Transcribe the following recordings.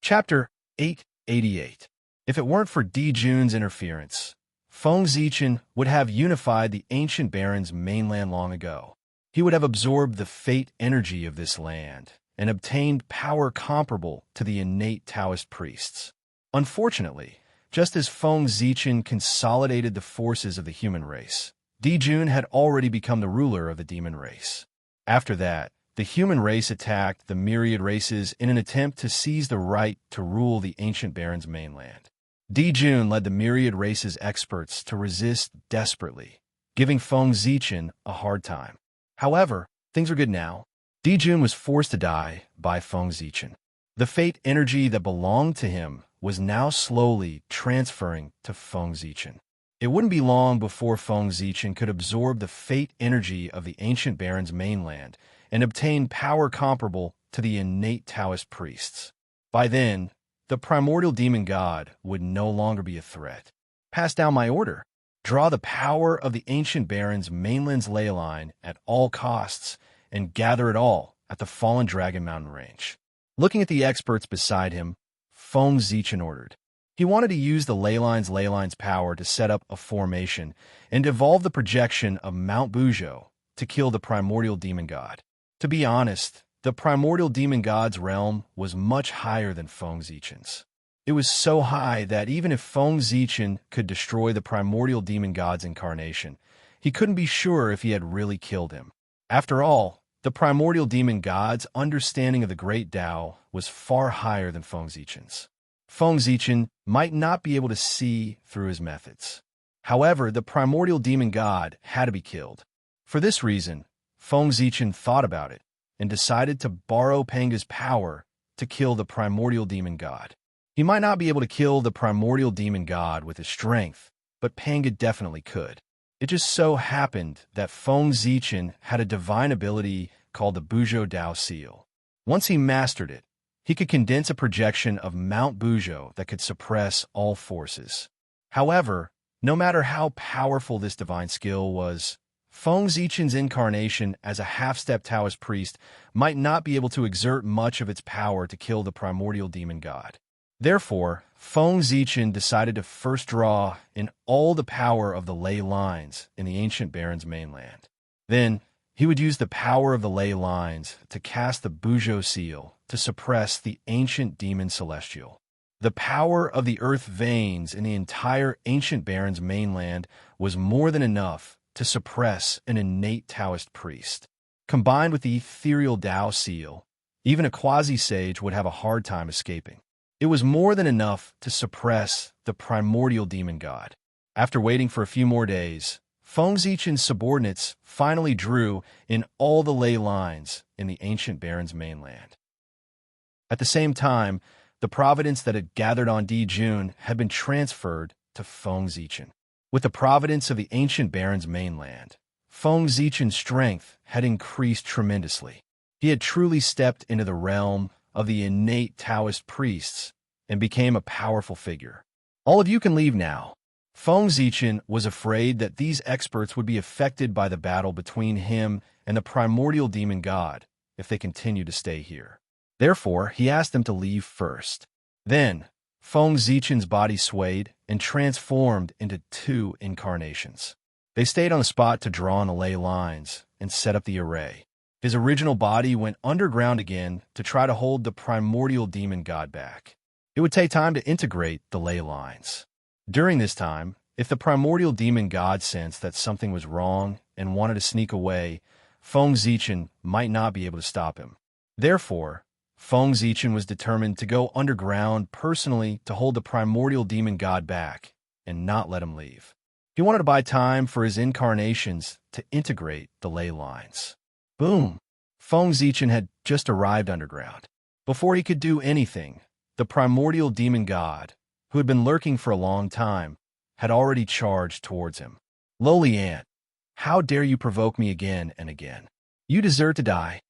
Chapter 888. If it weren't for Di Jun's interference, Feng Zichen would have unified the ancient baron's mainland long ago. He would have absorbed the fate energy of this land and obtained power comparable to the innate Taoist priests. Unfortunately, just as Feng Zichen consolidated the forces of the human race, Di Jun had already become the ruler of the demon race. After that, the human race attacked the myriad races in an attempt to seize the right to rule the ancient baron's mainland. Di Jun led the myriad races' experts to resist desperately, giving Feng Zichen a hard time. However, things were good now. Di Jun was forced to die by Feng Zichen. The fate energy that belonged to him was now slowly transferring to Feng Zichen. It wouldn't be long before Feng Zichen could absorb the fate energy of the ancient baron's mainland and obtain power comparable to the innate Taoist priests. By then, the primordial demon god would no longer be a threat. Pass down my order. Draw the power of the ancient baron's mainland's ley line at all costs and gather it all at the fallen dragon mountain range. Looking at the experts beside him, Feng Zichen ordered. He wanted to use the ley line's power to set up a formation and evolve the projection of Mount Buzhou to kill the primordial demon god. To be honest, the primordial demon god's realm was much higher than Feng Zichen's. It was so high that even if Feng Zichen could destroy the primordial demon god's incarnation, he couldn't be sure if he had really killed him. After all, the primordial demon god's understanding of the great Tao was far higher than Feng Zichen's. Feng Zichen might not be able to see through his methods. However, the primordial demon god had to be killed. For this reason, Feng Zichen thought about it and decided to borrow Panga's power to kill the primordial demon god. He might not be able to kill the primordial demon god with his strength, but Panga definitely could. It just so happened that Feng Zichen had a divine ability called the Buzhou Dao Seal. Once he mastered it, he could condense a projection of Mount Buzhou that could suppress all forces. However, no matter how powerful this divine skill was, Feng Zichen's incarnation as a half-step Taoist priest might not be able to exert much of its power to kill the primordial demon god. Therefore, Feng Zichen decided to first draw in all the power of the ley lines in the ancient baron's mainland. Then, he would use the power of the ley lines to cast the Buzhou seal to suppress the ancient demon celestial. The power of the earth veins in the entire ancient baron's mainland was more than enough to suppress an innate Taoist priest. Combined with the ethereal Dao seal, even a quasi-sage would have a hard time escaping. It was more than enough to suppress the primordial demon god. After waiting for a few more days, Feng Zichen's subordinates finally drew in all the ley lines in the ancient baron's mainland. At the same time, the providence that had gathered on Di Jun had been transferred to Feng Zichen. With the providence of the ancient baron's mainland, Feng Zichen's strength had increased tremendously. He had truly stepped into the realm of the innate Taoist priests and became a powerful figure. All of you can leave now. Feng Zichen was afraid that these experts would be affected by the battle between him and the primordial demon god if they continued to stay here. Therefore, he asked them to leave first. Then, Feng Zichen's body swayed and transformed into two incarnations. They stayed on the spot to draw on the ley lines and set up the array. His original body went underground again to try to hold the primordial demon god back. It would take time to integrate the ley lines. During this time, if the primordial demon god sensed that something was wrong and wanted to sneak away, Feng Zichen might not be able to stop him. Therefore, Feng Zichen was determined to go underground personally to hold the primordial demon god back and not let him leave. He wanted to buy time for his incarnations to integrate the ley lines. Boom! Feng Zichen had just arrived underground. Before he could do anything, the primordial demon god, who had been lurking for a long time, had already charged towards him. Lowly ant, how dare you provoke me again and again? You deserve to die.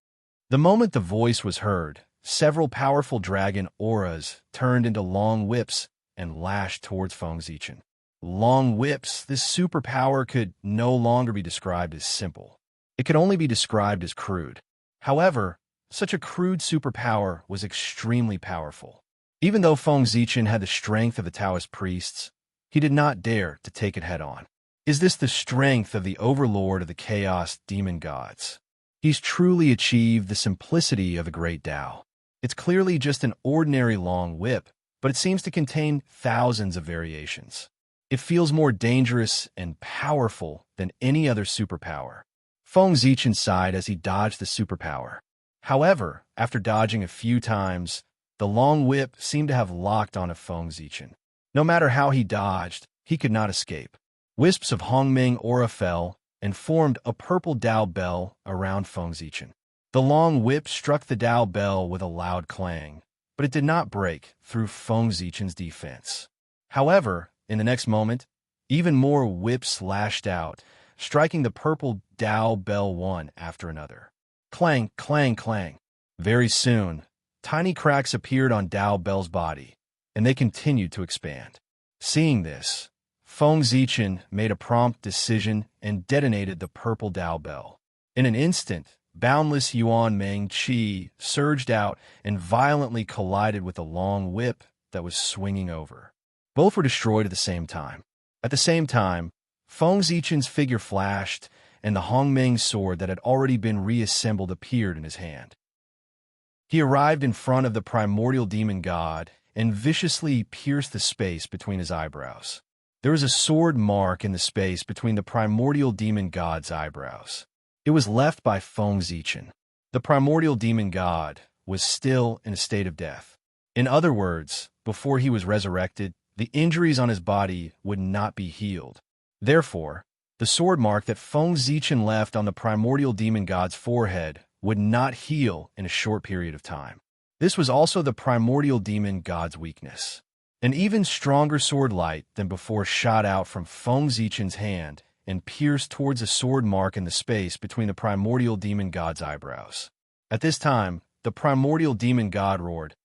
The moment the voice was heard, several powerful dragon auras turned into long whips and lashed towards Feng Zichen. Long whips, this superpower could no longer be described as simple. It could only be described as crude. However, such a crude superpower was extremely powerful. Even though Feng Zichen had the strength of the Taoist priests, he did not dare to take it head-on. Is this the strength of the overlord of the chaos demon gods? He's truly achieved the simplicity of a great Tao. It's clearly just an ordinary long whip, but it seems to contain thousands of variations. It feels more dangerous and powerful than any other superpower. Feng Zichen sighed as he dodged the superpower. However, after dodging a few times, the long whip seemed to have locked onto Feng Zichen. No matter how he dodged, he could not escape. Wisps of Hongming aura fell and formed a purple Dao bell around Feng Zichen. The long whip struck the Dao bell with a loud clang, but it did not break through Feng Zichen's defense. However, in the next moment, even more whips lashed out, striking the purple Dao bell one after another. Clang, clang, clang. Very soon, tiny cracks appeared on Dao Bell's body, and they continued to expand. Seeing this, Feng Zichen made a prompt decision and detonated the purple Dao Bell. In an instant, boundless Yuan Meng Qi surged out and violently collided with the long whip that was swinging over. Both were destroyed at the same time. At the same time, Feng Zichen's figure flashed, and the Hongmeng sword that had already been reassembled appeared in his hand. He arrived in front of the primordial demon god and viciously pierced the space between his eyebrows. There was a sword mark in the space between the primordial demon god's eyebrows. It was left by Feng Zichen. The primordial demon god was still in a state of death. In other words, before he was resurrected, the injuries on his body would not be healed. Therefore, the sword mark that Feng Zichen left on the primordial demon god's forehead would not heal in a short period of time. This was also the primordial demon god's weakness. An even stronger sword light than before shot out from Feng Zichen's hand and pierced towards a sword mark in the space between the primordial demon god's eyebrows. At this time, the primordial demon god roared,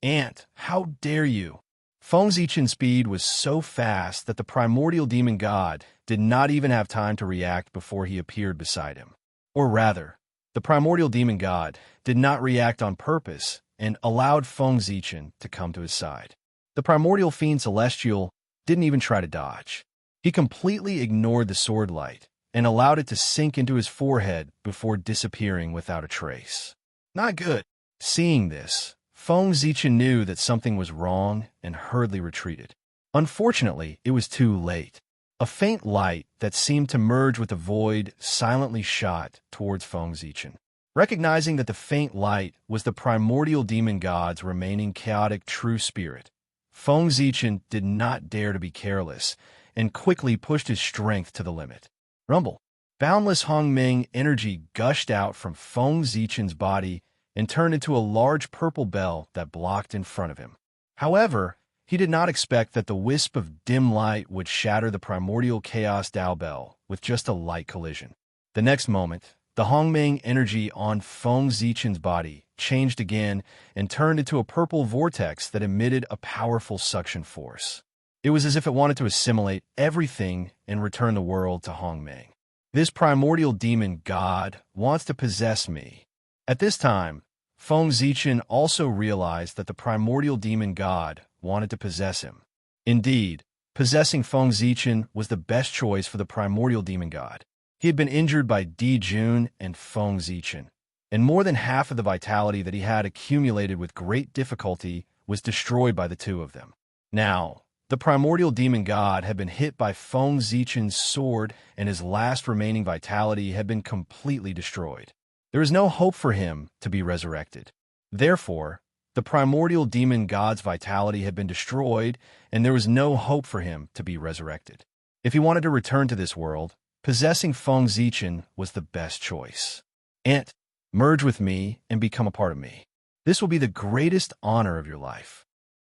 "Ant, how dare you!" Feng Zichen's speed was so fast that the primordial demon god did not even have time to react before he appeared beside him. Or rather, the primordial demon god did not react on purpose and allowed Feng Zichen to come to his side. The primordial fiend celestial didn't even try to dodge. He completely ignored the sword light and allowed it to sink into his forehead before disappearing without a trace. Not good. Seeing this, Feng Zichen knew that something was wrong and hurriedly retreated. Unfortunately, it was too late. A faint light that seemed to merge with the void silently shot towards Feng Zichen. Recognizing that the faint light was the primordial demon god's remaining chaotic true spirit, Feng Zichen did not dare to be careless and quickly pushed his strength to the limit. Rumble. Boundless Hongmeng energy gushed out from Feng Zichen's body and turned into a large purple bell that blocked in front of him. However, he did not expect that the wisp of dim light would shatter the primordial chaos Dao Bell with just a light collision. The next moment, the Hongmeng energy on Feng Zichen's body changed again and turned into a purple vortex that emitted a powerful suction force. It was as if it wanted to assimilate everything and return the world to Hongmeng. This primordial demon god wants to possess me. At this time, Feng Zichen also realized that the primordial demon god wanted to possess him. Indeed, possessing Feng Zichen was the best choice for the primordial demon god. He had been injured by Di Jun and Feng Zichen, and more than half of the vitality that he had accumulated with great difficulty was destroyed by the two of them. Now, the primordial demon god had been hit by Feng Zichen's sword, and his last remaining vitality had been completely destroyed. There is no hope for him to be resurrected. Therefore, the primordial demon god's vitality had been destroyed, and there was no hope for him to be resurrected. If he wanted to return to this world, possessing Feng Zichen was the best choice. Ant, merge with me and become a part of me. This will be the greatest honor of your life.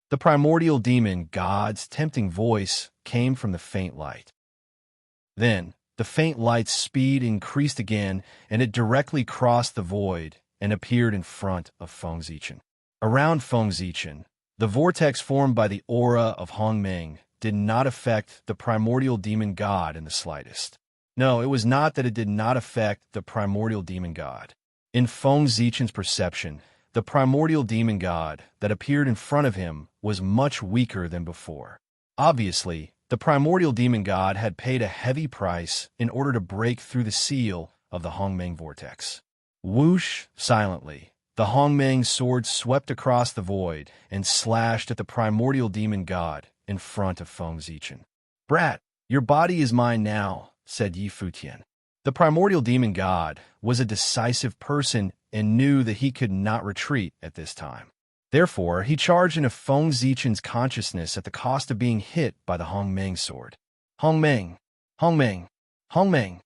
The primordial demon god's tempting voice came from the faint light. Then, the faint light's speed increased again, and it directly crossed the void and appeared in front of Feng Zichen. Around Feng Zichen, the vortex formed by the aura of Hongmeng did not affect the primordial demon god in the slightest. No, it was not that it did not affect the primordial demon god. In Feng Zichen's perception, the primordial demon god that appeared in front of him was much weaker than before. Obviously, the primordial demon god had paid a heavy price in order to break through the seal of the Hongmeng vortex. Whoosh, silently, the Hongmeng sword swept across the void and slashed at the primordial demon god in front of Feng Zichen. "Brat, your body is mine now," said Yi Futian. The primordial demon god was a decisive person and knew that he could not retreat at this time. Therefore, he charged into Feng Zichen's consciousness at the cost of being hit by the Hongmeng sword. Hongmeng, Hongmeng, Hongmeng.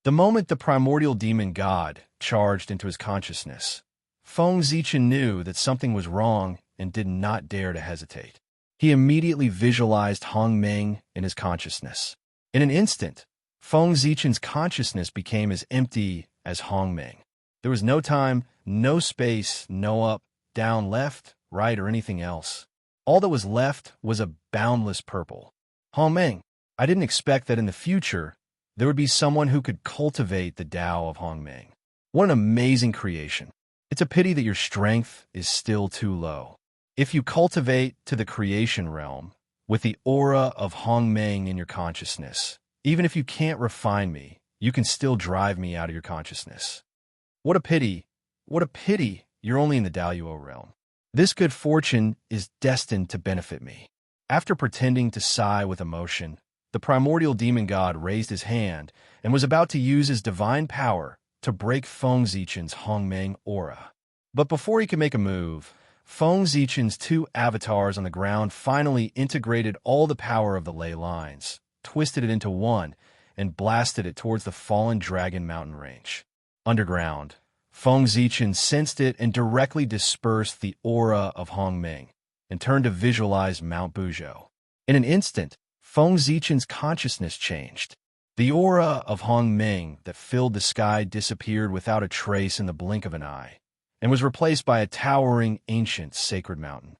The moment the primordial demon god charged into his consciousness, Feng Zichen knew that something was wrong and did not dare to hesitate. He immediately visualized Hongmeng in his consciousness. In an instant, Feng Zichen's consciousness became as empty as Hongmeng. There was no time, no space, no up, down, left, right, or anything else. All that was left was a boundless purple. Hongmeng, I didn't expect that in the future there would be someone who could cultivate the Tao of Hongmeng. What an amazing creation. It's a pity that your strength is still too low. If you cultivate to the creation realm, with the aura of Hongmeng in your consciousness, even if you can't refine me, you can still drive me out of your consciousness. What a pity you're only in the Daoyuo realm. This good fortune is destined to benefit me. After pretending to sigh with emotion, the primordial demon god raised his hand and was about to use his divine power to break Feng Zichen's Hongmeng aura. But before he could make a move, Feng Zichen's two avatars on the ground finally integrated all the power of the ley lines, twisted it into one, and blasted it towards the fallen dragon mountain range. Underground, Feng Zichen sensed it and directly dispersed the aura of Hongmeng and turned to visualize Mount Buzhou. In an instant, Feng Zichen's consciousness changed. The aura of Hongmeng that filled the sky disappeared without a trace in the blink of an eye, and was replaced by a towering, ancient, sacred mountain.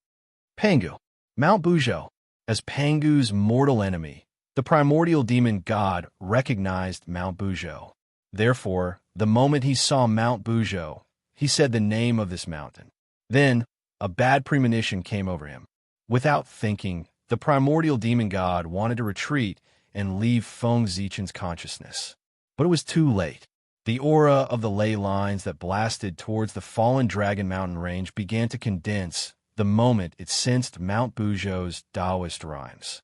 Pangu, Mount Buzhou. As Pangu's mortal enemy, the primordial demon god recognized Mount Buzhou. Therefore, the moment he saw Mount Buzhou, he said the name of this mountain. Then, a bad premonition came over him. Without thinking, the primordial demon god wanted to retreat and leave Feng Zichen's consciousness. But it was too late. The aura of the ley lines that blasted towards the fallen Dragon Mountain range began to condense the moment it sensed Mount Buzhou's Taoist rhymes.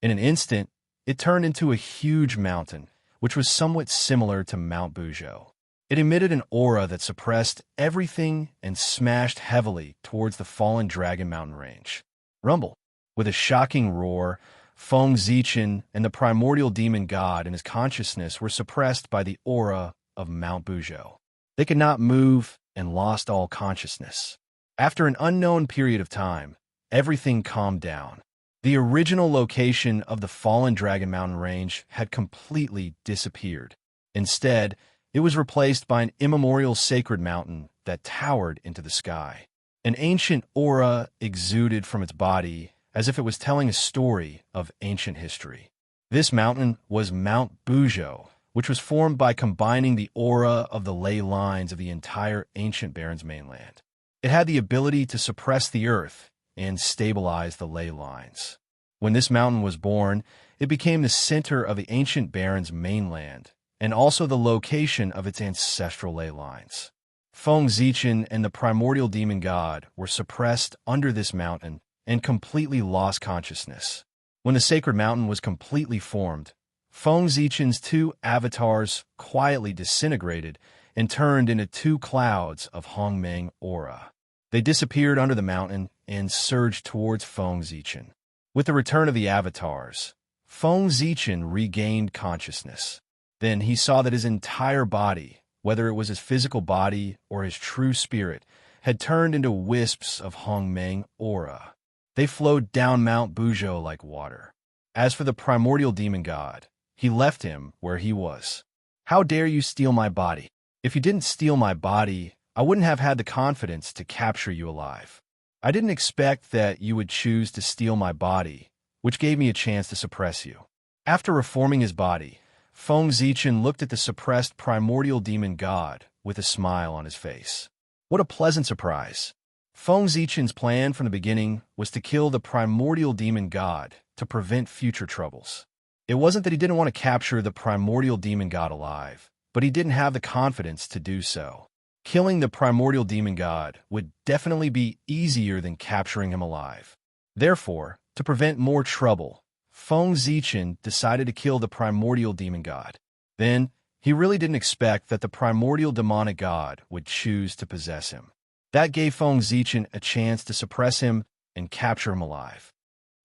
In an instant, it turned into a huge mountain, which was somewhat similar to Mount Buzhou. It emitted an aura that suppressed everything and smashed heavily towards the fallen Dragon Mountain range. Rumble. With a shocking roar, Feng Zichen and the primordial demon god in his consciousness were suppressed by the aura of Mount Buzhou. They could not move and lost all consciousness. After an unknown period of time, everything calmed down. The original location of the fallen Dragon Mountain range had completely disappeared. Instead, it was replaced by an immemorial sacred mountain that towered into the sky. An ancient aura exuded from its body as if it was telling a story of ancient history. This mountain was Mount Buzhou, which was formed by combining the aura of the ley lines of the entire ancient Baron's mainland. It had the ability to suppress the earth and stabilize the ley lines. When this mountain was born, it became the center of the ancient Baron's mainland, and also the location of its ancestral ley lines. Feng Zichen and the primordial demon god were suppressed under this mountain and completely lost consciousness. When the sacred mountain was completely formed, Feng Zichen's two avatars quietly disintegrated and turned into two clouds of Hongmeng aura. They disappeared under the mountain and surged towards Feng Zichen. With the return of the avatars, Feng Zichen regained consciousness. Then he saw that his entire body, whether it was his physical body or his true spirit, had turned into wisps of Hongmeng aura. They flowed down Mount Buzhou like water. As for the primordial demon god, he left him where he was. How dare you steal my body? If you didn't steal my body, I wouldn't have had the confidence to capture you alive. I didn't expect that you would choose to steal my body, which gave me a chance to suppress you. After reforming his body, Feng Zichen looked at the suppressed primordial demon god with a smile on his face. What a pleasant surprise. Feng Zichen's plan from the beginning was to kill the primordial demon god to prevent future troubles. It wasn't that he didn't want to capture the primordial demon god alive, but he didn't have the confidence to do so. Killing the primordial demon god would definitely be easier than capturing him alive. Therefore, to prevent more trouble, Feng Zichen decided to kill the primordial demon god. Then, he really didn't expect that the primordial demonic god would choose to possess him. That gave Feng Zichen a chance to suppress him and capture him alive.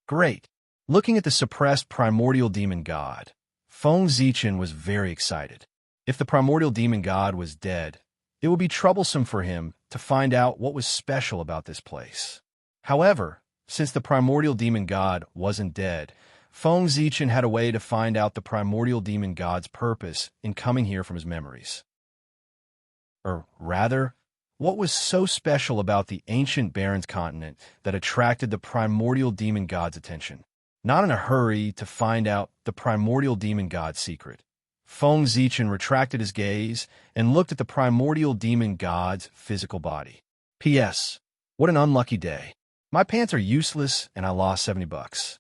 Great! Looking at the suppressed primordial demon god, Feng Zichen was very excited. If the primordial demon god was dead, it would be troublesome for him to find out what was special about this place. However, since the primordial demon god wasn't dead, Feng Zichen had a way to find out the primordial demon god's purpose in coming here from his memories. Or rather, what was so special about the ancient Barrens continent that attracted the primordial demon god's attention? Not in a hurry to find out the primordial demon god's secret, Feng Zichen retracted his gaze and looked at the primordial demon god's physical body. P.S. What an unlucky day. My pants are useless and I lost $70.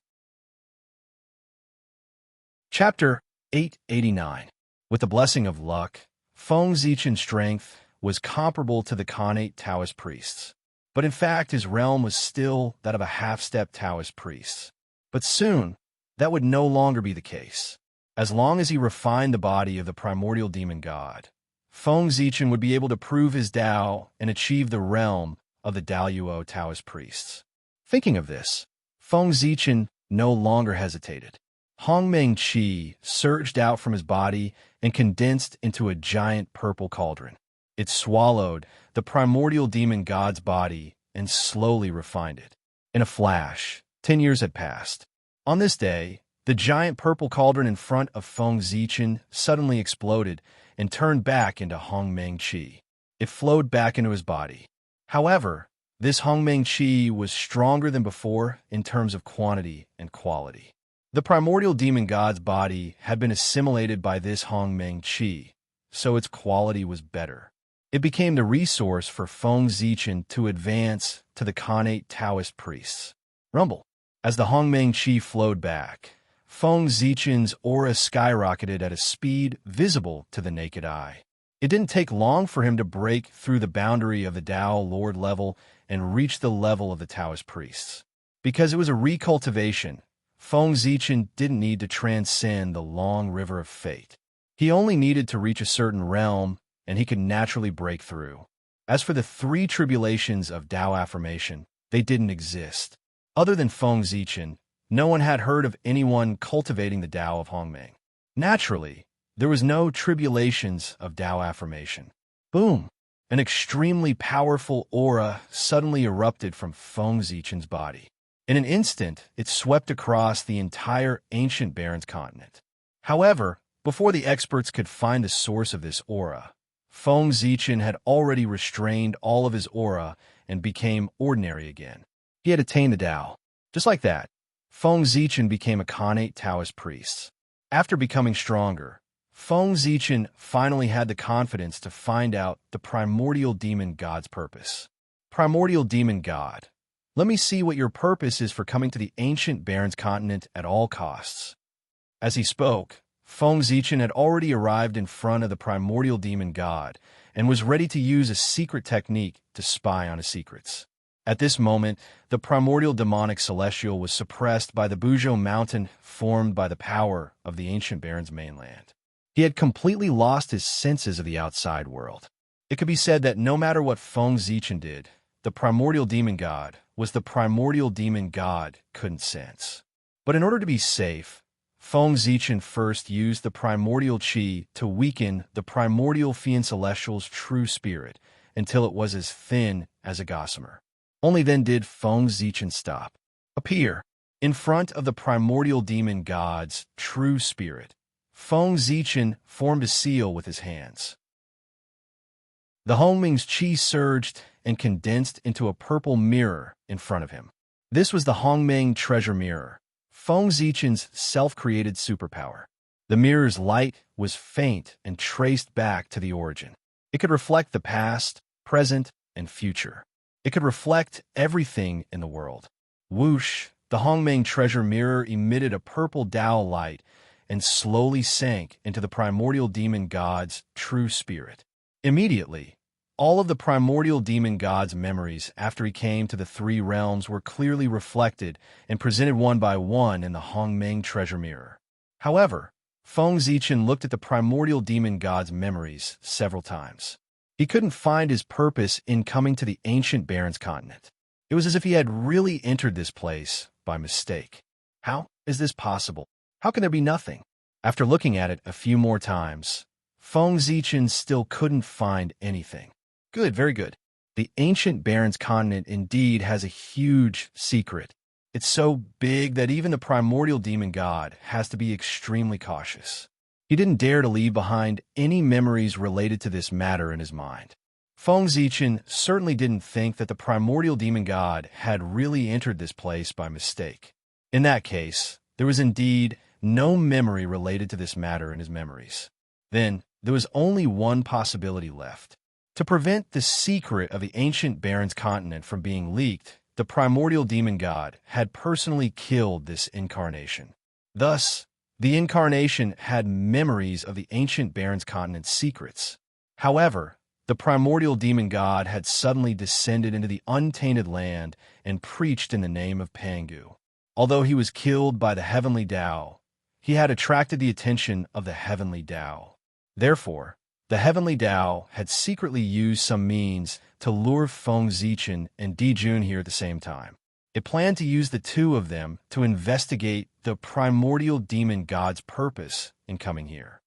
Chapter 889. With the blessing of luck, Feng Zichen's strength was comparable to the Khanate Taoist priests. But in fact, his realm was still that of a half-step Taoist priest. But soon, that would no longer be the case. As long as he refined the body of the primordial demon god, Feng Zichen would be able to prove his Tao and achieve the realm of the Daoyuo Taoist priests. Thinking of this, Feng Zichen no longer hesitated. Hongmeng Qi surged out from his body and condensed into a giant purple cauldron. It swallowed the primordial demon god's body and slowly refined it. In a flash, 10 years had passed. On this day, the giant purple cauldron in front of Feng Zichen suddenly exploded and turned back into Hongmeng Qi. It flowed back into his body. However, this Hongmeng Qi was stronger than before in terms of quantity and quality. The primordial demon god's body had been assimilated by this Hongmeng Qi, so its quality was better. It became the resource for Feng Zichen to advance to the Khanate Taoist priests. Rumble. As the Hongmeng Qi flowed back, Feng Zichen's aura skyrocketed at a speed visible to the naked eye. It didn't take long for him to break through the boundary of the Tao Lord level and reach the level of the Taoist priests. Because it was a recultivation, Feng Zichen didn't need to transcend the long river of fate. He only needed to reach a certain realm, and he could naturally break through. As for the 3 tribulations of Tao affirmation, they didn't exist. Other than Feng Zichen, no one had heard of anyone cultivating the Tao of Hongmeng. Naturally, there was no tribulations of Tao affirmation. Boom! An extremely powerful aura suddenly erupted from Feng Zichen's body. In an instant, it swept across the entire ancient Barrens continent. However, before the experts could find the source of this aura, Feng Zichen had already restrained all of his aura and became ordinary again. He had attained the Tao. Just like that, Feng Zichen became a Khanate Taoist priest. After becoming stronger, Feng Zichen finally had the confidence to find out the primordial demon god's purpose. Primordial demon god, let me see what your purpose is for coming to the ancient Barrens continent at all costs. As he spoke, Feng Zichen had already arrived in front of the primordial demon god and was ready to use a secret technique to spy on his secrets. At this moment, the primordial demonic celestial was suppressed by the Buzhou mountain formed by the power of the ancient Barrens mainland. He had completely lost his senses of the outside world. It could be said that no matter what Feng Zichen did, the primordial demon god was the primordial demon god couldn't sense. But in order to be safe, Feng Zichen first used the primordial qi to weaken the primordial Fian Celestial's true spirit until it was as thin as a gossamer. Only then did Feng Zichen stop. Appear. In front of the primordial demon god's true spirit, Feng Zichen formed a seal with his hands. The Hongmeng's qi surged and condensed into a purple mirror in front of him. This was the Hongmeng treasure mirror, Feng Zichen's self-created superpower. The mirror's light was faint and traced back to the origin. It could reflect the past, present, and future. It could reflect everything in the world. Whoosh, the Hongmeng treasure mirror emitted a purple Tao light and slowly sank into the primordial demon god's true spirit. Immediately, all of the primordial demon god's memories after he came to the three realms were clearly reflected and presented one by one in the Hongmeng treasure mirror. However, Feng Zichen looked at the primordial demon god's memories several times. He couldn't find his purpose in coming to the ancient Baron's continent. It was as if he had really entered this place by mistake. How is this possible? How can there be nothing? After looking at it a few more times, Feng Zichen still couldn't find anything. Good, very good. The ancient Baron's continent indeed has a huge secret. It's so big that even the primordial demon god has to be extremely cautious. He didn't dare to leave behind any memories related to this matter in his mind. Feng Zichen certainly didn't think that the primordial demon god had really entered this place by mistake. In that case, there was indeed no memory related to this matter in his memories. Then, there was only one possibility left. To prevent the secret of the ancient Baron's continent from being leaked, the primordial demon god had personally killed this incarnation. Thus, the incarnation had memories of the ancient Baron's continent's secrets. However, the primordial demon god had suddenly descended into the untainted land and preached in the name of Pangu. Although he was killed by the heavenly Tao, he had attracted the attention of the heavenly Tao. Therefore, the heavenly Tao had secretly used some means to lure Feng Zichen and Dijun here at the same time. It planned to use the two of them to investigate the primordial demon god's purpose in coming here.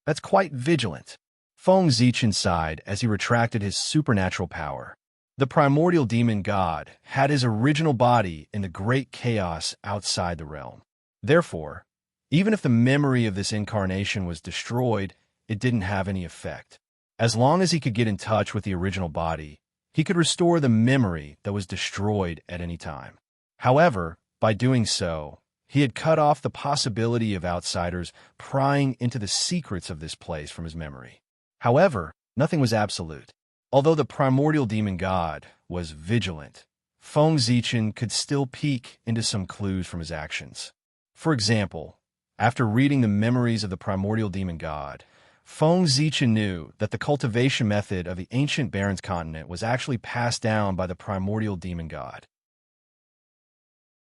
That's quite vigilant. Feng Zichen sighed as he retracted his supernatural power. The primordial demon god had his original body in the great chaos outside the realm. Therefore, even if the memory of this incarnation was destroyed, it didn't have any effect. As long as he could get in touch with the original body, he could restore the memory that was destroyed at any time. However, by doing so, he had cut off the possibility of outsiders prying into the secrets of this place from his memory. However, nothing was absolute. Although the primordial demon god was vigilant, Feng Zichen could still peek into some clues from his actions. For example, after reading the memories of the primordial demon god, Feng Zichen knew that the cultivation method of the ancient Baron's continent was actually passed down by the primordial demon god.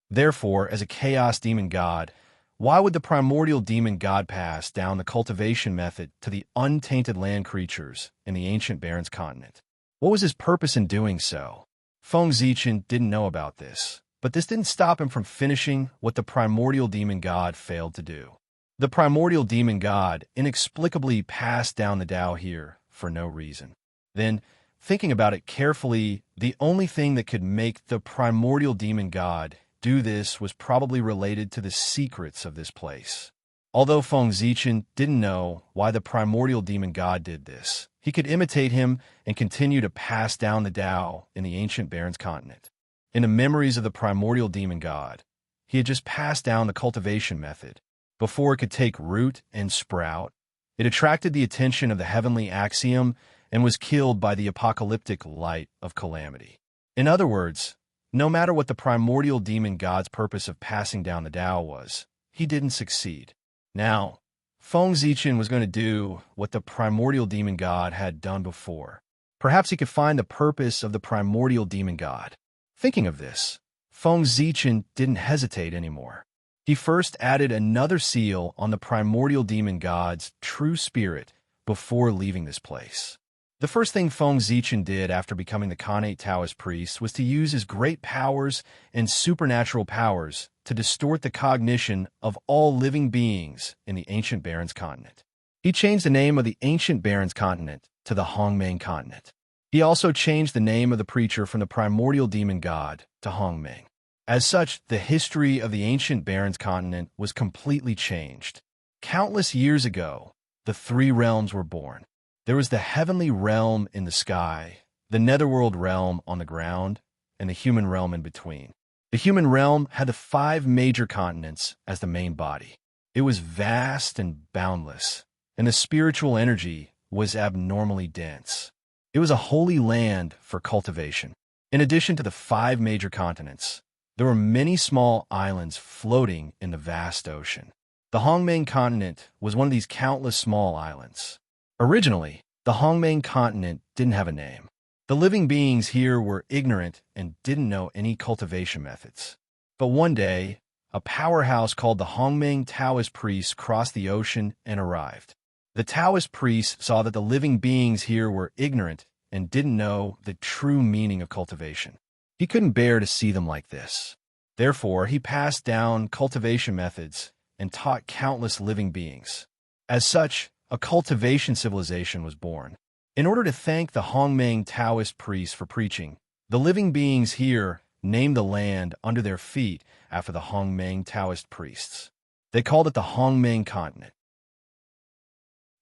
Therefore, as a chaos demon god, why would the primordial demon god pass down the cultivation method to the untainted land creatures in the ancient Baron's continent? What was his purpose in doing so? Feng Zichen didn't know about this, but this didn't stop him from finishing what the primordial demon god failed to do. The primordial demon god inexplicably passed down the Tao here for no reason. Then, thinking about it carefully, the only thing that could make the primordial demon god do this was probably related to the secrets of this place. Although Feng Zichen didn't know why the primordial demon god did this, he could imitate him and continue to pass down the Tao in the ancient Baron's continent. In the memories of the primordial demon god, he had just passed down the cultivation method. Before it could take root and sprout, it attracted the attention of the heavenly axiom and was killed by the apocalyptic light of calamity. In other words, no matter what the primordial demon god's purpose of passing down the Tao was, he didn't succeed. Now, Feng Zichen was going to do what the primordial demon god had done before. Perhaps he could find the purpose of the primordial demon god. Thinking of this, Feng Zichen didn't hesitate anymore. He first added another seal on the primordial demon god's true spirit before leaving this place. The first thing Feng Zichen did after becoming the Khanate Taoist priest was to use his great powers and supernatural powers to distort the cognition of all living beings in the ancient Baron's continent. He changed the name of the ancient Baron's continent to the Hongmeng continent. He also changed the name of the preacher from the primordial demon god to Hongmeng. As such, the history of the ancient Baron's continent was completely changed. Countless years ago, the three realms were born. There was the heavenly realm in the sky, the netherworld realm on the ground, and the human realm in between. The human realm had the 5 major continents as the main body. It was vast and boundless, and the spiritual energy was abnormally dense. It was a holy land for cultivation. In addition to the 5 major continents, there were many small islands floating in the vast ocean. The Hongmeng continent was one of these countless small islands. Originally, the Hongmeng continent didn't have a name. The living beings here were ignorant and didn't know any cultivation methods. But one day, a powerhouse called the Hongmeng Taoist priests crossed the ocean and arrived. The Taoist priests saw that the living beings here were ignorant and didn't know the true meaning of cultivation. He couldn't bear to see them like this. Therefore, he passed down cultivation methods and taught countless living beings. As such, a cultivation civilization was born. In order to thank the Hongmeng Taoist priests for preaching, the living beings here named the land under their feet after the Hongmeng Taoist priests. They called it the Hongmeng continent.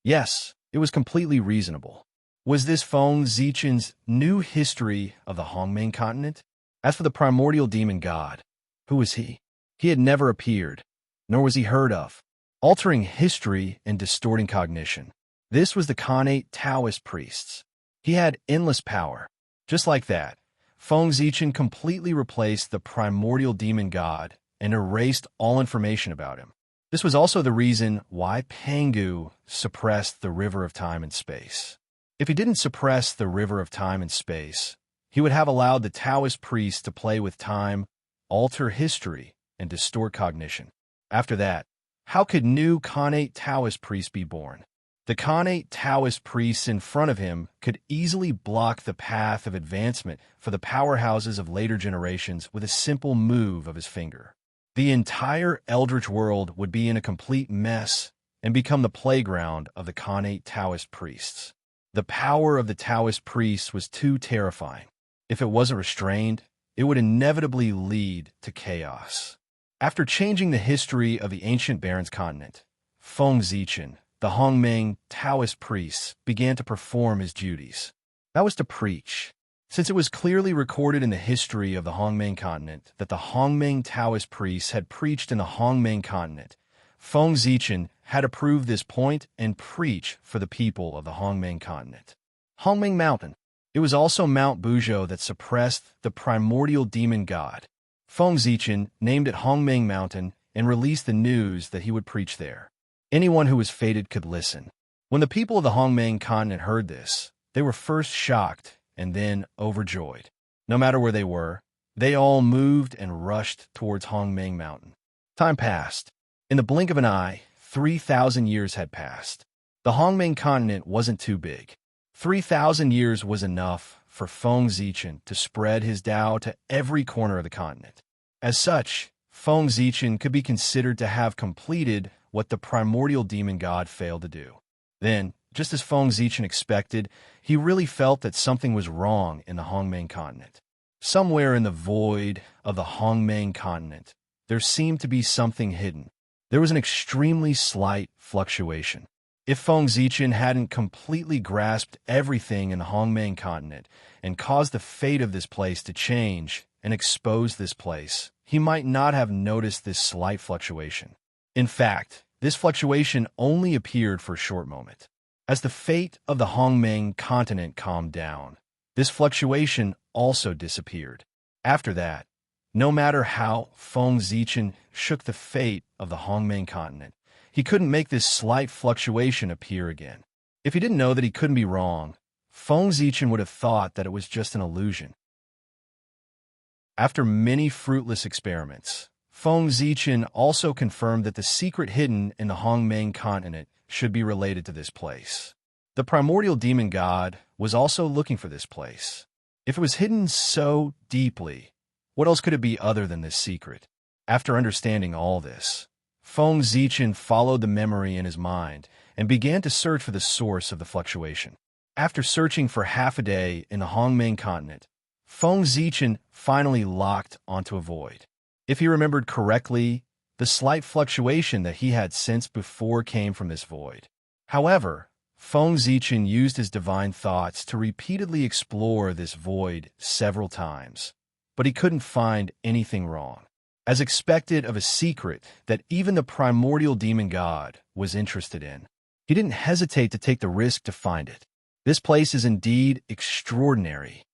Yes, it was completely reasonable. Was this Feng Zichen's new history of the Hongmeng continent? As for the primordial demon god, who was he? He had never appeared, nor was he heard of, altering history and distorting cognition. This was the Khanate Taoist priests. He had endless power. Just like that, Feng Zichen completely replaced the primordial demon god and erased all information about him. This was also the reason why Pangu suppressed the river of time and space. If he didn't suppress the river of time and space, he would have allowed the Taoist priests to play with time, alter history, and distort cognition. After that, how could new Khanate Taoist priests be born? The Khanate Taoist priests in front of him could easily block the path of advancement for the powerhouses of later generations with a simple move of his finger. The entire Eldritch world would be in a complete mess and become the playground of the Khanate Taoist priests. The power of the Taoist priests was too terrifying. If it wasn't restrained, it would inevitably lead to chaos. After changing the history of the ancient Barrens continent, Feng Zichen, the Hongmeng Taoist priests, began to perform his duties. That was to preach. Since it was clearly recorded in the history of the Hongmeng continent that the Hongmeng Taoist priests had preached in the Hongmeng continent, Feng Zichen had to prove this point and preach for the people of the Hongmeng continent. Hongmeng Mountain. It was also Mount Buzhou that suppressed the primordial demon god. Feng Zichen named it Hongmeng Mountain and released the news that he would preach there. Anyone who was fated could listen. When the people of the Hongmeng continent heard this, they were first shocked and then overjoyed. No matter where they were, they all moved and rushed towards Hongmeng Mountain. Time passed. In the blink of an eye, 3,000 years had passed. The Hongmeng continent wasn't too big. 3,000 years was enough for Feng Zichen to spread his Tao to every corner of the continent. As such, Feng Zichen could be considered to have completed what the primordial demon god failed to do. Then, just as Feng Zichen expected, he really felt that something was wrong in the Hongmeng continent. Somewhere in the void of the Hongmeng continent, there seemed to be something hidden. There was an extremely slight fluctuation. If Feng Zichen hadn't completely grasped everything in the Hongmeng continent and caused the fate of this place to change and expose this place, he might not have noticed this slight fluctuation. In fact, this fluctuation only appeared for a short moment. As the fate of the Hongmeng continent calmed down, this fluctuation also disappeared. After that, no matter how Feng Zichen shook the fate of the Hongmeng continent, he couldn't make this slight fluctuation appear again. If he didn't know that he couldn't be wrong, Feng Zichen would have thought that it was just an illusion. After many fruitless experiments, Feng Zichen also confirmed that the secret hidden in the Hongmeng continent should be related to this place. The primordial demon god was also looking for this place. If it was hidden so deeply, what else could it be other than this secret? After understanding all this, Feng Zichen followed the memory in his mind and began to search for the source of the fluctuation. After searching for half a day in the Hongmeng continent, Feng Zichen finally locked onto a void. If he remembered correctly, the slight fluctuation that he had sensed before came from this void. However, Feng Zichen used his divine thoughts to repeatedly explore this void several times, but he couldn't find anything wrong. As expected of a secret that even the primordial demon god was interested in, he didn't hesitate to take the risk to find it. This place is indeed extraordinary.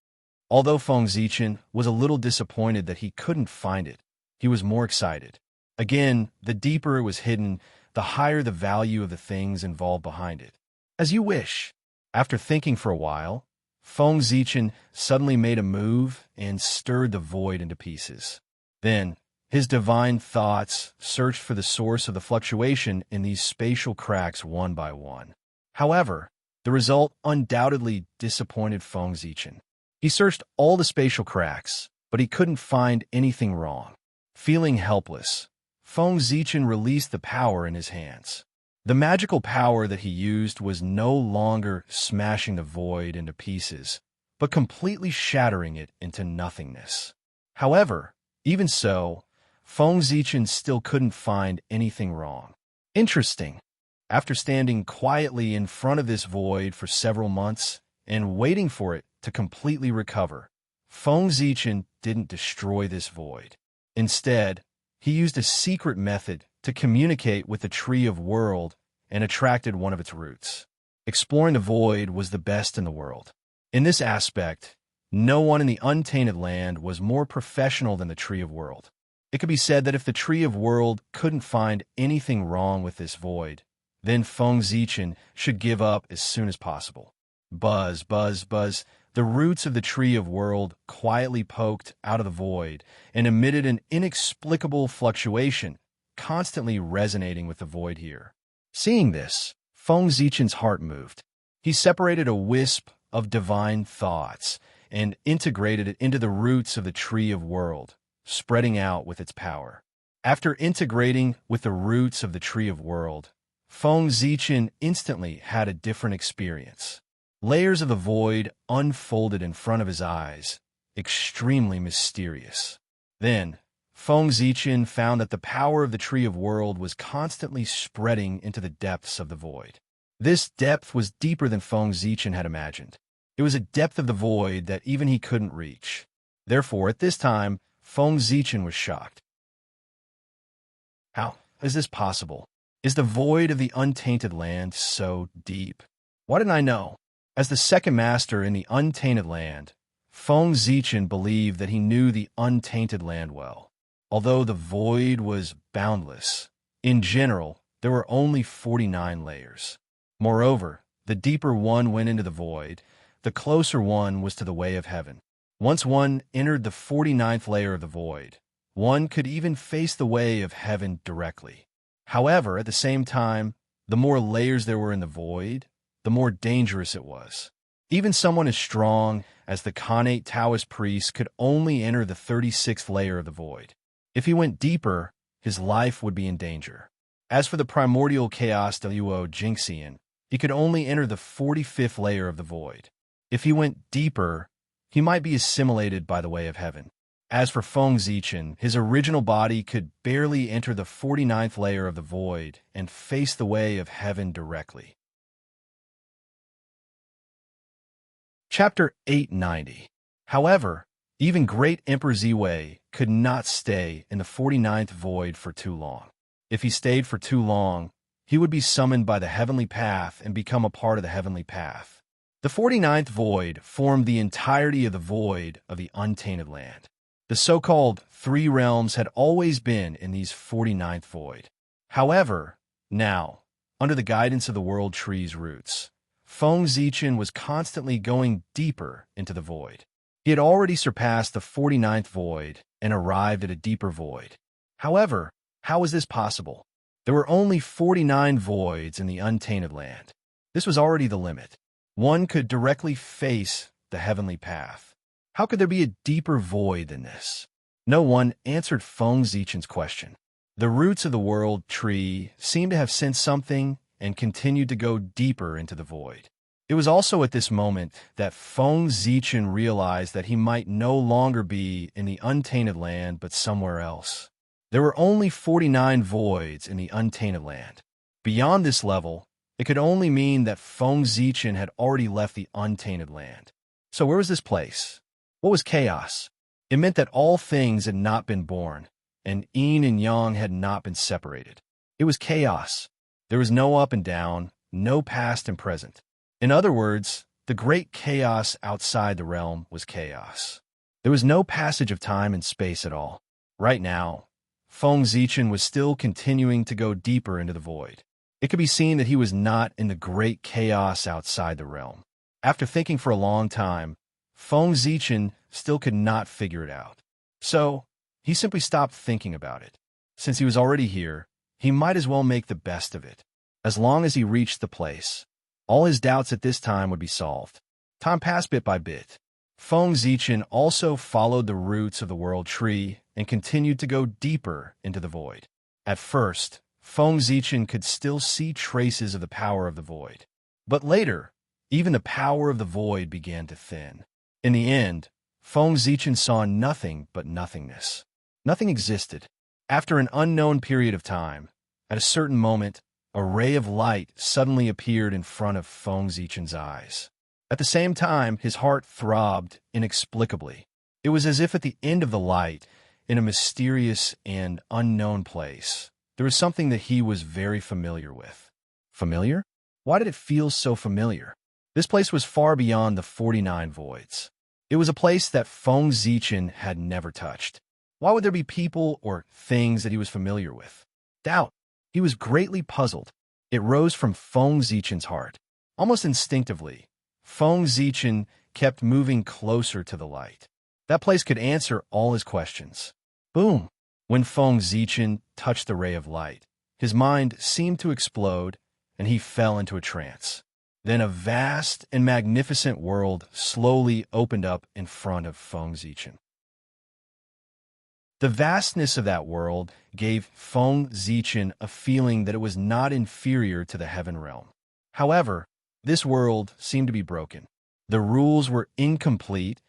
Although Feng Zichen was a little disappointed that he couldn't find it, he was more excited. Again, the deeper it was hidden, the higher the value of the things involved behind it. As you wish. After thinking for a while, Feng Zichen suddenly made a move and stirred the void into pieces. Then, his divine thoughts searched for the source of the fluctuation in these spatial cracks one by one. However, the result undoubtedly disappointed Feng Zichen. He searched all the spatial cracks, but he couldn't find anything wrong. Feeling helpless, Feng Zichen released the power in his hands. The magical power that he used was no longer smashing the void into pieces, but completely shattering it into nothingness. However, even so, Feng Zichen still couldn't find anything wrong. Interesting. After standing quietly in front of this void for several months and waiting for it to completely recover, Feng Zichen didn't destroy this void. Instead, he used a secret method to communicate with the Tree of World and attracted one of its roots. Exploring the void was the best in the world. In this aspect, no one in the untainted land was more professional than the Tree of World. It could be said that if the Tree of World couldn't find anything wrong with this void, then Feng Zichen should give up as soon as possible. Buzz, buzz, buzz. The roots of the Tree of World quietly poked out of the void and emitted an inexplicable fluctuation, constantly resonating with the void here. Seeing this, Feng Zichen's heart moved. He separated a wisp of divine thoughts and integrated it into the roots of the Tree of World, spreading out with its power. After integrating with the roots of the Tree of World, Feng Zichen instantly had a different experience. Layers of the void unfolded in front of his eyes, extremely mysterious. Then, Feng Zichen found that the power of the Tree of World was constantly spreading into the depths of the void. This depth was deeper than Feng Zichen had imagined. It was a depth of the void that even he couldn't reach. Therefore, at this time, Feng Zichen was shocked. How is this possible? Is the void of the untainted land so deep? Why didn't I know? As the second master in the untainted land, Feng Zichen believed that he knew the untainted land well. Although the void was boundless, in general, there were only 49 layers. Moreover, the deeper one went into the void, the closer one was to the way of heaven. Once one entered the 49th layer of the void, one could even face the way of heaven directly. However, at the same time, the more layers there were in the void, the more dangerous it was. Even someone as strong as the Khanate Taoist priest could only enter the 36th layer of the void. If he went deeper, his life would be in danger. As for the primordial chaos Deluo Jinxian, he could only enter the 45th layer of the void. If he went deeper, he might be assimilated by the way of heaven. As for Feng Zichen, his original body could barely enter the 49th layer of the void and face the way of heaven directly. Chapter 890. However, even great Emperor Ziwei could not stay in the 49th void for too long. If he stayed for too long, he would be summoned by the heavenly path and become a part of the heavenly path. The 49th void formed the entirety of the void of the untainted land. The so-called three realms had always been in these 49th void. However, now, under the guidance of the world tree's roots, Feng Zichen was constantly going deeper into the void. He had already surpassed the 49th void and arrived at a deeper void. However, how was this possible? There were only 49 voids in the untainted land. This was already the limit. One could directly face the heavenly path. How could there be a deeper void than this? No one answered Feng Zichen's question. The roots of the world tree seemed to have sensed something and continued to go deeper into the void. It was also at this moment that Feng Zichen realized that he might no longer be in the untainted land but somewhere else. There were only 49 voids in the untainted land. Beyond this level, it could only mean that Feng Zichen had already left the untainted land. So where was this place? What was chaos? It meant that all things had not been born, and yin and yang had not been separated. It was chaos. There was no up and down, no past and present. In other words, The great chaos outside the realm was chaos. There was no passage of time and space at all. Right now, Feng Zichen was still continuing to go deeper into the void. It could be seen that he was not in the great chaos outside the realm. After thinking for a long time, Feng Zichen still could not figure it out. So, he simply stopped thinking about it. Since he was already here, he might as well make the best of it. As long as he reached the place, all his doubts at this time would be solved. Time passed bit by bit. Feng Zichen also followed the roots of the world tree and continued to go deeper into the void. At first, Feng Zichen could still see traces of the power of the void. But later, even the power of the void began to thin. In the end, Feng Zichen saw nothing but nothingness. Nothing existed. After an unknown period of time, at a certain moment, a ray of light suddenly appeared in front of Feng Zichen's eyes. At the same time, his heart throbbed inexplicably. It was as if at the end of the light, in a mysterious and unknown place, there was something that he was very familiar with. Familiar? Why did it feel so familiar? This place was far beyond the 49 voids. It was a place that Feng Zichen had never touched. Why would there be people or things that he was familiar with? Doubt. He was greatly puzzled. It rose from Feng Zichen's heart. Almost instinctively, Feng Zichen kept moving closer to the light. That place could answer all his questions. Boom! When Feng Zichen touched the ray of light, his mind seemed to explode, and he fell into a trance. Then a vast and magnificent world slowly opened up in front of Feng Zichen. The vastness of that world gave Feng Zichen a feeling that it was not inferior to the heaven realm. However, this world seemed to be broken. The rules were incomplete,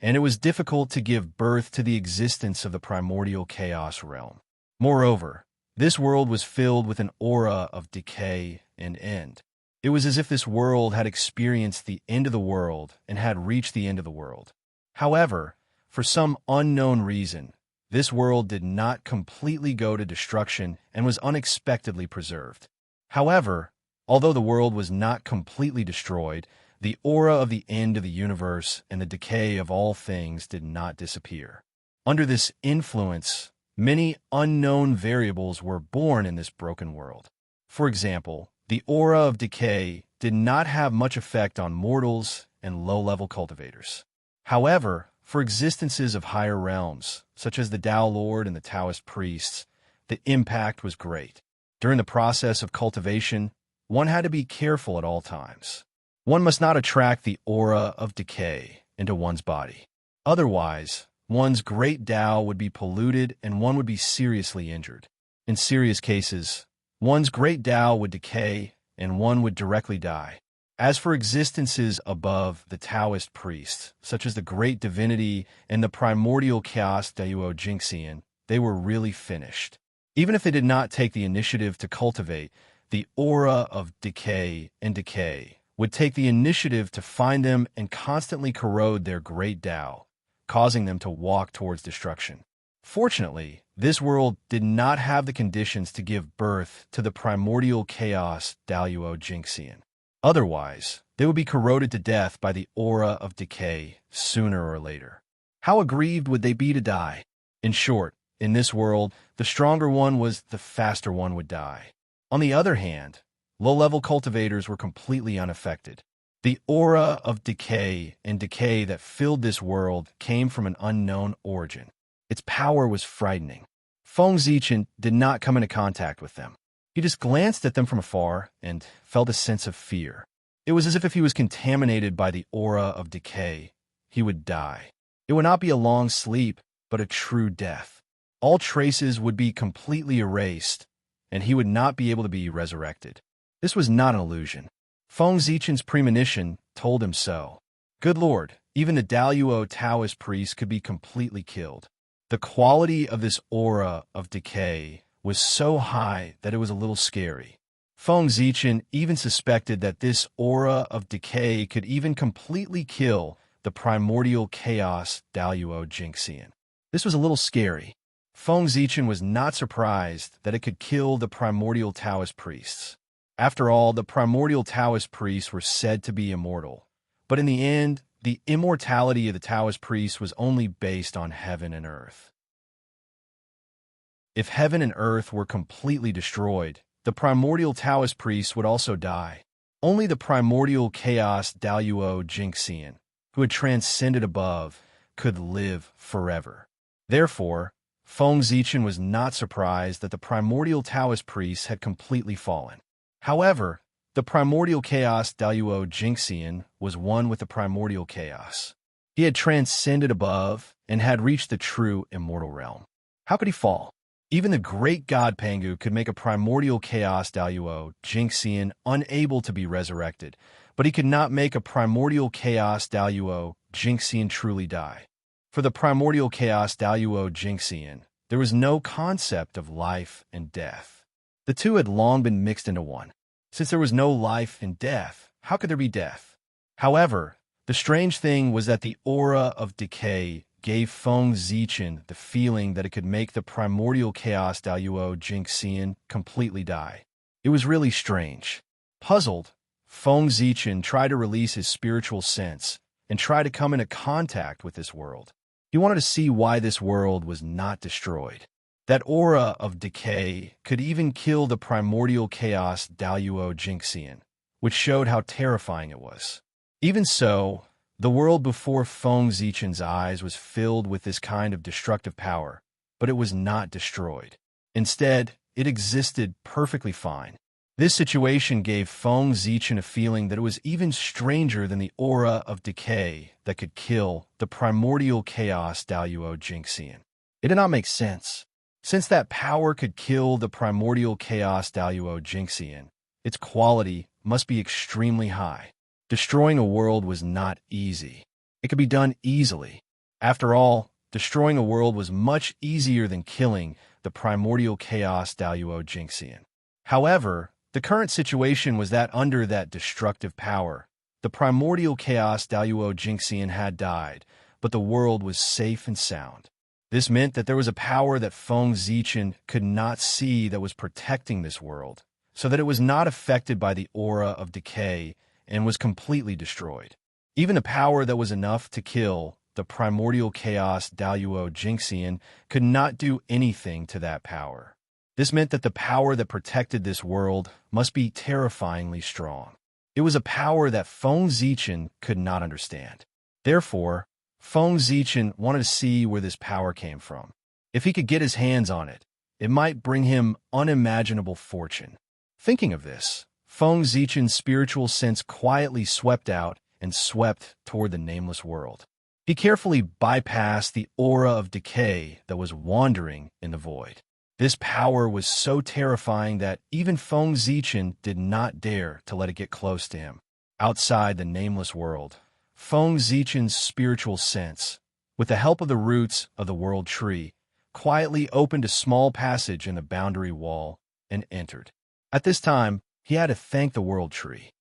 and it was difficult to give birth to the existence of the primordial chaos realm. Moreover, this world was filled with an aura of decay and end. It was as if this world had experienced the end of the world and had reached the end of the world. However, for some unknown reason, this world did not completely go to destruction and was unexpectedly preserved. However, although the world was not completely destroyed, the aura of the end of the universe and the decay of all things did not disappear. Under this influence, many unknown variables were born in this broken world. For example, the aura of decay did not have much effect on mortals and low-level cultivators. However, for existences of higher realms, such as the Tao Lord and the Taoist priests, the impact was great. During the process of cultivation, one had to be careful at all times. One must not attract the aura of decay into one's body. Otherwise, one's great Tao would be polluted and one would be seriously injured. In serious cases, one's great Tao would decay and one would directly die. As for existences above the Taoist priests, such as the Great Divinity and the Primordial Chaos Dayuo Jingxian, they were really finished. Even if they did not take the initiative to cultivate, the aura of decay would take the initiative to find them and constantly corrode their great Tao, causing them to walk towards destruction. Fortunately, this world did not have the conditions to give birth to the Primordial Chaos Dayuo Jingxian. Otherwise, they would be corroded to death by the aura of decay sooner or later. How aggrieved would they be to die? In short, in this world, the stronger one was, the faster one would die. On the other hand, low-level cultivators were completely unaffected. The aura of decay that filled this world came from an unknown origin. Its power was frightening. Feng Zichen did not come into contact with them. He just glanced at them from afar and felt a sense of fear. It was as if he was contaminated by the aura of decay. He would die. It would not be a long sleep, but a true death. All traces would be completely erased, and he would not be able to be resurrected. This was not an illusion. Feng Zichen's premonition told him so. Good Lord, even the Daluo Taoist priest could be completely killed. The quality of this aura of decay was so high that it was a little scary. Feng Zichen even suspected that this aura of decay could even completely kill the primordial chaos Daluo Jingxian. This was a little scary. Feng Zichen was not surprised that it could kill the primordial Taoist priests. After all, the primordial Taoist priests were said to be immortal, But in the end, the immortality of the Taoist priest was only based on heaven and earth. If heaven and earth were completely destroyed, the primordial Taoist priest would also die. Only the primordial chaos Daluo Jingxian, who had transcended above, could live forever. Therefore, Feng Zichen was not surprised that the primordial Taoist priest had completely fallen. However, the primordial chaos Daluo Jingxian was one with the primordial chaos. He had transcended above and had reached the true immortal realm. How could he fall? Even the great god Pangu could make a primordial chaos Daluo Jingxian unable to be resurrected, but he could not make a primordial chaos Daluo Jingxian truly die. For the primordial chaos Daluo Jingxian, there was no concept of life and death. The two had long been mixed into one. Since there was no life and death, how could there be death? However, the strange thing was that the aura of decay gave Feng Zichen the feeling that it could make the primordial chaos Daluo Jingxian completely die. It was really strange. Puzzled, Feng Zichen tried to release his spiritual sense and try to come into contact with this world. He wanted to see why this world was not destroyed. That aura of decay could even kill the primordial chaos Daluo Jingxian, which showed how terrifying it was. Even so, the world before Feng Zichen's eyes was filled with this kind of destructive power, but it was not destroyed. Instead, it existed perfectly fine. This situation gave Feng Zichen a feeling that it was even stranger than the aura of decay that could kill the primordial chaos Daluo Jingxian. It did not make sense. Since that power could kill the primordial chaos Daluo Jingxian, its quality must be extremely high. Destroying a world was not easy. It could be done easily. After all, destroying a world was much easier than killing the primordial chaos Daluo Jingxian. However, the current situation was that under that destructive power, the primordial chaos Daluo Jingxian had died, but the world was safe and sound. This meant that there was a power that Feng Zichen could not see that was protecting this world, so that it was not affected by the aura of decay and was completely destroyed. Even a power that was enough to kill the primordial chaos Daluo Jingxian could not do anything to that power. This meant that the power that protected this world must be terrifyingly strong. It was a power that Feng Zichen could not understand. Therefore, Feng Zichen wanted to see where this power came from. If he could get his hands on it, it might bring him unimaginable fortune. Thinking of this, Feng Zichen's spiritual sense quietly swept out and swept toward the nameless world. He carefully bypassed the aura of decay that was wandering in the void. This power was so terrifying that even Feng Zichen did not dare to let it get close to him. Outside the nameless world, Feng Zichen's spiritual sense, with the help of the roots of the world tree, quietly opened a small passage in the boundary wall and entered. At this time, he had to thank the world tree.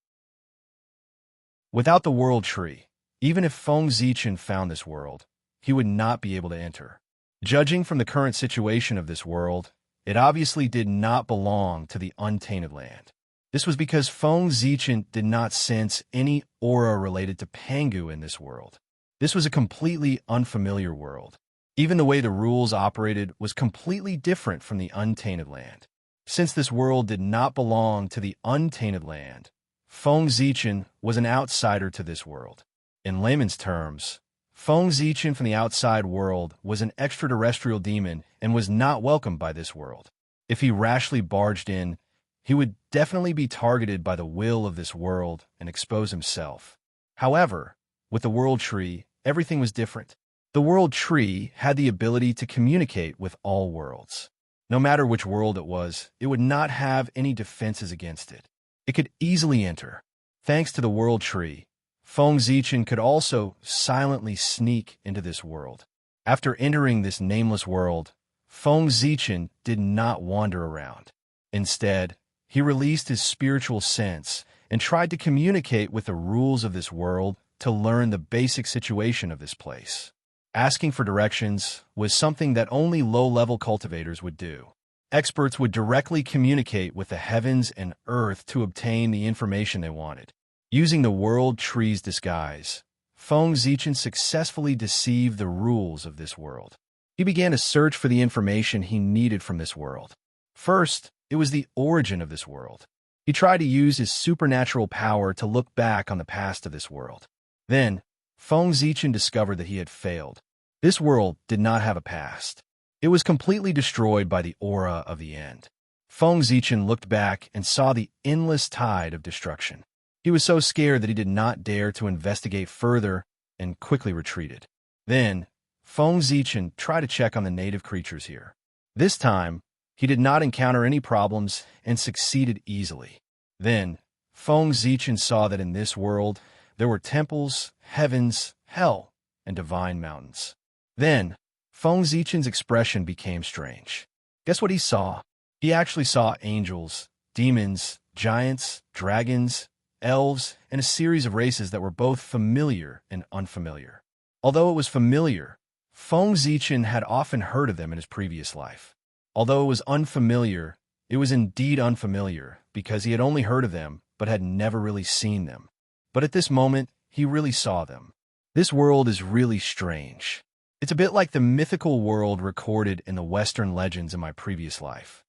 Without the world tree, even if Feng Zichen found this world, he would not be able to enter. Judging from the current situation of this world, it obviously did not belong to the untainted land. This was because Feng Zichen did not sense any aura related to Pangu in this world. This was a completely unfamiliar world. Even the way the rules operated was completely different from the untainted land. Since this world did not belong to the untainted land, Feng Zichen was an outsider to this world. In layman's terms, Feng Zichen from the outside world was an extraterrestrial demon and was not welcomed by this world. If he rashly barged in, he would definitely be targeted by the will of this world and expose himself. However, with the world tree, everything was different. The world tree had the ability to communicate with all worlds. No matter which world it would not have any defenses against it. It could easily enter. Thanks to the world tree, Feng Zichen could also silently sneak into this world. After entering this nameless world, Feng Zichen did not wander around. Instead, he released his spiritual sense and tried to communicate with the rules of this world to learn the basic situation of this place. Asking for directions was something that only low-level cultivators would do. Experts would directly communicate with the heavens and earth to obtain the information they wanted. Using the world tree's disguise, Feng Zichen successfully deceived the rules of this world. He began to search for the information he needed from this world. First, it was the origin of this world. He tried to use his supernatural power to look back on the past of this world. Then, Feng Zichen discovered that he had failed. This world did not have a past. It was completely destroyed by the aura of the end. Feng Zichen looked back and saw the endless tide of destruction. He was so scared that he did not dare to investigate further and quickly retreated. Then, Feng Zichen tried to check on the native creatures here. This time, he did not encounter any problems and succeeded easily. Then, Feng Zichen saw that in this world, there were temples, heavens, hell, and divine mountains. Then, Feng Zichen's expression became strange. Guess what he saw? He actually saw angels, demons, giants, dragons, elves, and a series of races that were both familiar and unfamiliar. Although it was familiar, Feng Zichen had often heard of them in his previous life. Although it was unfamiliar, it was indeed unfamiliar because he had only heard of them but had never really seen them. But at this moment, he really saw them. This world is really strange. It's a bit like the mythical world recorded in the Western legends in my previous life.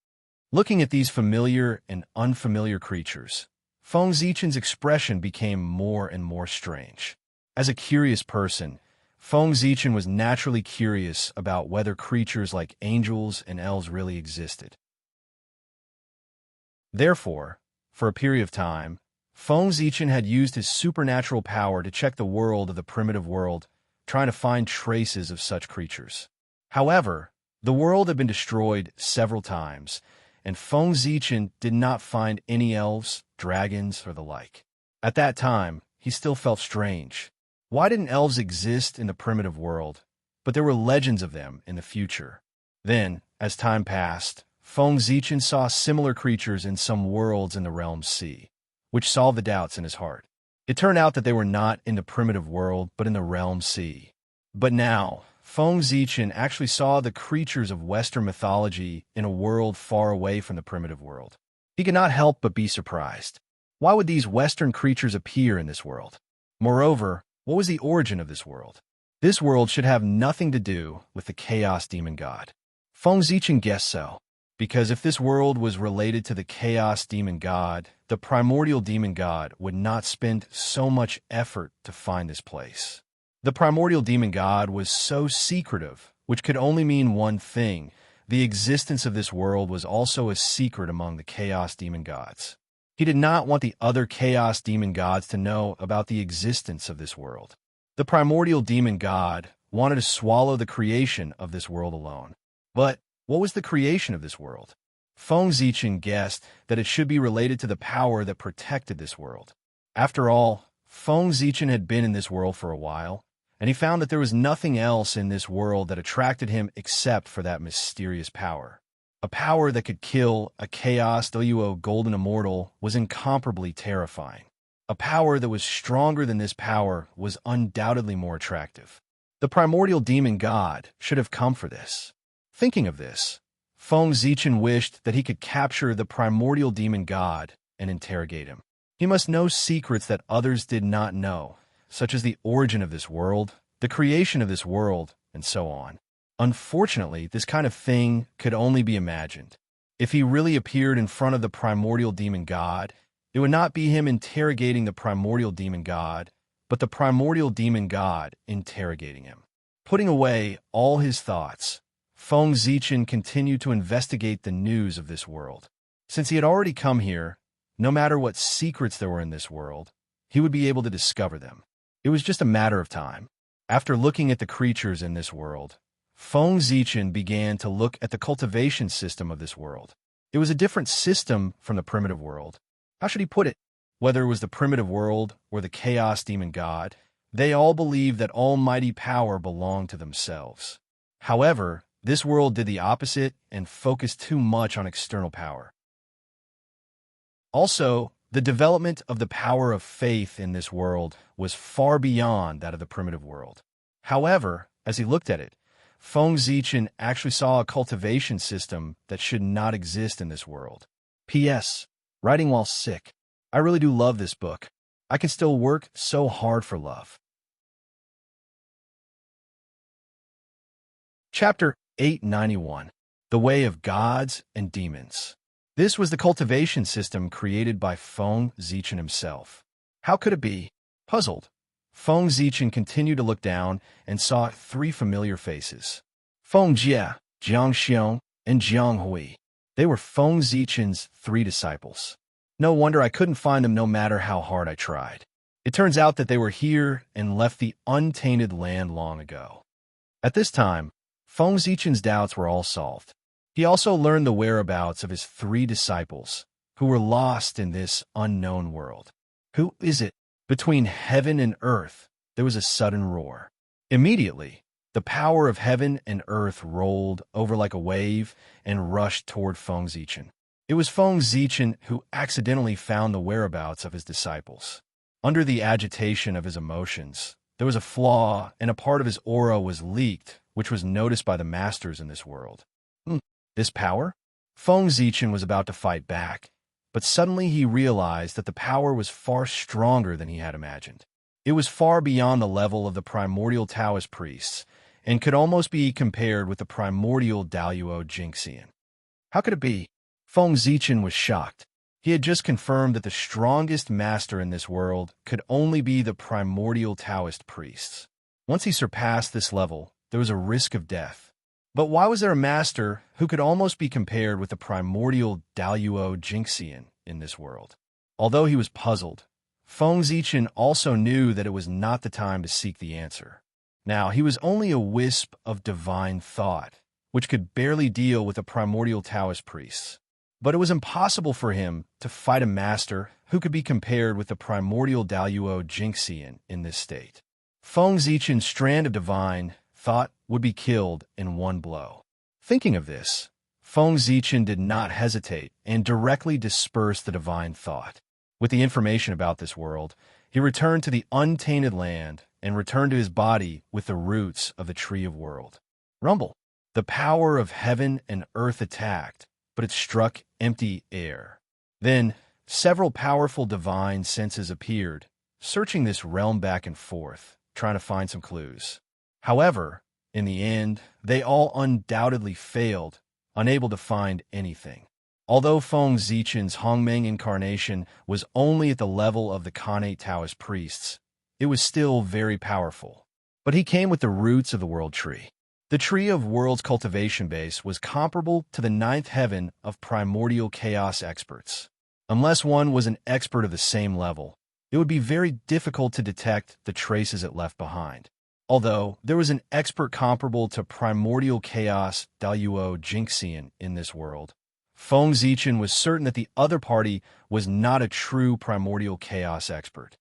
Looking at these familiar and unfamiliar creatures, Feng Zichen's expression became more and more strange. As a curious person, Feng Zichen was naturally curious about whether creatures like angels and elves really existed. Therefore, for a period of time, Feng Zichen had used his supernatural power to check the world of the primitive world, trying to find traces of such creatures. However, the world had been destroyed several times, and Feng Zichen did not find any elves, dragons, or the like. At that time, he still felt strange. Why didn't elves exist in the primitive world, but there were legends of them in the future? Then, as time passed, Feng Zichen saw similar creatures in some worlds in the realm C, which solved the doubts in his heart. It turned out that they were not in the primitive world, but in the realm C. But now, Feng Zichen actually saw the creatures of Western mythology in a world far away from the primitive world. He could not help but be surprised. Why would these Western creatures appear in this world? Moreover, what was the origin of this world? This world should have nothing to do with the Chaos Demon God. Feng Zichen guessed so, because if this world was related to the Chaos Demon God, the Primordial Demon God would not spend so much effort to find this place. The Primordial Demon God was so secretive, which could only mean one thing. The existence of this world was also a secret among the Chaos Demon Gods. He did not want the other Chaos Demon Gods to know about the existence of this world. The Primordial Demon God wanted to swallow the creation of this world alone. But what was the creation of this world? Feng Zichen guessed that it should be related to the power that protected this world. After all, Feng Zichen had been in this world for a while, and he found that there was nothing else in this world that attracted him except for that mysterious power. A power that could kill a Chaos Duo Golden Immortal was incomparably terrifying. A power that was stronger than this power was undoubtedly more attractive. The Primordial Demon God should have come for this. Thinking of this, Feng Zichen wished that he could capture the Primordial Demon God and interrogate him. He must know secrets that others did not know, such as the origin of this world, the creation of this world, and so on. Unfortunately, this kind of thing could only be imagined. If he really appeared in front of the Primordial Demon God, it would not be him interrogating the Primordial Demon God, but the Primordial Demon God interrogating him. Putting away all his thoughts, Feng Zichen continued to investigate the news of this world. Since he had already come here, no matter what secrets there were in this world, he would be able to discover them. It was just a matter of time. After looking at the creatures in this world, Feng Zichen began to look at the cultivation system of this world. It was a different system from the primitive world. How should he put it? Whether it was the primitive world or the Chaos Demon God, they all believed that almighty power belonged to themselves. However, this world did the opposite and focused too much on external power. Also, the development of the power of faith in this world was far beyond that of the primitive world. However, as he looked at it, Feng Zichen actually saw a cultivation system that should not exist in this world. P.S. Writing while sick. I really do love this book. I can still work so hard for love. Chapter 891. The Way of Gods and Demons. This was the cultivation system created by Feng Zichen himself. How could it be? Puzzled, Feng Zichen continued to look down and saw three familiar faces. Feng Jie, Jiang Xiong, and Jiang Hui. They were Feng Zichen's three disciples. No wonder I couldn't find them no matter how hard I tried. It turns out that they were here and left the untainted land long ago. At this time, Feng Zichen's doubts were all solved. He also learned the whereabouts of his three disciples, who were lost in this unknown world. Who is it? Between heaven and earth, there was a sudden roar. Immediately, the power of heaven and earth rolled over like a wave and rushed toward Feng Zichen. It was Feng Zichen who accidentally found the whereabouts of his disciples. Under the agitation of his emotions, there was a flaw, and a part of his aura was leaked, which was noticed by the masters in this world. This power? Feng Zichen was about to fight back, but suddenly he realized that the power was far stronger than he had imagined. It was far beyond the level of the primordial Taoist priests, and could almost be compared with the primordial Daluo Jingxian. How could it be? Feng Zichen was shocked. He had just confirmed that the strongest master in this world could only be the primordial Taoist priests. Once he surpassed this level, there was a risk of death. But why was there a master who could almost be compared with the primordial Daluo Jingxian in this world? Although he was puzzled, Feng Zichen also knew that it was not the time to seek the answer. Now, he was only a wisp of divine thought, which could barely deal with the primordial Taoist priests. But it was impossible for him to fight a master who could be compared with the primordial Daluo Jingxian in this state. Feng Zichen's strand of divine thought would be killed in one blow. Thinking of this, Feng Zichen did not hesitate and directly dispersed the divine thought. With the information about this world, he returned to the untainted land and returned to his body with the roots of the Tree of World. Rumble. The power of heaven and earth attacked, but it struck empty air. Then, several powerful divine senses appeared, searching this realm back and forth, trying to find some clues. However, in the end, they all undoubtedly failed, unable to find anything. Although Feng Zichen's Hongmeng incarnation was only at the level of the Khanate Taoist priests, it was still very powerful. But he came with the roots of the World Tree. The Tree of World's cultivation base was comparable to the ninth heaven of primordial chaos experts. Unless one was an expert of the same level, it would be very difficult to detect the traces it left behind. Although there was an expert comparable to primordial chaos Daluo Jingxian in this world, Feng Zichen was certain that the other party was not a true primordial chaos expert.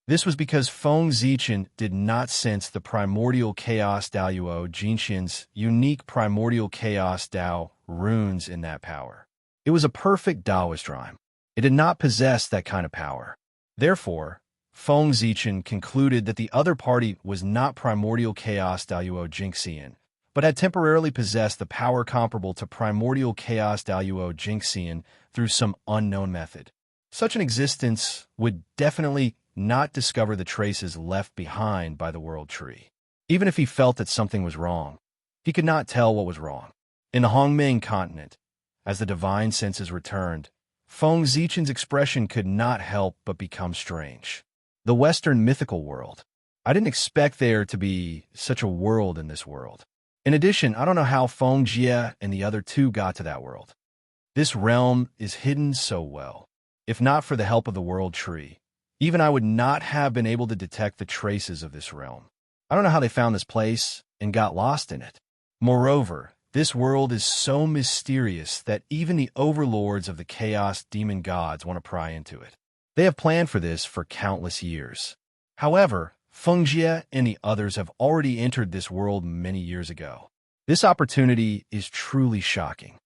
This was because Feng Zichen did not sense the primordial chaos Daluo Jingxian's unique primordial chaos Dao runes in that power. It was a perfect Taoist rhyme. It did not possess that kind of power. Therefore, Feng Zichen concluded that the other party was not primordial chaos Daluo Jingxian, but had temporarily possessed the power comparable to primordial chaos Daluo Jingxian through some unknown method. Such an existence would definitely not discover the traces left behind by the World Tree. Even if he felt that something was wrong, he could not tell what was wrong. In the Hongmeng continent, as the divine senses returned, Feng Zichen's expression could not help but become strange. The Western mythical world. I didn't expect there to be such a world in this world. In addition, I don't know how Feng Jie and the other two got to that world. This realm is hidden so well. If not for the help of the World Tree, even I would not have been able to detect the traces of this realm. I don't know how they found this place and got lost in it. Moreover, this world is so mysterious that even the overlords of the chaos demon gods want to pry into it. They have planned for this for countless years. However, Feng Jie and the others have already entered this world many years ago. This opportunity is truly shocking.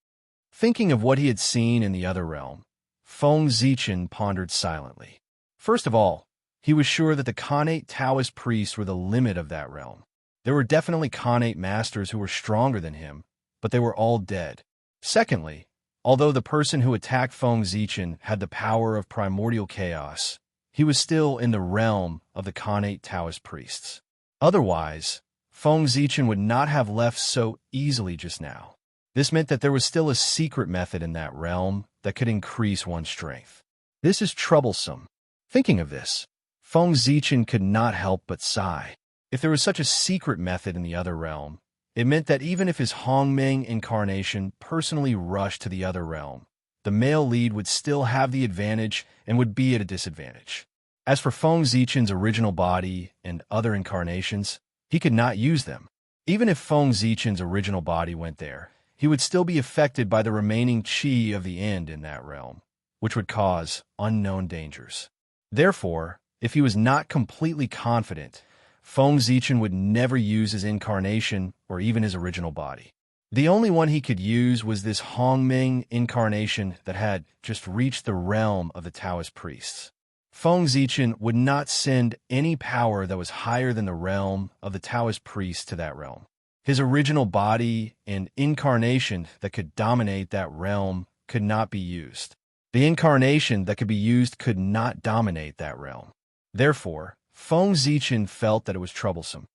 Thinking of what he had seen in the other realm, Feng Zichen pondered silently. First of all, he was sure that the Khanate Taoist priests were the limit of that realm. There were definitely Khanate masters who were stronger than him, but they were all dead. Secondly, Although the person who attacked Feng Zichen had the power of primordial chaos, he was still in the realm of the Khanate Taoist priests. Otherwise, Feng Zichen would not have left so easily just now. This meant that there was still a secret method in that realm that could increase one's strength. This is troublesome. Thinking of this, Feng Zichen could not help but sigh. If there was such a secret method in the other realm, it meant that even if his Hongmeng incarnation personally rushed to the other realm, the male lead would still have the advantage and would be at a disadvantage. As for Feng Zichen's original body and other incarnations, he could not use them. Even if Feng Zichen's original body went there, he would still be affected by the remaining qi of the end in that realm, which would cause unknown dangers. Therefore, if he was not completely confident, Feng Zichen would never use his incarnation or even his original body. The only one he could use was this Hongmeng incarnation that had just reached the realm of the Taoist priests. Feng Zichen would not send any power that was higher than the realm of the Taoist priests to that realm. His original body and incarnation that could dominate that realm could not be used. The incarnation that could be used could not dominate that realm. Therefore, Feng Zichen felt that it was troublesome.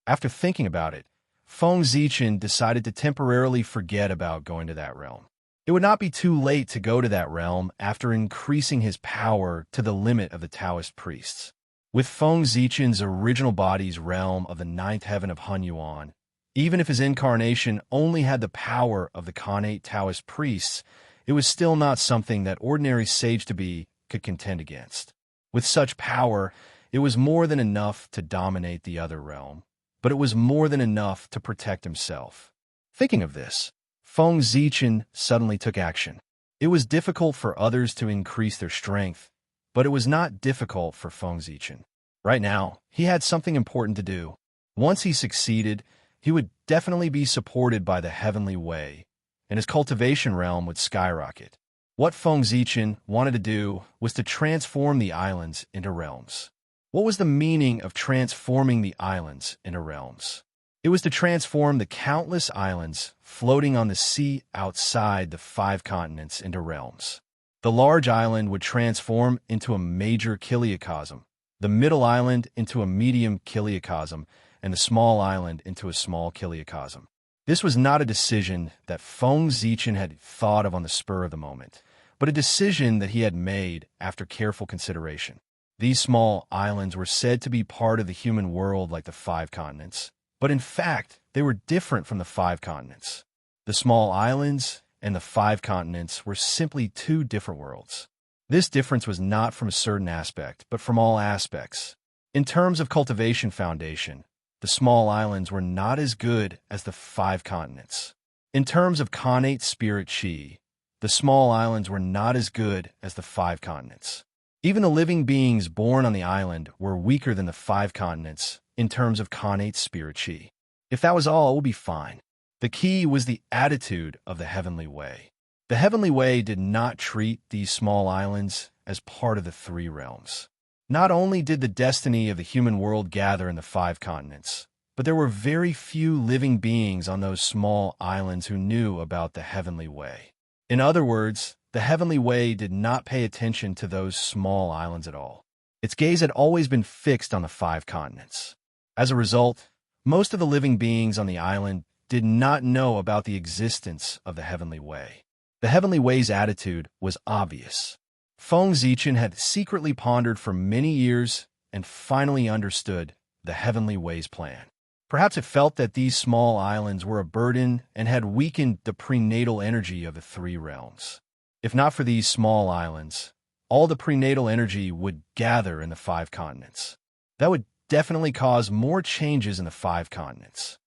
After thinking about it, Feng Zichen decided to temporarily forget about going to that realm. It would not be too late to go to that realm after increasing his power to the limit of the Taoist priests. With Feng Zichen's original body's realm of the ninth heaven of Hunyuan, even if his incarnation only had the power of the Khanate Taoist priests, it was still not something that ordinary sage-to-be could contend against. With such power, it was more than enough to dominate the other realm, but it was more than enough to protect himself. Thinking of this, Feng Zichen suddenly took action. It was difficult for others to increase their strength, but it was not difficult for Feng Zichen. Right now, he had something important to do. Once he succeeded, he would definitely be supported by the heavenly way, and his cultivation realm would skyrocket. What Feng Zichen wanted to do was to transform the islands into realms. What was the meaning of transforming the islands into realms? It was to transform the countless islands floating on the sea outside the 5 continents into realms. The large island would transform into a major kiliacosm, the middle island into a medium kiliacosm, and the small island into a small kiliacosm. This was not a decision that Feng Zichen had thought of on the spur of the moment, but a decision that he had made after careful consideration. These small islands were said to be part of the human world like the 5 continents, but in fact, they were different from the 5 continents. The small islands and the 5 continents were simply 2 different worlds. This difference was not from a certain aspect, but from all aspects. In terms of cultivation foundation, the small islands were not as good as the 5 continents. In terms of Khanate spirit chi, the small islands were not as good as the 5 continents. Even the living beings born on the island were weaker than the 5 continents in terms of Khanate spirit chi. If that was all, it would be fine. The key was the attitude of the heavenly way. The heavenly way did not treat these small islands as part of the 3 realms. Not only did the destiny of the human world gather in the 5 continents, but there were very few living beings on those small islands who knew about the heavenly way. In other words, the heavenly way did not pay attention to those small islands at all. Its gaze had always been fixed on the 5 continents. As a result, most of the living beings on the island did not know about the existence of the heavenly way. The heavenly way's attitude was obvious. Feng Zichen had secretly pondered for many years and finally understood the heavenly way's plan. Perhaps it felt that these small islands were a burden and had weakened the prenatal energy of the 3 realms. If not for these small islands, all the prenatal energy would gather in the 5 continents. That would definitely cause more changes in the 5 continents.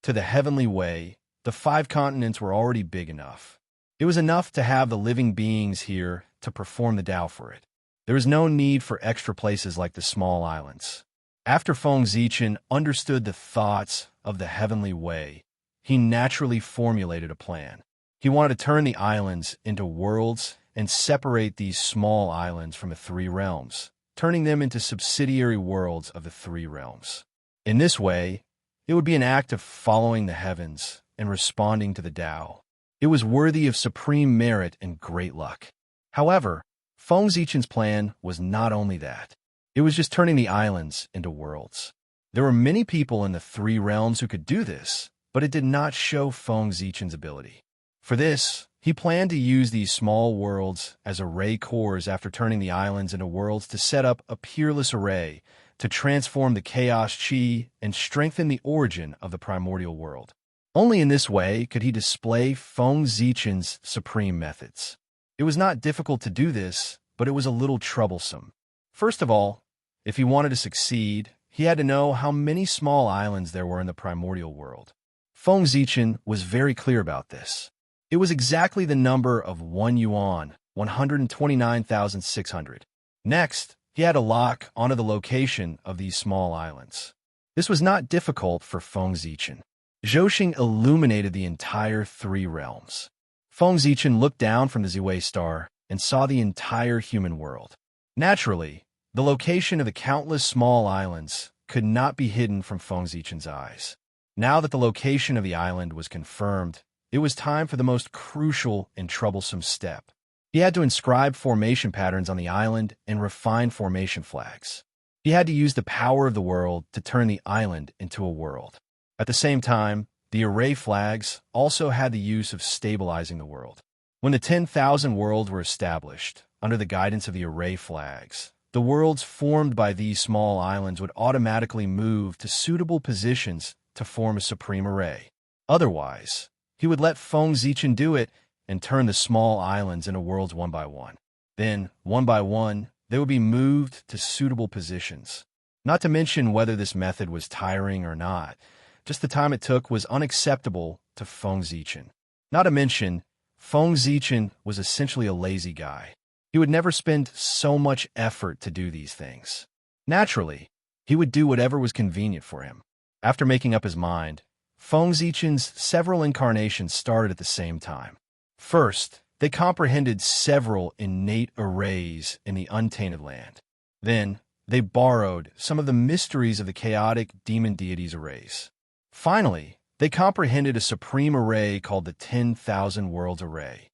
To the heavenly way, the 5 continents were already big enough. It was enough to have the living beings here to perform the Tao for it. There was no need for extra places like the small islands. After Feng Zichen understood the thoughts of the heavenly way, he naturally formulated a plan. He wanted to turn the islands into worlds and separate these small islands from the 3 realms, turning them into subsidiary worlds of the 3 realms. In this way, it would be an act of following the heavens, and responding to the Tao. It was worthy of supreme merit and great luck. However, Feng Zichen's plan was not only that. It was just turning the islands into worlds. There were many people in the three realms who could do this, but it did not show Feng Zichen's ability. For this, he planned to use these small worlds as array cores after turning the islands into worlds to set up a peerless array to transform the chaos chi and strengthen the origin of the primordial world. Only in this way could he display Feng Zichen's supreme methods. It was not difficult to do this, but it was a little troublesome. First of all, if he wanted to succeed, he had to know how many small islands there were in the primordial world. Feng Zichen was very clear about this. It was exactly the number of 1 yuan, 129,600. Next, he had to lock onto the location of these small islands. This was not difficult for Feng Zichen. Zhouxing illuminated the entire three realms. Feng Zichen looked down from the Ziwei star and saw the entire human world. Naturally, the location of the countless small islands could not be hidden from Feng Zichen's eyes. Now that the location of the island was confirmed, it was time for the most crucial and troublesome step. He had to inscribe formation patterns on the island and refine formation flags. He had to use the power of the world to turn the island into a world. At the same time, the array flags also had the use of stabilizing the world. When the 10,000 worlds were established, under the guidance of the array flags, the worlds formed by these small islands would automatically move to suitable positions to form a supreme array. Otherwise, he would let Feng Zichen do it and turn the small islands into worlds one by one. Then, one by one, they would be moved to suitable positions. Not to mention whether this method was tiring or not, just the time it took was unacceptable to Feng Zichen. Not to mention, Feng Zichen was essentially a lazy guy. He would never spend so much effort to do these things. Naturally, he would do whatever was convenient for him. After making up his mind, Feng Zichen's several incarnations started at the same time. First, they comprehended several innate arrays in the untainted land. Then, they borrowed some of the mysteries of the chaotic demon deities' arrays. Finally, they comprehended a supreme array called the 10,000 Worlds Array.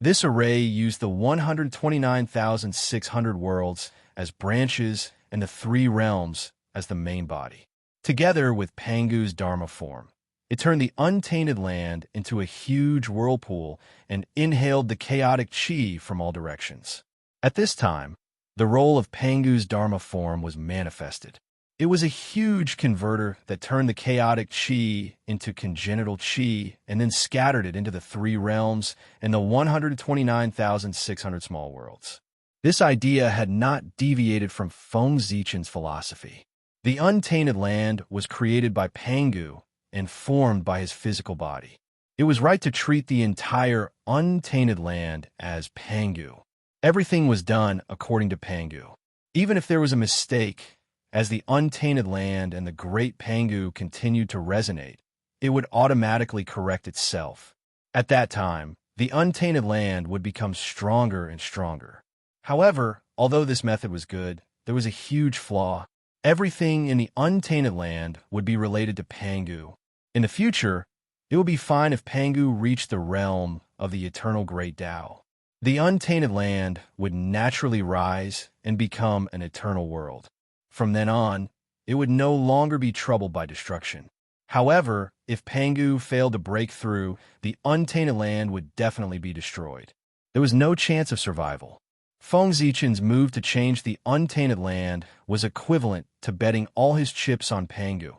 This array used the 129,600 worlds as branches and the three realms as the main body. Together with Pangu's Dharma form, it turned the untainted land into a huge whirlpool and inhaled the chaotic chi from all directions. At this time, the role of Pangu's Dharma form was manifested. It was a huge converter that turned the chaotic chi into congenital chi and then scattered it into the three realms and the 129,600 small worlds. This idea had not deviated from Feng Zichen's philosophy. The untainted land was created by Pangu and formed by his physical body. It was right to treat the entire untainted land as Pangu. Everything was done according to Pangu. Even if there was a mistake, as the untainted land and the great Pangu continued to resonate, it would automatically correct itself. At that time, the untainted land would become stronger and stronger. However, although this method was good, there was a huge flaw. Everything in the untainted land would be related to Pangu. In the future, it would be fine if Pangu reached the realm of the eternal great Tao. The untainted land would naturally rise and become an eternal world. From then on, it would no longer be troubled by destruction. However, if Pangu failed to break through, the untainted land would definitely be destroyed. There was no chance of survival. Feng Zichen's move to change the untainted land was equivalent to betting all his chips on Pangu,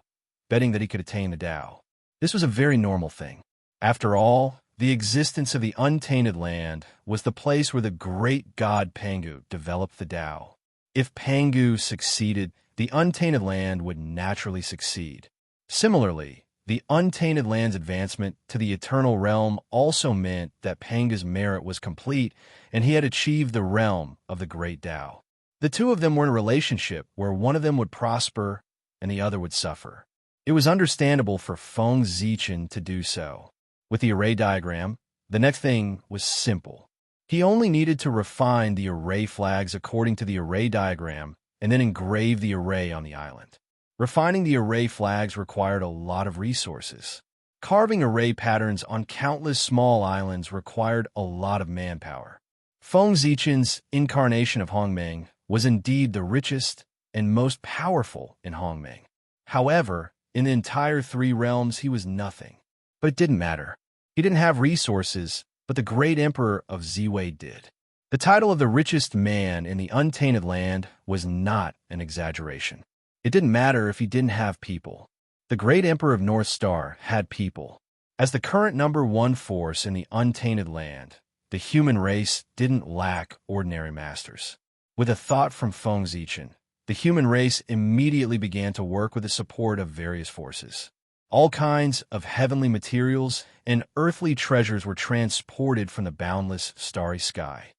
betting that he could attain the Tao. This was a very normal thing. After all, the existence of the untainted land was the place where the great god Pangu developed the Tao. If Pangu succeeded, the untainted land would naturally succeed. Similarly, the untainted land's advancement to the eternal realm also meant that Pangu's merit was complete and he had achieved the realm of the great Tao. The two of them were in a relationship where one of them would prosper and the other would suffer. It was understandable for Feng Zichen to do so. With the array diagram, the next thing was simple. He only needed to refine the array flags according to the array diagram and then engrave the array on the island. Refining the array flags required a lot of resources. Carving array patterns on countless small islands required a lot of manpower. Feng Zichen's incarnation of Hongmeng was indeed the richest and most powerful in Hongmeng. However, in the entire three realms, he was nothing. But it didn't matter. He didn't have resources, but the great emperor of Ziwei did. The title of the richest man in the untainted land was not an exaggeration. It didn't matter if he didn't have people. The great emperor of North Star had people. As the current number one force in the untainted land, the human race didn't lack ordinary masters. With a thought from Feng Zichen, the human race immediately began to work with the support of various forces. All kinds of heavenly materials and earthly treasures were transported from the boundless starry sky.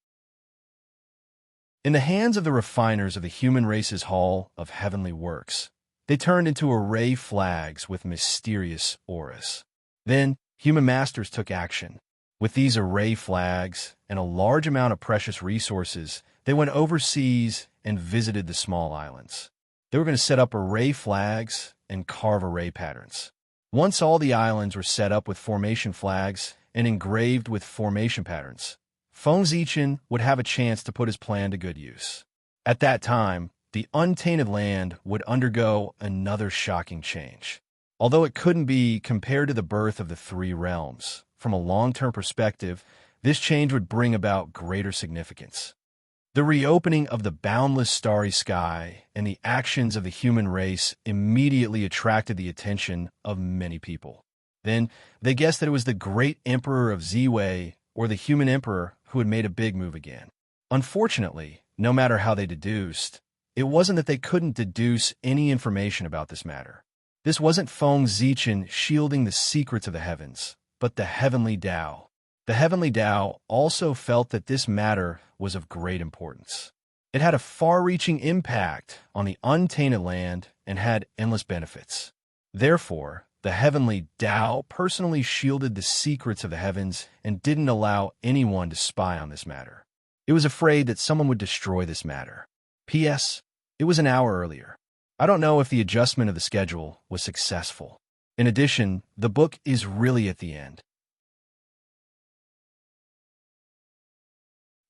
In the hands of the refiners of the human race's hall of heavenly works, they turned into array flags with mysterious auras. Then, human masters took action. With these array flags and a large amount of precious resources, they went overseas and visited the small islands. They were going to set up array flags and carve array patterns. Once all the islands were set up with formation flags and engraved with formation patterns, Feng Zichen would have a chance to put his plan to good use. At that time, the untainted land would undergo another shocking change. Although it couldn't be compared to the birth of the three realms, from a long-term perspective, this change would bring about greater significance. The reopening of the boundless starry sky and the actions of the human race immediately attracted the attention of many people. Then, they guessed that it was the great emperor of Ziwei or the human emperor who had made a big move again. Unfortunately, no matter how they deduced, it wasn't that they couldn't deduce any information about this matter. This wasn't Feng Zichen shielding the secrets of the heavens, but the heavenly Tao. The heavenly Tao also felt that this matter was of great importance. It had a far-reaching impact on the untainted land and had endless benefits. Therefore, the heavenly Tao personally shielded the secrets of the heavens and didn't allow anyone to spy on this matter. It was afraid that someone would destroy this matter. P.S. It was an hour earlier. I don't know if the adjustment of the schedule was successful. In addition, the book is really at the end.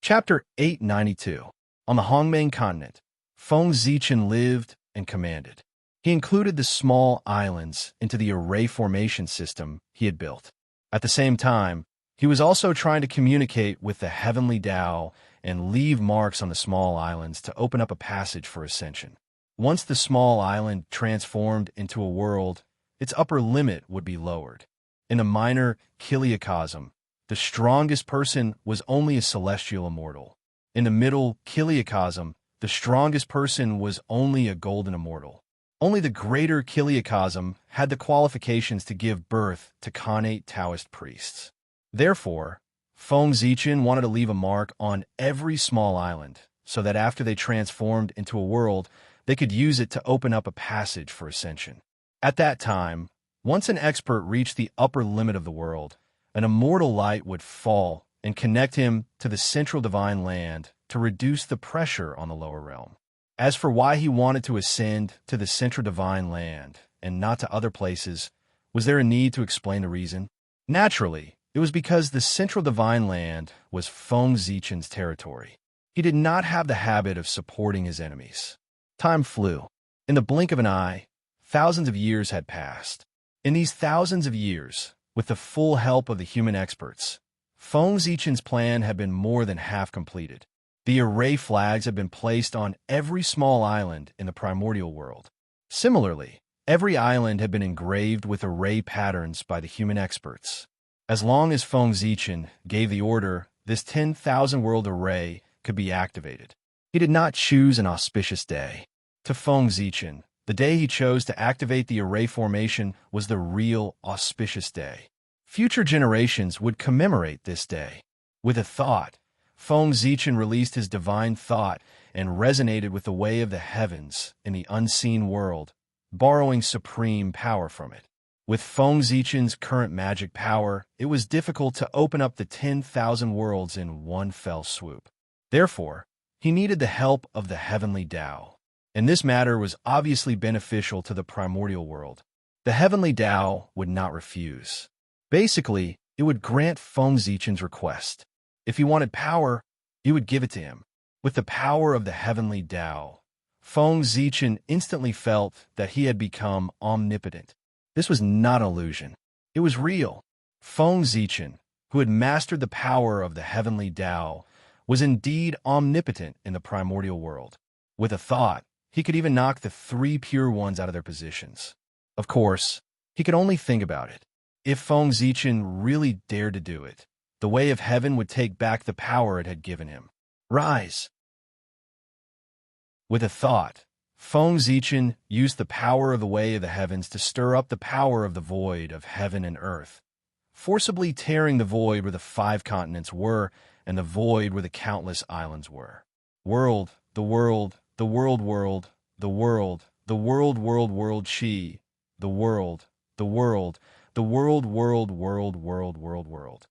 Chapter 892. On the Hongmeng continent, Feng Zichen lived and commanded. He included the small islands into the array formation system he had built. At the same time, he was also trying to communicate with the heavenly Tao and leave marks on the small islands to open up a passage for ascension. Once the small island transformed into a world, its upper limit would be lowered. In the minor Kiliacosm, the strongest person was only a celestial immortal. In the middle Kiliacosm, the strongest person was only a golden immortal. Only the greater Kiliacosm had the qualifications to give birth to Khanate Taoist priests. Therefore, Feng Zichen wanted to leave a mark on every small island, so that after they transformed into a world, they could use it to open up a passage for ascension. At that time, once an expert reached the upper limit of the world, an immortal light would fall and connect him to the central divine land to reduce the pressure on the lower realm. As for why he wanted to ascend to the central divine land and not to other places, was there a need to explain the reason? Naturally, it was because the central divine land was Feng Zichen's territory. He did not have the habit of supporting his enemies. Time flew. In the blink of an eye, thousands of years had passed. In these thousands of years, with the full help of the human experts, Feng Zichen's plan had been more than half completed. The array flags had been placed on every small island in the primordial world. Similarly, every island had been engraved with array patterns by the human experts. As long as Feng Zichen gave the order, this 10,000-world array could be activated. He did not choose an auspicious day. To Feng Zichen, the day he chose to activate the array formation was the real auspicious day. Future generations would commemorate this day. With a thought, Feng Zichen released his divine thought and resonated with the way of the heavens in the unseen world, borrowing supreme power from it. With Feng Zichen's current magic power, it was difficult to open up the 10,000 worlds in one fell swoop. Therefore, he needed the help of the heavenly Tao. and this matter was obviously beneficial to the primordial world. The heavenly Tao would not refuse. Basically, it would grant Feng Zichen's request. If he wanted power, it would give it to him. With the power of the heavenly Tao, Feng Zichen instantly felt that he had become omnipotent. This was not an illusion. It was real. Feng Zichen, who had mastered the power of the heavenly Tao, was indeed omnipotent in the primordial world. With a thought, he could even knock the three pure ones out of their positions. Of course, he could only think about it. If Feng Zichen really dared to do it, the way of heaven would take back the power it had given him. Rise! With a thought, Feng Zichen used the power of the way of the heavens to stir up the power of the void of heaven and earth, forcibly tearing the void where the 5 continents were and the void where the countless islands were. World, the world, the world, world, the world, the world, world, world, she, the world, the world, the world, world, world, world, world, world.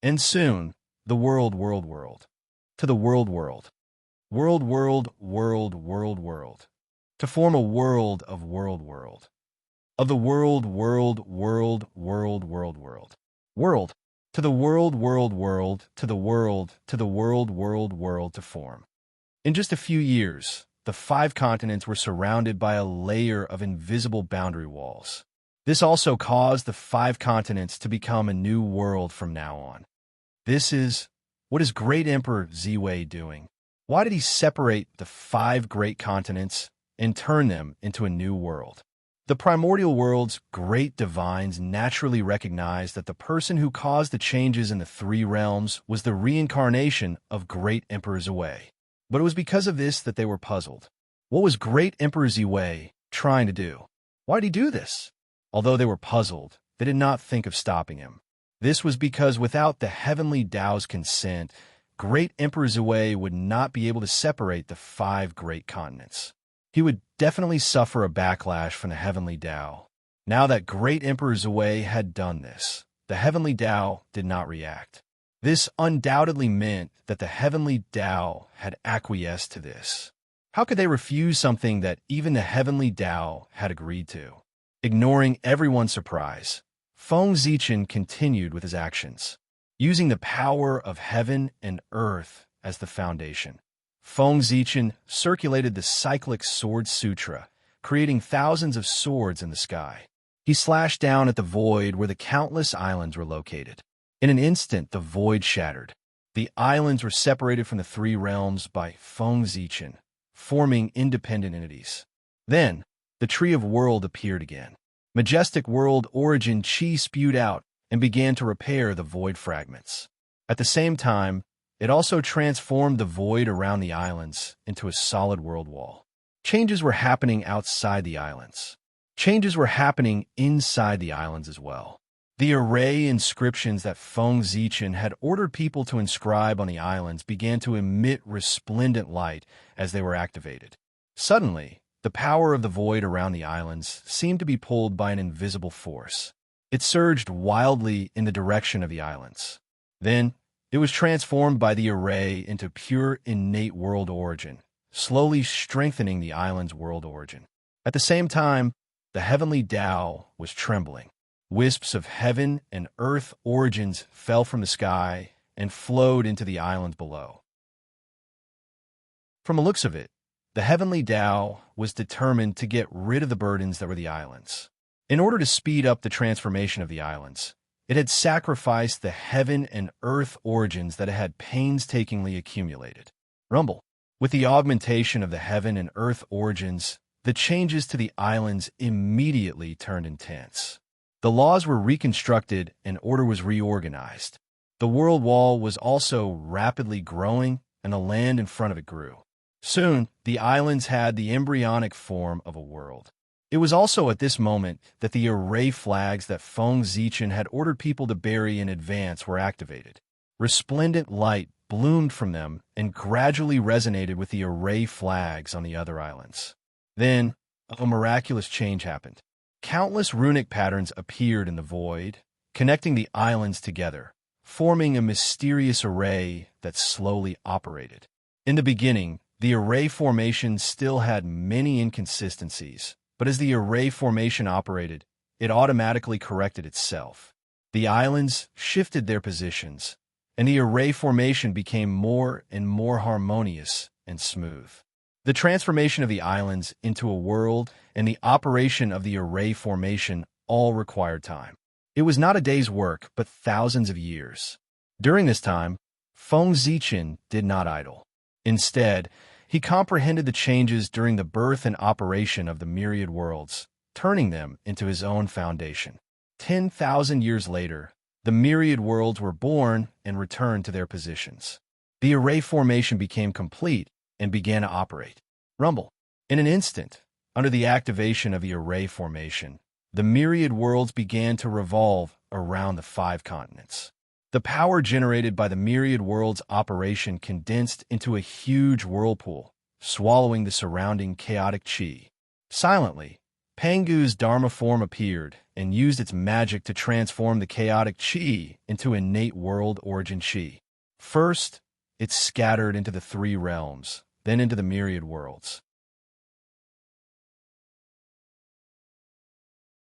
And soon, the world, world, world. To the world, world. World, world, world, world, world. To form a world of world, world. Of the world, world, world, world, world, world. World. To the world, world, world, to the world, world, world to form. In just a few years, the 5 continents were surrounded by a layer of invisible boundary walls. This also caused the 5 continents to become a new world from now on. What is Great Emperor Ziwei doing? Why did he separate the 5 great continents and turn them into a new world? The primordial world's great divines naturally recognized that the person who caused the changes in the 3 realms was the reincarnation of Great Emperor Ziwei. But it was because of this that they were puzzled. What was Great Emperor Ziwei trying to do? Why did he do this? Although they were puzzled, they did not think of stopping him. This was because without the heavenly Tao's consent, Great Emperor Ziwei would not be able to separate the 5 great continents. He would definitely suffer a backlash from the heavenly Tao. Now that Great Emperor Ziwei had done this, the heavenly Tao did not react. This undoubtedly meant that the heavenly Tao had acquiesced to this. How could they refuse something that even the heavenly Tao had agreed to? Ignoring everyone's surprise, Feng Zichen continued with his actions. Using the power of heaven and earth as the foundation, Feng Zichen circulated the cyclic sword sutra, creating thousands of swords in the sky. He slashed down at the void where the countless islands were located. In an instant, the void shattered. The islands were separated from the 3 realms by Feng Zichen, forming independent entities. Then, the Tree of World appeared again. Majestic world origin chi spewed out and began to repair the void fragments. At the same time, it also transformed the void around the islands into a solid world wall. Changes were happening outside the islands. Changes were happening inside the islands as well. The array inscriptions that Feng Zichen had ordered people to inscribe on the islands began to emit resplendent light as they were activated. Suddenly, the power of the void around the islands seemed to be pulled by an invisible force. It surged wildly in the direction of the islands. Then, it was transformed by the array into pure innate world origin, slowly strengthening the island's world origin. At the same time, the heavenly Tao was trembling. Wisps of heaven and earth origins fell from the sky and flowed into the islands below. From the looks of it, the heavenly Tao was determined to get rid of the burdens that were the islands. In order to speed up the transformation of the islands, it had sacrificed the heaven and earth origins that it had painstakingly accumulated. Rumble. With the augmentation of the heaven and earth origins, the changes to the islands immediately turned intense. The laws were reconstructed and order was reorganized. The world wall was also rapidly growing and the land in front of it grew. Soon, the islands had the embryonic form of a world. It was also at this moment that the array flags that Feng Zichen had ordered people to bury in advance were activated. Resplendent light bloomed from them and gradually resonated with the array flags on the other islands. Then, a miraculous change happened. Countless runic patterns appeared in the void, connecting the islands together, forming a mysterious array that slowly operated. In the beginning, The array formation still had many inconsistencies, but as the array formation operated, it automatically corrected itself. The islands shifted their positions, and the array formation became more and more harmonious and smooth. The transformation of the islands into a world and the operation of the array formation all required time. It was not a day's work, but thousands of years. During this time, Feng Zichen did not idle. Instead, he comprehended the changes during the birth and operation of the myriad worlds, turning them into his own foundation. 10,000 years later, the myriad worlds were born and returned to their positions. The array formation became complete and began to operate. Rumble. In an instant, under the activation of the array formation, the myriad worlds began to revolve around the 5 continents. The power generated by the myriad worlds' operation condensed into a huge whirlpool, swallowing the surrounding chaotic chi. Silently, Pangu's Dharma form appeared and used its magic to transform the chaotic chi into innate world origin chi. First, it scattered into the 3 realms, then into the myriad worlds.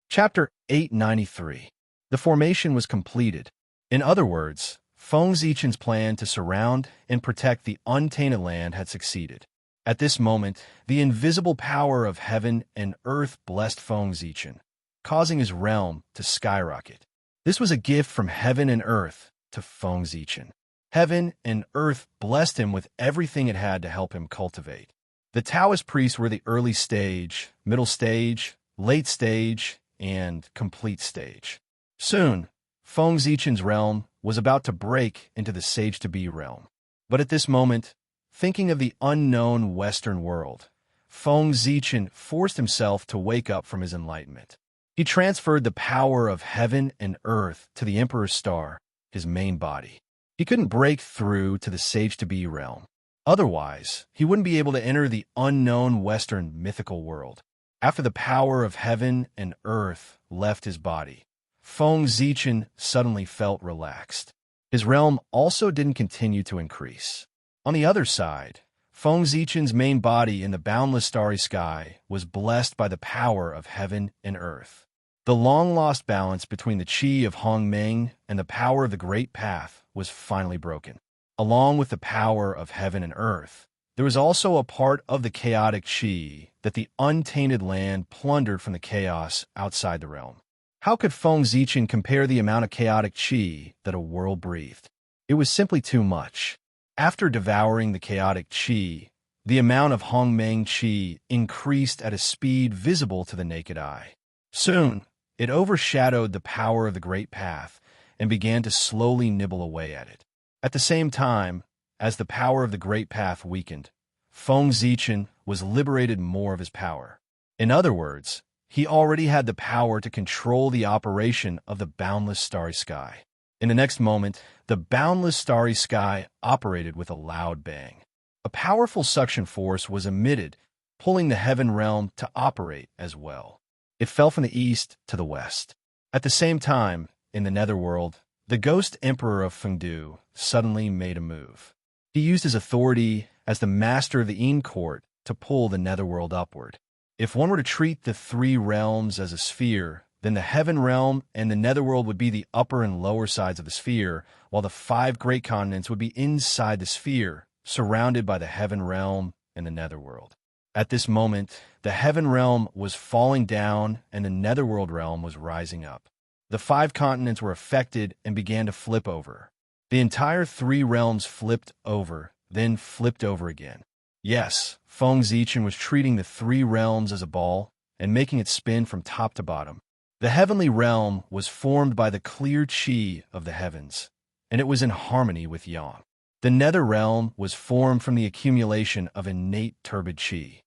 Chapter 893. The formation was completed. In other words, Feng Zichen's plan to surround and protect the untainted land had succeeded. At this moment, the invisible power of heaven and earth blessed Feng Zichen, causing his realm to skyrocket. This was a gift from heaven and earth to Feng Zichen. Heaven and earth blessed him with everything it had to help him cultivate. The Taoist priests were the early stage, middle stage, late stage, and complete stage. Soon, Feng Zichen's realm was about to break into the sage-to-be realm. But at this moment, thinking of the unknown Western world, Feng Zichen forced himself to wake up from his enlightenment. He transferred the power of heaven and earth to the Emperor's star, his main body. He couldn't break through to the sage-to-be realm. Otherwise, he wouldn't be able to enter the unknown Western mythical world. After the power of heaven and earth left his body, Feng Zichen suddenly felt relaxed. His realm also didn't continue to increase. On the other side, Feng Zichen's main body in the boundless starry sky was blessed by the power of heaven and earth. The long-lost balance between the qi of Hongmeng and the power of the Great Path was finally broken. Along with the power of heaven and earth, there was also a part of the chaotic qi that the untainted land plundered from the chaos outside the realm. How could Feng Zichen compare the amount of chaotic qi that a world breathed? It was simply too much. After devouring the chaotic qi, the amount of Hongmeng qi increased at a speed visible to the naked eye. Soon, it overshadowed the power of the Great Path and began to slowly nibble away at it. At the same time, as the power of the Great Path weakened, Feng Zichen was liberated more of his power. In other words, he already had the power to control the operation of the boundless starry sky. In the next moment, the boundless starry sky operated with a loud bang. A powerful suction force was emitted, pulling the heaven realm to operate as well. It fell from the east to the west. At the same time, in the netherworld, the ghost emperor of Fengdu suddenly made a move. He used his authority as the master of the Yin court to pull the netherworld upward. If one were to treat the 3 realms as a sphere, then the heaven realm and the netherworld would be the upper and lower sides of the sphere, while the 5 great continents would be inside the sphere, surrounded by the heaven realm and the netherworld. At this moment, the heaven realm was falling down and the netherworld realm was rising up. The 5 continents were affected and began to flip over. The entire 3 realms flipped over, then flipped over again. Yes, Feng Zichen was treating the 3 realms as a ball and making it spin from top to bottom. The heavenly realm was formed by the clear qi of the heavens, and it was in harmony with yang. The nether realm was formed from the accumulation of innate turbid qi.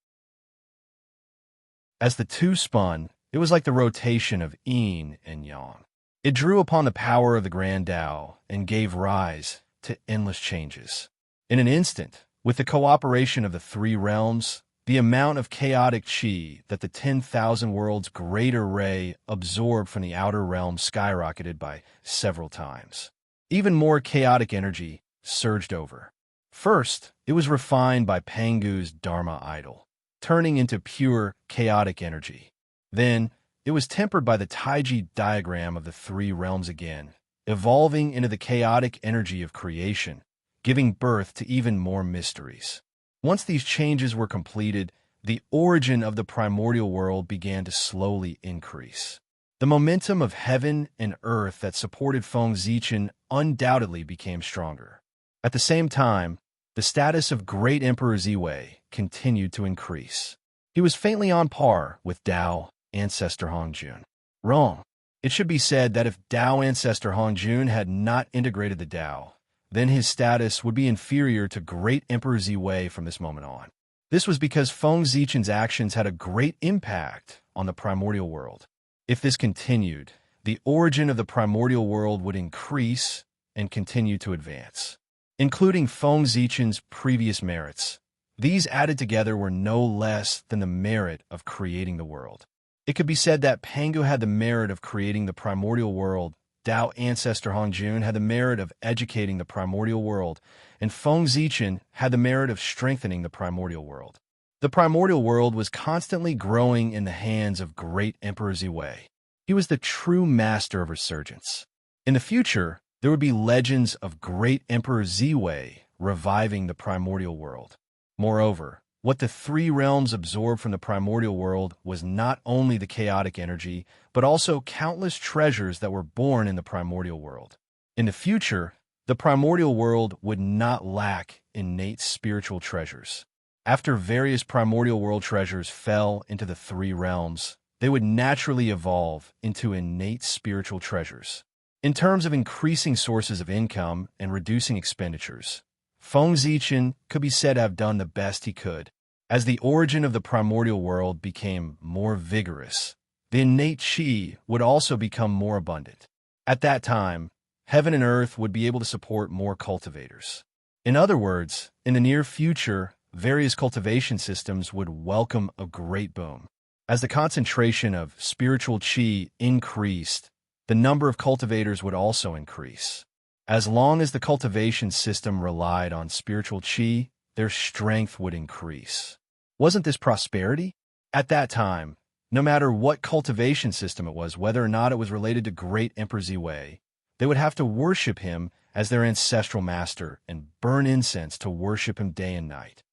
As the 2 spun, it was like the rotation of yin and yang. It drew upon the power of the Grand Tao and gave rise to endless changes. In an instant, with the cooperation of the 3 realms, the amount of chaotic qi that the 10,000 worlds great array absorbed from the outer realm skyrocketed by several times. Even more chaotic energy surged over. First, it was refined by Pangu's Dharma idol, turning into pure, chaotic energy. Then, it was tempered by the Taiji diagram of the three realms again, evolving into the chaotic energy of creation, giving birth to even more mysteries. Once these changes were completed, the origin of the primordial world began to slowly increase. The momentum of heaven and earth that supported Feng Zichen undoubtedly became stronger. At the same time, the status of Great Emperor Ziwei continued to increase. He was faintly on par with Tao ancestor Hongjun. Wrong. It should be said that if Tao ancestor Hongjun had not integrated the Tao, then his status would be inferior to Great Emperor Ziwei from this moment on. This was because Feng Zichen's actions had a great impact on the primordial world. If this continued, the origin of the primordial world would increase and continue to advance. Including Feng Zichen's previous merits, these added together were no less than the merit of creating the world. It could be said that Pangu had the merit of creating the primordial world, Tao ancestor Hongjun had the merit of educating the primordial world, and Feng Zichen had the merit of strengthening the primordial world. The primordial world was constantly growing in the hands of Great Emperor Ziwei. He was the true master of resurgence. In the future, there would be legends of Great Emperor Ziwei reviving the primordial world. Moreover, what the three realms absorbed from the primordial world was not only the chaotic energy, but also countless treasures that were born in the primordial world. In the future, the primordial world would not lack innate spiritual treasures. After various primordial world treasures fell into the three realms, they would naturally evolve into innate spiritual treasures. In terms of increasing sources of income and reducing expenditures, Feng Zichen could be said to have done the best he could. As the origin of the primordial world became more vigorous, the innate qi would also become more abundant. At that time, heaven and earth would be able to support more cultivators. In other words, in the near future, various cultivation systems would welcome a great boom. As the concentration of spiritual qi increased, the number of cultivators would also increase. As long as the cultivation system relied on spiritual qi, their strength would increase. Wasn't this prosperity? At that time, no matter what cultivation system it was, whether or not it was related to Great Emperor Ziwei, they would have to worship him as their ancestral master and burn incense to worship him day and night.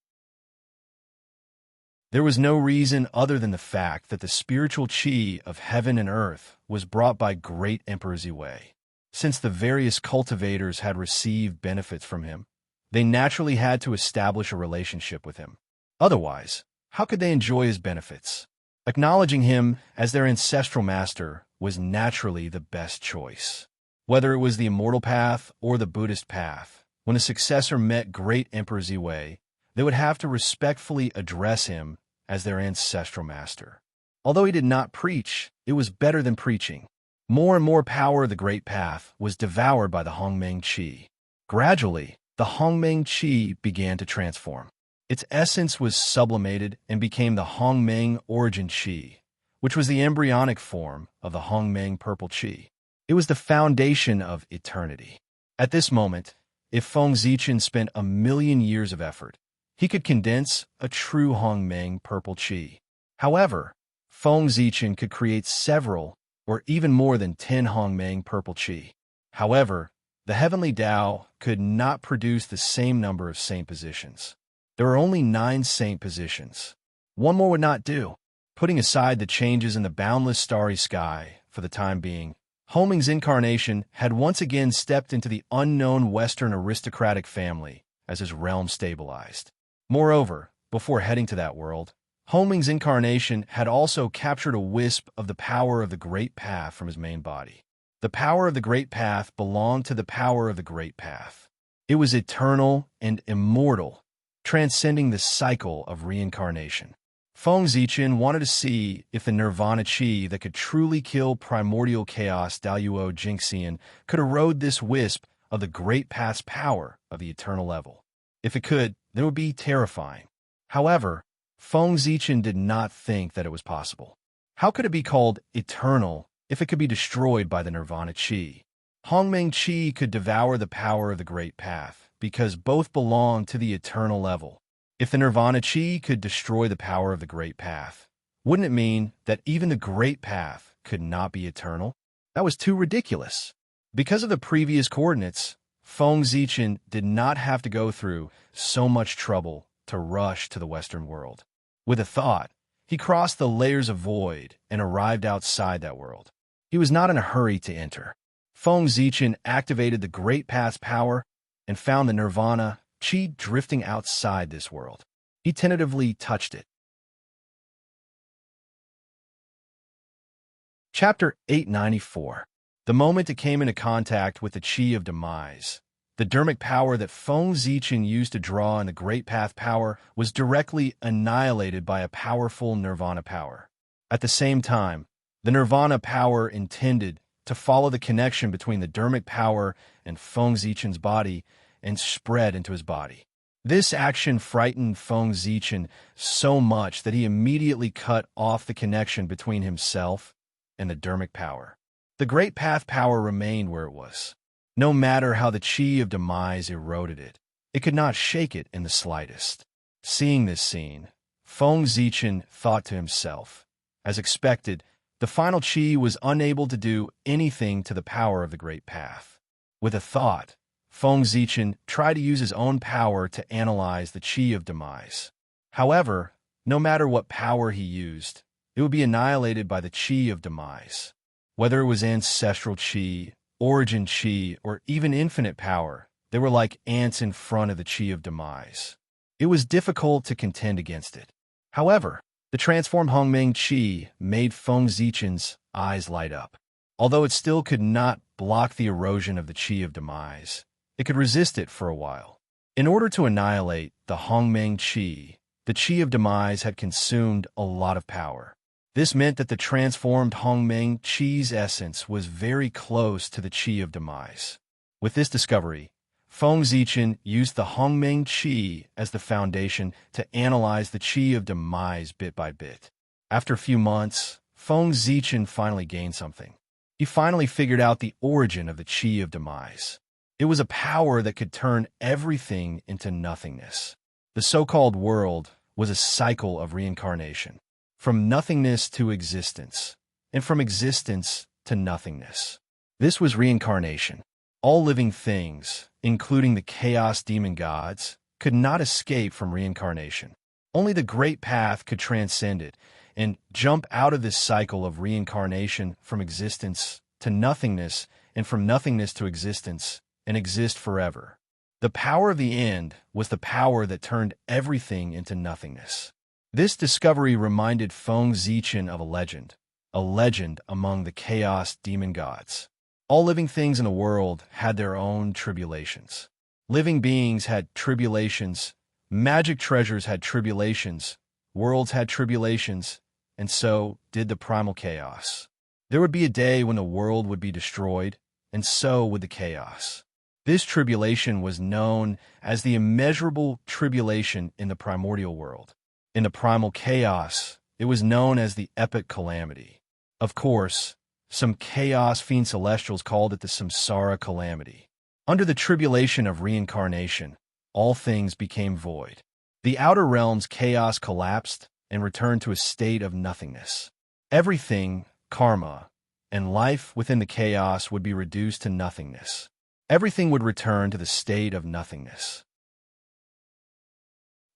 There was no reason other than the fact that the spiritual qi of heaven and earth was brought by Great Emperor Ziwei. Since the various cultivators had received benefits from him, they naturally had to establish a relationship with him. Otherwise, how could they enjoy his benefits? Acknowledging him as their ancestral master was naturally the best choice. Whether it was the immortal path or the Buddhist path, when a successor met Great Emperor Ziwei, they would have to respectfully address him as their ancestral master. Although he did not preach, it was better than preaching. More and more power of the Great Path was devoured by the Hongmeng Qi. Gradually, the Hongmeng Qi began to transform. Its essence was sublimated and became the Hongmeng Origin Qi, which was the embryonic form of the Hongmeng Purple Qi. It was the foundation of eternity. At this moment, if Feng Zichen spent 1,000,000 years of effort, he could condense a true Hongmeng Purple Qi. However, Feng Zichen could create several or even more than 10 Hongmeng Purple Qi. However, the Heavenly Tao could not produce the same number of saint positions. There are only 9 saint positions. One more would not do. Putting aside the changes in the boundless starry sky for the time being, Hongmeng's incarnation had once again stepped into the unknown Western aristocratic family as his realm stabilized. Moreover, before heading to that world, Hongmeng's incarnation had also captured a wisp of the power of the Great Path from his main body. The power of the Great Path belonged to the power of the Great Path. It was eternal and immortal, transcending the cycle of reincarnation. Feng Zichen wanted to see if the Nirvana Qi that could truly kill primordial chaos Daluo Jingxian could erode this wisp of the Great Path's power of the eternal level. If it could, then it would be terrifying. However, Feng Zichen did not think that it was possible. How could it be called eternal if it could be destroyed by the Nirvana Qi? Hongmeng Qi could devour the power of the Great Path, because both belong to the eternal level. If the Nirvana Chi could destroy the power of the Great Path, wouldn't it mean that even the Great Path could not be eternal? That was too ridiculous. Because of the previous coordinates, Feng Zichen did not have to go through so much trouble to rush to the Western world. With a thought, he crossed the layers of void and arrived outside that world. He was not in a hurry to enter. Feng Zichen activated the Great Path's power and found the Nirvana Chi drifting outside this world. He tentatively touched it. Chapter 894. The moment it came into contact with the Chi of Demise, the dermic power that Feng Zichen used to draw in the Great Path power was directly annihilated by a powerful Nirvana power. At the same time, the Nirvana power intended to follow the connection between the dermic power and Feng Zichen's body and spread into his body. This action frightened Feng Zichen so much that he immediately cut off the connection between himself and the dermic power. The Great Path power remained where it was. No matter how the Chi of Demise eroded it, it could not shake it in the slightest. Seeing this scene, Feng Zichen thought to himself, as expected, the final Chi was unable to do anything to the power of the Great Path. With a thought, Feng Zichen tried to use his own power to analyze the Chi of Demise. However, no matter what power he used, it would be annihilated by the Chi of Demise. Whether it was ancestral Chi, origin Chi, or even infinite power, they were like ants in front of the Chi of Demise. It was difficult to contend against it. However, the transformed Hongmeng Chi made Feng Zichen's eyes light up. Although it still could not block the erosion of the Chi of Demise, it could resist it for a while. In order to annihilate the Hongmeng Chi, the Chi of Demise had consumed a lot of power. This meant that the transformed Hongmeng Chi's essence was very close to the Chi of Demise. With this discovery, Feng Zichen used the Hongmeng Chi as the foundation to analyze the Chi of Demise bit by bit. After a few months, Feng Zichen finally gained something. He finally figured out the origin of the Chi of Demise. It was a power that could turn everything into nothingness. The so-called world was a cycle of reincarnation. From nothingness to existence, and from existence to nothingness. This was reincarnation. All living things, including the chaos demon gods, could not escape from reincarnation. Only the Great Path could transcend it and jump out of this cycle of reincarnation from existence to nothingness and from nothingness to existence and exist forever. The power of the end was the power that turned everything into nothingness. This discovery reminded Feng Zichen of a legend among the chaos demon gods. All living things in the world had their own tribulations. Living beings had tribulations, magic treasures had tribulations, worlds had tribulations, and so did the primal chaos. There would be a day when the world would be destroyed, and so would the chaos. This tribulation was known as the immeasurable tribulation in the primordial world. In the primal chaos, it was known as the epic calamity. Of course, some chaos fiend celestials called it the samsara calamity. Under the tribulation of reincarnation, all things became void. The outer realm's chaos collapsed and returned to a state of nothingness. Everything, karma, and life within the chaos would be reduced to nothingness. Everything would return to the state of nothingness.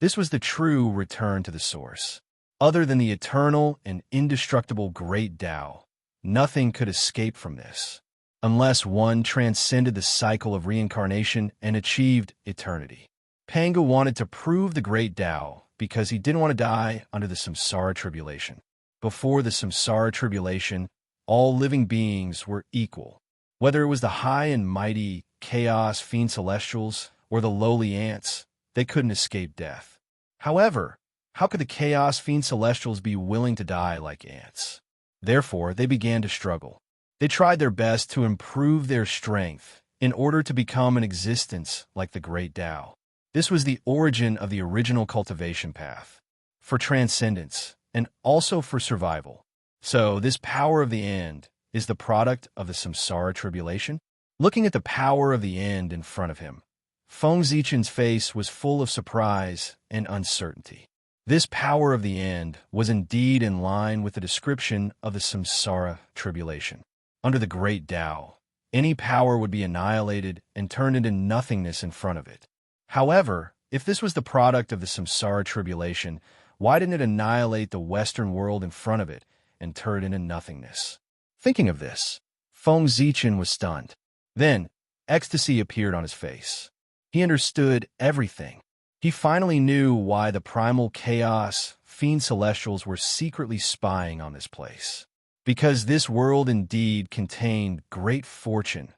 This was the true return to the source. Other than the eternal and indestructible Great Tao, nothing could escape from this, unless one transcended the cycle of reincarnation and achieved eternity. Panga wanted to prove the Great Tao because he didn't want to die under the samsara tribulation. Before the samsara tribulation, all living beings were equal. Whether it was the high and mighty chaos fiend celestials or the lowly ants, they couldn't escape death. However, how could the chaos fiend celestials be willing to die like ants? Therefore, they began to struggle. They tried their best to improve their strength in order to become an existence like the Great Tao. This was the origin of the original cultivation path, for transcendence and also for survival. So, this power of the end is the product of the samsara tribulation? Looking at the power of the end in front of him, Feng Zichen's face was full of surprise and uncertainty. This power of the end was indeed in line with the description of the samsara tribulation. Under the great Tao, any power would be annihilated and turned into nothingness in front of it. However, if this was the product of the samsara tribulation, why didn't it annihilate the Western world in front of it and turn it into nothingness? Thinking of this, Feng Zichen was stunned. Then, ecstasy appeared on his face. He understood everything. He finally knew why the primal chaos fiend celestials were secretly spying on this place. Because this world indeed contained great fortune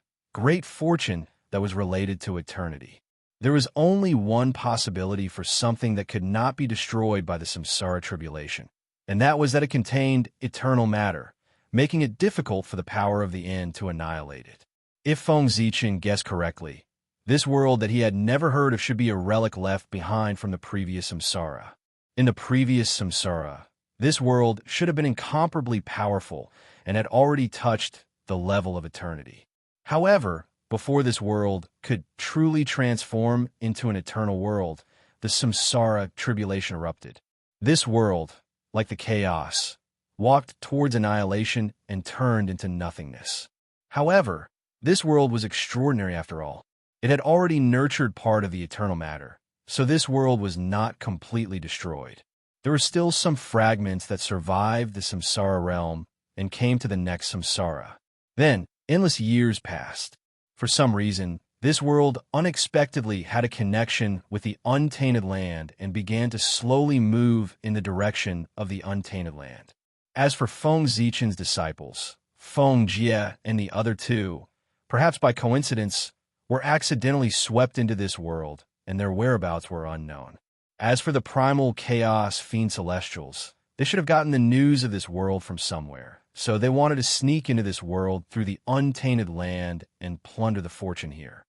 that was related to eternity. There was only one possibility for something that could not be destroyed by the samsara tribulation, and that was that it contained eternal matter, making it difficult for the power of the end to annihilate it. If Feng Zichen guessed correctly, this world that he had never heard of should be a relic left behind from the previous samsara. In the previous samsara, this world should have been incomparably powerful and had already touched the level of eternity. However, before this world could truly transform into an eternal world, the samsara tribulation erupted. This world, like the chaos, walked towards annihilation and turned into nothingness. However, this world was extraordinary after all. It had already nurtured part of the eternal matter, so this world was not completely destroyed. There were still some fragments that survived the samsara realm and came to the next samsara. Then, endless years passed. For some reason, this world unexpectedly had a connection with the untainted land and began to slowly move in the direction of the untainted land. As for Feng Zichen's disciples, Feng Jie and the other two, perhaps by coincidence, were accidentally swept into this world, and their whereabouts were unknown. As for the primal chaos fiend celestials, they should have gotten the news of this world from somewhere, so they wanted to sneak into this world through the untainted land and plunder the fortune here.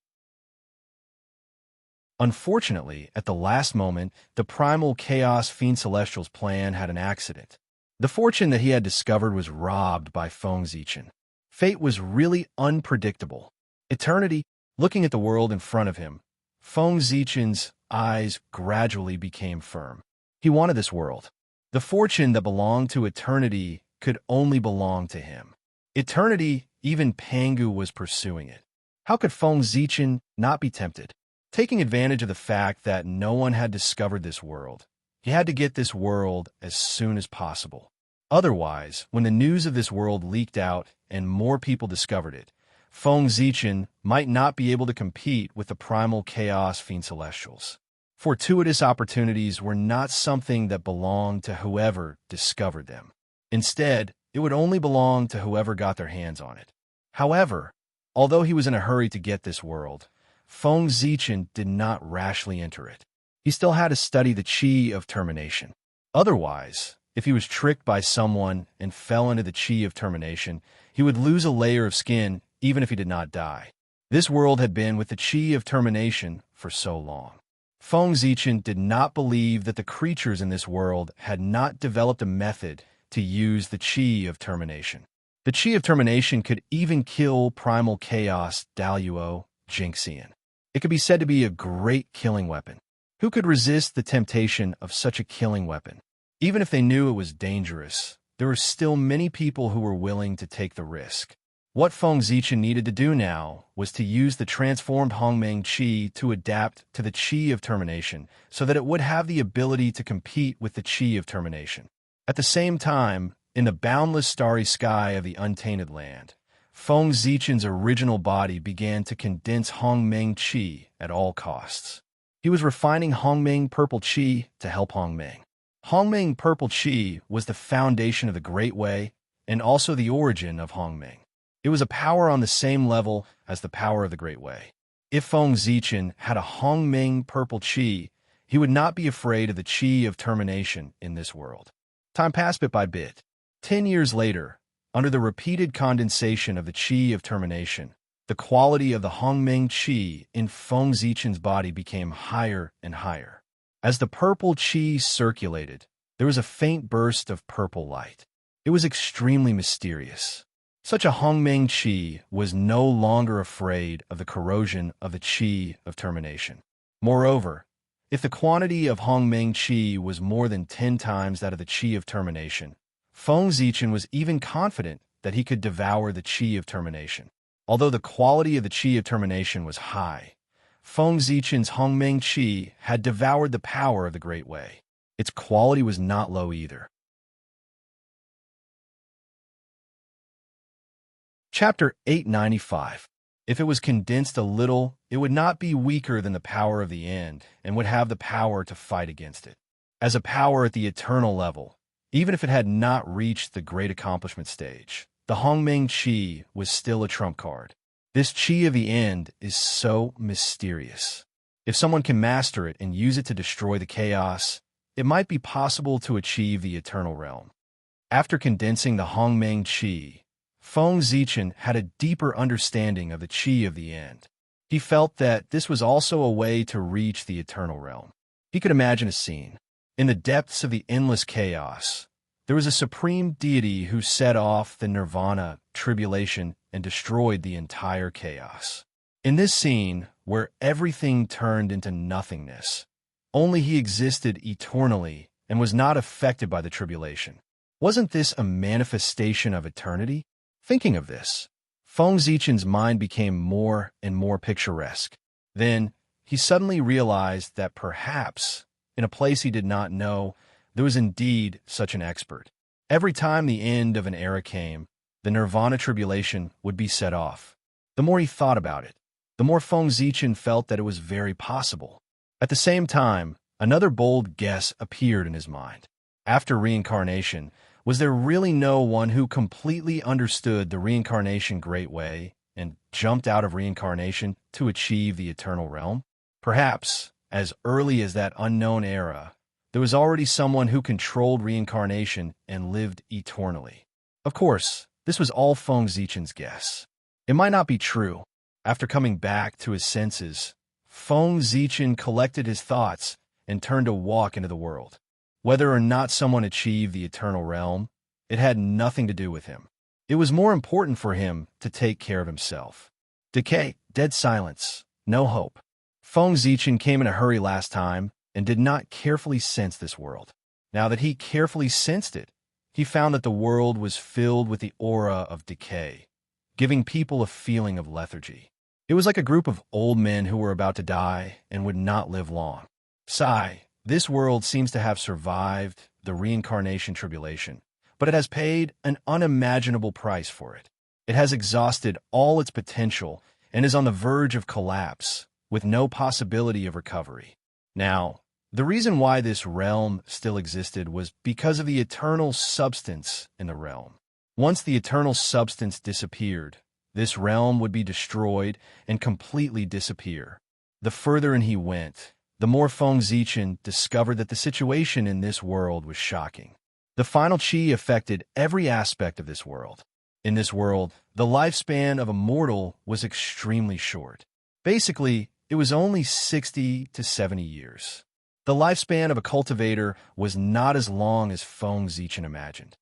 Unfortunately, at the last moment, the primal chaos fiend celestials' plan had an accident. The fortune that he had discovered was robbed by Feng Zichen. Fate was really unpredictable. Eternity, looking at the world in front of him, Feng Zichen's eyes gradually became firm. He wanted this world. The fortune that belonged to eternity could only belong to him. Eternity, even Pangu was pursuing it. How could Feng Zichen not be tempted? Taking advantage of the fact that no one had discovered this world, he had to get this world as soon as possible. Otherwise, when the news of this world leaked out and more people discovered it, Feng Zichen might not be able to compete with the primal chaos fiend celestials. Fortuitous opportunities were not something that belonged to whoever discovered them. Instead, it would only belong to whoever got their hands on it. However, although he was in a hurry to get this world, Feng Zichen did not rashly enter it. He still had to study the chi of termination. Otherwise, if he was tricked by someone and fell into the chi of termination, he would lose a layer of skin even if he did not die. This world had been with the chi of termination for so long. Feng Zichen did not believe that the creatures in this world had not developed a method to use the chi of termination. The chi of termination could even kill primal chaos Daluo Jinxian. It could be said to be a great killing weapon. Who could resist the temptation of such a killing weapon? Even if they knew it was dangerous, there were still many people who were willing to take the risk. What Feng Zichen needed to do now was to use the transformed Hongmeng Qi to adapt to the Qi of termination so that it would have the ability to compete with the Qi of termination. At the same time, in the boundless starry sky of the untainted land, Feng Zichen's original body began to condense Hongmeng Qi at all costs. He was refining Hongmeng Purple Qi to help Hongmeng. Hongmeng Purple Qi was the foundation of the Great Way and also the origin of Hongmeng. It was a power on the same level as the power of the Great Way. If Feng Zichen had a Hongmeng Purple Qi, he would not be afraid of the Qi of termination in this world. Time passed bit by bit. 10 years later, under the repeated condensation of the Qi of termination, the quality of the Hongmeng Qi in Feng Zichen's body became higher and higher. As the purple Qi circulated, there was a faint burst of purple light. It was extremely mysterious. Such a Hongmeng Qi was no longer afraid of the corrosion of the Qi of termination. Moreover, if the quantity of Hongmeng Qi was more than 10 times that of the Qi of termination, Feng Zichen was even confident that he could devour the Qi of termination. Although the quality of the Qi of termination was high, Feng Zichen's Hongmeng Qi had devoured the power of the Great Way. Its quality was not low either. Chapter 895. If it was condensed a little, it would not be weaker than the power of the end and would have the power to fight against it. As a power at the eternal level, even if it had not reached the great accomplishment stage, the Hongmeng Qi was still a trump card. This Qi of the end is so mysterious. If someone can master it and use it to destroy the chaos, it might be possible to achieve the eternal realm. After condensing the Hongmeng Qi, Feng Zichen had a deeper understanding of the Qi of the end. He felt that this was also a way to reach the eternal realm. He could imagine a scene. In the depths of the endless chaos, there was a supreme deity who set off the nirvana, tribulation, and destroyed the entire chaos. In this scene, where everything turned into nothingness, only he existed eternally and was not affected by the tribulation. Wasn't this a manifestation of eternity? Thinking of this, Feng Zichen's mind became more and more picturesque. Then, he suddenly realized that perhaps, in a place he did not know, there was indeed such an expert. Every time the end of an era came, the nirvana tribulation would be set off. The more he thought about it, the more Feng Zichen felt that it was very possible. At the same time, another bold guess appeared in his mind. After reincarnation, was there really no one who completely understood the reincarnation great way and jumped out of reincarnation to achieve the eternal realm? Perhaps, as early as that unknown era, there was already someone who controlled reincarnation and lived eternally. Of course, this was all Feng Zichen's guess. It might not be true. After coming back to his senses, Feng Zichen collected his thoughts and turned to walk into the world. Whether or not someone achieved the eternal realm, it had nothing to do with him. It was more important for him to take care of himself. Decay, dead silence, no hope. Feng Zichen came in a hurry last time and did not carefully sense this world. Now that he carefully sensed it, he found that the world was filled with the aura of decay, giving people a feeling of lethargy. It was like a group of old men who were about to die and would not live long. Sigh. This world seems to have survived the reincarnation tribulation, but it has paid an unimaginable price for it. It has exhausted all its potential and is on the verge of collapse, with no possibility of recovery. Now, the reason why this realm still existed was because of the eternal substance in the realm. Once the eternal substance disappeared, this realm would be destroyed and completely disappear. The further in he went, the more Feng Zichen discovered that the situation in this world was shocking. The final Qi affected every aspect of this world. In this world, the lifespan of a mortal was extremely short. Basically, it was only 60 to 70 years. The lifespan of a cultivator was not as long as Feng Zichen imagined.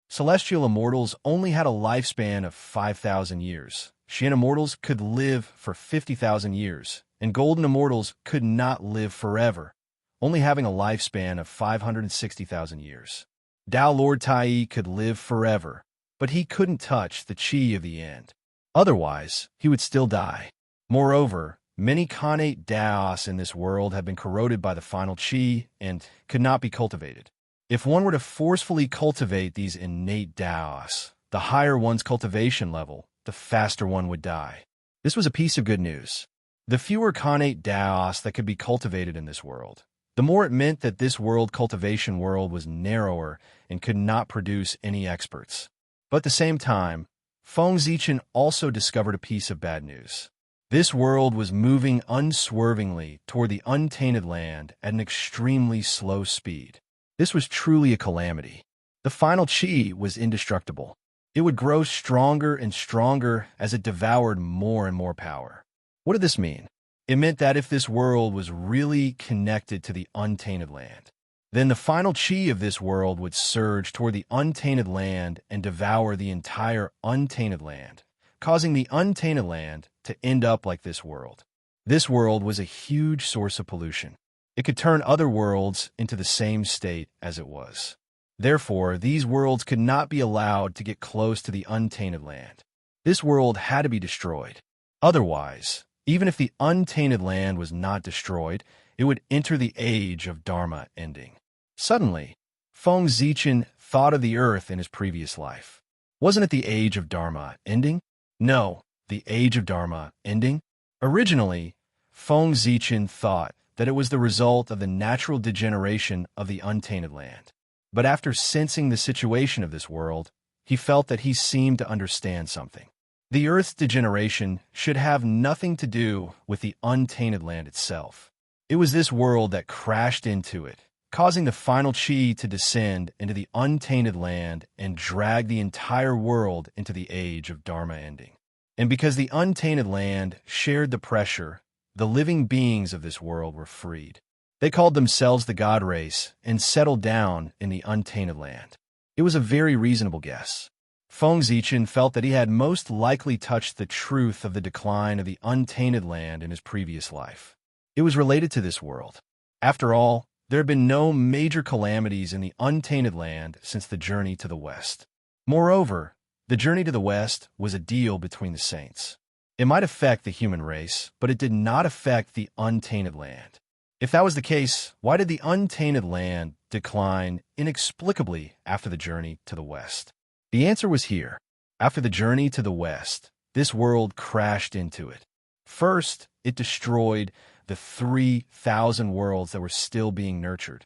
Celestial immortals only had a lifespan of 5,000 years. Xian immortals could live for 50,000 years, and golden immortals could not live forever, only having a lifespan of 560,000 years. Tao Lord Tai could live forever, but he couldn't touch the Qi of the end. Otherwise, he would still die. Moreover, many connate Daos in this world have been corroded by the final Qi and could not be cultivated. If one were to forcefully cultivate these innate Daos, the higher one's cultivation level, the faster one would die. This was a piece of good news. The fewer connate Daos that could be cultivated in this world, the more it meant that this world cultivation world was narrower and could not produce any experts. But at the same time, Feng Zichen also discovered a piece of bad news. This world was moving unswervingly toward the untainted land at an extremely slow speed. This was truly a calamity. The final Qi was indestructible. It would grow stronger and stronger as it devoured more and more power. What did this mean? It meant that if this world was really connected to the untainted land, Then the final chi of this world would surge toward the untainted land and devour the entire untainted land, causing the untainted land to end up like this world. This world was a huge source of pollution. It could turn other worlds into the same state as it was. Therefore, these worlds could not be allowed to get close to the untainted land. This world had to be destroyed. Otherwise, even if the untainted land was not destroyed, it would enter the age of Dharma ending. Suddenly, Feng Zichen thought of the earth in his previous life. Wasn't it the age of Dharma ending? No, the age of Dharma ending? Originally, Feng Zichen thought that it was the result of the natural degeneration of the untainted land. But after sensing the situation of this world, he felt that he seemed to understand something. The Earth's degeneration should have nothing to do with the untainted land itself. It was this world that crashed into it, causing the final chi to descend into the untainted land and drag the entire world into the age of Dharma ending. And because the untainted land shared the pressure, the living beings of this world were freed. They called themselves the God Race and settled down in the untainted land. It was a very reasonable guess. Feng Zichen felt that he had most likely touched the truth of the decline of the untainted land in his previous life. It was related to this world. After all, there had been no major calamities in the untainted land since the journey to the west. Moreover, the journey to the west was a deal between the saints. It might affect the human race, but it did not affect the untainted land. If that was the case, why did the untainted land decline inexplicably after the journey to the west? The answer was here. After the journey to the west, this world crashed into it. First, it destroyed the 3,000 worlds that were still being nurtured.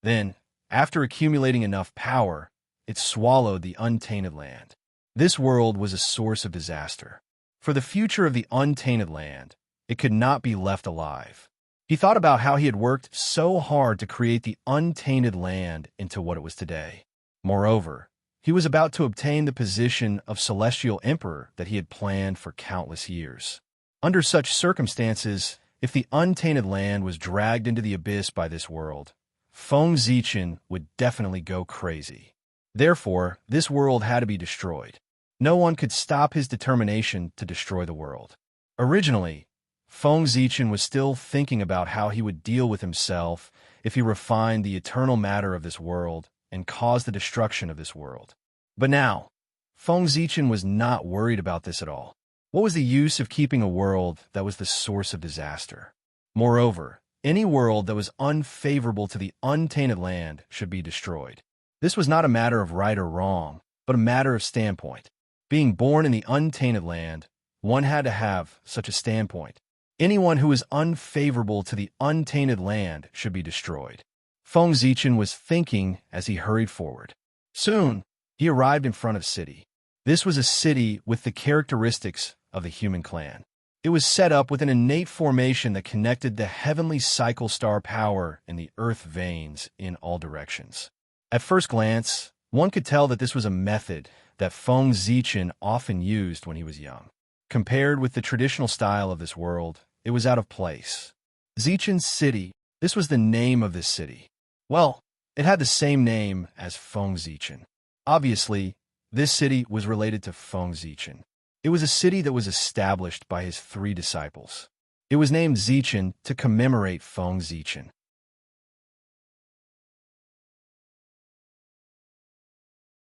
Then, after accumulating enough power, it swallowed the untainted land. This world was a source of disaster. For the future of the untainted land, it could not be left alive. He thought about how he had worked so hard to create the untainted land into what it was today. Moreover, he was about to obtain the position of celestial emperor that he had planned for countless years. Under such circumstances, if the untainted land was dragged into the abyss by this world, Feng Zichen would definitely go crazy. Therefore, this world had to be destroyed. No one could stop his determination to destroy the world. Originally, Feng Zichen was still thinking about how he would deal with himself if he refined the eternal matter of this world and caused the destruction of this world. But now, Feng Zichen was not worried about this at all. What was the use of keeping a world that was the source of disaster? Moreover, any world that was unfavorable to the untainted land should be destroyed. This was not a matter of right or wrong, but a matter of standpoint. Being born in the untainted land, one had to have such a standpoint. Anyone who is unfavorable to the untainted land should be destroyed. Feng Zichen was thinking as he hurried forward. Soon, he arrived in front of a city. This was a city with the characteristics of the human clan. It was set up with an innate formation that connected the heavenly cycle star power in the earth veins in all directions. At first glance, one could tell that this was a method that Feng Zichen often used when he was young. Compared with the traditional style of this world, it was out of place. Zichen's city, this was the name of this city. Well, it had the same name as Feng Zichen. Obviously, this city was related to Feng Zichen. It was a city that was established by his 3 disciples. It was named Zichen to commemorate Feng Zichen.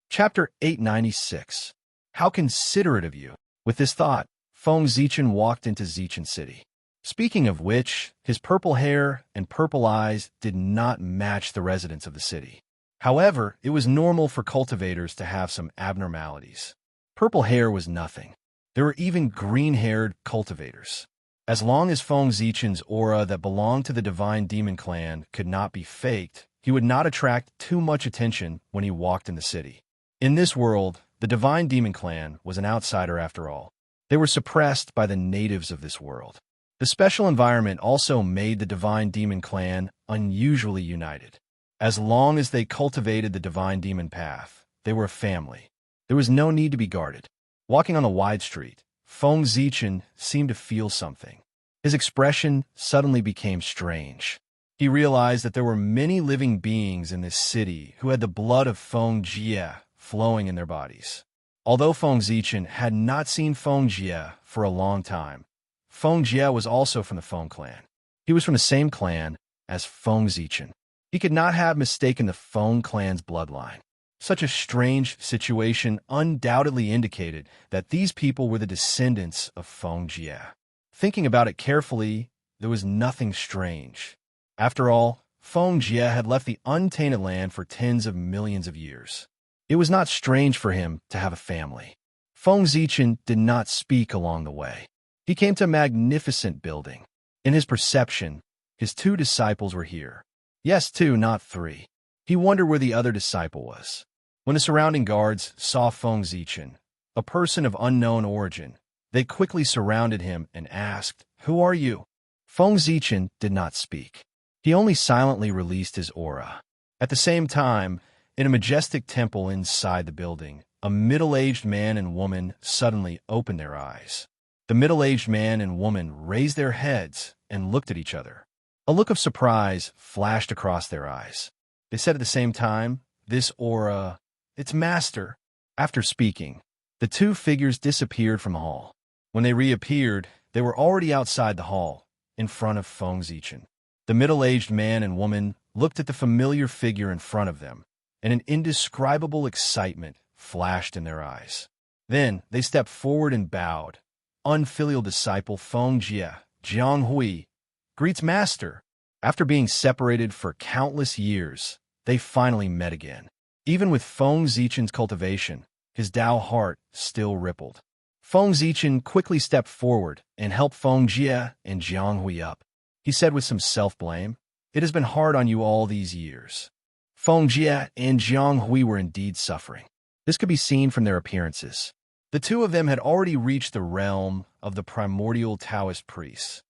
Chapter 896. How considerate of you. With this thought, Feng Zichen walked into Zichen City. Speaking of which, his purple hair and purple eyes did not match the residents of the city. However, it was normal for cultivators to have some abnormalities. Purple hair was nothing. There were even green-haired cultivators. As long as Feng Zichen's aura that belonged to the divine demon clan could not be faked, he would not attract too much attention when he walked in the city. In this world, the divine demon clan was an outsider after all. They were suppressed by the natives of this world. The special environment also made the divine demon clan unusually united. As long as they cultivated the divine demon path, they were a family. There was no need to be guarded. Walking on the wide street, Feng Zichen seemed to feel something. His expression suddenly became strange. He realized that there were many living beings in this city who had the blood of Feng Jie flowing in their bodies. Although Feng Zichen had not seen Feng Jie for a long time, Feng Jie was also from the Feng clan. He was from the same clan as Feng Zichen. He could not have mistaken the Feng clan's bloodline. Such a strange situation undoubtedly indicated that these people were the descendants of Feng Jie. Thinking about it carefully, there was nothing strange. After all, Feng Jie had left the untainted land for tens of millions of years. It was not strange for him to have a family. Feng Zichen did not speak along the way. He came to a magnificent building. In his perception, his 2 disciples were here. Yes, 2, not 3. He wondered where the other disciple was. When the surrounding guards saw Feng Zichen, a person of unknown origin, they quickly surrounded him and asked, "Who are you?" Feng Zichen did not speak. He only silently released his aura. At the same time, in a majestic temple inside the building, a middle-aged man and woman suddenly opened their eyes. The middle-aged man and woman raised their heads and looked at each other. A look of surprise flashed across their eyes. They said at the same time, "This aura, it's master." After speaking, the 2 figures disappeared from the hall. When they reappeared, they were already outside the hall, in front of Feng Zichen. The middle-aged man and woman looked at the familiar figure in front of them, and an indescribable excitement flashed in their eyes. Then they stepped forward and bowed. Unfilial disciple Feng Jie, Jiang Hui, greets master. After being separated for countless years, they finally met again. Even with Feng Zichen's cultivation, his Tao heart still rippled. Feng Zichen quickly stepped forward and helped Feng Jie and Jiang Hui up. He said with some self-blame, "It has been hard on you all these years." Feng Jie and Jiang Hui were indeed suffering. This could be seen from their appearances. The 2 of them had already reached the realm of the primordial Taoist priests.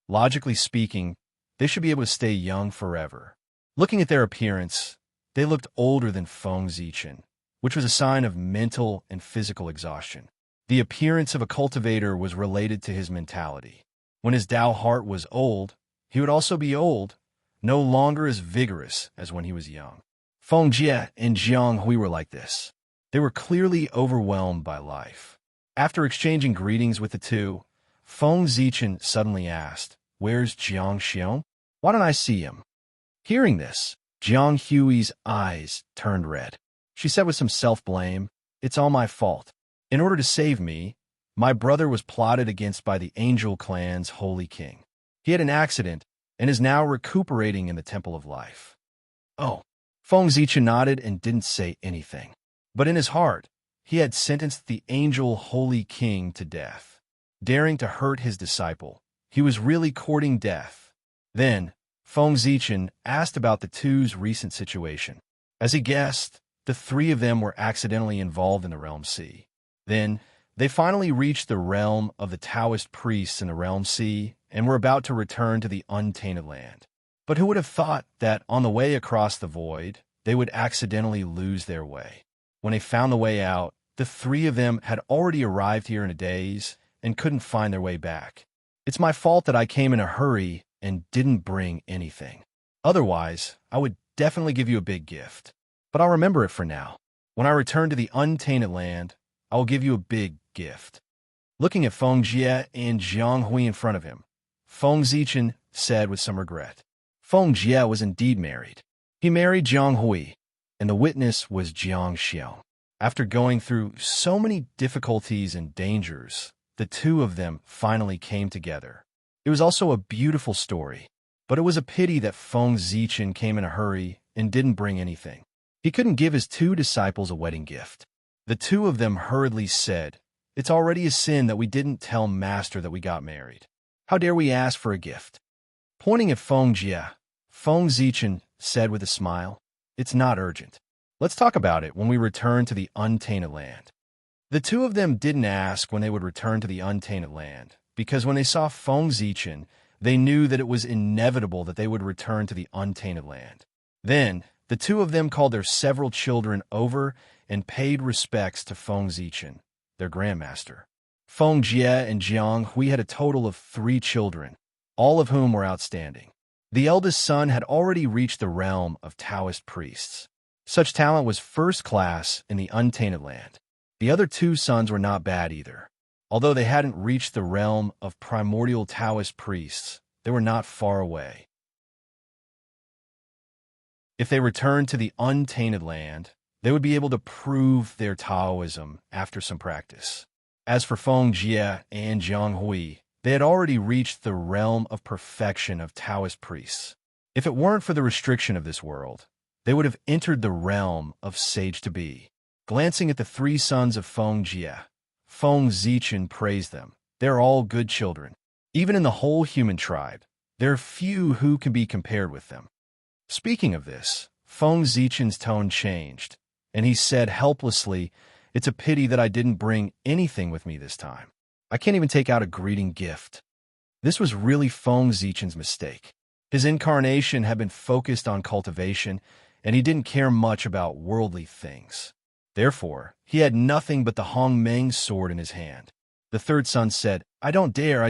Logically speaking, they should be able to stay young forever. Looking at their appearance, they looked older than Feng Zichen, which was a sign of mental and physical exhaustion. The appearance of a cultivator was related to his mentality. When his Tao heart was old, he would also be old, no longer as vigorous as when he was young. Feng Jie and Jiang Hui were like this. They were clearly overwhelmed by life. After exchanging greetings with the 2, Feng Zichen suddenly asked, "Where's Jiang Xiong? Why don't I see him?" Hearing this, Jiang Hui's eyes turned red. She said with some self-blame, "It's all my fault. In order to save me, my brother was plotted against by the Angel clan's holy king. He had an accident and is now recuperating in the Temple of Life." Oh, Feng Zichen nodded and didn't say anything. But in his heart, he had sentenced the Angel holy king to death. Daring to hurt his disciple, he was really courting death. Then, Feng Zichen asked about the 2's recent situation. As he guessed, the 3 of them were accidentally involved in the Realm Sea. Then, they finally reached the realm of the Taoist priests in the Realm Sea and were about to return to the untainted land. But who would have thought that on the way across the void, they would accidentally lose their way? When they found the way out, the 3 of them had already arrived here in a daze and couldn't find their way back. "It's my fault that I came in a hurry and didn't bring anything. Otherwise, I would definitely give you a big gift. But I'll remember it for now. When I return to the untainted land, I will give you a big gift." Looking at Feng Jie and Jiang Hui in front of him, Feng Zichen said with some regret. Feng Jie was indeed married. He married Jiang Hui, and the witness was Jiang Xiong. After going through so many difficulties and dangers, the 2 of them finally came together. It was also a beautiful story, but it was a pity that Feng Zichen came in a hurry and didn't bring anything. He couldn't give his 2 disciples a wedding gift. The 2 of them hurriedly said, "It's already a sin that we didn't tell Master that we got married. How dare we ask for a gift?" Pointing at Feng Jie, Feng Zichen said with a smile, "It's not urgent. Let's talk about it when we return to the untainted land." The 2 of them didn't ask when they would return to the untainted land, because when they saw Feng Zichen, they knew that it was inevitable that they would return to the untainted land. Then, the 2 of them called their several children over and paid respects to Feng Zichen, their grandmaster. Feng Jie and Jiang Hui had a total of 3 children. all of whom were outstanding. The eldest son had already reached the realm of Taoist priests. Such talent was first class in the untainted land. The other two sons were not bad either. Although they hadn't reached the realm of primordial Taoist priests, they were not far away. If they returned to the untainted land, they would be able to prove their Taoism after some practice. As for Feng Jie and Jiang Hui, they had already reached the realm of perfection of Taoist priests. If it weren't for the restriction of this world, they would have entered the realm of sage to be. Glancing at the three sons of Feng Jie, Feng Zichen praised them. They're all good children. Even in the whole human tribe, there are few who can be compared with them. Speaking of this, Feng Zichen's tone changed, and he said helplessly, "It's a pity that I didn't bring anything with me this time. I can't even take out a greeting gift." This was really Feng Zichen's mistake. His incarnation had been focused on cultivation, and he didn't care much about worldly things. Therefore, he had nothing but the Hongmeng sword in his hand. The third son said, I don't dare.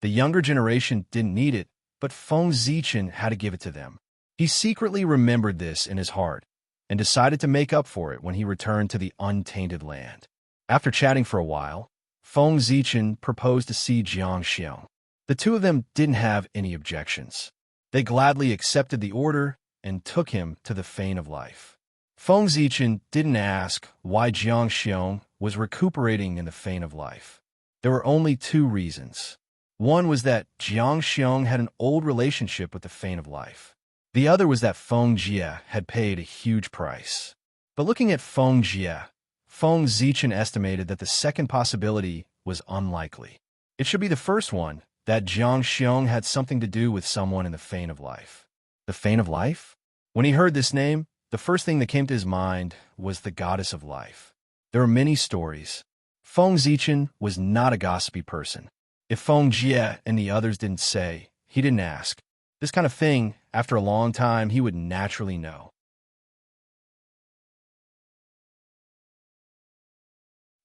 The younger generation didn't need it, but Feng Zichen had to give it to them. He secretly remembered this in his heart and decided to make up for it when he returned to the untainted land. After chatting for a while, Feng Zichen proposed to see Jiang Xiong. The two of them didn't have any objections. They gladly accepted the order and took him to the Fane of Life. Feng Zichen didn't ask why Jiang Xiong was recuperating in the Fane of Life. There were only two reasons. One was that Jiang Xiong had an old relationship with the Fane of Life. The other was that Feng Jie had paid a huge price. But looking at Feng Jie, Feng Zichen estimated that the second possibility was unlikely. It should be the first one, that Jiang Xiong had something to do with someone in the Fane of Life. The Fane of Life? When he heard this name, the first thing that came to his mind was the goddess of life. There are many stories. Feng Zichen was not a gossipy person. If Feng Jie and the others didn't say, he didn't ask. This kind of thing, after a long time, he would naturally know.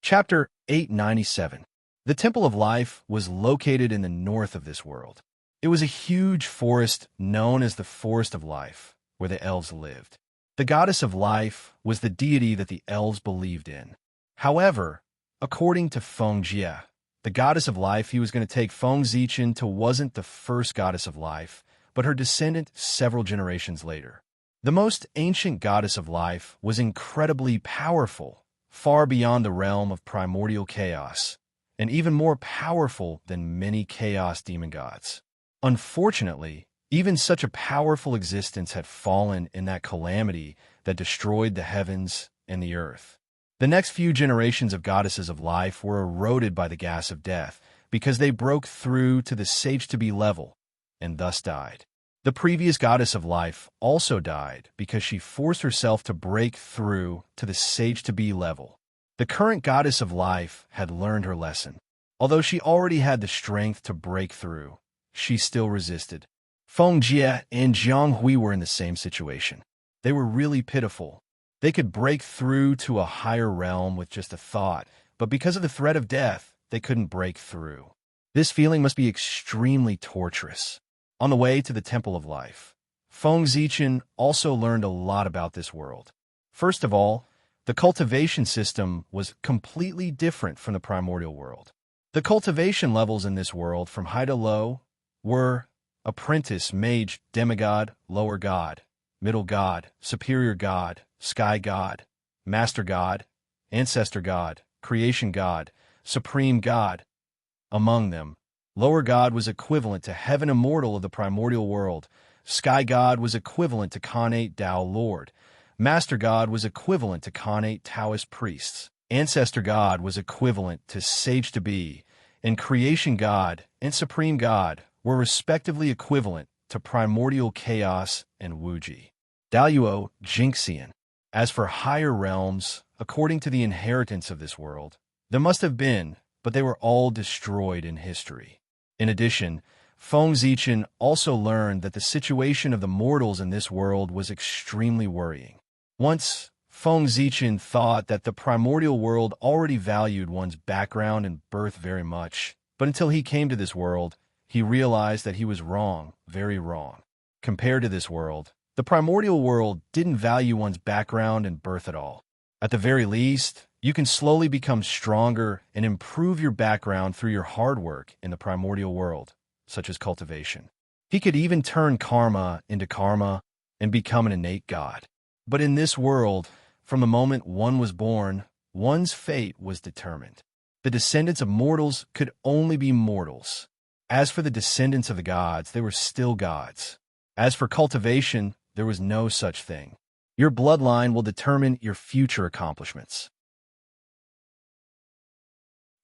Chapter 897. The Temple of Life was located in the north of this world. It was a huge forest known as the Forest of Life, where the elves lived. The goddess of life was the deity that the elves believed in. However, according to Feng Jie, the goddess of life he was going to take Feng Zichen to wasn't the first goddess of life, but her descendant several generations later. The most ancient goddess of life was incredibly powerful, far beyond the realm of primordial chaos, and even more powerful than many chaos demon gods. Unfortunately, even such a powerful existence had fallen in that calamity that destroyed the heavens and the earth. The next few generations of goddesses of life were eroded by the gas of death because they broke through to the sage-to-be level and thus died. The previous goddess of life also died because she forced herself to break through to the sage-to-be level. The current goddess of life had learned her lesson. Although she already had the strength to break through, she still resisted. Feng Jie and Jiang Hui were in the same situation. They were really pitiful. They could break through to a higher realm with just a thought, but because of the threat of death, they couldn't break through. This feeling must be extremely torturous. On the way to the Temple of Life, Feng Zichen also learned a lot about this world. First of all, the cultivation system was completely different from the primordial world. The cultivation levels in this world, from high to low, were apprentice, mage, demigod, lower god, middle god, superior god, sky god, master god, ancestor god, creation god, supreme god. Among them, lower god was equivalent to heaven immortal of the primordial world, sky god was equivalent to Khanate Tao Lord, master god was equivalent to Khanate Taoist priests, ancestor god was equivalent to sage to be, and creation god and supreme god were respectively equivalent to primordial chaos and Wuji. Daluo Jinxian. As for higher realms, according to the inheritance of this world, there must have been, but they were all destroyed in history. In addition, Feng Zichen also learned that the situation of the mortals in this world was extremely worrying. Once, Feng Zichen thought that the primordial world already valued one's background and birth very much, but until he came to this world, he realized that he was wrong, very wrong. Compared to this world, the primordial world didn't value one's background and birth at all. At the very least, you can slowly become stronger and improve your background through your hard work in the primordial world, such as cultivation. He could even turn karma into karma and become an innate god. But in this world, from the moment one was born, one's fate was determined. The descendants of mortals could only be mortals. As for the descendants of the gods, they were still gods. As for cultivation, there was no such thing. Your bloodline will determine your future accomplishments.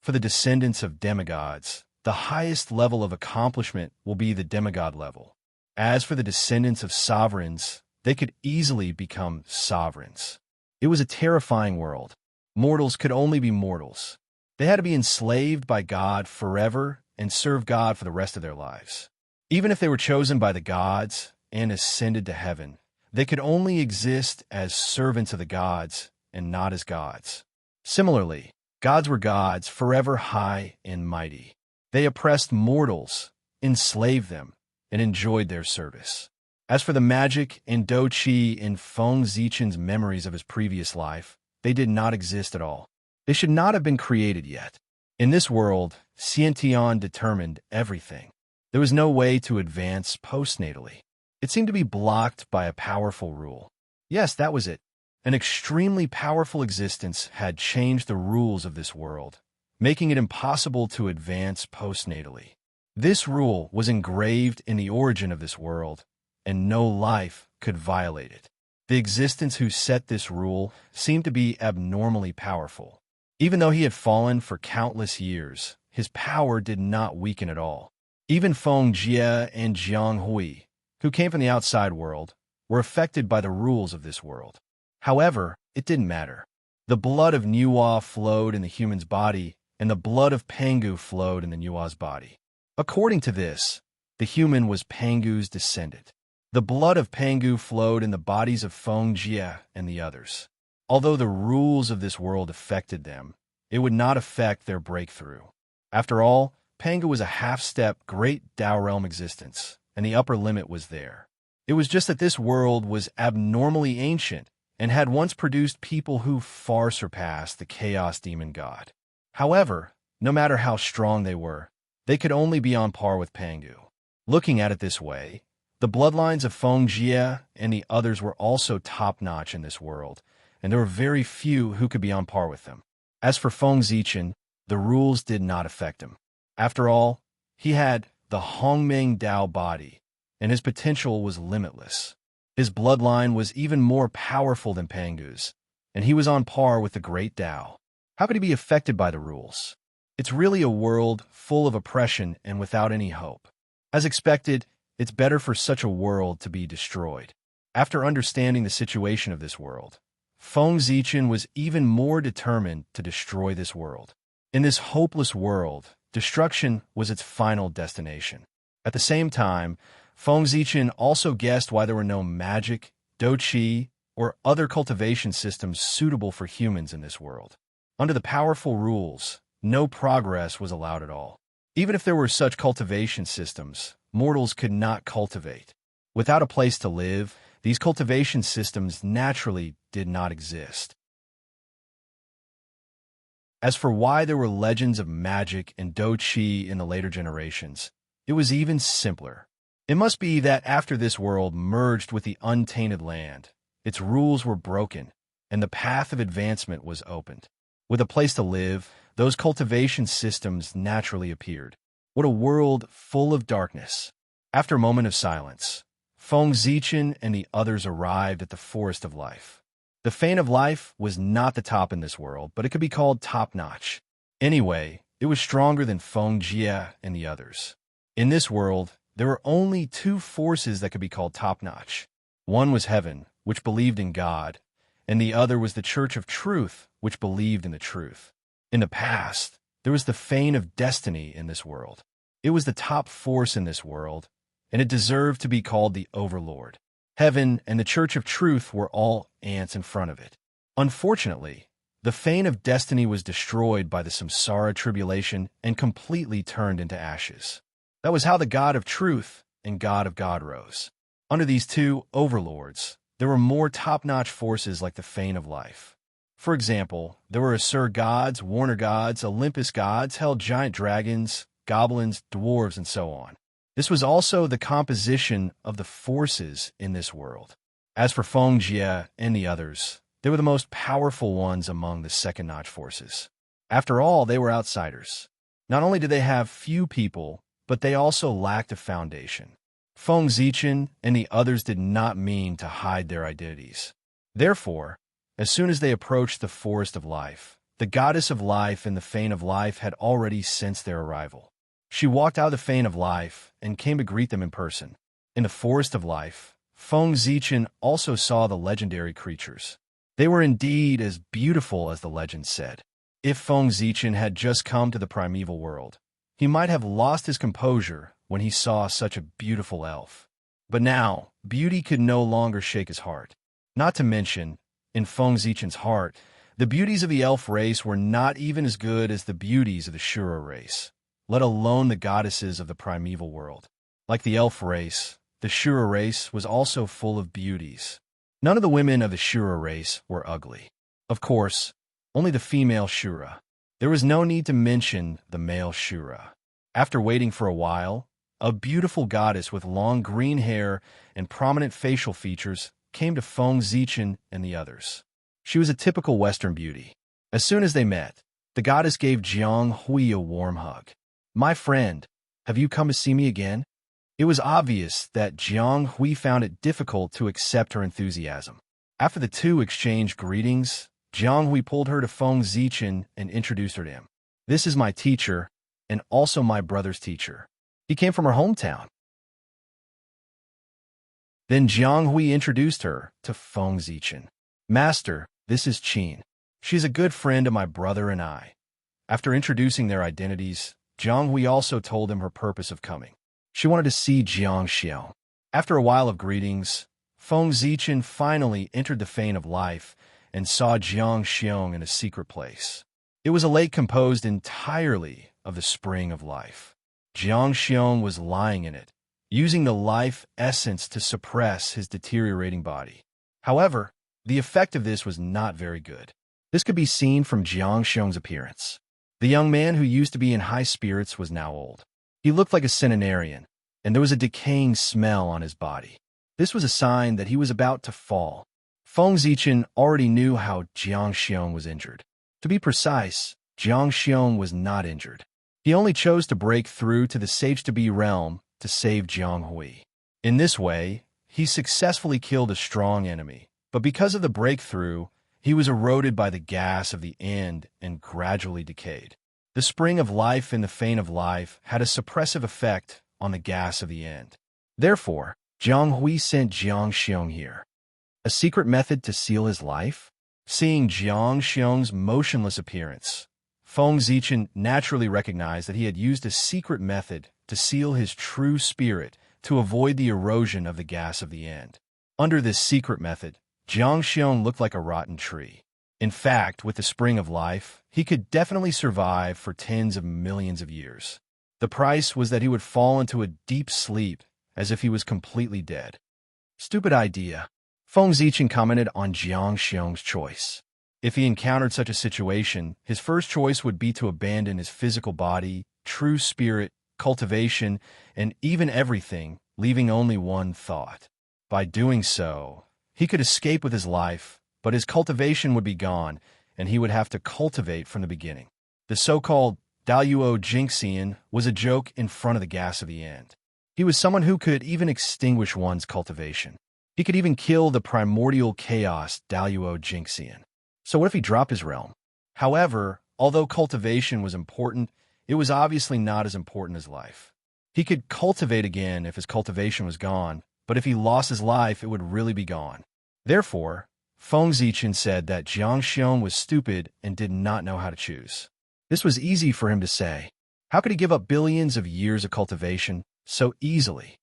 For the descendants of demigods, the highest level of accomplishment will be the demigod level. As for the descendants of sovereigns, they could easily become sovereigns. It was a terrifying world. Mortals could only be mortals. They had to be enslaved by God forever and serve God for the rest of their lives. Even if they were chosen by the gods and ascended to heaven, they could only exist as servants of the gods and not as gods. Similarly, gods were gods forever high and mighty. They oppressed mortals, enslaved them, and enjoyed their service. As for the magic and Doqi in Feng Zichen's memories of his previous life, they did not exist at all. They should not have been created yet. In this world, Xiantian determined everything. There was no way to advance postnatally. It seemed to be blocked by a powerful rule. Yes, that was it. An extremely powerful existence had changed the rules of this world, making it impossible to advance postnatally. This rule was engraved in the origin of this world, and no life could violate it. The existence who set this rule seemed to be abnormally powerful. Even though he had fallen for countless years, his power did not weaken at all. Even Feng Jie and Jiang Hui, who came from the outside world, were affected by the rules of this world. However, it didn't matter. The blood of Nuwa flowed in the human's body, and the blood of Pangu flowed in the Nuwa's body. According to this, the human was Pangu's descendant. The blood of Pangu flowed in the bodies of Feng Jie and the others. Although the rules of this world affected them, it would not affect their breakthrough. After all, Pangu was a half-step great Tao realm existence, and the upper limit was there. It was just that this world was abnormally ancient and had once produced people who far surpassed the Chaos Demon God. However, no matter how strong they were, they could only be on par with Pangu. Looking at it this way, the bloodlines of Feng Jie and the others were also top-notch in this world, and there were very few who could be on par with them. As for Feng Zichen, the rules did not affect him. After all, he had the Hongmeng Dao body, and his potential was limitless. His bloodline was even more powerful than Pangu's, and he was on par with the Great Tao. How could he be affected by the rules? It's really a world full of oppression and without any hope. As expected, it's better for such a world to be destroyed. After understanding the situation of this world, Feng Zichen was even more determined to destroy this world. In this hopeless world, destruction was its final destination. At the same time, Feng Zichen also guessed why there were no magic, Doqi, or other cultivation systems suitable for humans in this world. Under the powerful rules, no progress was allowed at all. Even if there were such cultivation systems, mortals could not cultivate. Without a place to live, these cultivation systems naturally did not exist. As for why there were legends of magic and Doqi in the later generations, it was even simpler. It must be that after this world merged with the untainted land, its rules were broken, and the path of advancement was opened. With a place to live, those cultivation systems naturally appeared. What a world full of darkness! After a moment of silence, Feng Zichen and the others arrived at the Forest of Life. The Fane of Life was not the top in this world, but it could be called top-notch. Anyway, it was stronger than Feng Jie and the others. In this world, there were only two forces that could be called top-notch. One was heaven, which believed in God, and the other was the Church of Truth, which believed in the truth. In the past, there was the Fane of Destiny in this world. It was the top force in this world, and it deserved to be called the Overlord. Heaven and the Church of Truth were all ants in front of it. Unfortunately, the Fane of Destiny was destroyed by the Samsara tribulation and completely turned into ashes. That was how the god of truth and god of God rose. Under these two overlords, there were more top-notch forces like the Fane of Life. For example, there were Asur gods, Warner gods, Olympus gods, held giant dragons, goblins, dwarves, and so on. This was also the composition of the forces in this world. As for Feng Jie and the others, they were the most powerful ones among the second-notch forces. After all, they were outsiders. Not only did they have few people, but they also lacked a foundation. Feng Zichen and the others did not mean to hide their identities. Therefore, as soon as they approached the Forest of Life, the Goddess of Life and the Fane of Life had already sensed their arrival. She walked out of the Fane of Life and came to greet them in person. In the Forest of Life, Feng Zichen also saw the legendary creatures. They were indeed as beautiful as the legend said. If Feng Zichen had just come to the primeval world, he might have lost his composure when he saw such a beautiful elf. But now, beauty could no longer shake his heart. Not to mention, in Feng Zichen's heart, the beauties of the elf race were not even as good as the beauties of the Shura race, let alone the goddesses of the primeval world. Like the elf race, the Shura race was also full of beauties. None of the women of the Shura race were ugly. Of course, only the female Shura. There was no need to mention the male Shura. After waiting for a while, a beautiful goddess with long green hair and prominent facial features came to Feng Zichen and the others. She was a typical Western beauty. As soon as they met, the goddess gave Jiang Hui a warm hug. "My friend, have you come to see me again?" It was obvious that Jiang Hui found it difficult to accept her enthusiasm. After the two exchanged greetings, Jiang Hui pulled her to Feng Zichen and introduced her to him. "This is my teacher, and also my brother's teacher. He came from her hometown." Then Jiang Hui introduced her to Feng Zichen. "Master, this is Qin. She's a good friend of my brother and I." After introducing their identities, Jiang Hui also told him her purpose of coming. She wanted to see Jiang Xiong. After a while of greetings, Feng Zichen finally entered the Fane of Life and saw Jiang Xiong in a secret place. It was a lake composed entirely of the Spring of Life. Jiang Xiong was lying in it, using the life essence to suppress his deteriorating body. However, the effect of this was not very good. This could be seen from Jiang Xiong's appearance. The young man who used to be in high spirits was now old. He looked like a centenarian, and there was a decaying smell on his body. This was a sign that he was about to fall. Feng Zichen already knew how Jiang Xiong was injured. To be precise, Jiang Xiong was not injured. He only chose to break through to the Sage-to-Be realm to save Jiang Hui. In this way, he successfully killed a strong enemy, but because of the breakthrough, he was eroded by the gas of the end and gradually decayed. The Spring of Life in the Fane of Life had a suppressive effect on the gas of the end. Therefore, Jiang Hui sent Jiang Xiong here. A secret method to seal his life? Seeing Jiang Xiong's motionless appearance, Feng Zichen naturally recognized that he had used a secret method to seal his true spirit to avoid the erosion of the gas of the end. Under this secret method, Jiang Xiong looked like a rotten tree. In fact, with the Spring of Life, he could definitely survive for tens of millions of years. The price was that he would fall into a deep sleep as if he was completely dead. Stupid idea. Feng Zichen commented on Jiang Xiong's choice. If he encountered such a situation, his first choice would be to abandon his physical body, true spirit, cultivation, and even everything, leaving only one thought. By doing so, he could escape with his life, but his cultivation would be gone, and he would have to cultivate from the beginning. The so-called Daluo Jinxian was a joke in front of the gas of the end. He was someone who could even extinguish one's cultivation. He could even kill the primordial chaos Daluo Jinxian. So what if he dropped his realm? However, although cultivation was important, it was obviously not as important as life. He could cultivate again if his cultivation was gone, but if he lost his life, it would really be gone. Therefore, Feng Zichen said that Jiang Xiong was stupid and did not know how to choose. This was easy for him to say. How could he give up billions of years of cultivation so easily?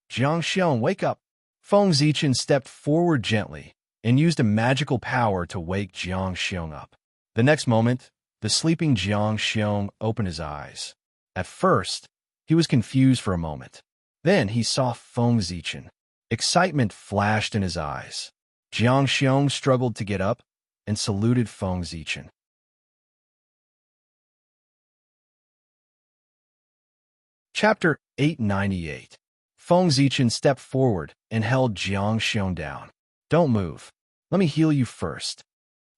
Jiang Xiong, wake up! Feng Zichen stepped forward gently and used a magical power to wake Jiang Xiong up. The next moment, the sleeping Jiang Xiong opened his eyes. At first, He was confused for a moment. Then he saw Feng Zichen. Excitement flashed in his eyes. Jiang Xiong struggled to get up and saluted Feng Zichen. Chapter 898. Feng Zichen stepped forward and held Jiang Xiong down. "Don't move. Let me heal you first."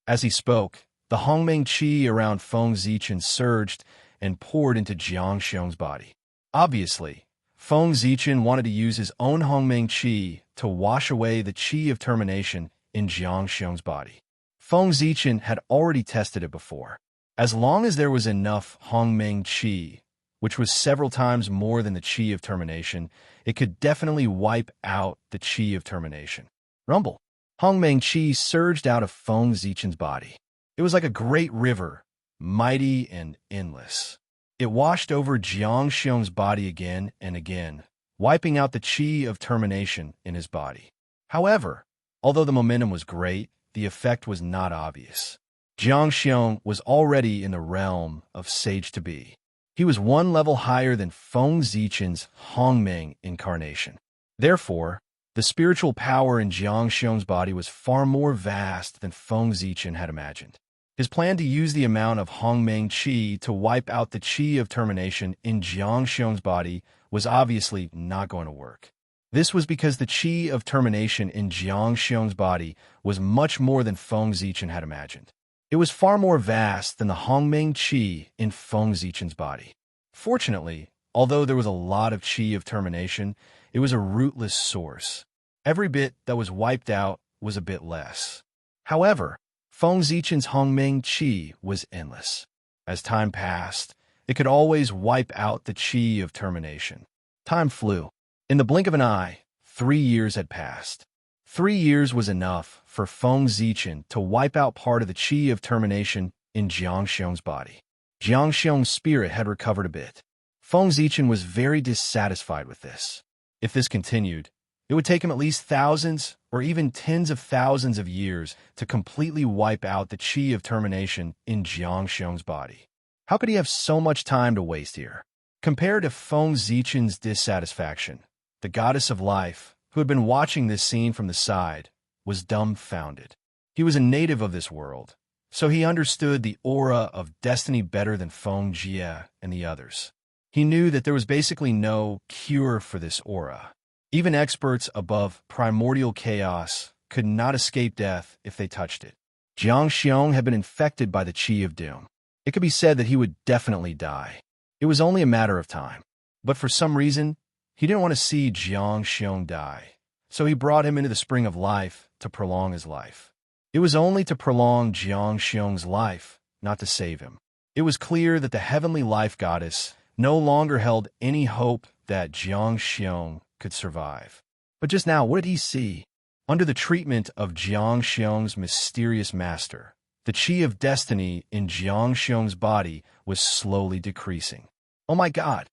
As he spoke, the Hongmeng qi around Feng Zichen surged and poured into Jiang Xiong's body. Obviously, Feng Zichen wanted to use his own Hongmeng qi to wash away the qi of termination in Jiang Xiong's body. Feng Zichen had already tested it before. As long as there was enough Hongmeng qi, which was several times more than the qi of termination, it could definitely wipe out the qi of termination. Rumble. Hongmeng qi surged out of Feng Zichen's body. It was like a great river, mighty and endless. It washed over Jiang Xiong's body again and again, wiping out the qi of termination in his body. However, although the momentum was great, the effect was not obvious. Jiang Xiong was already in the realm of sage-to-be. He was one level higher than Feng Zichen's Hongmeng incarnation. Therefore, the spiritual power in Jiang Xiong's body was far more vast than Feng Zichen had imagined. His plan to use the amount of Hongmeng qi to wipe out the qi of termination in Jiang Xiong's body was obviously not going to work. This was because the qi of termination in Jiang Xiong's body was much more than Feng Zichen had imagined. It was far more vast than the Hongmeng qi in Feng Zichen's body. Fortunately, although there was a lot of qi of termination, it was a rootless source. Every bit that was wiped out was a bit less. However, Feng Zichen's Hongmeng qi was endless. As time passed, it could always wipe out the qi of termination. Time flew. In the blink of an eye, 3 years had passed. 3 years was enough for Feng Zichen to wipe out part of the qi of termination in Jiang Xiong's body. Jiang Xiong's spirit had recovered a bit. Feng Zichen was very dissatisfied with this. If this continued, it would take him at least thousands or even tens of thousands of years to completely wipe out the qi of termination in Jiang Xiong's body. How could he have so much time to waste here? Compared to Feng Zichen's dissatisfaction, the goddess of life, who had been watching this scene from the side, was dumbfounded. He was a native of this world, so he understood the aura of destiny better than Feng Jie and the others. He knew that there was basically no cure for this aura. Even experts above primordial chaos could not escape death if they touched it. Jiang Xiong had been infected by the qi of doom. It could be said that he would definitely die. It was only a matter of time. But for some reason, he didn't want to see Jiang Xiong die, so he brought him into the spring of life to prolong his life. It was only to prolong Jiang Xiong's life, not to save him. It was clear that the heavenly life goddess no longer held any hope that Jiang Xiong could survive. But just now, what did he see? Under the treatment of Jiang Xiong's mysterious master, the qi of destiny in Jiang Xiong's body was slowly decreasing. Oh my God!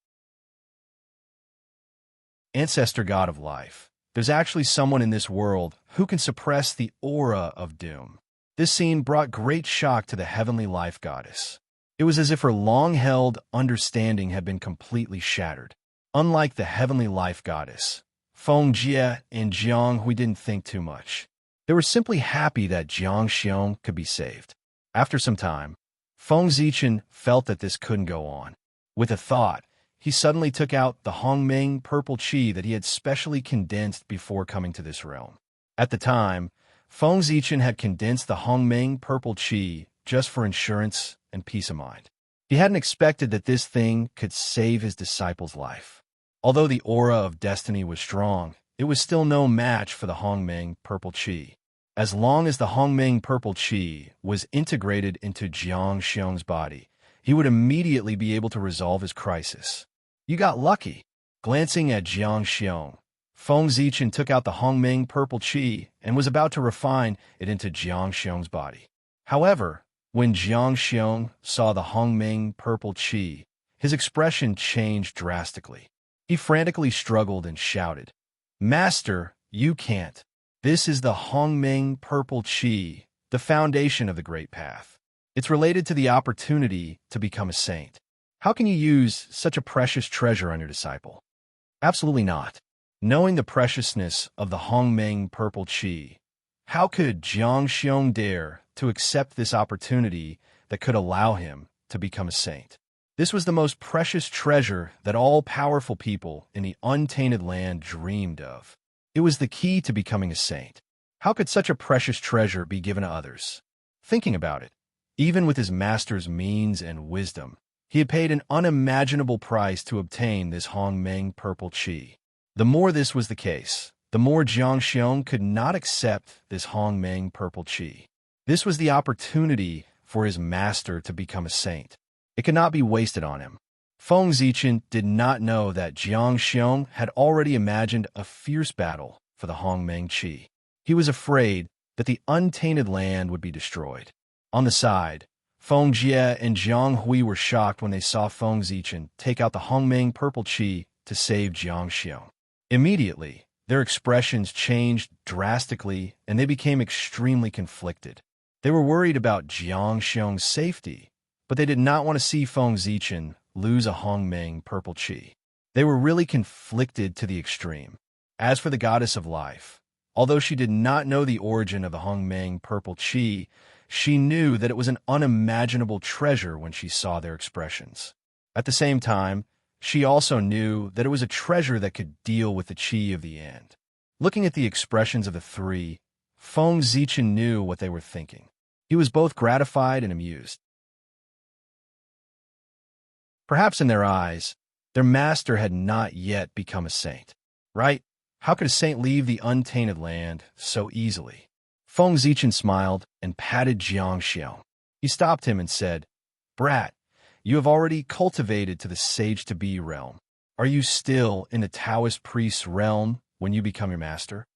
Ancestor God of life, there's actually someone in this world who can suppress the aura of doom. This scene brought great shock to the heavenly life goddess. It was as if her long-held understanding had been completely shattered. Unlike the heavenly life goddess, Feng Jie and Jiang Hui didn't think too much. They were simply happy that Jiang Xiong could be saved. After some time, Feng Zichen felt that this couldn't go on. With a thought, he suddenly took out the Hongmeng purple qi that he had specially condensed before coming to this realm. At the time, Feng Zichen had condensed the Hongmeng purple qi just for insurance and peace of mind. He hadn't expected that this thing could save his disciple's life. Although the aura of destiny was strong, it was still no match for the Hongmeng purple qi. As long as the Hongmeng purple qi was integrated into Jiang Xiong's body, he would immediately be able to resolve his crisis. You got lucky. Glancing at Jiang Xiong, Feng Zichen took out the Hongmeng purple qi and was about to refine it into Jiang Xiong's body. However, when Jiang Xiong saw the Hongmeng purple qi, his expression changed drastically. He frantically struggled and shouted, "Master, you can't. This is the Hongmeng purple qi, the foundation of the Great Path. It's related to the opportunity to become a saint. How can you use such a precious treasure on your disciple? Absolutely not. Knowing the preciousness of the Hongmeng purple qi, how could Jiang Xiong dare to accept this opportunity that could allow him to become a saint? This was the most precious treasure that all powerful people in the untainted land dreamed of. It was the key to becoming a saint. How could such a precious treasure be given to others? Thinking about it, even with his master's means and wisdom, he had paid an unimaginable price to obtain this Hongmeng purple qi. The more this was the case, the more Jiang Xiong could not accept this Hongmeng purple qi. This was the opportunity for his master to become a saint. It could not be wasted on him. Feng Zichen did not know that Jiang Xiong had already imagined a fierce battle for the Hongmeng qi. He was afraid that the untainted land would be destroyed. On the side, Feng Jie and Jiang Hui were shocked when they saw Feng Zichen take out the Hongmeng purple qi to save Jiang Xiong. Immediately, their expressions changed drastically and they became extremely conflicted. They were worried about Jiang Xiong's safety, but they did not want to see Feng Zichen lose a Hongmeng purple qi. They were really conflicted to the extreme. As for the goddess of life, although she did not know the origin of the Hongmeng purple qi, she knew that it was an unimaginable treasure when she saw their expressions. At the same time, she also knew that it was a treasure that could deal with the qi of the end. Looking at the expressions of the three, Feng Zichen knew what they were thinking. He was both gratified and amused. Perhaps in their eyes, their master had not yet become a saint. Right? How could a saint leave the untainted land so easily? Feng Zichen smiled and patted Jiang Xiong. He stopped him and said, "Brat, you have already cultivated to the sage-to-be realm. Are you still in the Taoist priest's realm when you become your master?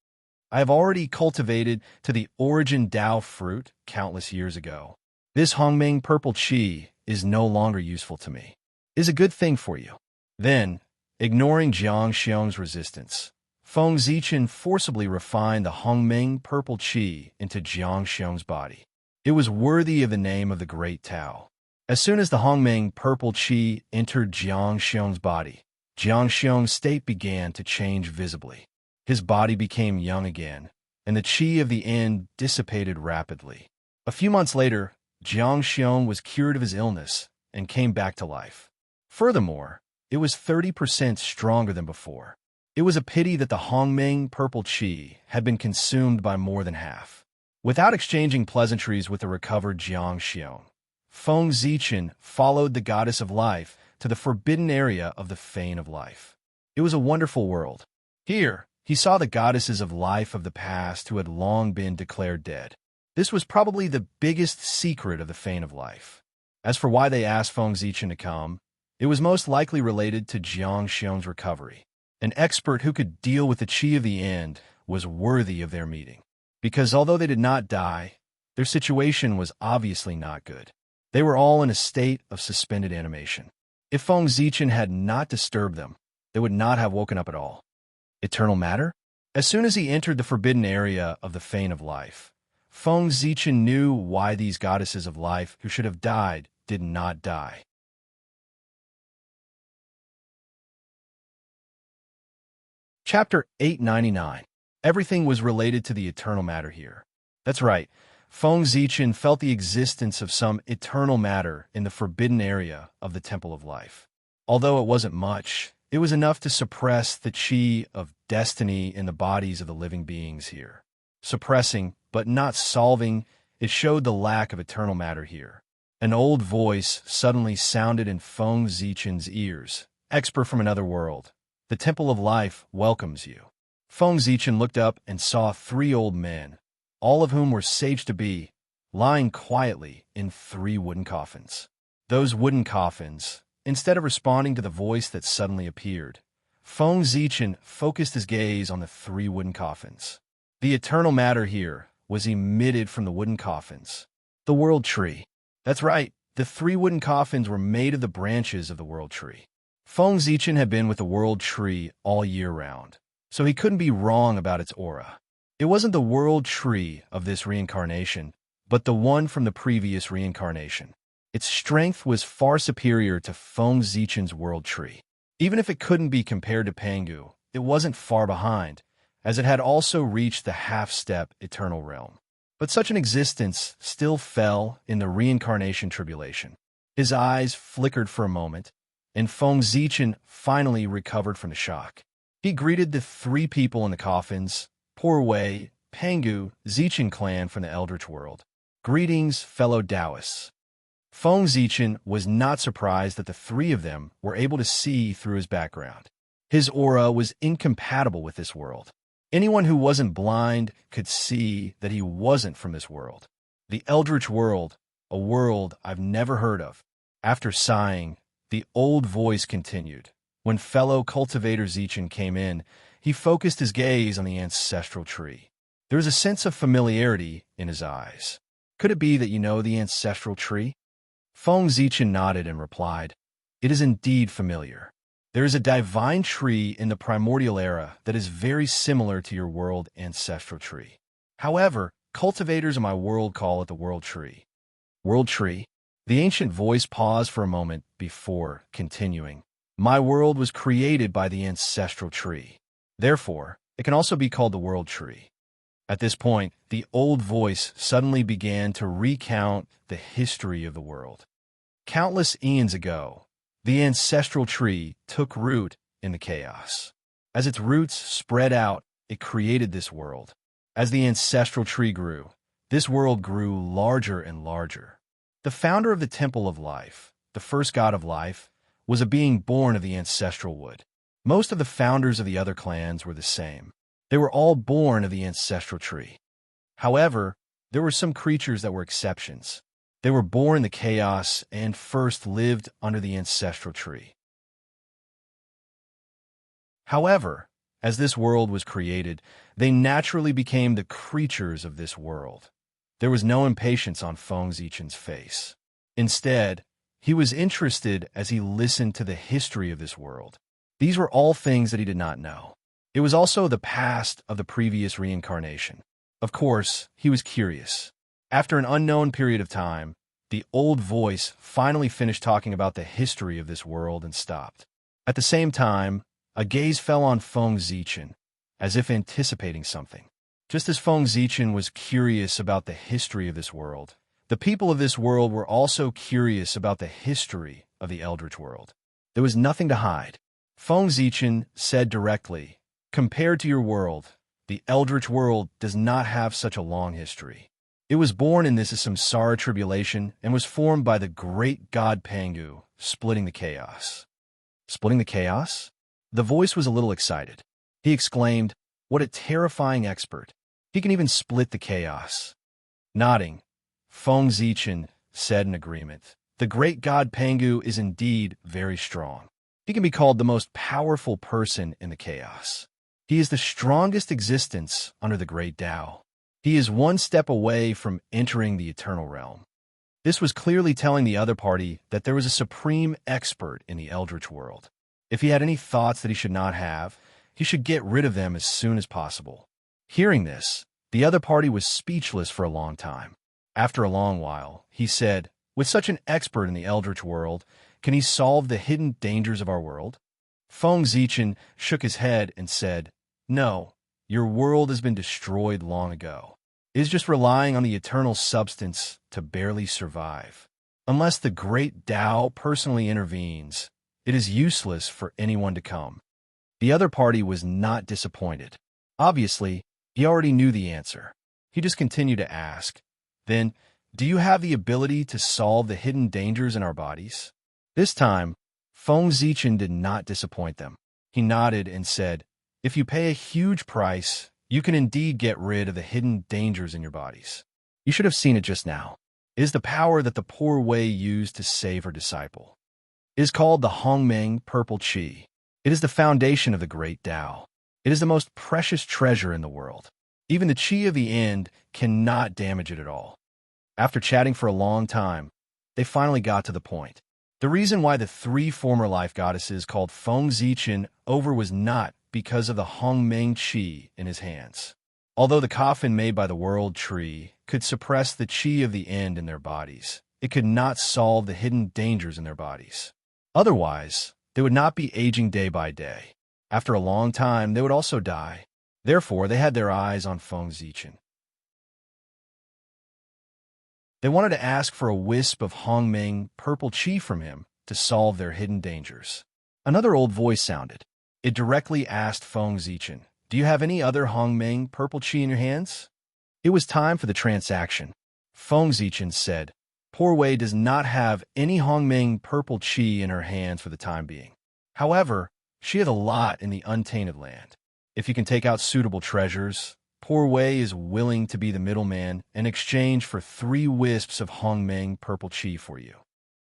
I have already cultivated to the origin Tao fruit countless years ago. This Hongmeng purple qi is no longer useful to me. It is a good thing for you." Then, ignoring Jiang Xiong's resistance, Feng Zichen forcibly refined the Hongmeng purple qi into Jiang Xiong's body. It was worthy of the name of the great Tao. As soon as the Hongmeng purple qi entered Jiang Xiong's body, Jiang Xiong's state began to change visibly. His body became young again, and the qi of the end dissipated rapidly. A few months later, Jiang Xiong was cured of his illness and came back to life. Furthermore, it was 30% stronger than before. It was a pity that the Hongmeng purple qi had been consumed by more than half. Without exchanging pleasantries with the recovered Jiang Xiong, Feng Zichen followed the goddess of life to the forbidden area of the fane of life. It was a wonderful world. Here, he saw the goddesses of life of the past who had long been declared dead. This was probably the biggest secret of the fane of life. As for why they asked Feng Zichen to come, it was most likely related to Jiang Xiong's recovery. An expert who could deal with the qi of the end was worthy of their meeting. Because although they did not die, their situation was obviously not good. They were all in a state of suspended animation. If Feng Zichen had not disturbed them, they would not have woken up at all. Eternal matter? As soon as he entered the forbidden area of the fane of life, Feng Zichen knew why these goddesses of life who should have died did not die. Chapter 899. Everything was related to the eternal matter here. That's right. Feng Zichen felt the existence of some eternal matter in the forbidden area of the Temple of Life. Although it wasn't much, it was enough to suppress the qi of destiny in the bodies of the living beings here. Suppressing, but not solving, it showed the lack of eternal matter here. An old voice suddenly sounded in Feng Zichen's ears. "Expert from another world. The Temple of Life welcomes you." Feng Zichen looked up and saw 3 old men, all of whom were sage-to-be, lying quietly in 3 wooden coffins. Those wooden coffins, instead of responding to the voice that suddenly appeared, Feng Zichen focused his gaze on the 3 wooden coffins. The eternal matter here was emitted from the wooden coffins. The world tree. That's right, the 3 wooden coffins were made of the branches of the world tree. Feng Zichen had been with the world tree all year round, so he couldn't be wrong about its aura. It wasn't the world tree of this reincarnation, but the one from the previous reincarnation. Its strength was far superior to Feng Zichen's world tree. Even if it couldn't be compared to Pangu, it wasn't far behind, as it had also reached the half-step eternal realm. But such an existence still fell in the reincarnation tribulation. His eyes flickered for a moment, and Feng Zichen finally recovered from the shock. He greeted the three people in the coffins, Poor Wei, Pangu, Zichen clan from the Eldritch world. Greetings, fellow Taoists. Feng Zichen was not surprised that the three of them were able to see through his background. His aura was incompatible with this world. Anyone who wasn't blind could see that he wasn't from this world. The Eldritch world, a world I've never heard of. After sighing, the old voice continued. When fellow cultivator Zichen came in, he focused his gaze on the ancestral tree. There was a sense of familiarity in his eyes. Could it be that you know the ancestral tree? Feng Zichen nodded and replied, It is indeed familiar. There is a divine tree in the primordial era that is very similar to your world ancestral tree. However, cultivators in my world call it the world tree. World tree? The ancient voice paused for a moment before continuing. My world was created by the ancestral tree. Therefore, it can also be called the world tree. At this point, the old voice suddenly began to recount the history of the world. Countless eons ago, the ancestral tree took root in the chaos. As its roots spread out, it created this world. As the ancestral tree grew, this world grew larger and larger. The founder of the Temple of Life, the first god of life, was a being born of the ancestral wood. Most of the founders of the other clans were the same. They were all born of the ancestral tree. However, there were some creatures that were exceptions. They were born in the chaos and first lived under the ancestral tree. However, as this world was created, they naturally became the creatures of this world. There was no impatience on Feng Zichen's face. Instead, he was interested as he listened to the history of this world. These were all things that he did not know. It was also the past of the previous reincarnation. Of course, he was curious. After an unknown period of time, the old voice finally finished talking about the history of this world and stopped. At the same time, a gaze fell on Feng Zichen, as if anticipating something. Just as Feng Zichen was curious about the history of this world, the people of this world were also curious about the history of the Eldritch world. There was nothing to hide. Feng Zichen said directly, Compared to your world, the Eldritch world does not have such a long history. It was born in this samsara tribulation and was formed by the great god Pangu, splitting the chaos. Splitting the chaos? The voice was a little excited. He exclaimed, What a terrifying expert. He can even split the chaos. Nodding, Feng Zichen said in agreement, The great god Pangu is indeed very strong. He can be called the most powerful person in the chaos. He is the strongest existence under the great Tao. He is one step away from entering the eternal realm. This was clearly telling the other party that there was a supreme expert in the Eldritch world. If he had any thoughts that he should not have, he should get rid of them as soon as possible. Hearing this, the other party was speechless for a long time. After a long while, he said, With such an expert in the Eldritch world, can he solve the hidden dangers of our world? Feng Zichen shook his head and said, No, your world has been destroyed long ago. It is just relying on the eternal substance to barely survive. Unless the great Tao personally intervenes, it is useless for anyone to come. The other party was not disappointed. Obviously, he already knew the answer. He just continued to ask, Then, do you have the ability to solve the hidden dangers in our bodies? This time, Feng Zichen did not disappoint them. He nodded and said, If you pay a huge price, you can indeed get rid of the hidden dangers in your bodies. You should have seen it just now. It is the power that the poor Wei used to save her disciple. It is called the Hongmeng Purple Qi. It is the foundation of the great Tao. It is the most precious treasure in the world. Even the Qi of the end cannot damage it at all. After chatting for a long time, they finally got to the point. The reason why the three former life goddesses called Feng Zichen over was not because of the Hongmeng Qi in his hands. Although the coffin made by the world tree could suppress the Qi of the end in their bodies, it could not solve the hidden dangers in their bodies. Otherwise, they would not be aging day by day. After a long time, they would also die. Therefore, they had their eyes on Feng Zichen. They wanted to ask for a wisp of Hongming purple qi from him to solve their hidden dangers. Another old voice sounded. It directly asked Feng Zichen, "Do you have any other Hongming purple qi in your hands?" It was time for the transaction. Feng Zichen said, "Poor Wei does not have any Hongming purple qi in her hands for the time being. However, she has a lot in the untainted land. If you can take out suitable treasures, Poor Wei is willing to be the middleman in exchange for 3 wisps of Hongming purple qi for you."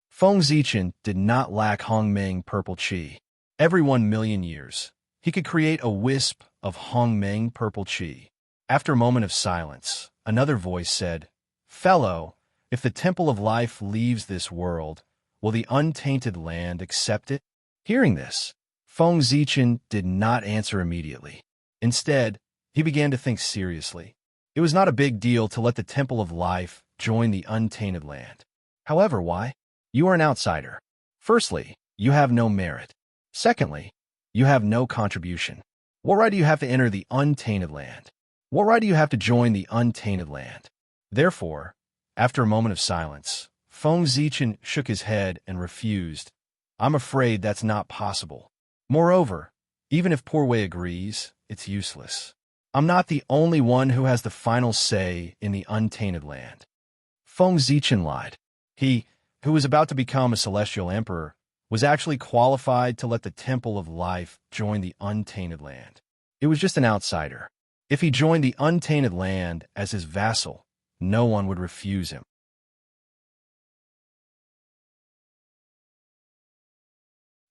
Feng Zichen did not lack Hongming purple qi. Every 1,000,000 years, he could create a wisp of Hongming purple qi. After a moment of silence, another voice said, "Fellow, if the Temple of Life leaves this world, will the untainted land accept it?" Hearing this, Feng Zichen did not answer immediately. Instead, he began to think seriously. It was not a big deal to let the Temple of Life join the untainted land. However, why? You are an outsider. Firstly, you have no merit. Secondly, you have no contribution. What right do you have to enter the untainted land? What right do you have to join the untainted land? Therefore, after a moment of silence, Feng Zichen shook his head and refused. "I'm afraid that's not possible. Moreover, even if Poor Wei agrees, it's useless. I'm not the only one who has the final say in the untainted land." Feng Zichen lied. He, who was about to become a celestial emperor, was actually qualified to let the Temple of Life join the untainted land. It was just an outsider. If he joined the untainted land as his vassal, no one would refuse him.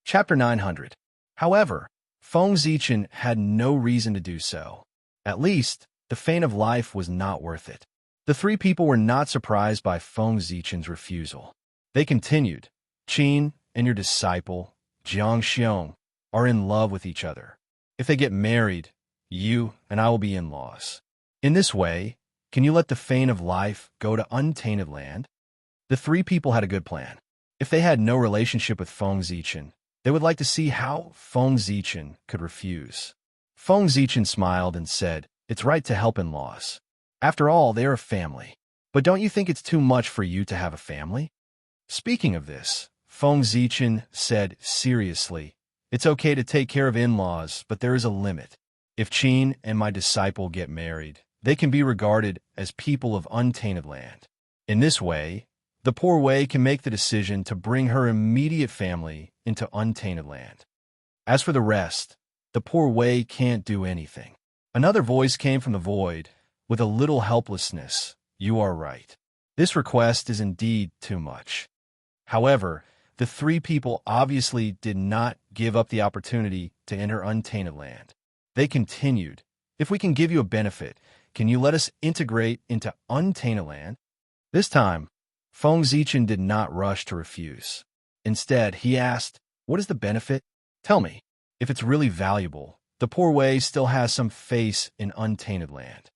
Chapter 900. However, Feng Zichen had no reason to do so. At least, the feign of life was not worth it. The 3 people were not surprised by Feng Zichen's refusal. They continued, "Qin and your disciple, Jiang Xiong, are in love with each other. If they get married, you and I will be in-laws. In this way, can you let the feign of life go to untainted land?" The 3 people had a good plan. If they had no relationship with Feng Zichen, they would like to see how Feng Zichen could refuse. Feng Zichen smiled and said, "It's right to help in-laws. After all, they are a family. But don't you think it's too much for you to have a family?" Speaking of this, Feng Zichen said seriously, "It's okay to take care of in-laws, but there is a limit. If Qin and my disciple get married, they can be regarded as people of untainted land. In this way, the Poor Wei can make the decision to bring her immediate family into untainted land. As for the rest, the Poor Wei can't do anything." Another voice came from the void, with a little helplessness. "You are right. This request is indeed too much." However, the 3 people obviously did not give up the opportunity to enter untainted land. They continued, "If we can give you a benefit, can you let us integrate into untainted land?" This time, Feng Zichen did not rush to refuse. Instead, he asked, "What is the benefit? Tell me. If it's really valuable, the Poor Wei still has some face in untainted land."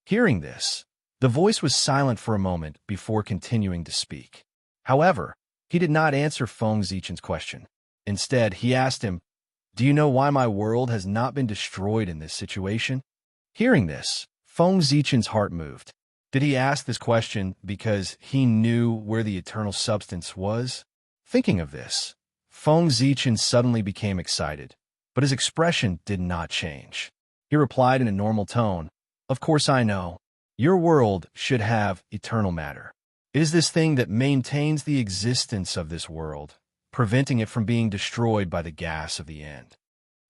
Hearing this, the voice was silent for a moment before continuing to speak. However, he did not answer Feng Zichen's question. Instead, he asked him, "Do you know why my world has not been destroyed in this situation?" Hearing this, Feng Zichen's heart moved. Did he ask this question because he knew where the eternal substance was? Thinking of this, Feng Zichen suddenly became excited, but his expression did not change. He replied in a normal tone, "Of course I know. Your world should have eternal matter. It is this thing that maintains the existence of this world, preventing it from being destroyed by the gas of the end."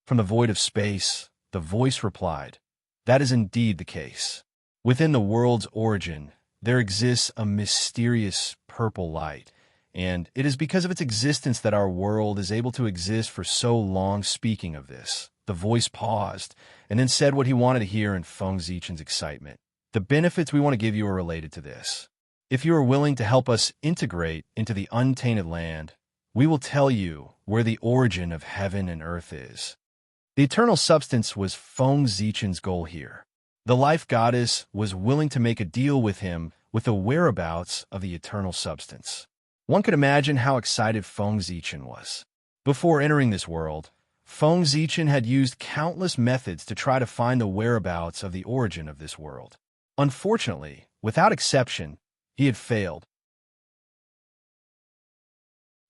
From the void of space, the voice replied, "That is indeed the case. Within the world's origin, there exists a mysterious purple light, and it is because of its existence that our world is able to exist for so long." Speaking of this, the voice paused and then said what he wanted to hear in Feng Zichen's excitement. "The benefits we want to give you are related to this. If you are willing to help us integrate into the untainted land, we will tell you where the origin of heaven and earth is." The eternal substance was Feng Zichen's goal here. The life goddess was willing to make a deal with him with the whereabouts of the eternal substance. One could imagine how excited Feng Zichen was. Before entering this world, Feng Zichen had used countless methods to try to find the whereabouts of the origin of this world. Unfortunately, without exception, he had failed.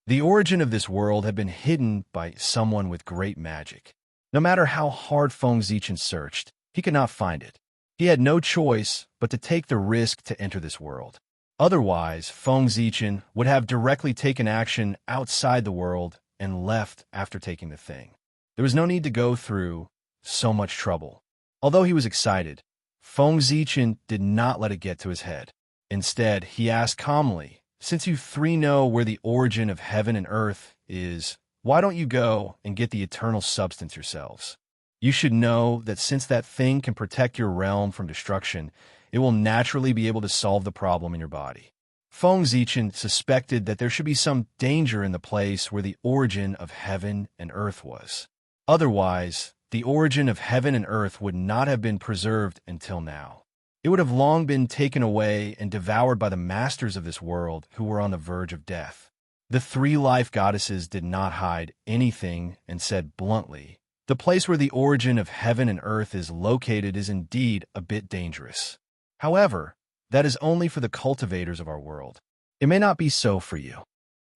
The origin of this world had been hidden by someone with great magic. No matter how hard Feng Zichen searched, he could not find it. He had no choice but to take the risk to enter this world. Otherwise, Feng Zichen would have directly taken action outside the world and left after taking the thing. There was no need to go through so much trouble. Although he was excited, Feng Zichen did not let it get to his head. Instead, he asked calmly, "Since you three know where the origin of heaven and earth is, why don't you go and get the eternal substance yourselves? You should know that since that thing can protect your realm from destruction, it will naturally be able to solve the problem in your body." Feng Zichen suspected that there should be some danger in the place where the origin of heaven and earth was. Otherwise, the origin of heaven and earth would not have been preserved until now. It would have long been taken away and devoured by the masters of this world who were on the verge of death. The three life goddesses did not hide anything and said bluntly, "The place where the origin of heaven and earth is located is indeed a bit dangerous. However, that is only for the cultivators of our world. It may not be so for you."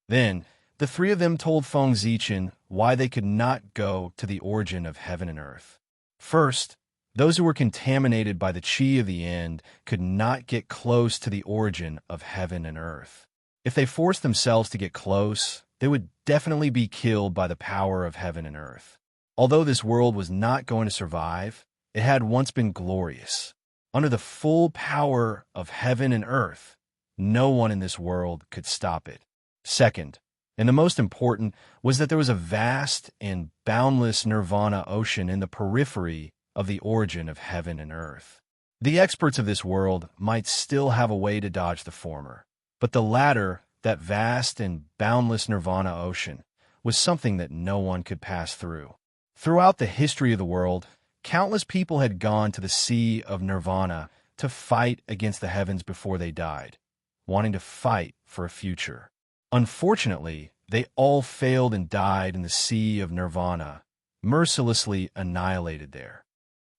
Then, the three of them told Feng Zichen why they could not go to the origin of heaven and earth. First, those who were contaminated by the qi of the end could not get close to the origin of heaven and earth. If they forced themselves to get close, they would definitely be killed by the power of heaven and earth. Although this world was not going to survive, it had once been glorious. Under the full power of heaven and earth, no one in this world could stop it. Second, and the most important, was that there was a vast and boundless nirvana ocean in the periphery of the origin of heaven and earth. The experts of this world might still have a way to dodge the former, but the latter, that vast and boundless nirvana ocean, was something that no one could pass through. Throughout the history of the world, countless people had gone to the sea of nirvana to fight against the heavens before they died, wanting to fight for a future. Unfortunately, they all failed and died in the sea of nirvana, mercilessly annihilated there.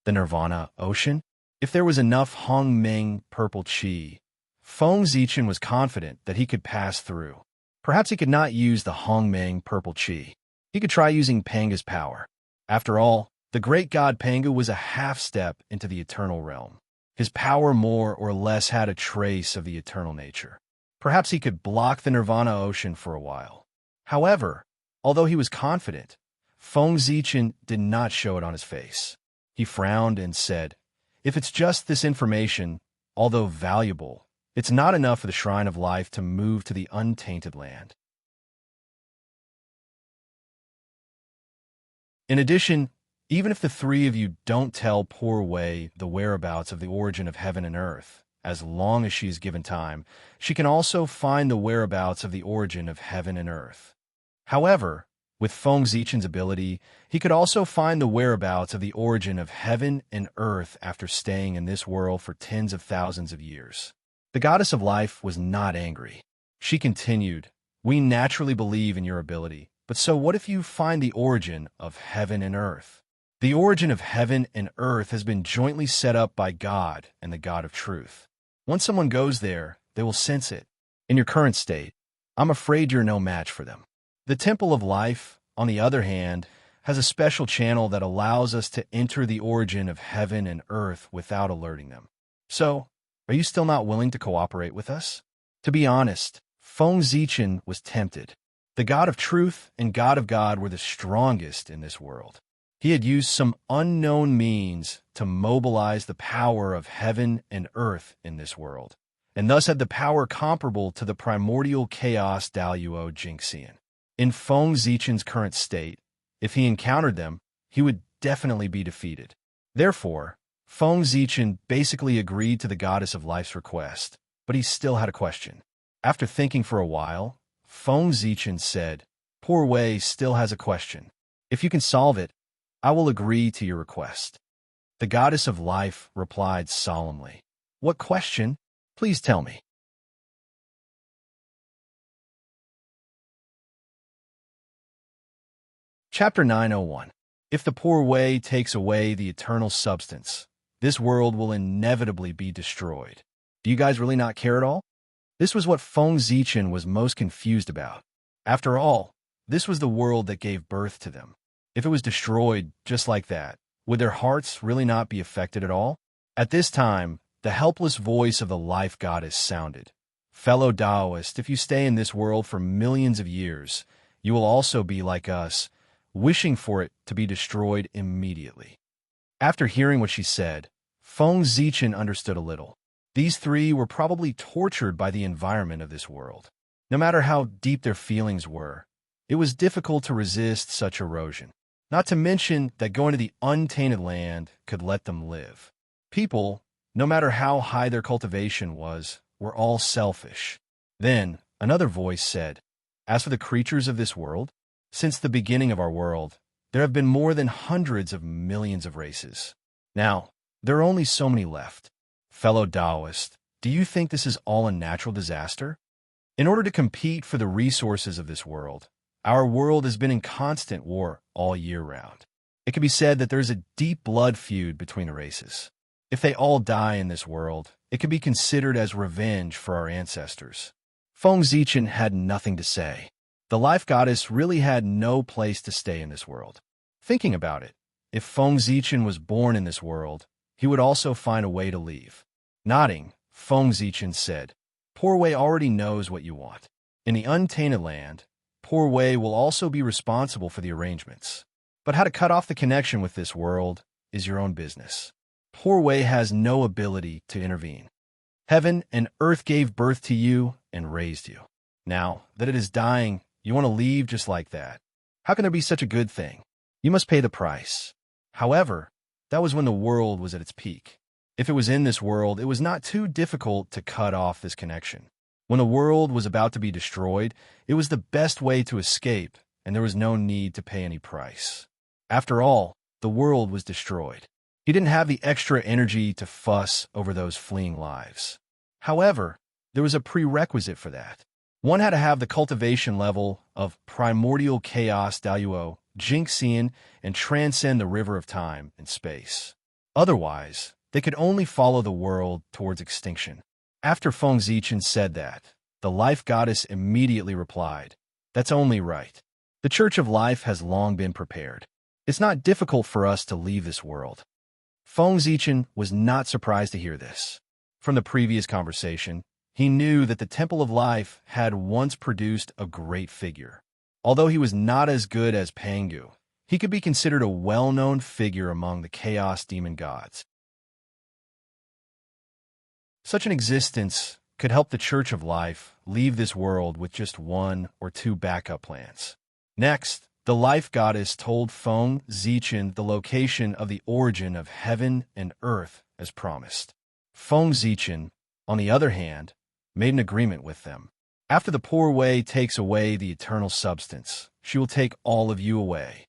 The nirvana ocean? If there was enough Hongmeng purple qi, Feng Zichen was confident that he could pass through. Perhaps he could not use the Hongmeng purple qi. He could try using Panga's power. After all, the great god Panga was a half-step into the eternal realm. His power more or less had a trace of the eternal nature. Perhaps he could block the nirvana ocean for a while. However, although he was confident, Feng Zichen did not show it on his face. He frowned and said, "If it's just this information, although valuable, it's not enough for the Shrine of Life to move to the untainted land. In addition, even if the three of you don't tell poor Wei the whereabouts of the origin of heaven and earth, as long as she is given time, she can also find the whereabouts of the origin of heaven and earth." However, with Feng Zichen's ability, he could also find the whereabouts of the origin of heaven and earth after staying in this world for tens of thousands of years. The goddess of life was not angry. She continued, "We naturally believe in your ability, but so what if you find the origin of heaven and earth? The origin of heaven and earth has been jointly set up by God and the God of truth. Once someone goes there, they will sense it. In your current state, I'm afraid you're no match for them. The Temple of Life, on the other hand, has a special channel that allows us to enter the origin of heaven and earth without alerting them. So, are you still not willing to cooperate with us?" To be honest, Feng Zichen was tempted. The God of Truth and God of God were the strongest in this world. He had used some unknown means to mobilize the power of heaven and earth in this world, and thus had the power comparable to the primordial chaos Daluo Jingxian. In Feng Zichen's current state, if he encountered them, he would definitely be defeated. Therefore, Feng Zichen basically agreed to the Goddess of Life's request, but he still had a question. After thinking for a while, Feng Zichen said, "Poor Wei still has a question. If you can solve it, I will agree to your request." The Goddess of Life replied solemnly, "What question?" Please tell me. Chapter 901. If the poor way takes away the eternal substance, this world will inevitably be destroyed. Do you guys really not care at all? This was what Feng Zichen was most confused about. After all, this was the world that gave birth to them. If it was destroyed just like that, would their hearts really not be affected at all? At this time, the helpless voice of the life goddess sounded. Fellow Taoist, if you stay in this world for millions of years, you will also be like us, wishing for it to be destroyed immediately. After hearing what she said, Feng Zichen understood a little. These three were probably tortured by the environment of this world. No matter how deep their feelings were, it was difficult to resist such erosion. Not to mention that going to the untainted land could let them live. People, no matter how high their cultivation was, were all selfish. Then, another voice said, "As for the creatures of this world, since the beginning of our world, there have been more than hundreds of millions of races. Now, there are only so many left. Fellow Taoist, do you think this is all a natural disaster? In order to compete for the resources of this world, our world has been in constant war all year round. It can be said that there is a deep blood feud between the races. If they all die in this world, it can be considered as revenge for our ancestors." Feng Zichen had nothing to say. The life goddess really had no place to stay in this world. Thinking about it, if Feng Zichen was born in this world, he would also find a way to leave. Nodding, Feng Zichen said, "Poor Wei already knows what you want. In the untainted land, Poor Wei will also be responsible for the arrangements. But how to cut off the connection with this world is your own business. Poor Wei has no ability to intervene. Heaven and earth gave birth to you and raised you. Now that it is dying, you want to leave just like that. How can there be such a good thing? You must pay the price." However, that was when the world was at its peak. If it was in this world, it was not too difficult to cut off this connection. When the world was about to be destroyed, it was the best way to escape, and there was no need to pay any price. After all, the world was destroyed. He didn't have the extra energy to fuss over those fleeing lives. However, there was a prerequisite for that. One had to have the cultivation level of primordial chaos Daluo, Jinxian, and transcend the river of time and space. Otherwise, they could only follow the world towards extinction. After Feng Zichen said that, the life goddess immediately replied, "That's only right. The Church of Life has long been prepared. It's not difficult for us to leave this world." Feng Zichen was not surprised to hear this. From the previous conversation, he knew that the Temple of Life had once produced a great figure. Although he was not as good as Pangu, he could be considered a well-known figure among the Chaos Demon gods. Such an existence could help the Church of Life leave this world with just one or two backup plans. Next, the life goddess told Feng Zichen the location of the origin of heaven and earth as promised. Feng Zichen, on the other hand, made an agreement with them. After the Poor Wei takes away the eternal substance, she will take all of you away.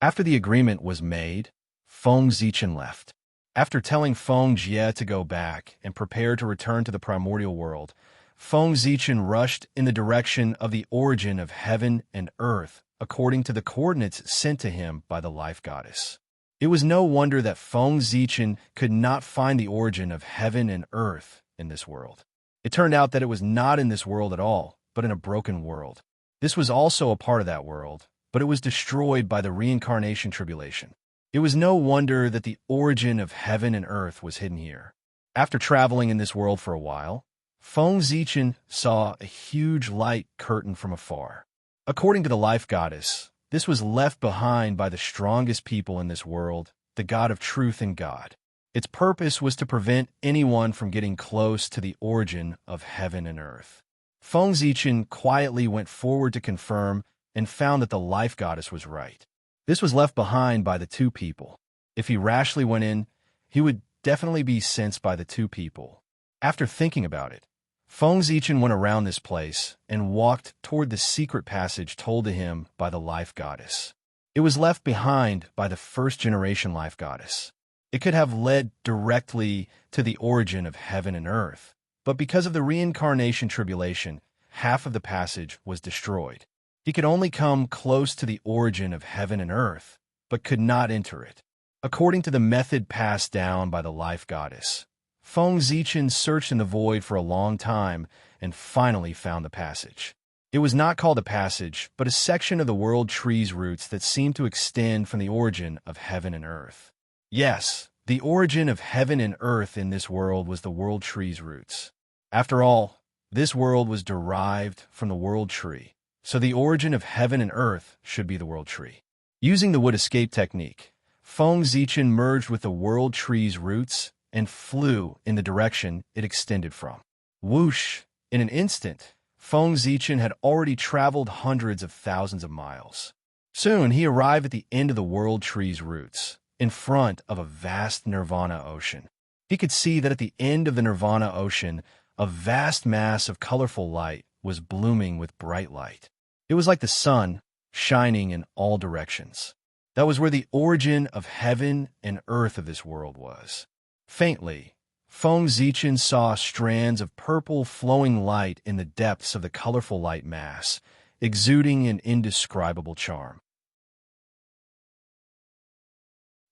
After the agreement was made, Feng Zichen left. After telling Feng Jie to go back and prepare to return to the primordial world, Feng Zichen rushed in the direction of the origin of heaven and earth according to the coordinates sent to him by the life goddess. It was no wonder that Feng Zichen could not find the origin of heaven and earth in this world. It turned out that it was not in this world at all, but in a broken world. This was also a part of that world, but it was destroyed by the reincarnation tribulation. It was no wonder that the origin of heaven and earth was hidden here. After traveling in this world for a while, Feng Zichen saw a huge light curtain from afar. According to the life goddess, this was left behind by the strongest people in this world, the God of Truth and God. Its purpose was to prevent anyone from getting close to the origin of heaven and earth. Feng Zichen quietly went forward to confirm and found that the life goddess was right. This was left behind by the two people. If he rashly went in, he would definitely be sensed by the two people. After thinking about it, Feng Zichen went around this place and walked toward the secret passage told to him by the life goddess. It was left behind by the first-generation life goddess. It could have led directly to the origin of heaven and earth, but because of the reincarnation tribulation, half of the passage was destroyed. He could only come close to the origin of heaven and earth, but could not enter it. According to the method passed down by the life goddess, Feng Zichen searched in the void for a long time and finally found the passage. It was not called a passage, but a section of the world tree's roots that seemed to extend from the origin of heaven and earth. Yes, the origin of heaven and earth in this world was the world tree's roots. After all, this world was derived from the world tree, so the origin of heaven and earth should be the world tree. Using the wood escape technique, Feng Zichen merged with the world tree's roots and flew in the direction it extended from. Whoosh! In an instant, Feng Zichen had already traveled hundreds of thousands of miles. Soon he arrived at the end of the world tree's roots, in front of a vast nirvana ocean. He could see that at the end of the nirvana ocean, a vast mass of colorful light was blooming with bright light. It was like the sun, shining in all directions. That was where the origin of heaven and earth of this world was. Faintly, Feng Zichen saw strands of purple flowing light in the depths of the colorful light mass, exuding an indescribable charm.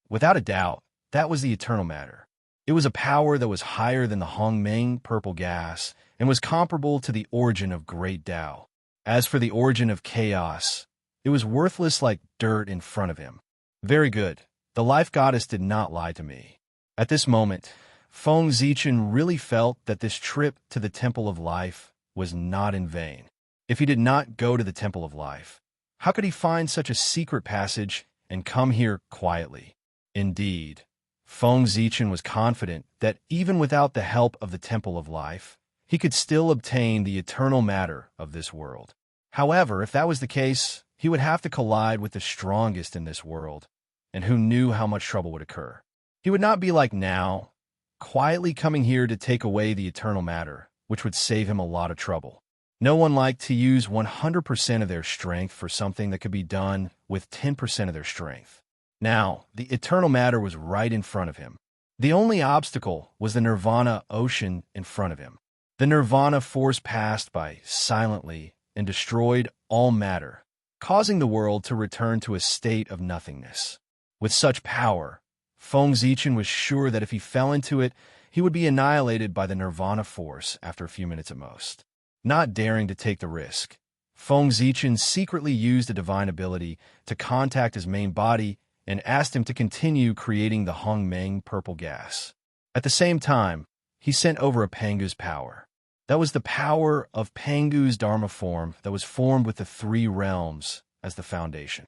Without a doubt, that was the eternal matter. It was a power that was higher than the Hongmeng purple gas and was comparable to the origin of great Tao. As for the origin of chaos, it was worthless like dirt in front of him. Very good. The life goddess did not lie to me. At this moment, Feng Zichen really felt that this trip to the Temple of Life was not in vain. If he did not go to the Temple of Life, how could he find such a secret passage and come here quietly? Indeed, Feng Zichen was confident that even without the help of the Temple of Life, he could still obtain the eternal matter of this world. However, if that was the case, he would have to collide with the strongest in this world, and who knew how much trouble would occur. He would not be like now, quietly coming here to take away the eternal matter, which would save him a lot of trouble. No one liked to use 100% of their strength for something that could be done with 10% of their strength. Now, the eternal matter was right in front of him. The only obstacle was the nirvana ocean in front of him. The nirvana force passed by silently and destroyed all matter, causing the world to return to a state of nothingness. With such power, Feng Zichen was sure that if he fell into it, he would be annihilated by the nirvana force after a few minutes at most. Not daring to take the risk, Feng Zichen secretly used a divine ability to contact his main body and asked him to continue creating the Hongmeng purple gas. At the same time, he sent over a Pangu's power. That was the power of Pangu's Dharma form that was formed with the three realms as the foundation.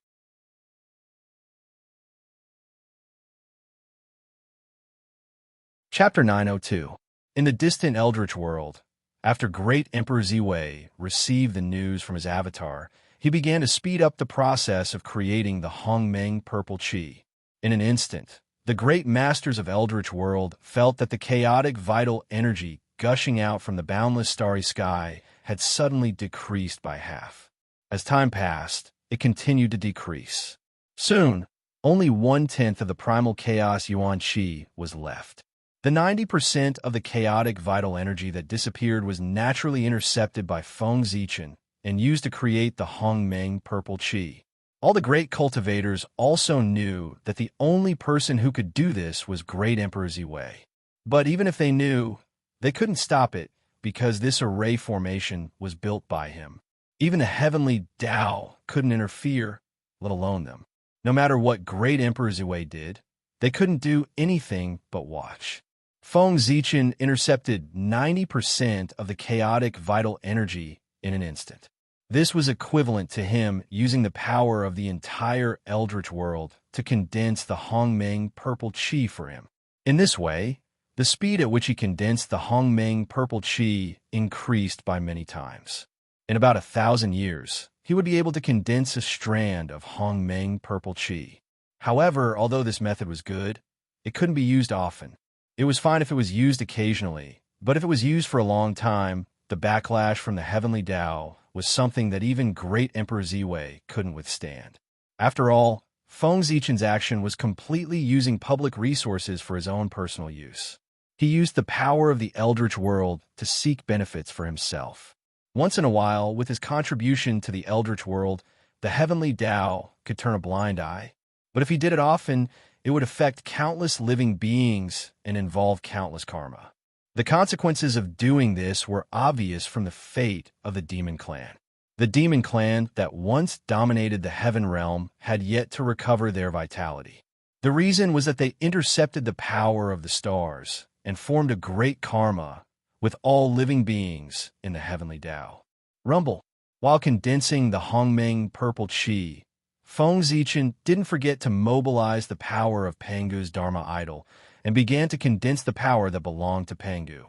Chapter 902. In the distant Eldritch world, after great Emperor Ziwei received the news from his avatar, he began to speed up the process of creating the Hongmeng purple qi. In an instant, the great masters of Eldritch world felt that the chaotic vital energy gushing out from the boundless starry sky had suddenly decreased by half. As time passed, it continued to decrease. Soon, only 1/10 of the primal chaos yuan qi was left. The 90% of the chaotic vital energy that disappeared was naturally intercepted by Feng Zichen and used to create the Hongmeng purple qi. All the great cultivators also knew that the only person who could do this was Great Emperor Ziwei. But even if they knew, they couldn't stop it because this array formation was built by him. Even the heavenly Tao couldn't interfere, let alone them. No matter what Great Emperor Ziwei did, they couldn't do anything but watch. Feng Zichen intercepted 90% of the chaotic vital energy in an instant. This was equivalent to him using the power of the entire Eldritch world to condense the Hongmeng purple qi for him. In this way, the speed at which he condensed the Hongmeng purple qi increased by many times. In about 1,000 years, he would be able to condense a strand of Hongmeng purple qi. However, although this method was good, it couldn't be used often. It was fine if it was used occasionally, but if it was used for a long time, the backlash from the heavenly Tao was something that even Great Emperor Ziwei couldn't withstand. After all, Feng Zichen's action was completely using public resources for his own personal use. He used the power of the eldritch world to seek benefits for himself. Once in a while, with his contribution to the eldritch world, the heavenly Tao could turn a blind eye. But if he did it often, it would affect countless living beings and involve countless karma. The consequences of doing this were obvious from the fate of the demon clan. The demon clan that once dominated the heaven realm had yet to recover their vitality. The reason was that they intercepted the power of the stars and formed a great karma with all living beings in the heavenly Tao. Rumble. While condensing the Hongmeng purple chi, Feng Zichen didn't forget to mobilize the power of Pangu's Dharma idol and began to condense the power that belonged to Pangu.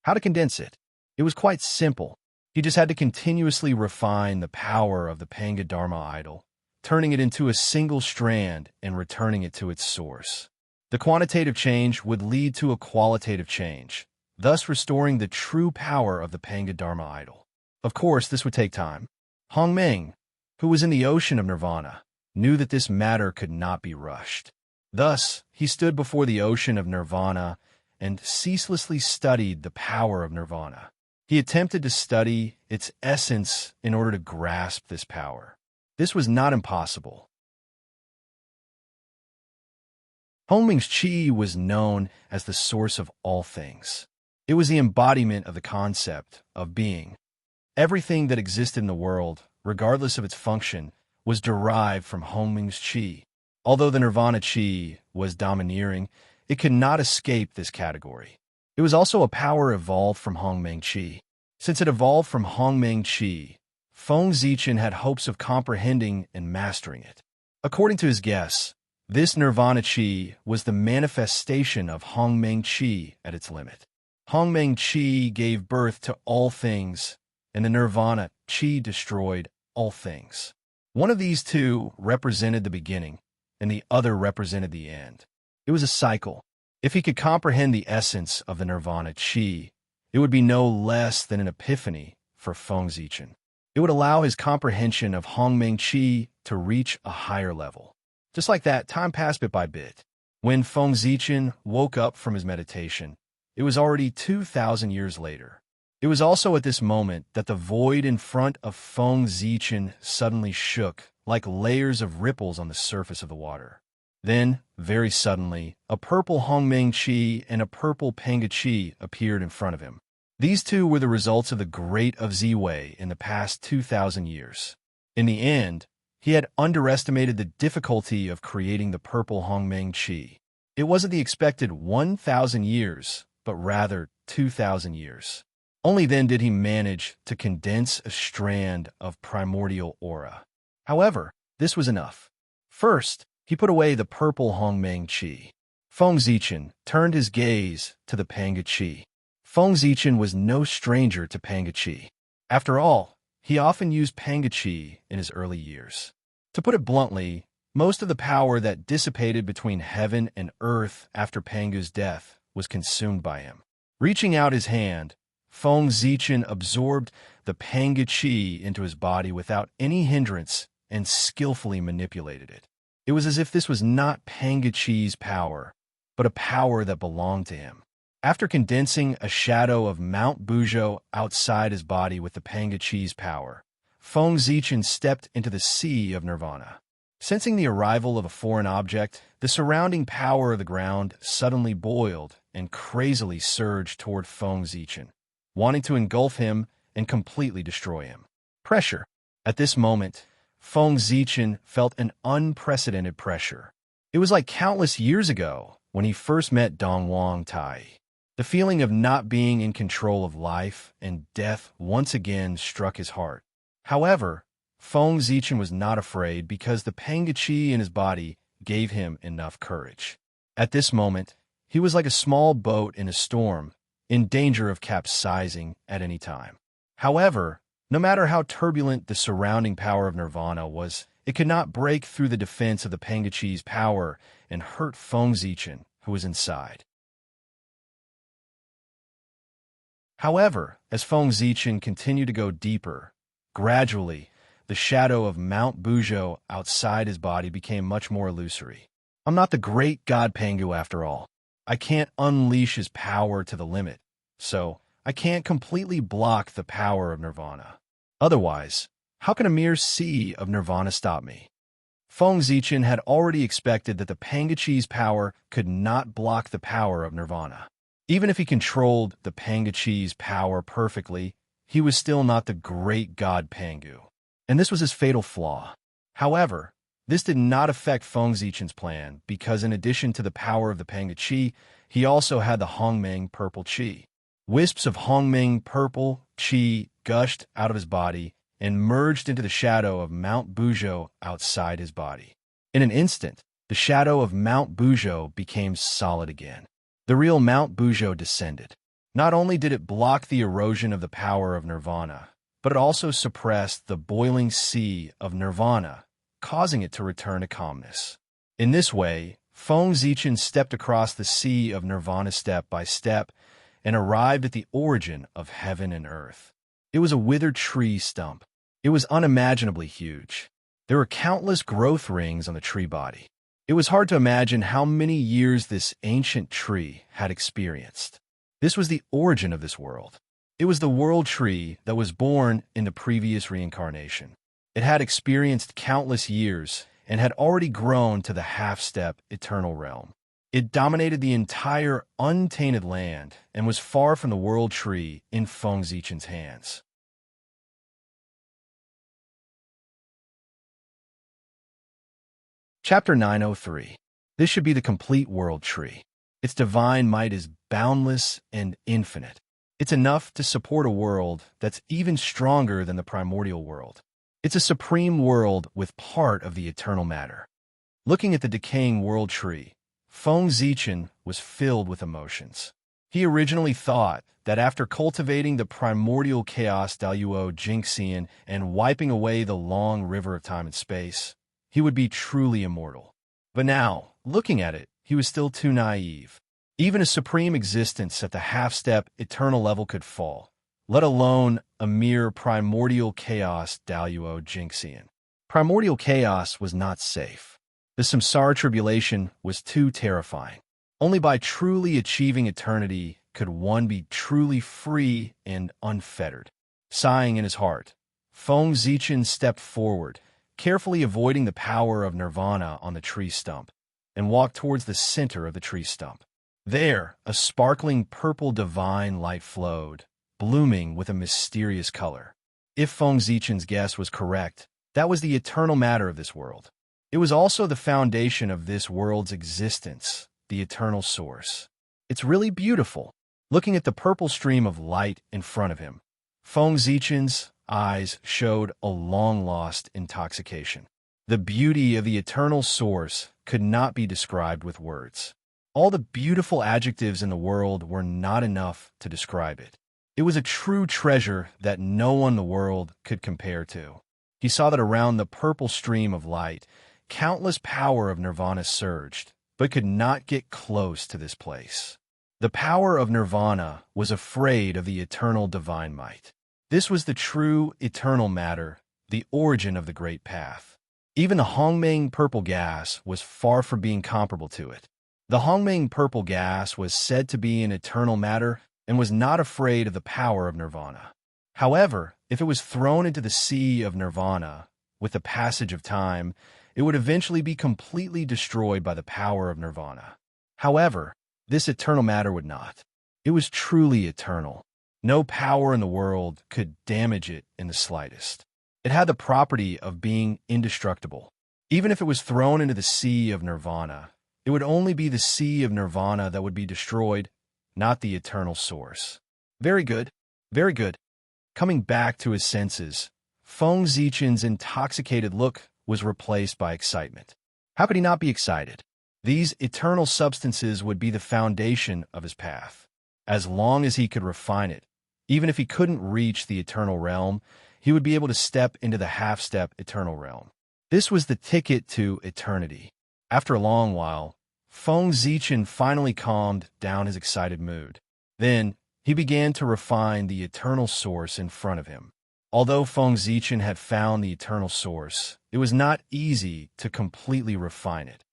How to condense it? It was quite simple. He just had to continuously refine the power of the Panga Dharma idol, turning it into a single strand and returning it to its source. The quantitative change would lead to a qualitative change, thus restoring the true power of the Panga Dharma idol. Of course, this would take time. Hongmeng, who was in the ocean of nirvana, knew that this matter could not be rushed. Thus, he stood before the ocean of nirvana and ceaselessly studied the power of nirvana. He attempted to study its essence in order to grasp this power. This was not impossible. Hongmeng's chi was known as the source of all things. It was the embodiment of the concept of being. Everything that existed in the world, regardless of its function, was derived from Hongmeng's chi. Although the nirvana chi was domineering, it could not escape this category. It was also a power evolved from Hongmeng chi. Since it evolved from Hongmeng chi, Feng Zichen had hopes of comprehending and mastering it. According to his guess, this nirvana chi was the manifestation of Hongmeng chi at its limit. Hongmeng chi gave birth to all things, and the nirvana chi destroyed all things. One of these two represented the beginning, and the other represented the end. It was a cycle. If he could comprehend the essence of the nirvana chi, it would be no less than an epiphany for Feng Zichen. It would allow his comprehension of Hongmeng chi to reach a higher level. Just like that, time passed bit by bit. When Feng Zichen woke up from his meditation, it was already 2,000 years later. It was also at this moment that the void in front of Feng Zichen suddenly shook like layers of ripples on the surface of the water. Then, very suddenly, a purple Hongmeng chi and a purple Panga chi appeared in front of him. These two were the results of the Great of Ziwei in the past 2,000 years. In the end, he had underestimated the difficulty of creating the purple Hongmeng chi. It wasn't the expected 1,000 years, but rather 2,000 years. Only then did he manage to condense a strand of primordial aura. However, this was enough. First, he put away the purple Hongmeng chi. Feng Zichen turned his gaze to the Panga chi. Feng Zichen was no stranger to Panga chi. After all, he often used Panga chi in his early years. To put it bluntly, most of the power that dissipated between heaven and earth after Pangu's death was consumed by him. Reaching out his hand, Feng Zichen absorbed the Panga chi into his body without any hindrance and skillfully manipulated it. It was as if this was not Panga chi's power, but a power that belonged to him. After condensing a shadow of Mount Buzhou outside his body with the Panga chi's power, Feng Zichen stepped into the sea of nirvana. Sensing the arrival of a foreign object, the surrounding power of the ground suddenly boiled and crazily surged toward Feng Zichen, wanting to engulf him and completely destroy him. Pressure. At this moment, Feng Zichen felt an unprecedented pressure. It was like countless years ago when he first met Dongwang Tai. The feeling of not being in control of life and death once again struck his heart. However, Feng Zichen was not afraid because the Panga chi in his body gave him enough courage. At this moment, he was like a small boat in a storm, in danger of capsizing at any time. However, no matter how turbulent the surrounding power of nirvana was, it could not break through the defense of the Panga chi's power and hurt Feng Zichen, who was inside. However, as Feng Zichen continued to go deeper, gradually, the shadow of Mount Buzhou outside his body became much more illusory. I'm not the great god Pangu after all. I can't unleash his power to the limit, so I can't completely block the power of nirvana. Otherwise, how can a mere sea of nirvana stop me? Feng Zichen had already expected that the Pangachi's power could not block the power of nirvana. Even if he controlled the Pangachi's power perfectly, he was still not the great god Pangu. And this was his fatal flaw. However, this did not affect Feng Zichen's plan because in addition to the power of the Pangachi, he also had the Hongmeng purple chi. Wisps of Hongmeng purple chi gushed out of his body and merged into the shadow of Mount Buzhou outside his body. In an instant, the shadow of Mount Buzhou became solid again. The real Mount Buzhou descended. Not only did it block the erosion of the power of nirvana, but it also suppressed the boiling sea of nirvana, causing it to return to calmness. In this way, Feng Zichen stepped across the sea of nirvana step by step and arrived at the origin of heaven and earth. It was a withered tree stump. It was unimaginably huge. There were countless growth rings on the tree body. It was hard to imagine how many years this ancient tree had experienced. This was the origin of this world. It was the world tree that was born in the previous reincarnation. It had experienced countless years and had already grown to the half-step eternal realm. It dominated the entire untainted land and was far from the world tree in Feng Zichen's hands. Chapter 903. This should be the complete world tree. Its divine might is boundless and infinite. It's enough to support a world that's even stronger than the primordial world. It's a supreme world with part of the eternal matter. Looking at the decaying world tree, Feng Zichen was filled with emotions. He originally thought that after cultivating the primordial chaos Daluo Jingxian and wiping away the long river of time and space, he would be truly immortal. But now, looking at it, he was still too naive. Even a supreme existence at the half-step eternal level could fall, let alone a mere primordial chaos Daluo Jingxian. Primordial chaos was not safe. The samsara tribulation was too terrifying. Only by truly achieving eternity could one be truly free and unfettered. Sighing in his heart, Feng Zichen stepped forward, carefully avoiding the power of nirvana on the tree stump, and walked towards the center of the tree stump. There, a sparkling purple divine light flowed, blooming with a mysterious color. If Feng Zichen's guess was correct, that was the eternal matter of this world. It was also the foundation of this world's existence, the eternal source. It's really beautiful. Looking at the purple stream of light in front of him, Feng Zichen's eyes showed a long-lost intoxication. The beauty of the eternal source could not be described with words. All the beautiful adjectives in the world were not enough to describe it. It was a true treasure that no one in the world could compare to. He saw that around the purple stream of light, countless power of nirvana surged, but could not get close to this place. The power of nirvana was afraid of the eternal divine might. This was the true eternal matter, the origin of the great path. Even the Hongmeng purple gas was far from being comparable to it. The Hongmeng purple gas was said to be an eternal matter and was not afraid of the power of nirvana. However, if it was thrown into the sea of nirvana, with the passage of time, it would eventually be completely destroyed by the power of nirvana. However, this eternal matter would not. It was truly eternal. No power in the world could damage it in the slightest. It had the property of being indestructible. Even if it was thrown into the sea of nirvana, it would only be the sea of nirvana that would be destroyed, not the eternal source. Very good, very good. Coming back to his senses, Feng Zichen's intoxicated look was replaced by excitement. How could he not be excited? These eternal substances would be the foundation of his path. As long as he could refine it, even if he couldn't reach the eternal realm, he would be able to step into the half-step eternal realm. This was the ticket to eternity. After a long while, Feng Zichen finally calmed down his excited mood. Then, he began to refine the eternal source in front of him. Although Feng Zichen had found the eternal source, it was not easy to completely refine it.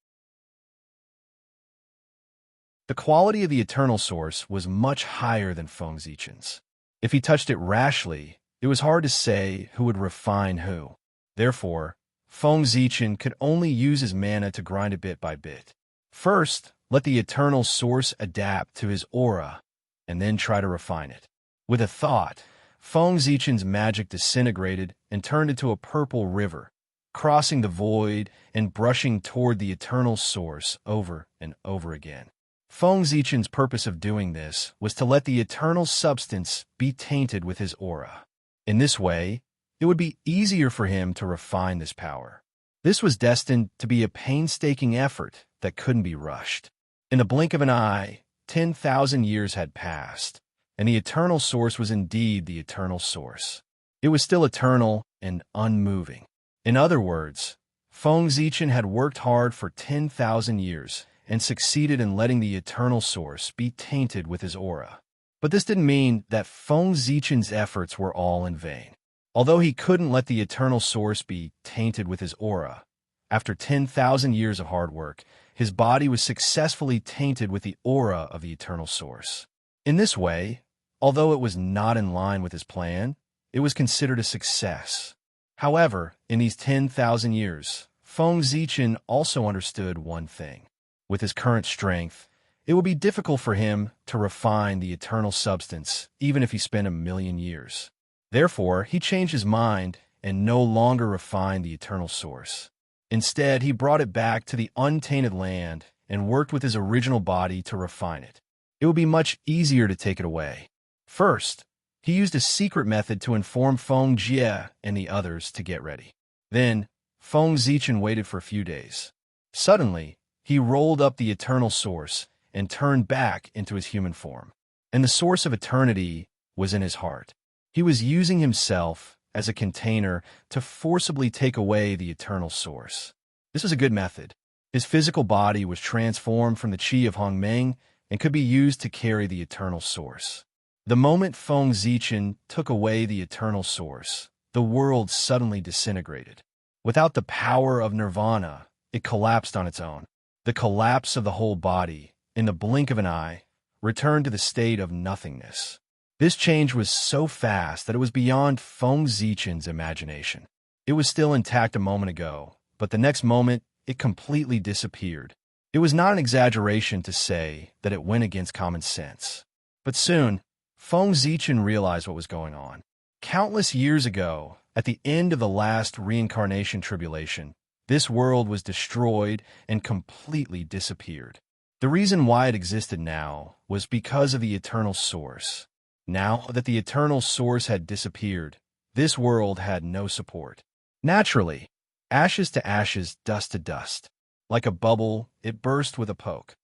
The quality of the eternal source was much higher than Feng Zichen's. If he touched it rashly, it was hard to say who would refine who. Therefore, Feng Zichen could only use his mana to grind it bit by bit. First, let the eternal source adapt to his aura, and then try to refine it. With a thought, Feng Zichen's magic disintegrated and turned into a purple river, crossing the void and brushing toward the eternal source over and over again. Feng Zichen's purpose of doing this was to let the eternal substance be tainted with his aura. In this way, it would be easier for him to refine this power. This was destined to be a painstaking effort that couldn't be rushed. In the blink of an eye, 10,000 years had passed, and the eternal source was indeed the eternal source. It was still eternal and unmoving. In other words, Feng Zichen had worked hard for 10,000 years and succeeded in letting the eternal source be tainted with his aura. But this didn't mean that Feng Zichen's efforts were all in vain. Although he couldn't let the eternal source be tainted with his aura, after 10,000 years of hard work, his body was successfully tainted with the aura of the eternal source. In this way, although it was not in line with his plan, it was considered a success. However, in these 10,000 years, Feng Zichen also understood one thing. With his current strength, it would be difficult for him to refine the eternal substance, even if he spent 1,000,000 years. Therefore, he changed his mind and no longer refined the eternal source. Instead, he brought it back to the untainted land and worked with his original body to refine it. It would be much easier to take it away. First, he used a secret method to inform Feng Jie and the others to get ready. Then, Feng Zichen waited for a few days. Suddenly, he rolled up the eternal source and turned back into his human form. And the source of eternity was in his heart. He was using himself as a container to forcibly take away the eternal source. This was a good method. His physical body was transformed from the qi of Hongmeng and could be used to carry the eternal source. The moment Feng Zichen took away the eternal source, the world suddenly disintegrated. Without the power of nirvana, it collapsed on its own. The collapse of the whole body, in the blink of an eye, returned to the state of nothingness. This change was so fast that it was beyond Feng Zichen's imagination. It was still intact a moment ago, but the next moment, it completely disappeared. It was not an exaggeration to say that it went against common sense. But soon, Feng Zichen realized what was going on. Countless years ago, at the end of the last reincarnation tribulation, this world was destroyed and completely disappeared. The reason why it existed now was because of the eternal source. Now that the eternal source had disappeared, this world had no support. Naturally, ashes to ashes, dust to dust. Like a bubble, it burst with a poke.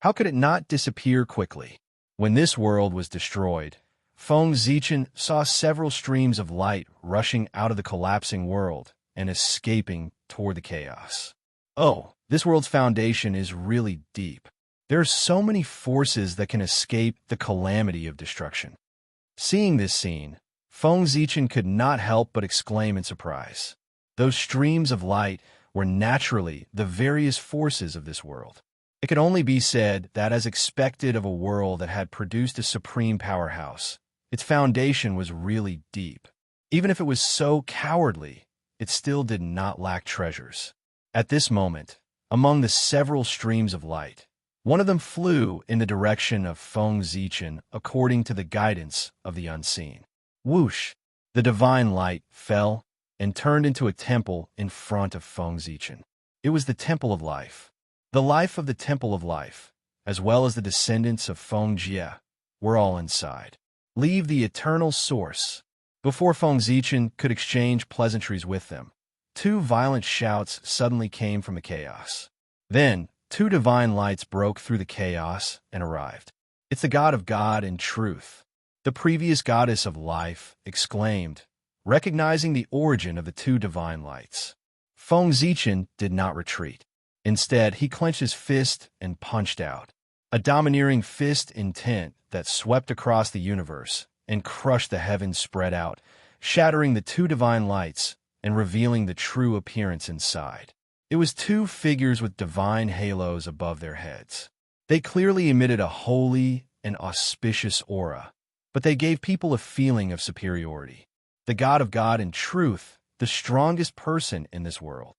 How could it not disappear quickly? When this world was destroyed, Feng Zichen saw several streams of light rushing out of the collapsing world and escaping toward the chaos. Oh, this world's foundation is really deep. There are so many forces that can escape the calamity of destruction. Seeing this scene, Feng Zichen could not help but exclaim in surprise. Those streams of light were naturally the various forces of this world. It could only be said that, as expected of a world that had produced a supreme powerhouse, its foundation was really deep. Even if it was so cowardly, it still did not lack treasures. At this moment, among the several streams of light, one of them flew in the direction of Feng Zichen according to the guidance of the unseen. Whoosh! The divine light fell and turned into a temple in front of Feng Zichen. It was the Temple of Life. The life of the Temple of Life, as well as the descendants of Feng Jie, were all inside. Leave the eternal source. Before Feng Zichen could exchange pleasantries with them, two violent shouts suddenly came from the chaos. Then, two divine lights broke through the chaos and arrived. It's the God of God and Truth. The previous goddess of life exclaimed, recognizing the origin of the two divine lights. Feng Zichen did not retreat. Instead, he clenched his fist and punched out. A domineering fist intent that swept across the universe and crushed the heavens spread out, shattering the two divine lights and revealing the true appearance inside. It was two figures with divine halos above their heads. They clearly emitted a holy and auspicious aura, but they gave people a feeling of superiority. The God of God and truth, the strongest person in this world.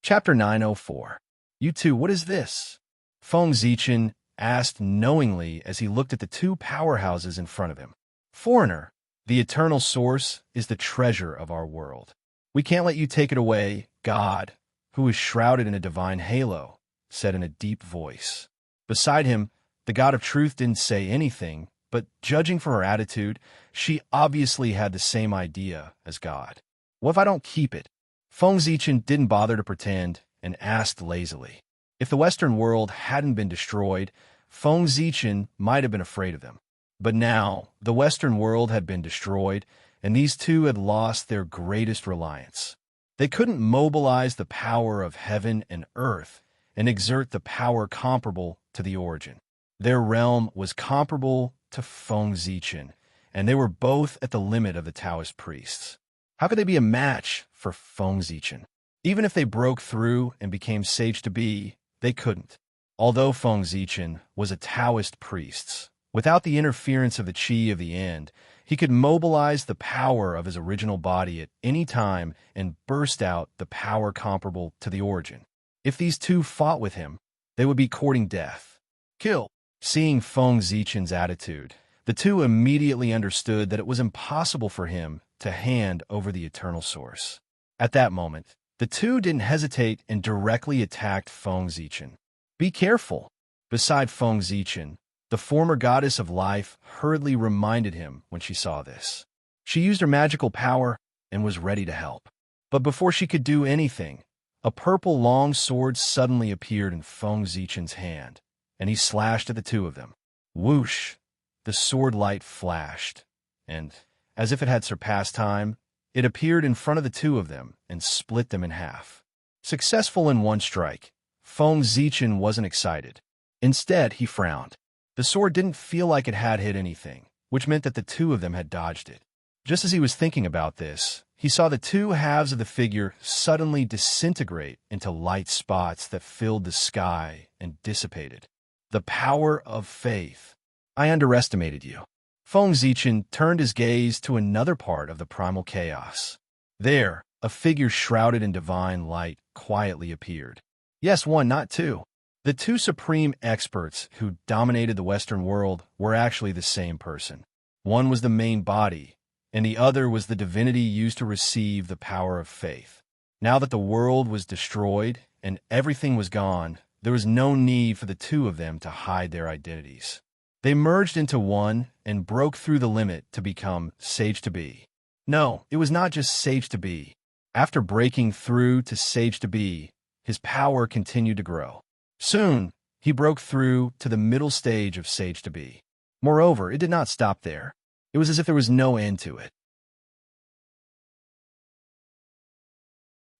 Chapter 904. You two, what is this? Feng Zichen asked knowingly as he looked at the two powerhouses in front of him. Foreigner, the eternal source is the treasure of our world. We can't let you take it away, God, who is shrouded in a divine halo, said in a deep voice. Beside him, the God of truth didn't say anything, but judging from her attitude, she obviously had the same idea as God. What if I don't keep it? Feng Zichen didn't bother to pretend and asked lazily. If the Western world hadn't been destroyed, Feng Zichen might have been afraid of them. But now, the Western world had been destroyed, and these two had lost their greatest reliance. They couldn't mobilize the power of heaven and earth and exert the power comparable to the origin. Their realm was comparable to Feng Zichen, and they were both at the limit of the Taoist priests. How could they be a match for Feng Zichen? Even if they broke through and became sage-to-be, they couldn't. Although Feng Zichen was a Taoist priest, without the interference of the qi of the end, he could mobilize the power of his original body at any time and burst out the power comparable to the origin. If these two fought with him, they would be courting death. Kill. Seeing Feng Zichen's attitude, the two immediately understood that it was impossible for him to hand over the eternal source. At that moment, the two didn't hesitate and directly attacked Feng Zichen. Be careful. Beside Feng Zichen, the former goddess of life hurriedly reminded him when she saw this. She used her magical power and was ready to help. But before she could do anything, a purple long sword suddenly appeared in Feng Zichen's hand, and he slashed at the two of them. Whoosh! The sword light flashed, and, as if it had surpassed time, it appeared in front of the two of them and split them in half. Successful in one strike, Feng Zichen wasn't excited. Instead, he frowned. The sword didn't feel like it had hit anything, which meant that the two of them had dodged it. Just as he was thinking about this, he saw the two halves of the figure suddenly disintegrate into light spots that filled the sky and dissipated. The power of faith. I underestimated you. Feng Zichen turned his gaze to another part of the primal chaos. There, a figure shrouded in divine light quietly appeared. Yes, one, not two. The two supreme experts who dominated the Western world were actually the same person. One was the main body, and the other was the divinity used to receive the power of faith. Now that the world was destroyed and everything was gone, there was no need for the two of them to hide their identities. They merged into one and broke through the limit to become sage-to-be. No, it was not just sage-to-be. After breaking through to sage-to-be, his power continued to grow. Soon, he broke through to the middle stage of sage-to-be. Moreover, it did not stop there. It was as if there was no end to it.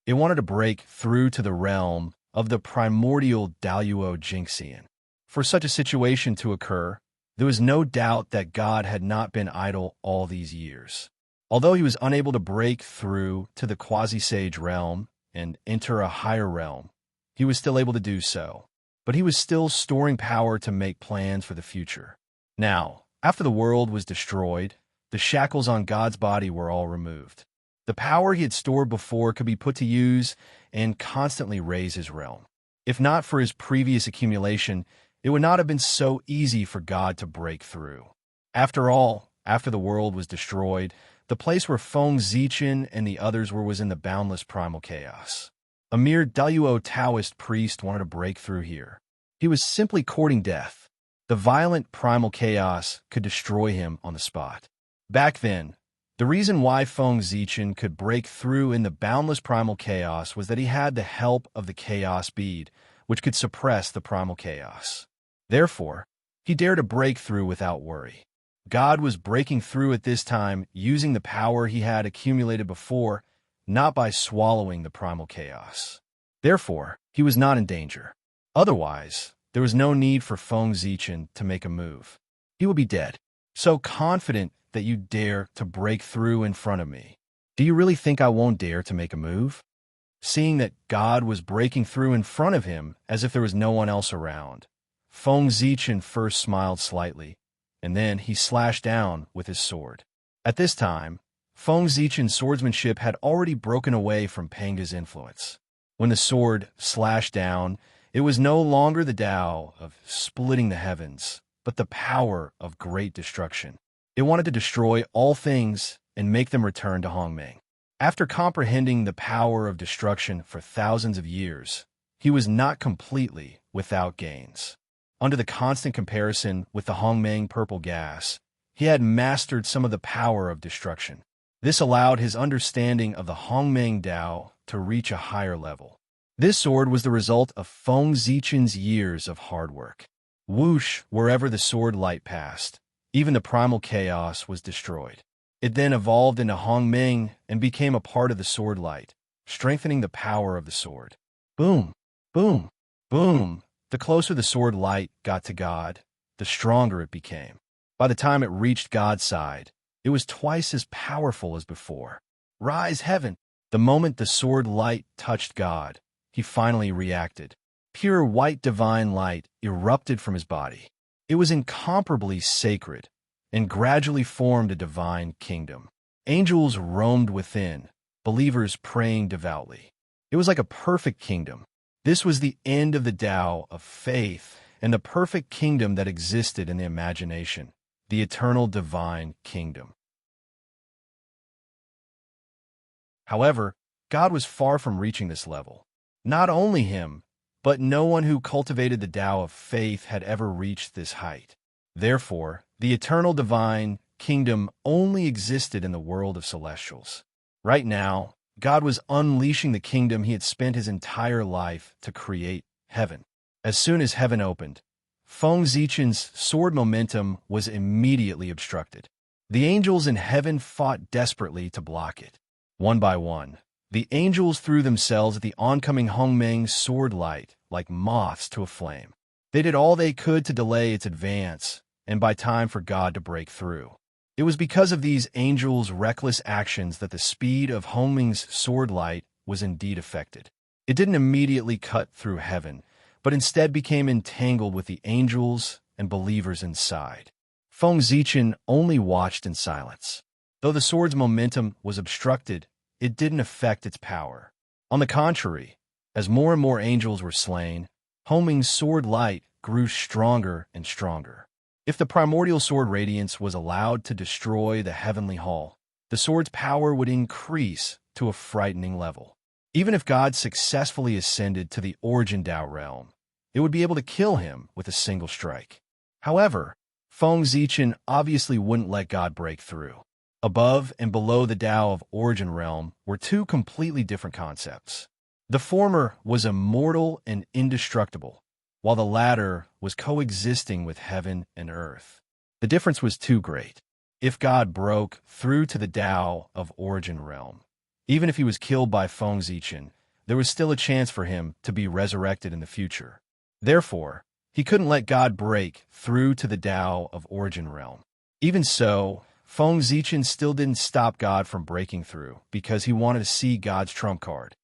It wanted to break through to the realm of the primordial Daluo Jinxian. For such a situation to occur, there was no doubt that God had not been idle all these years. Although he was unable to break through to the quasi-sage realm and enter a higher realm, he was still able to do so. But he was still storing power to make plans for the future. Now, after the world was destroyed, the shackles on God's body were all removed. The power he had stored before could be put to use and constantly raise his realm. If not for his previous accumulation, it would not have been so easy for God to break through. After all, after the world was destroyed, the place where Feng Zichen and the others were was in the boundless primal chaos. A mere Daluo Taoist priest wanted to break through here. He was simply courting death. The violent primal chaos could destroy him on the spot. Back then, the reason why Feng Zichen could break through in the boundless primal chaos was that he had the help of the chaos bead, which could suppress the primal chaos. Therefore, he dared to break through without worry. God was breaking through at this time using the power he had accumulated before, not by swallowing the primal chaos. Therefore, he was not in danger. Otherwise, there was no need for Feng Zichen to make a move. He would be dead. So confident that you dare to break through in front of me. Do you really think I won't dare to make a move?" Seeing that God was breaking through in front of him as if there was no one else around, Feng Zichen first smiled slightly, and then he slashed down with his sword. At this time, Feng Zichen's swordsmanship had already broken away from Panga's influence. When the sword slashed down, it was no longer the Tao of splitting the heavens, but the power of great destruction. It wanted to destroy all things and make them return to Hongmeng. After comprehending the power of destruction for thousands of years, he was not completely without gains. Under the constant comparison with the Hongmeng purple gas, he had mastered some of the power of destruction. This allowed his understanding of the Hongmeng Tao to reach a higher level. This sword was the result of Feng Zichen's years of hard work. Whoosh, wherever the sword light passed, even the primal chaos was destroyed. It then evolved into Hongmeng and became a part of the sword light, strengthening the power of the sword. Boom, boom, boom. The closer the sword light got to God, the stronger it became. By the time it reached God's side, it was twice as powerful as before. Rise, heaven! The moment the sword light touched God, he finally reacted. Pure white divine light erupted from his body. It was incomparably sacred and gradually formed a divine kingdom. Angels roamed within, believers praying devoutly. It was like a perfect kingdom. This was the end of the Tao of faith and the perfect kingdom that existed in the imagination, the eternal divine kingdom. However, God was far from reaching this level. Not only him, but no one who cultivated the Tao of faith had ever reached this height. Therefore, the eternal divine kingdom only existed in the world of celestials. Right now, God was unleashing the kingdom he had spent his entire life to create, heaven. As soon as heaven opened, Feng Zichen's sword momentum was immediately obstructed. The angels in heaven fought desperately to block it. One by one, the angels threw themselves at the oncoming Hongmeng's sword light like moths to a flame. They did all they could to delay its advance and buy time for God to break through. It was because of these angels' reckless actions that the speed of Hongmeng's sword light was indeed affected. It didn't immediately cut through heaven, but instead became entangled with the angels and believers inside. Feng Zichen only watched in silence. Though the sword's momentum was obstructed, it didn't affect its power. On the contrary, as more and more angels were slain, Hongmeng's sword light grew stronger and stronger. If the primordial sword radiance was allowed to destroy the heavenly hall, the sword's power would increase to a frightening level. Even if God successfully ascended to the origin Tao realm, it would be able to kill him with a single strike. However, Feng Zichen obviously wouldn't let God break through. Above and below the Tao of origin realm were two completely different concepts. The former was immortal and indestructible, while the latter was coexisting with heaven and earth. The difference was too great. If God broke through to the Tao of origin realm, even if he was killed by Feng Zichen, there was still a chance for him to be resurrected in the future. Therefore, he couldn't let God break through to the Tao of origin realm. Even so, Feng Zichen still didn't stop God from breaking through because he wanted to see God's trump card.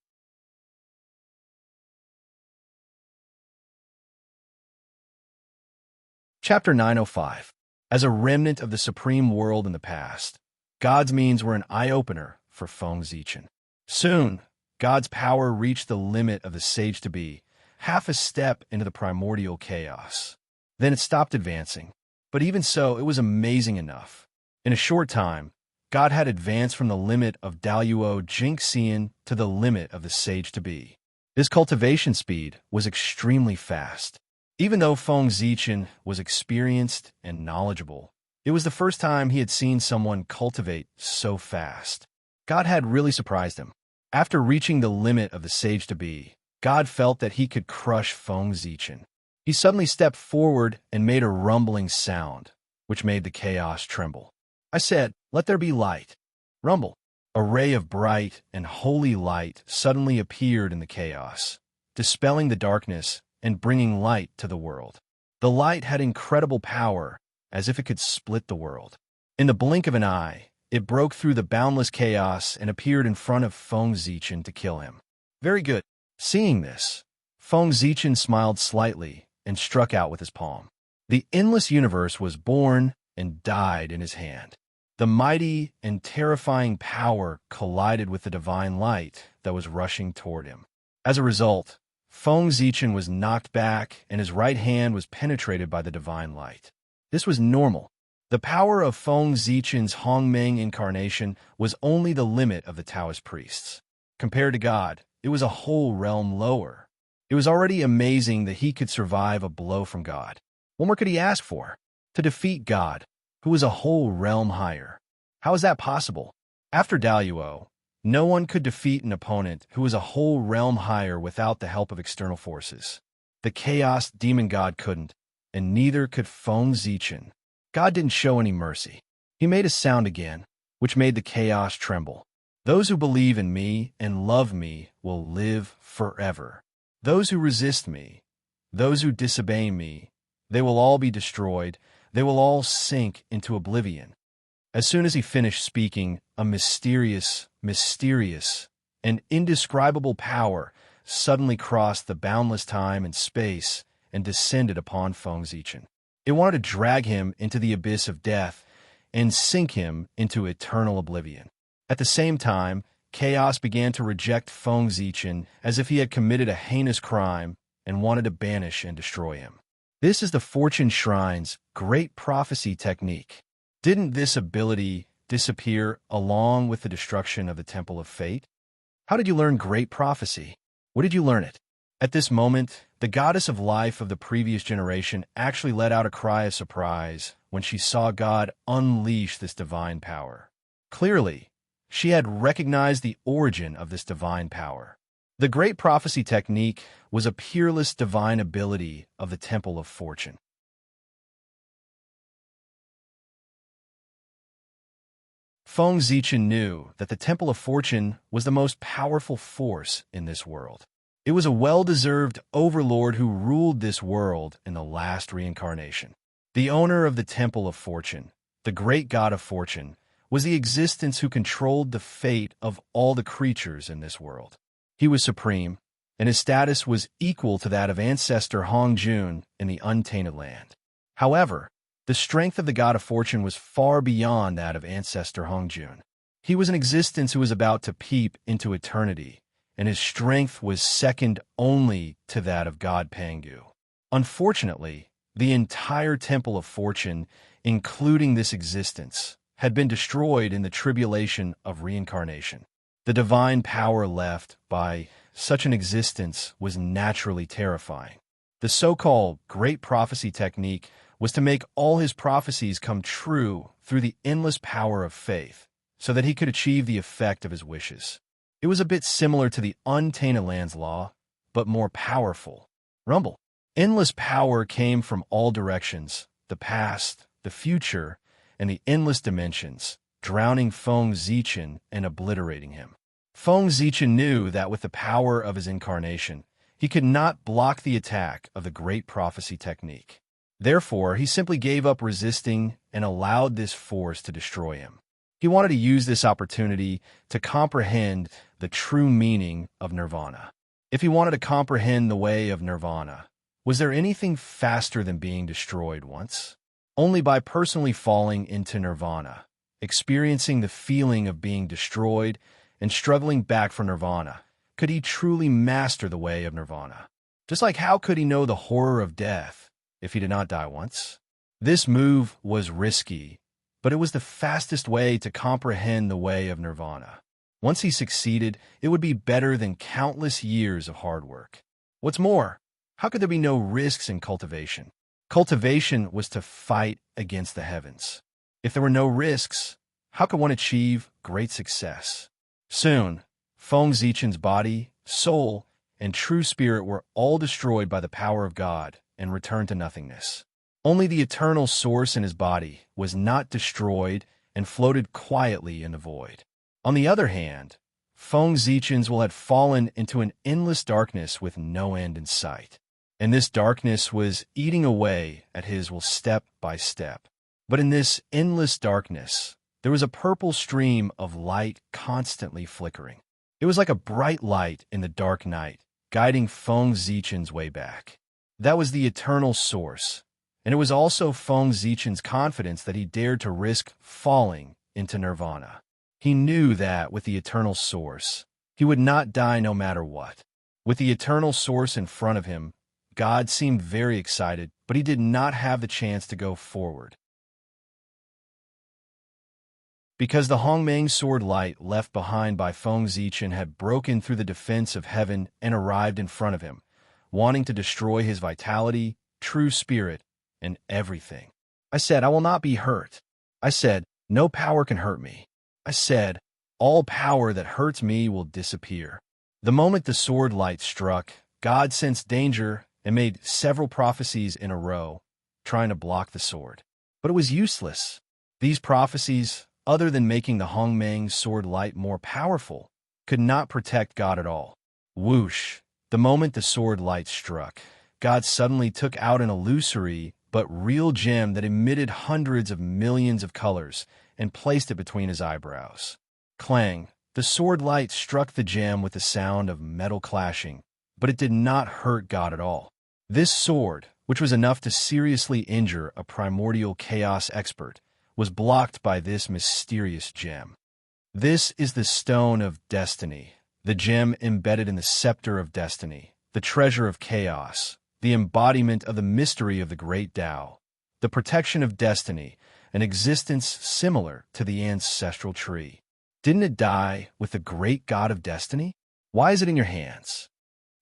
Chapter 905. As a remnant of the supreme world in the past, God's means were an eye-opener for Feng Zichen. Soon, God's power reached the limit of the sage-to-be, half a step into the primordial chaos. Then it stopped advancing. But even so, it was amazing enough. In a short time, God had advanced from the limit of Daluo Jingxian to the limit of the sage-to-be. This cultivation speed was extremely fast. Even though Feng Zichen was experienced and knowledgeable, it was the first time he had seen someone cultivate so fast. God had really surprised him. After reaching the limit of the sage-to-be, God felt that he could crush Feng Zichen. He suddenly stepped forward and made a rumbling sound, which made the chaos tremble. I said, "Let there be light." Rumble. A ray of bright and holy light suddenly appeared in the chaos, dispelling the darkness and bringing light to the world. The light had incredible power, as if it could split the world. In the blink of an eye, it broke through the boundless chaos and appeared in front of Feng Zichen to kill him. Very good. Seeing this, Feng Zichen smiled slightly and struck out with his palm. The endless universe was born and died in his hand. The mighty and terrifying power collided with the divine light that was rushing toward him. As a result, Feng Zichen was knocked back and his right hand was penetrated by the divine light. This was normal. The power of Feng Zichen's Hongmeng incarnation was only the limit of the Taoist priests. Compared to God, it was a whole realm lower. It was already amazing that he could survive a blow from God. What more could he ask for? To defeat God, who was a whole realm higher. How is that possible? After Daluo, no one could defeat an opponent who was a whole realm higher without the help of external forces. The Chaos Demon God couldn't, and neither could Feng Zichen. God didn't show any mercy. He made a sound again, which made the chaos tremble. Those who believe in me and love me will live forever. Those who resist me, those who disobey me, they will all be destroyed. They will all sink into oblivion. As soon as he finished speaking, a mysterious, and indescribable power suddenly crossed the boundless time and space and descended upon Feng Zichen. It wanted to drag him into the abyss of death and sink him into eternal oblivion. At the same time, chaos began to reject Feng Zichen as if he had committed a heinous crime and wanted to banish and destroy him. This is the Fortune Shrine's great prophecy technique. Didn't this ability disappear along with the destruction of the Temple of Fate? How did you learn great prophecy? Where did you learn it? At this moment, the goddess of life of the previous generation actually let out a cry of surprise when she saw God unleash this divine power. Clearly, she had recognized the origin of this divine power. The great prophecy technique was a peerless divine ability of the Temple of Fortune. Feng Zichen knew that the Temple of Fortune was the most powerful force in this world. It was a well-deserved overlord who ruled this world in the last reincarnation. The owner of the Temple of Fortune, the great god of fortune, was the existence who controlled the fate of all the creatures in this world. He was supreme, and his status was equal to that of ancestor Hongjun in the untainted land. However, the strength of the god of fortune was far beyond that of ancestor Hongjun. He was an existence who was about to peep into eternity, and his strength was second only to that of God Pangu. Unfortunately, the entire Temple of Fortune, including this existence, had been destroyed in the tribulation of reincarnation. The divine power left by such an existence was naturally terrifying. The so-called great prophecy technique was to make all his prophecies come true through the endless power of faith, so that he could achieve the effect of his wishes. It was a bit similar to the untainted lands law, but more powerful. Rumble. Endless power came from all directions, the past, the future, and the endless dimensions, drowning Feng Zichen and obliterating him. Feng Zichen knew that with the power of his incarnation, he could not block the attack of the great prophecy technique. Therefore, he simply gave up resisting and allowed this force to destroy him. He wanted to use this opportunity to comprehend the true meaning of nirvana. If he wanted to comprehend the way of nirvana, was there anything faster than being destroyed once? Only by personally falling into nirvana, experiencing the feeling of being destroyed, and struggling back for nirvana, could he truly master the way of nirvana. Just like how could he know the horror of death if he did not die once? This move was risky, but it was the fastest way to comprehend the way of nirvana. Once he succeeded, it would be better than countless years of hard work. What's more, how could there be no risks in cultivation? Cultivation was to fight against the heavens. If there were no risks, how could one achieve great success? Soon, Feng Zichen's body, soul, and true spirit were all destroyed by the power of God and returned to nothingness. Only the eternal source in his body was not destroyed and floated quietly in the void. On the other hand, Feng Zichen's will had fallen into an endless darkness with no end in sight. And this darkness was eating away at his will step by step. But in this endless darkness, there was a purple stream of light constantly flickering. It was like a bright light in the dark night, guiding Feng Zichen's way back. That was the eternal source, and it was also Feng Zichen's confidence that he dared to risk falling into nirvana. He knew that with the eternal source, he would not die no matter what. With the eternal source in front of him, God seemed very excited, but he did not have the chance to go forward. Because the Hongmeng sword light left behind by Feng Zichen had broken through the defense of heaven and arrived in front of him, wanting to destroy his vitality, true spirit, and everything. I said, I will not be hurt. I said, no power can hurt me. I said, all power that hurts me will disappear. The moment the sword light struck, God sensed danger and made several prophecies in a row, trying to block the sword. But it was useless. These prophecies, other than making the Hongmeng sword light more powerful, could not protect God at all. Whoosh! The moment the sword light struck, God suddenly took out an illusory but real gem that emitted hundreds of millions of colors and placed it between his eyebrows. Clang! The sword light struck the gem with the sound of metal clashing, but it did not hurt God at all. This sword, which was enough to seriously injure a primordial chaos expert, was blocked by this mysterious gem. This is the Stone of Destiny, the gem embedded in the scepter of destiny, the treasure of chaos, the embodiment of the mystery of the great Tao, the protection of destiny, an existence similar to the ancestral tree. Didn't it die with the great god of destiny? Why is it in your hands?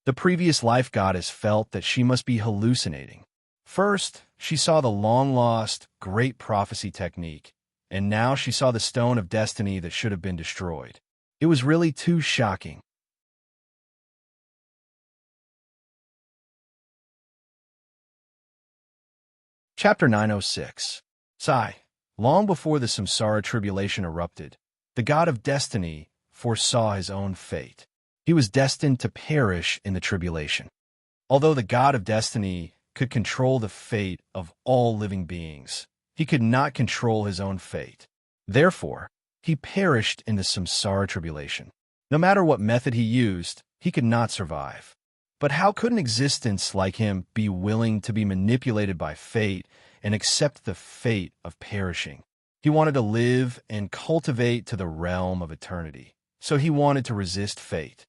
The previous life goddess felt that she must be hallucinating. First, she saw the long-lost, great prophecy technique, and now she saw the stone of destiny that should have been destroyed. It was really too shocking. Chapter 906. Sigh. Long before the samsara tribulation erupted, the god of destiny foresaw his own fate. He was destined to perish in the tribulation. Although the god of destiny could control the fate of all living beings, he could not control his own fate. Therefore, he perished in the samsara tribulation. No matter what method he used, he could not survive. But how could an existence like him be willing to be manipulated by fate and accept the fate of perishing? He wanted to live and cultivate to the realm of eternity, so he wanted to resist fate.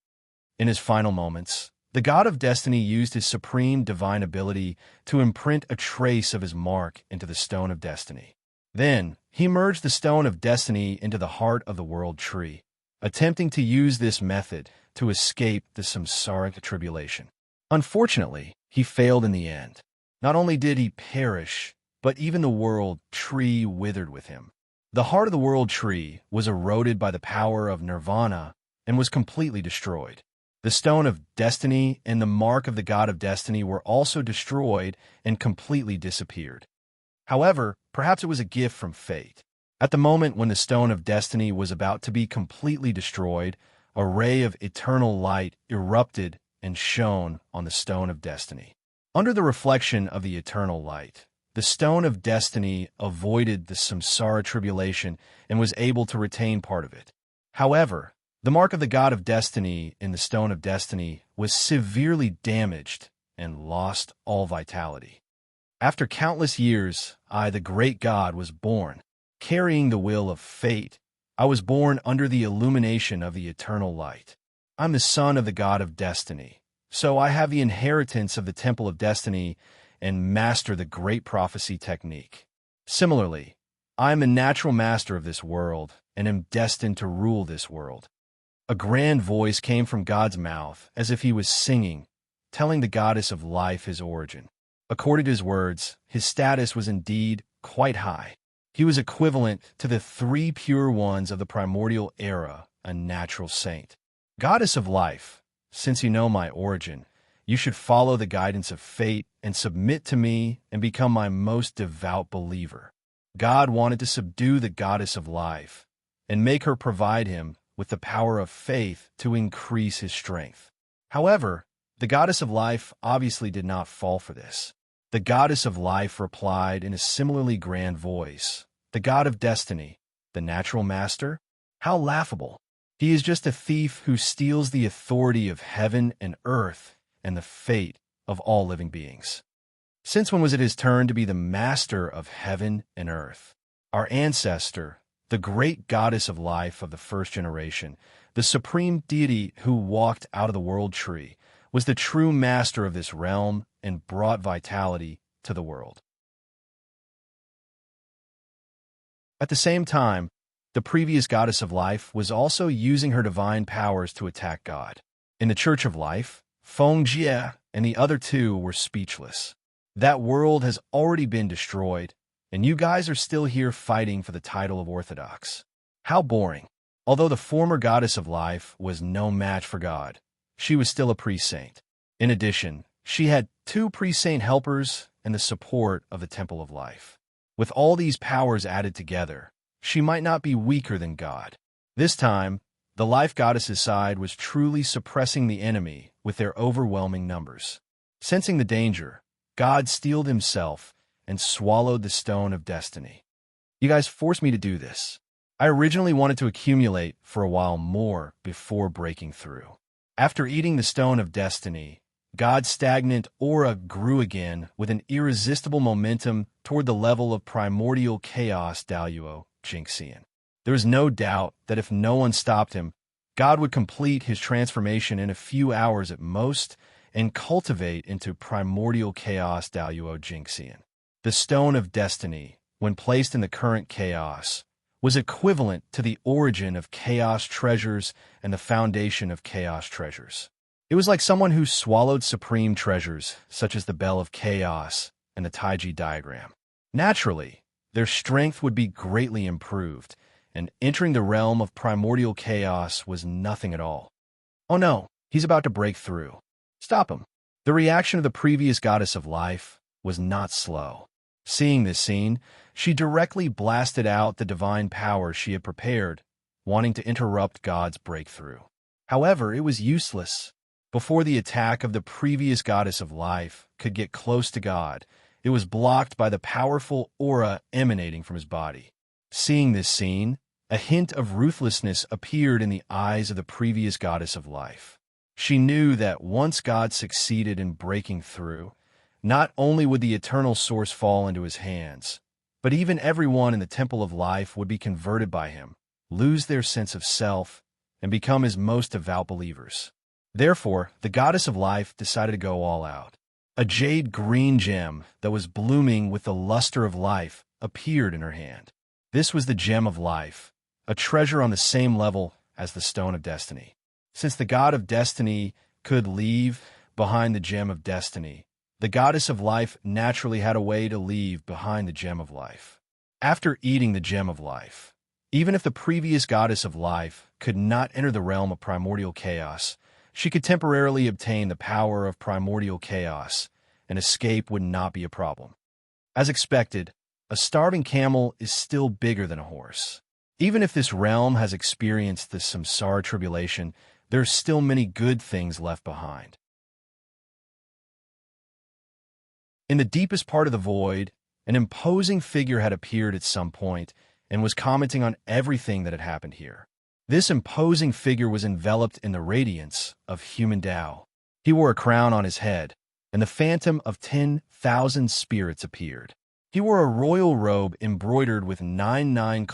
In his final moments, the god of destiny used his supreme divine ability to imprint a trace of his mark into the stone of destiny. Then, he merged the stone of destiny into the heart of the world tree, attempting to use this method to escape the samsaric tribulation. Unfortunately, he failed in the end. Not only did he perish, but even the world tree withered with him. The heart of the world tree was eroded by the power of nirvana and was completely destroyed. The stone of destiny and the mark of the god of destiny were also destroyed and completely disappeared. However, perhaps it was a gift from fate. At the moment when the stone of destiny was about to be completely destroyed, a ray of eternal light erupted and shone on the stone of destiny. Under the reflection of the eternal light, the stone of destiny avoided the samsara tribulation and was able to retain part of it. However, the mark of the god of destiny in the stone of destiny was severely damaged and lost all vitality. After countless years, I, the great god, was born, carrying the will of fate. I was born under the illumination of the eternal light. I'm the son of the god of destiny, so I have the inheritance of the temple of destiny and master the great prophecy technique. Similarly, I am a natural master of this world and am destined to rule this world. A grand voice came from God's mouth as if he was singing, telling the goddess of life his origin. According to his words, his status was indeed quite high. He was equivalent to the three pure ones of the primordial era, a natural saint. Goddess of life, since you know my origin, you should follow the guidance of fate and submit to me and become my most devout believer. God wanted to subdue the goddess of life and make her provide him with the power of faith to increase his strength. However, the goddess of life obviously did not fall for this. The goddess of life replied in a similarly grand voice, "The god of destiny, the natural master? How laughable! He is just a thief who steals the authority of heaven and earth and the fate of all living beings." Since when was it his turn to be the master of heaven and earth? Our ancestor, the great goddess of life of the first generation, the supreme deity who walked out of the world tree, was the true master of this realm and brought vitality to the world. At the same time, the previous goddess of life was also using her divine powers to attack God. In the Church of Life, Feng Jie and the other two were speechless. That world has already been destroyed, and you guys are still here fighting for the title of Orthodox. How boring. Although the former goddess of life was no match for God, she was still a priest-saint. In addition, she had 2 priest-saint helpers and the support of the Temple of Life. With all these powers added together, she might not be weaker than God. This time, the life goddess's side was truly suppressing the enemy with their overwhelming numbers. Sensing the danger, God steeled himself and swallowed the stone of destiny. You guys forced me to do this. I originally wanted to accumulate for a while more before breaking through. After eating the stone of destiny, God's stagnant aura grew again with an irresistible momentum toward the level of primordial chaos Daluo Jingxian. There was no doubt that if no one stopped him, God would complete his transformation in a few hours at most and cultivate into primordial chaos Daluo Jingxian. The stone of destiny, when placed in the current chaos, was equivalent to the origin of chaos treasures and the foundation of chaos treasures. It was like someone who swallowed supreme treasures, such as the Bell of Chaos and the Taiji diagram. Naturally, their strength would be greatly improved, and entering the realm of primordial chaos was nothing at all. Oh no, he's about to break through. Stop him. The reaction of the previous goddess of life was not slow. Seeing this scene, she directly blasted out the divine power she had prepared, wanting to interrupt God's breakthrough. However, it was useless. Before the attack of the previous goddess of life could get close to God, it was blocked by the powerful aura emanating from his body. Seeing this scene, a hint of ruthlessness appeared in the eyes of the previous goddess of life. She knew that once God succeeded in breaking through, not only would the eternal source fall into his hands, but even everyone in the Temple of Life would be converted by him, lose their sense of self, and become his most devout believers. Therefore, the goddess of life decided to go all out. A jade green gem that was blooming with the luster of life appeared in her hand. This was the gem of life, a treasure on the same level as the stone of destiny. Since the god of destiny could leave behind the gem of destiny, the goddess of life naturally had a way to leave behind the gem of life. After eating the gem of life, even if the previous goddess of life could not enter the realm of primordial chaos, she could temporarily obtain the power of primordial chaos, and escape would not be a problem. As expected, a starving camel is still bigger than a horse. Even if this realm has experienced the samsara tribulation, there are still many good things left behind. In the deepest part of the void, an imposing figure had appeared at some point and was commenting on everything that had happened here. This imposing figure was enveloped in the radiance of human Tao. He wore a crown on his head, and the phantom of 10,000 spirits appeared. He wore a royal robe embroidered with 9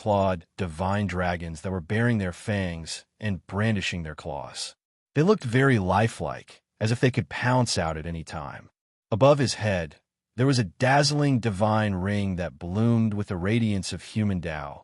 divine dragons that were baring their fangs and brandishing their claws. They looked very lifelike, as if they could pounce out at any time. Above his head, there was a dazzling divine ring that bloomed with the radiance of human Tao,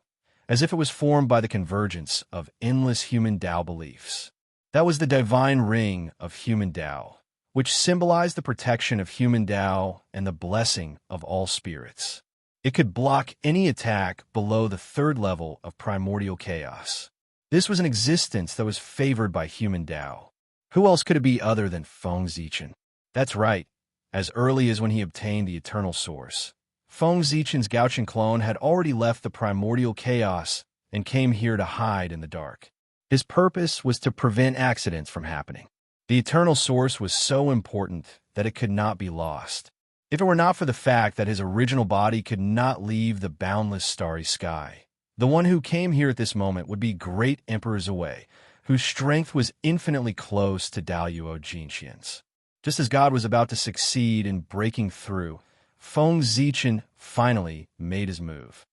as if it was formed by the convergence of endless human Tao beliefs. That was the divine ring of human Tao, which symbolized the protection of human Tao and the blessing of all spirits. It could block any attack below the 3rd level of primordial chaos. This was an existence that was favored by human Tao. Who else could it be other than Feng Zichan? That's right, as early as when he obtained the eternal source. Feng Zichan's Gauchen clone had already left the primordial chaos and came here to hide in the dark. His purpose was to prevent accidents from happening. The eternal source was so important that it could not be lost. if it were not for the fact that his original body could not leave the boundless starry sky. The one who came here at this moment would be great Emperor Zhui, whose strength was infinitely close to Daluo Jinxian's. Just as God was about to succeed in breaking through, Feng Zichen finally made his move.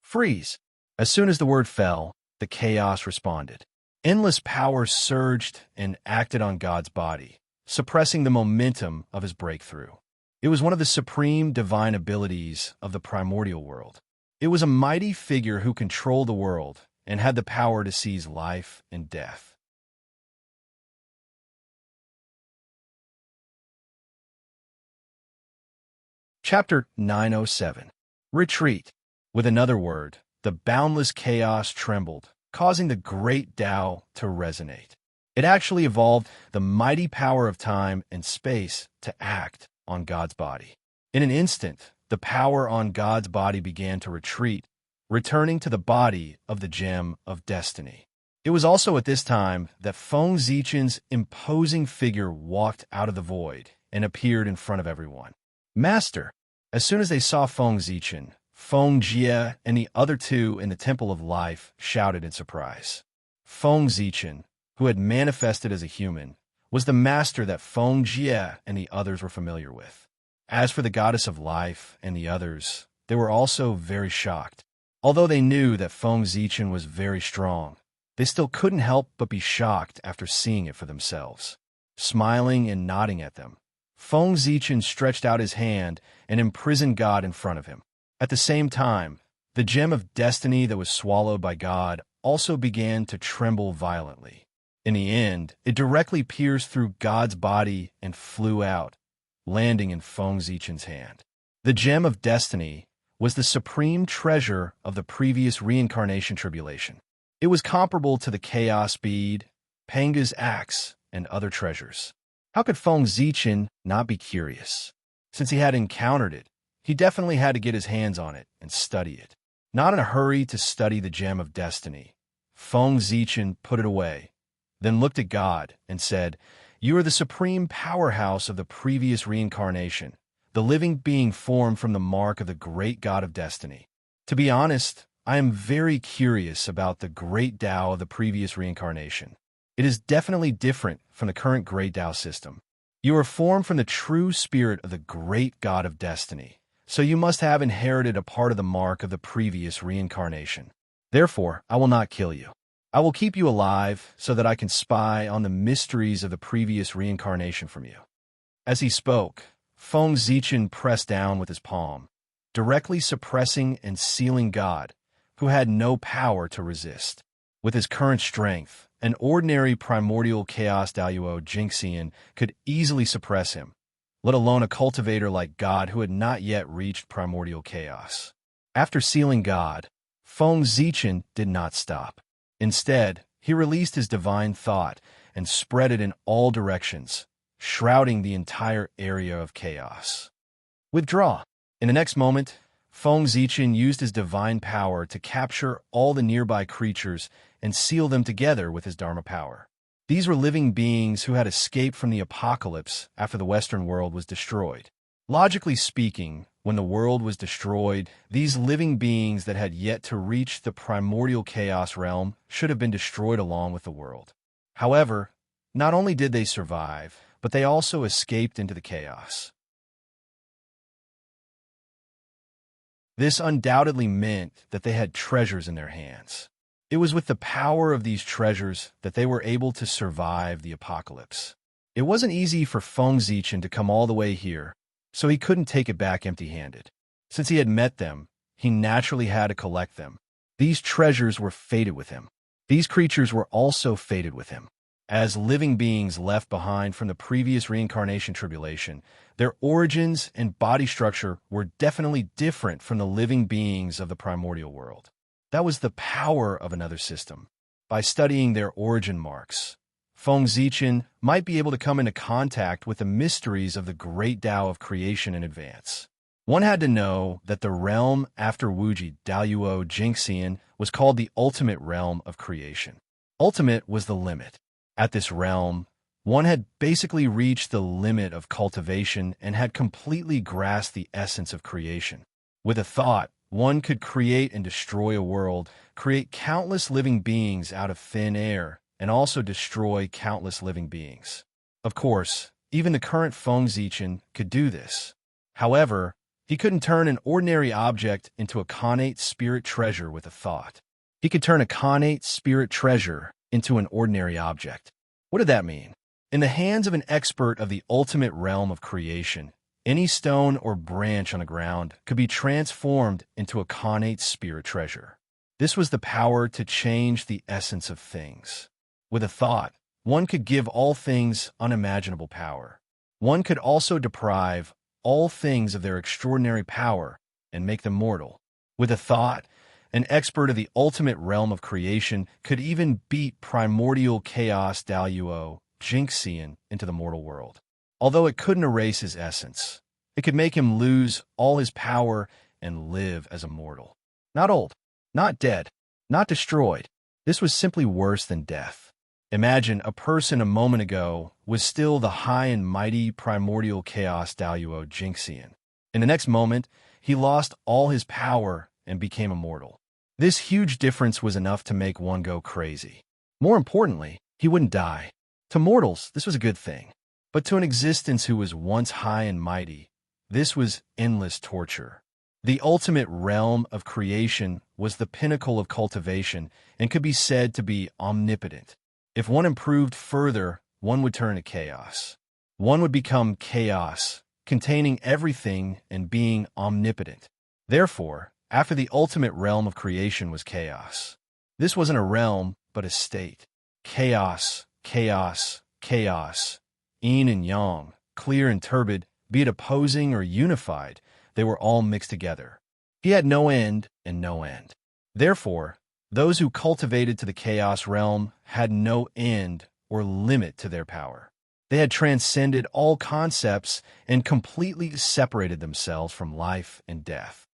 Freeze! As soon as the word fell, the chaos responded. Endless power surged and acted on God's body, suppressing the momentum of his breakthrough. It was one of the supreme divine abilities of the primordial world. It was a mighty figure who controlled the world and had the power to seize life and death. Chapter 907. Retreat. With another word, the boundless chaos trembled, causing the great Tao to resonate. It actually evolved the mighty power of time and space to act on God's body. In an instant, the power on God's body began to retreat, returning to the body of the gem of destiny. It was also at this time that Feng Zichen's imposing figure walked out of the void and appeared in front of everyone. Master! As soon as they saw Feng Zichen, Feng Jie and the other two in the Temple of Life shouted in surprise. Feng Zichen, who had manifested as a human, was the master that Feng Jie and the others were familiar with. As for the goddess of life and the others, they were also very shocked. Although they knew that Feng Zichen was very strong, they still couldn't help but be shocked after seeing it for themselves. Smiling and nodding at them, Feng Zichen stretched out his hand and imprisoned God in front of him. At the same time, the gem of destiny that was swallowed by God also began to tremble violently. In the end, it directly pierced through God's body and flew out, landing in Feng Zichen's hand. The gem of destiny was the supreme treasure of the previous reincarnation tribulation. It was comparable to the chaos bead, Panga's axe, and other treasures. How could Feng Zichen not be curious? Since he had encountered it, he definitely had to get his hands on it and study it. Not in a hurry to study the gem of destiny, Feng Zichen put it away, then looked at God and said, "You are the supreme powerhouse of the previous reincarnation, the living being formed from the mark of the great God of destiny. To be honest, I am very curious about the great Tao of the previous reincarnation. It is definitely different from the current great Tao system. You are formed from the true spirit of the great God of destiny, so you must have inherited a part of the mark of the previous reincarnation. Therefore, I will not kill you. I will keep you alive so that I can spy on the mysteries of the previous reincarnation from you." As he spoke, Feng Zichen pressed down with his palm, directly suppressing and sealing God, who had no power to resist. With his current strength, an ordinary primordial chaos Daluo Jinxian could easily suppress him, let alone a cultivator like God who had not yet reached primordial chaos. After sealing God, Feng Zichen did not stop. Instead, he released his divine thought and spread it in all directions, shrouding the entire area of chaos. Withdraw. In the next moment, Feng Zichen used his divine power to capture all the nearby creatures and seal them together with his Dharma power. These were living beings who had escaped from the apocalypse after the Western world was destroyed. Logically speaking, when the world was destroyed, these living beings that had yet to reach the primordial chaos realm should have been destroyed along with the world. However, not only did they survive, but they also escaped into the chaos. This undoubtedly meant that they had treasures in their hands. It was with the power of these treasures that they were able to survive the apocalypse. It wasn't easy for Feng Zichen to come all the way here, so he couldn't take it back empty-handed. Since he had met them, he naturally had to collect them. These treasures were fated with him. These creatures were also fated with him. As living beings left behind from the previous reincarnation tribulation, their origins and body structure were definitely different from the living beings of the primordial world. That was the power of another system. By studying their origin marks, Feng Zichen might be able to come into contact with the mysteries of the great Tao of creation in advance. One had to know that the realm after Wuji Daluo Jinxian was called the ultimate realm of creation. Ultimate was the limit. At this realm, One had basically reached the limit of cultivation and had completely grasped the essence of creation. With a thought, one could create and destroy a world, create countless living beings out of thin air, and also destroy countless living beings. Of course, even the current Feng Zichen could do this. However, he couldn't turn an ordinary object into a connate spirit treasure with a thought. He could turn a connate spirit treasure into an ordinary object. What did that mean? In the hands of an expert of the ultimate realm of creation, any stone or branch on the ground could be transformed into a connate spirit treasure. This was the power to change the essence of things. With a thought, one could give all things unimaginable power. One could also deprive all things of their extraordinary power and make them mortal. With a thought, an expert of the ultimate realm of creation could even beat primordial chaos Daluo Jinxian into the mortal world. Although it couldn't erase his essence, it could make him lose all his power and live as a mortal. Not old, not dead, not destroyed. This was simply worse than death. Imagine a person a moment ago was still the high and mighty primordial chaos Daluo Jinxian. In the next moment, he lost all his power and became immortal. This huge difference was enough to make one go crazy. More importantly, he wouldn't die. To mortals, this was a good thing. But to an existence who was once high and mighty, this was endless torture. The ultimate realm of creation was the pinnacle of cultivation and could be said to be omnipotent. If one improved further, one would turn to chaos. One would become chaos, containing everything and being omnipotent. Therefore, after the ultimate realm of creation was chaos. This wasn't a realm, but a state. Chaos, chaos, chaos. Yin and yang, clear and turbid, be it opposing or unified, they were all mixed together. He had no end and no end. Therefore, those who cultivated to the chaos realm had no end or limit to their power. They had transcended all concepts and completely separated themselves from life and death.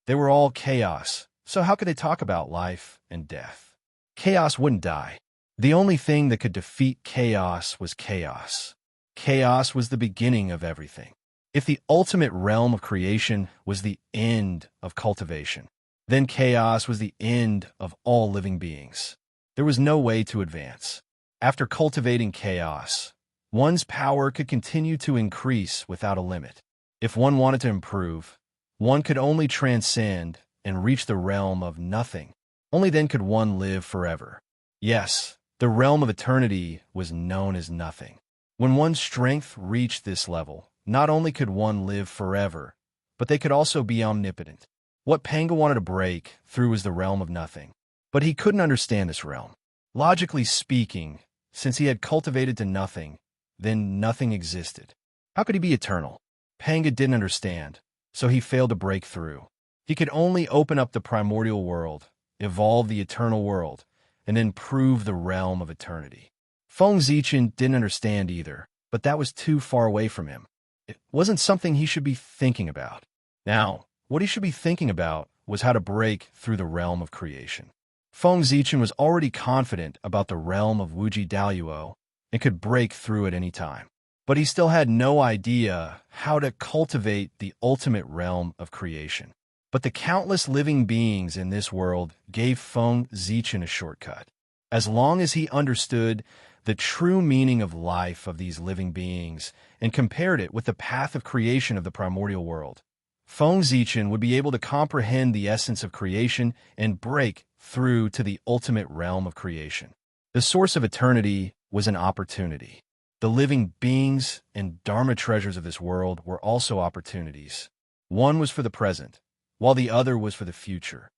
They were all chaos, so how could they talk about life and death? Chaos wouldn't die. The only thing that could defeat chaos was chaos. Chaos was the beginning of everything. If the ultimate realm of creation was the end of cultivation, then chaos was the end of all living beings. There was no way to advance. After cultivating chaos, one's power could continue to increase without a limit. If one wanted to improve, one could only transcend and reach the realm of nothing. Only then could one live forever. Yes, the realm of eternity was known as nothing. When one's strength reached this level, not only could one live forever, but they could also be omnipotent. What Panga wanted to break through was the realm of nothing. But he couldn't understand this realm. Logically speaking, since he had cultivated to nothing, then nothing existed. How could he be eternal? Panga didn't understand, so he failed to break through. He could only open up the primordial world, evolve the eternal world, and then prove the realm of eternity. Feng Zichen didn't understand either, but that was too far away from him. It wasn't something he should be thinking about. Now, what he should be thinking about was how to break through the realm of creation. Feng Zichen was already confident about the realm of Wuji Daluo and could break through at any time. But he still had no idea how to cultivate the ultimate realm of creation. But the countless living beings in this world gave Feng Zichen a shortcut. As long as he understood the true meaning of life of these living beings and compared it with the path of creation of the primordial world, Feng Zichen would be able to comprehend the essence of creation and break through to the ultimate realm of creation. The source of eternity was an opportunity. The living beings and Dharma treasures of this world were also opportunities. One was for the present, while the other was for the future.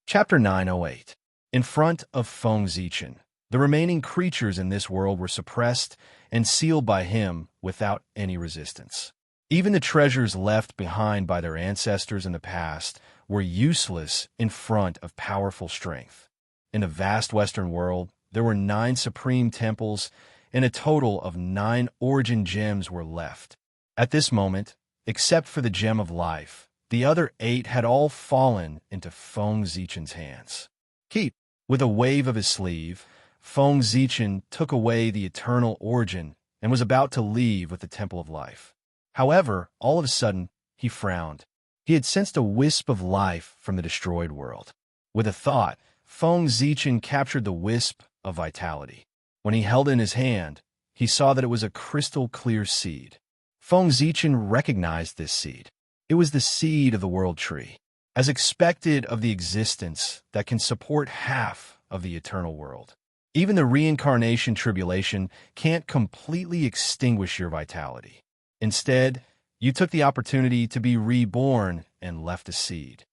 Chapter 908. In front of Feng Zichen, the remaining creatures in this world were suppressed and sealed by him without any resistance. Even the treasures left behind by their ancestors in the past were useless in front of powerful strength. In the vast Western world, there were 9 supreme temples, and a total of 9 origin gems were left. At this moment, except for the gem of life, The other 8 had all fallen into Feng Zichen's hands. Keep. With a wave of his sleeve, Feng Zichen took away the eternal origin and was about to leave with the Temple of Life. However, all of a sudden, he frowned. He had sensed a wisp of life from the destroyed world. With a thought, Feng Zichen captured the wisp of vitality. When he held it in his hand, he saw that it was a crystal-clear seed. Feng Zichen recognized this seed. It was the seed of the world tree, as expected of the existence that can support half of the eternal world. Even the reincarnation tribulation can't completely extinguish your vitality. Instead, you took the opportunity to be reborn and left a seed.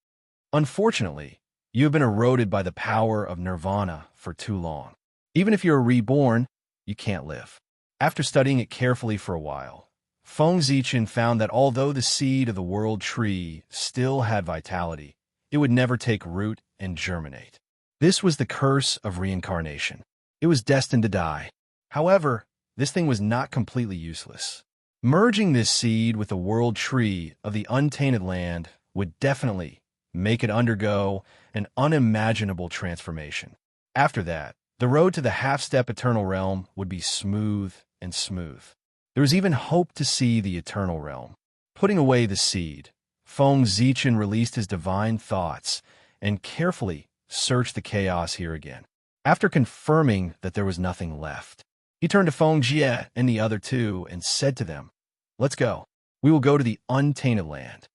Unfortunately, you have been eroded by the power of nirvana for too long. Even if you're reborn, you can't live. After studying it carefully for a while, Feng Zichen found that although the seed of the world tree still had vitality, it would never take root and germinate. This was the curse of reincarnation. It was destined to die. However, this thing was not completely useless. Merging this seed with the world tree of the untainted land would definitely make it undergo an unimaginable transformation. After that, the road to the half-step eternal realm would be smooth and smooth. There was even hope to see the eternal realm. Putting away the seed, Feng Zichen released his divine thoughts and carefully searched the chaos here again. After confirming that there was nothing left, he turned to Feng Jie and the other 2 and said to them, "Let's go. We will go to the untainted land."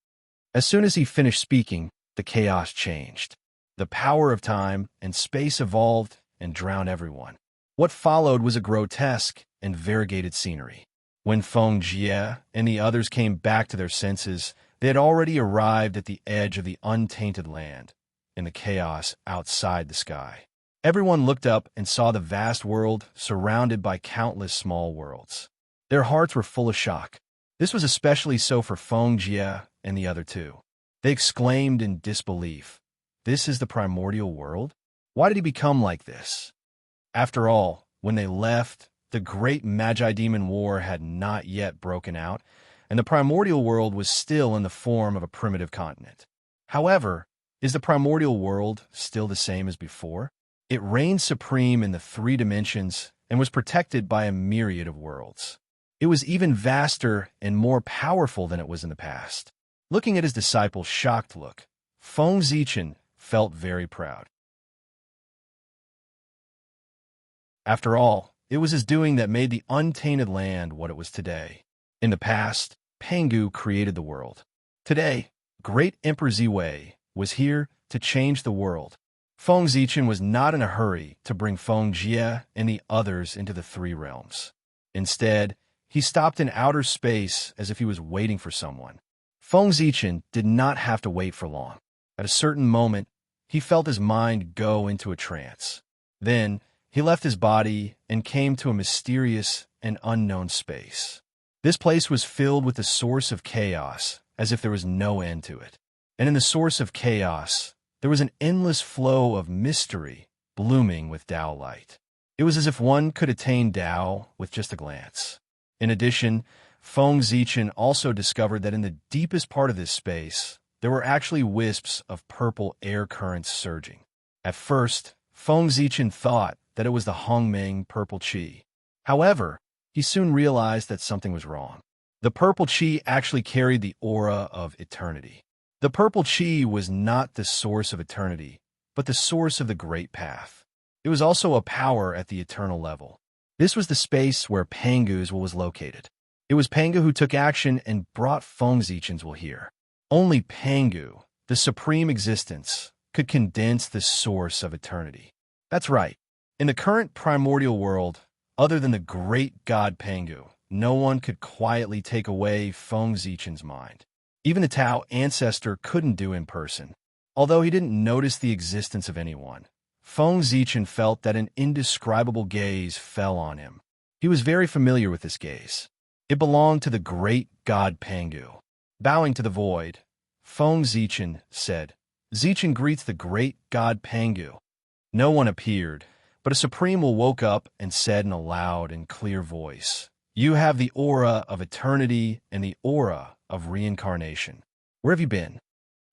As soon as he finished speaking, the chaos changed. The power of time and space evolved and drowned everyone. What followed was a grotesque and variegated scenery. When Feng Jie and the others came back to their senses, they had already arrived at the edge of the untainted land, in the chaos outside the sky. Everyone looked up and saw the vast world surrounded by countless small worlds. Their hearts were full of shock. This was especially so for Feng Jie and the other 2. They exclaimed in disbelief, "This is the primordial world? Why did he become like this?" After all, when they left, the great Magi-Demon War had not yet broken out, and the primordial world was still in the form of a primitive continent. However, is the primordial world still the same as before? It reigned supreme in the 3 dimensions and was protected by a myriad of worlds. It was even vaster and more powerful than it was in the past. Looking at his disciple's shocked look, Feng Zichen felt very proud. After all, it was his doing that made the untainted land what it was today. In the past, Pangu created the world. Today, Great Emperor Ziwei was here to change the world. Feng Zichen was not in a hurry to bring Feng Jie and the others into the 3 realms. Instead, he stopped in outer space as if he was waiting for someone. Feng Zichen did not have to wait for long. At a certain moment, he felt his mind go into a trance. Then, he left his body and came to a mysterious and unknown space. This place was filled with the source of chaos, as if there was no end to it. And in the source of chaos, there was an endless flow of mystery blooming with Tao light. It was as if one could attain Tao with just a glance. In addition, Feng Zichen also discovered that in the deepest part of this space, there were actually wisps of purple air currents surging. At first, Feng Zichen thought that it was the Hongmeng purple qi. However, he soon realized that something was wrong. The purple qi actually carried the aura of eternity. The purple qi was not the source of eternity, but the source of the great path. It was also a power at the eternal level. This was the space where Pangu's will was located. It was Pangu who took action and brought Feng Zichen's will here. Only Pangu, the supreme existence, could condense the source of eternity. That's right. In the current primordial world, other than the great god Pangu, no one could quietly take away Feng Zichen's mind. Even the Tao ancestor couldn't do in person. Although he didn't notice the existence of anyone, Feng Zichen felt that an indescribable gaze fell on him. He was very familiar with this gaze. It belonged to the great god Pangu. Bowing to the void, Feng Zichen said, "Zichen greets the great god Pangu." No one appeared, but a supreme will woke up and said in a loud and clear voice, "You have the aura of eternity and the aura of reincarnation. Where have you been?"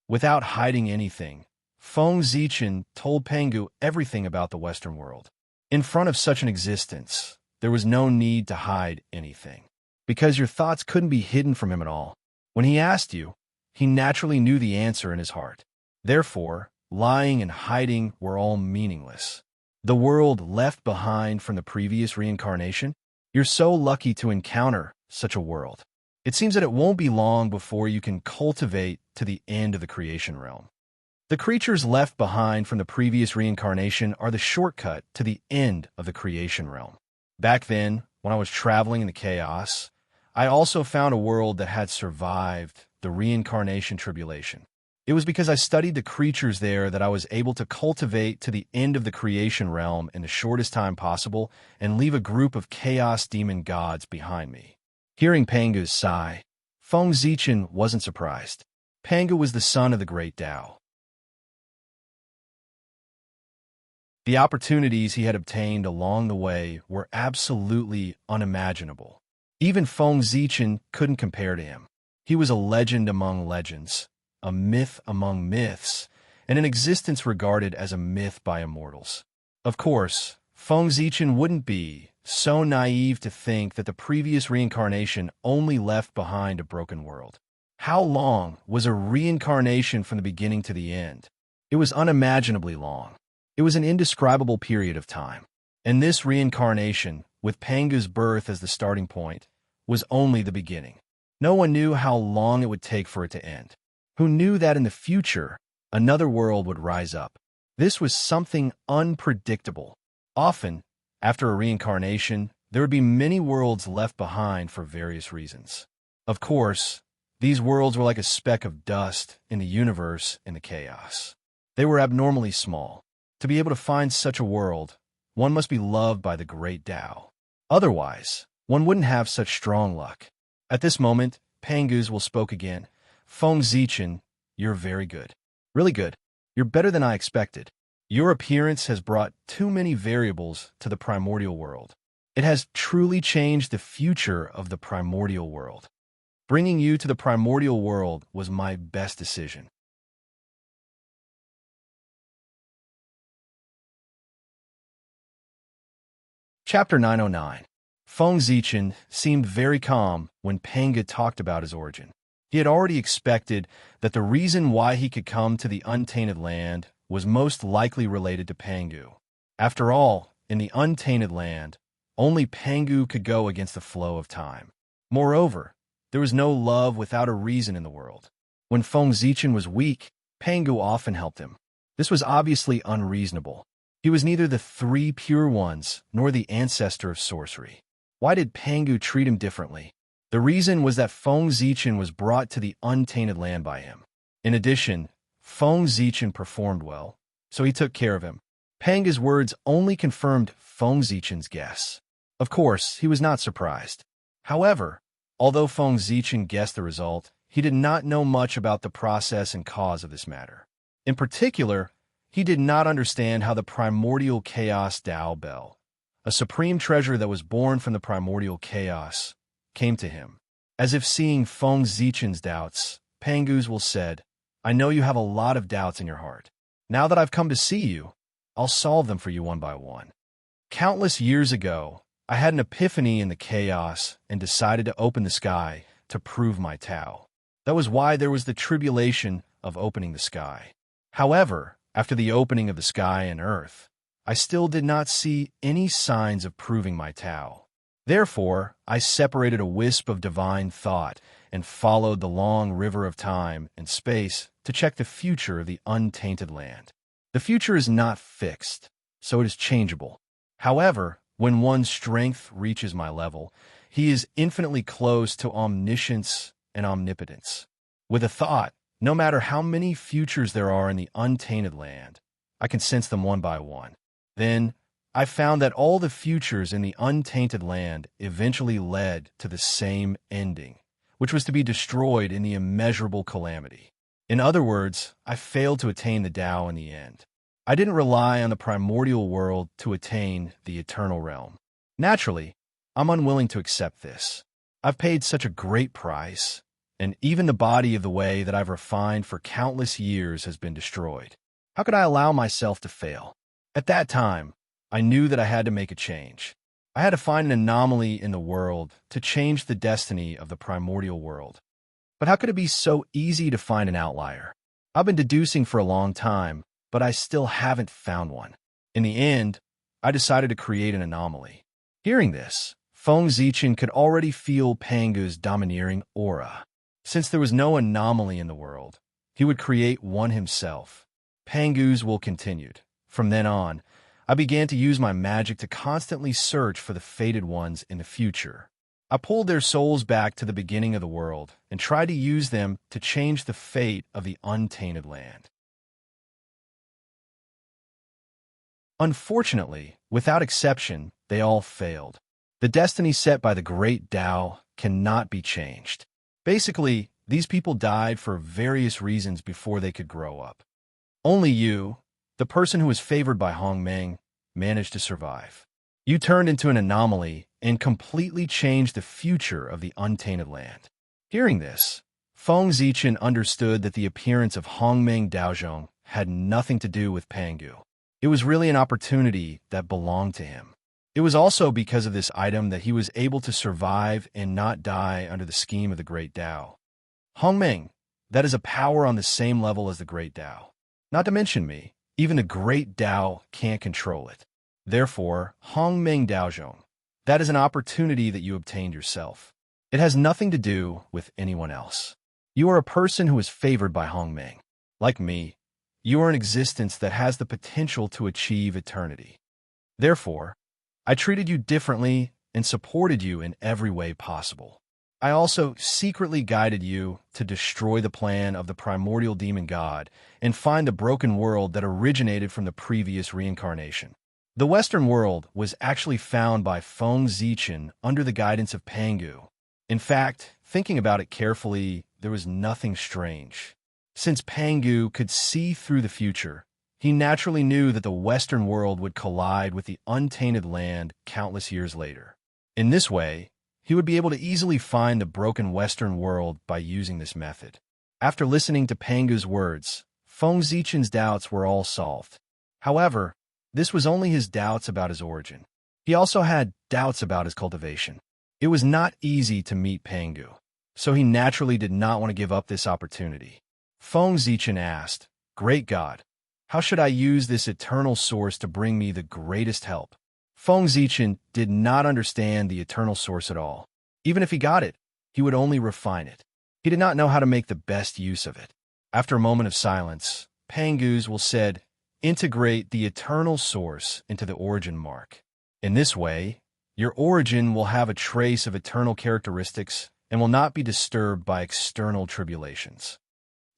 Without hiding anything, Feng Zichen told Pengu everything about the Western world. In front of such an existence, there was no need to hide anything, because your thoughts couldn't be hidden from him at all. When he asked you, he naturally knew the answer in his heart. Therefore, lying and hiding were all meaningless. The world left behind from the previous reincarnation? You're so lucky to encounter such a world. It seems that it won't be long before you can cultivate to the end of the creation realm. The creatures left behind from the previous reincarnation are the shortcut to the end of the creation realm. Back then, when I was traveling in the chaos, I also found a world that had survived the reincarnation tribulation. It was because I studied the creatures there that I was able to cultivate to the end of the creation realm in the shortest time possible and leave a group of chaos demon gods behind me. Hearing Pengu's sigh, Feng Zichen wasn't surprised. Pengu was the son of the great Tao. The opportunities he had obtained along the way were absolutely unimaginable. Even Feng Zichen couldn't compare to him. He was a legend among legends, a myth among myths, and an existence regarded as a myth by immortals. Of course, Feng Zichen wouldn't be so naive to think that the previous reincarnation only left behind a broken world. How long was a reincarnation from the beginning to the end? It was unimaginably long. It was an indescribable period of time. And this reincarnation, with Pengu's birth as the starting point, was only the beginning. No one knew how long it would take for it to end. Who knew that in the future, another world would rise up? This was something unpredictable. Often, after a reincarnation, there would be many worlds left behind for various reasons. Of course, these worlds were like a speck of dust in the universe in the chaos. They were abnormally small. To be able to find such a world, one must be loved by the great Tao. Otherwise, one wouldn't have such strong luck. At this moment, Pengu's will spoke again. Feng Zichen, you're very good. Really good. You're better than I expected. Your appearance has brought too many variables to the primordial world. It has truly changed the future of the primordial world. Bringing you to the primordial world was my best decision. Chapter 909. Feng Zichen seemed very calm when Pengu talked about his origin. He had already expected that the reason why he could come to the untainted land was most likely related to Pengu. After all, in the untainted land, only Pengu could go against the flow of time. Moreover, there was no love without a reason in the world. When Feng Zichen was weak, Pengu often helped him. This was obviously unreasonable. He was neither the three pure ones nor the ancestor of sorcery. Why did Pengu treat him differently? The reason was that Feng Zichen was brought to the untainted land by him. In addition, Feng Zichen performed well, so he took care of him. Pengu's words only confirmed Feng Zichen's guess. Of course, he was not surprised. However, although Feng Zichen guessed the result, he did not know much about the process and cause of this matter. In particular, he did not understand how the primordial chaos Tao Bell, a supreme treasure that was born from the primordial chaos, came to him. As if seeing Feng Zichen's doubts, Pengu's will said, I know you have a lot of doubts in your heart. Now that I've come to see you, I'll solve them for you one by one. Countless years ago, I had an epiphany in the chaos and decided to open the sky to prove my Tao. That was why there was the tribulation of opening the sky. However, after the opening of the sky and earth, I still did not see any signs of proving my Tao. Therefore, I separated a wisp of divine thought and followed the long river of time and space to check the future of the untainted land. The future is not fixed, so it is changeable. However, when one's strength reaches my level, he is infinitely close to omniscience and omnipotence. With a thought, no matter how many futures there are in the untainted land, I can sense them one by one. Then, I found that all the futures in the untainted land eventually led to the same ending, which was to be destroyed in the immeasurable calamity. In other words, I failed to attain the Tao in the end. I didn't rely on the primordial world to attain the eternal realm. Naturally, I'm unwilling to accept this. I've paid such a great price, and even the body of the way that I've refined for countless years has been destroyed. How could I allow myself to fail? At that time, I knew that I had to make a change. I had to find an anomaly in the world to change the destiny of the primordial world. But how could it be so easy to find an outlier? I've been deducing for a long time, but I still haven't found one. In the end, I decided to create an anomaly. Hearing this, Feng Zichen could already feel Pangu's domineering aura. Since there was no anomaly in the world, he would create one himself. Pangu's will continued. From then on, I began to use my magic to constantly search for the fated ones in the future. I pulled their souls back to the beginning of the world and tried to use them to change the fate of the untainted land. Unfortunately, without exception, they all failed. The destiny set by the great Tao cannot be changed. Basically, these people died for various reasons before they could grow up. Only you, the person who was favored by Hongmeng, managed to survive. You turned into an anomaly and completely changed the future of the untainted land. Hearing this, Feng Zichen understood that the appearance of Hongmeng Daozhong had nothing to do with Pangu. It was really an opportunity that belonged to him. It was also because of this item that he was able to survive and not die under the scheme of the Great Tao. Hongmeng, that is a power on the same level as the Great Tao. Not to mention me, even the Great Tao can't control it. Therefore, Hongmeng Daozhong, that is an opportunity that you obtained yourself. It has nothing to do with anyone else. You are a person who is favored by Hongmeng. Like me, you are an existence that has the potential to achieve eternity. Therefore, I treated you differently and supported you in every way possible. I also secretly guided you to destroy the plan of the primordial demon god and find the broken world that originated from the previous reincarnation. The Western world was actually found by Feng Zichen under the guidance of Pangu. In fact, thinking about it carefully, there was nothing strange. Since Pangu could see through the future, he naturally knew that the Western world would collide with the untainted land countless years later. In this way, he would be able to easily find the broken Western world by using this method. After listening to Pangu's words, Feng Zichen's doubts were all solved. However, this was only his doubts about his origin. He also had doubts about his cultivation. It was not easy to meet Pangu, so he naturally did not want to give up this opportunity. Feng Zichen asked, "Great God, how should I use this eternal source to bring me the greatest help?" Feng Zichen did not understand the eternal source at all. Even if he got it, he would only refine it. He did not know how to make the best use of it. After a moment of silence, Pangu's will said, "Integrate the eternal source into the origin mark. In this way, your origin will have a trace of eternal characteristics and will not be disturbed by external tribulations.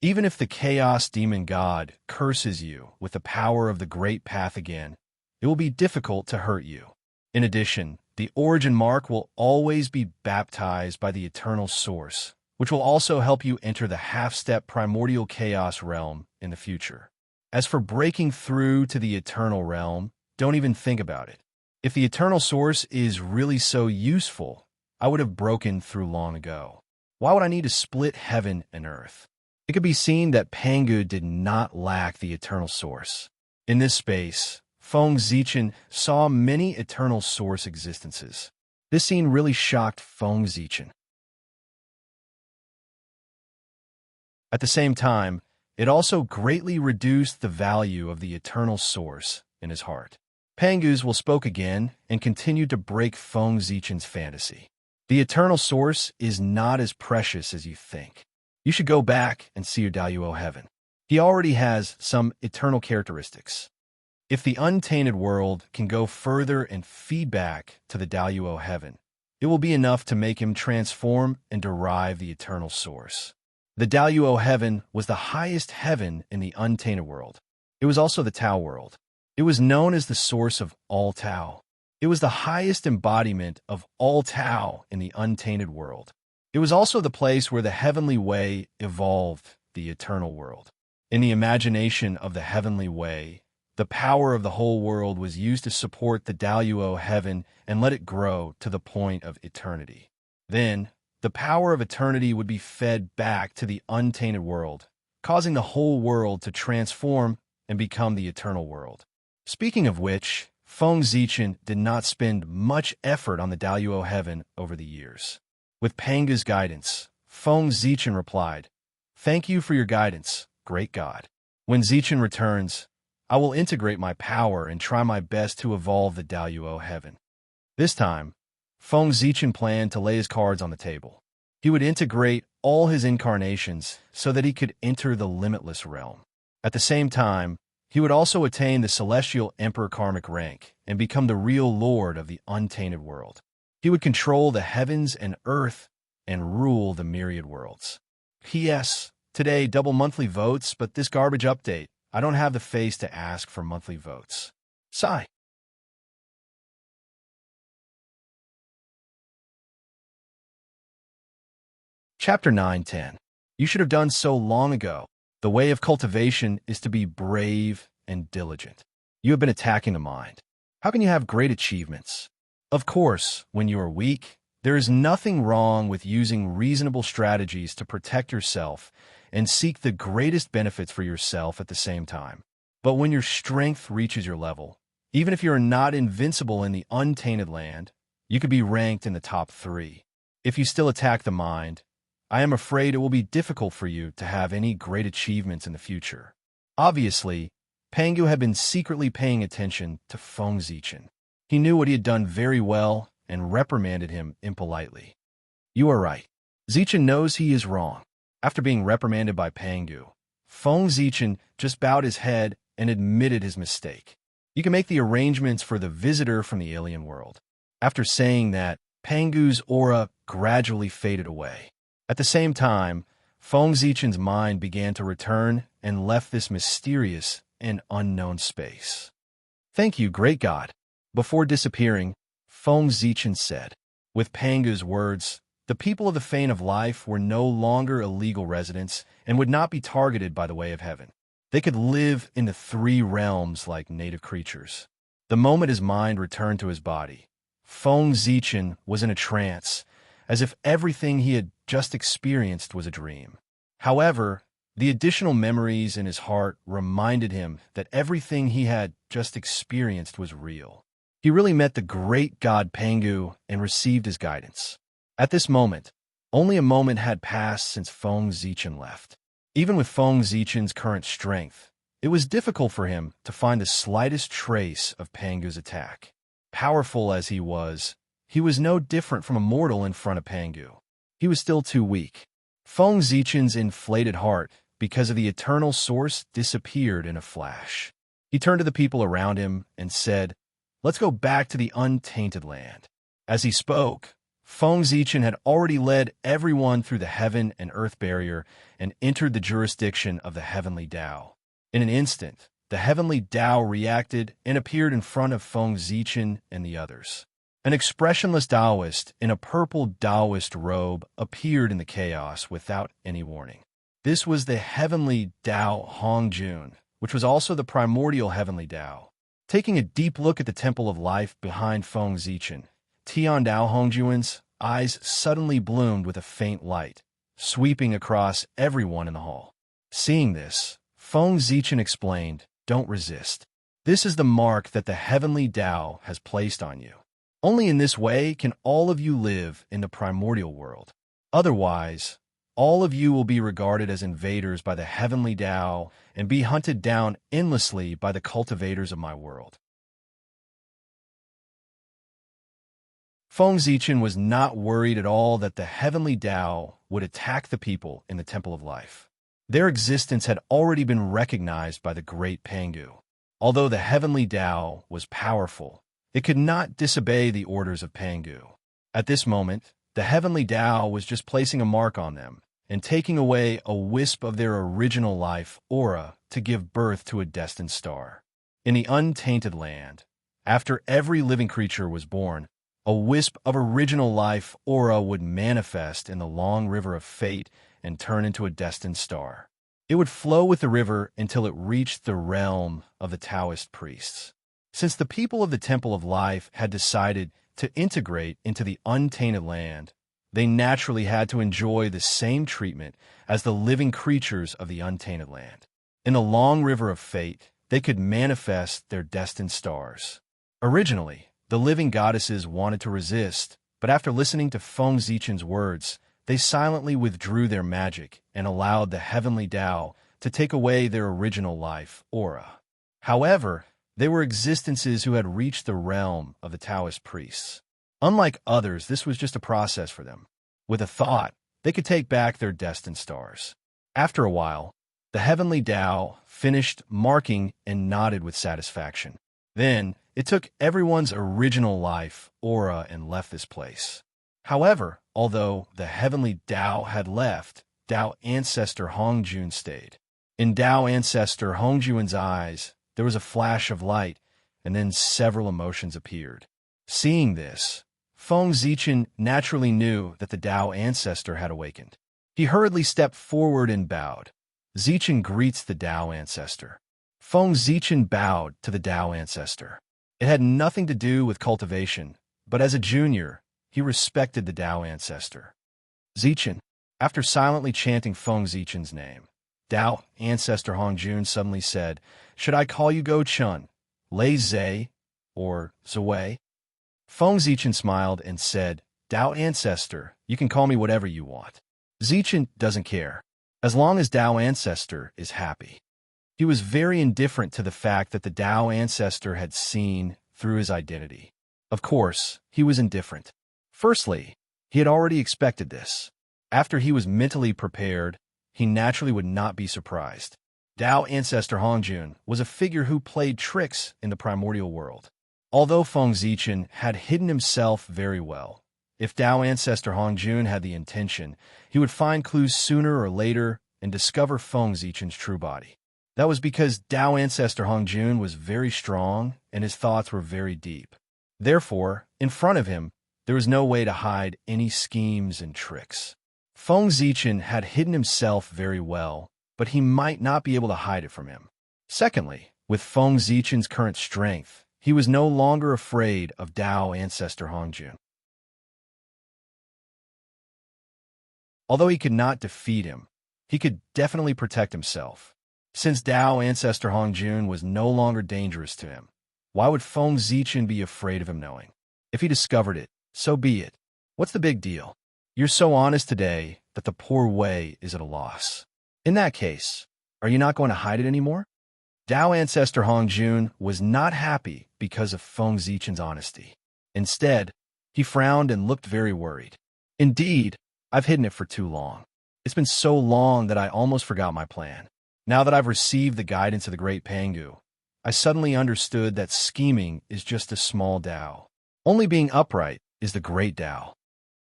Even if the chaos demon god curses you with the power of the great path again, it will be difficult to hurt you. In addition, the origin mark will always be baptized by the eternal source, which will also help you enter the half-step primordial chaos realm in the future. As for breaking through to the eternal realm, don't even think about it. If the eternal source is really so useful, I would have broken through long ago. Why would I need to split heaven and earth?" It could be seen that Pangu did not lack the eternal source. In this space, Feng Zichen saw many eternal source existences. This scene really shocked Feng Zichen. At the same time, it also greatly reduced the value of the eternal source in his heart. Pangu's will spoke again and continued to break Feng Zichen's fantasy. The eternal source is not as precious as you think. You should go back and see your Daoyuo heaven. He already has some eternal characteristics. If the untainted world can go further and feed back to the Daoyuo heaven, it will be enough to make him transform and derive the eternal source. The Daoyuo heaven was the highest heaven in the untainted world. It was also the Tao world. It was known as the source of all Tao. It was the highest embodiment of all Tao in the untainted world. It was also the place where the heavenly way evolved the eternal world. In the imagination of the heavenly way, the power of the whole world was used to support the Daoyuo heaven and let it grow to the point of eternity. Then, the power of eternity would be fed back to the untainted world, causing the whole world to transform and become the eternal world. Speaking of which, Feng Zichen did not spend much effort on the Daluo heaven over the years. With Panga's guidance, Feng Zichen replied, "Thank you for your guidance, great God. When Zichen returns, I will integrate my power and try my best to evolve the Daluo heaven." This time, Feng Zichen planned to lay his cards on the table. He would integrate all his incarnations so that he could enter the limitless realm. At the same time, he would also attain the celestial emperor karmic rank and become the real lord of the untainted world. He would control the heavens and earth and rule the myriad worlds. P.S. Today, double monthly votes, but this garbage update, I don't have the face to ask for monthly votes. Sigh. Chapter 9:10. You should have done so long ago. The way of cultivation is to be brave and diligent. You have been attacking the mind. How can you have great achievements? Of course, when you are weak, there is nothing wrong with using reasonable strategies to protect yourself and seek the greatest benefits for yourself at the same time. But when your strength reaches your level, even if you are not invincible in the untainted land, you could be ranked in the top 3. If you still attack the mind, I am afraid it will be difficult for you to have any great achievements in the future. Obviously, Pangu had been secretly paying attention to Feng Zichen. He knew what he had done very well and reprimanded him impolitely. You are right. Zichen knows he is wrong. After being reprimanded by Pangu, Feng Zichen just bowed his head and admitted his mistake. You can make the arrangements for the visitor from the alien world. After saying that, Pangu's aura gradually faded away. At the same time, Feng Zichen's mind began to return and left this mysterious and unknown space. Thank you, great God. Before disappearing, Feng Zichen said, with Pangu's words, the people of the Fane of Life were no longer illegal residents and would not be targeted by the way of heaven. They could live in the 3 realms like native creatures. The moment his mind returned to his body, Feng Zichen was in a trance, as if everything he had just experienced was a dream. However, the additional memories in his heart reminded him that everything he had just experienced was real. He really met the great god Pangu and received his guidance. At this moment, only a moment had passed since Feng Zichen left. Even with Feng Zichen's current strength, it was difficult for him to find the slightest trace of Pangu's attack. Powerful as he was no different from a mortal in front of Pangu. He was still too weak. Feng Zichen's inflated heart, because of the eternal source, disappeared in a flash. He turned to the people around him and said, "Let's go back to the untainted land." As he spoke, Feng Zichen had already led everyone through the heaven and earth barrier and entered the jurisdiction of the heavenly Tao. In an instant, the heavenly Tao reacted and appeared in front of Feng Zichen and the others. An expressionless Taoist in a purple Taoist robe appeared in the chaos without any warning. This was the heavenly Tao Hongjun, which was also the primordial heavenly Tao. Taking a deep look at the temple of life behind Feng Zichen, Tian Dao Hongjun's eyes suddenly bloomed with a faint light, sweeping across everyone in the hall. Seeing this, Feng Zichen explained, "Don't resist. This is the mark that the heavenly Tao has placed on you. Only in this way can all of you live in the primordial world. Otherwise, all of you will be regarded as invaders by the heavenly Tao and be hunted down endlessly by the cultivators of my world." Feng Zichen was not worried at all that the heavenly Tao would attack the people in the Temple of Life. Their existence had already been recognized by the great Pangu. Although the heavenly Tao was powerful, it could not disobey the orders of Pangu. At this moment, the heavenly Tao was just placing a mark on them and taking away a wisp of their original life aura to give birth to a destined star. In the untainted land, after every living creature was born, a wisp of original life aura would manifest in the long river of fate and turn into a destined star. It would flow with the river until it reached the realm of the Taoist priests. Since the people of the Temple of Life had decided to integrate into the untainted land, they naturally had to enjoy the same treatment as the living creatures of the untainted land. In the long river of fate, they could manifest their destined stars. Originally, the living goddesses wanted to resist, but after listening to Feng Zichen's words, they silently withdrew their magic and allowed the heavenly Tao to take away their original life, aura. However, they were existences who had reached the realm of the Taoist priests. Unlike others, this was just a process for them. With a thought, they could take back their destined stars. After a while, the heavenly Tao finished marking and nodded with satisfaction. Then, it took everyone's original life, aura, and left this place. However, although the heavenly Tao had left, Tao ancestor Hongjun stayed. In Tao ancestor Hongjun's eyes, there was a flash of light, and then several emotions appeared. Seeing this, Feng Zichen naturally knew that the Tao ancestor had awakened. He hurriedly stepped forward and bowed. Zichen greets the Tao ancestor. Feng Zichen bowed to the Tao ancestor. It had nothing to do with cultivation, but as a junior, he respected the Tao ancestor. Zichen, after silently chanting Feng Zichen's name, Tao ancestor Hongjun suddenly said, "Should I call you Go Chun, Lei Zhe, or Zwei?" Feng Zichen smiled and said, "Tao ancestor, you can call me whatever you want." Zichen doesn't care, as long as Tao ancestor is happy. He was very indifferent to the fact that the Tao ancestor had seen through his identity. Of course, he was indifferent. Firstly, he had already expected this. After he was mentally prepared, he naturally would not be surprised. Tao ancestor Hongjun was a figure who played tricks in the primordial world. Although Feng Zichen had hidden himself very well, if Tao ancestor Hongjun had the intention, he would find clues sooner or later and discover Feng Zichen's true body. That was because Tao ancestor Hongjun was very strong and his thoughts were very deep. Therefore, in front of him, there was no way to hide any schemes and tricks. Feng Zichen had hidden himself very well, but he might not be able to hide it from him. Secondly, with Feng Zichen's current strength, he was no longer afraid of Tao ancestor Hongjun. Although he could not defeat him, he could definitely protect himself. Since Tao ancestor Hongjun was no longer dangerous to him, why would Feng Zichen be afraid of him knowing? If he discovered it, so be it. What's the big deal? You're so honest today that the poor Wei is at a loss. In that case, are you not going to hide it anymore? Tao ancestor Hongjun was not happy because of Feng Zichen's honesty. Instead, he frowned and looked very worried. Indeed, I've hidden it for too long. It's been so long that I almost forgot my plan. Now that I've received the guidance of the great Pangu, I suddenly understood that scheming is just a small Tao. Only being upright is the great Tao.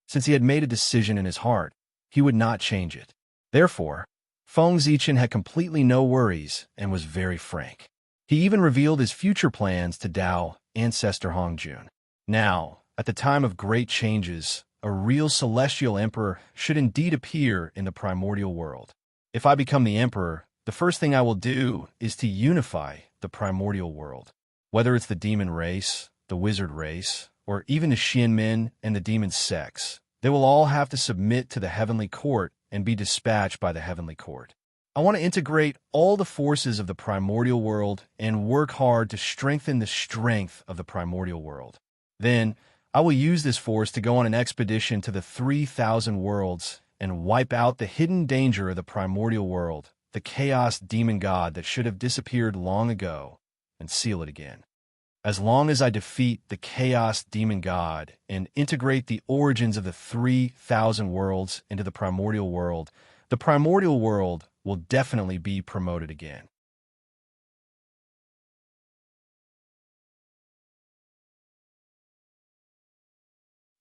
Since he had made a decision in his heart, he would not change it. Therefore, Feng Zichen had completely no worries and was very frank. He even revealed his future plans to Tao ancestor Hongjun. Now, at the time of great changes, a real celestial emperor should indeed appear in the primordial world. If I become the emperor, the first thing I will do is to unify the primordial world. Whether it's the demon race, the wizard race, or even the Xianmen and the demon sects, they will all have to submit to the heavenly court and be dispatched by the heavenly court. I want to integrate all the forces of the primordial world and work hard to strengthen the strength of the primordial world. Then, I will use this force to go on an expedition to the 3,000 worlds and wipe out the hidden danger of the primordial world, the chaos demon god that should have disappeared long ago, and seal it again. As long as I defeat the chaos demon god and integrate the origins of the 3,000 worlds into the primordial world will definitely be promoted again.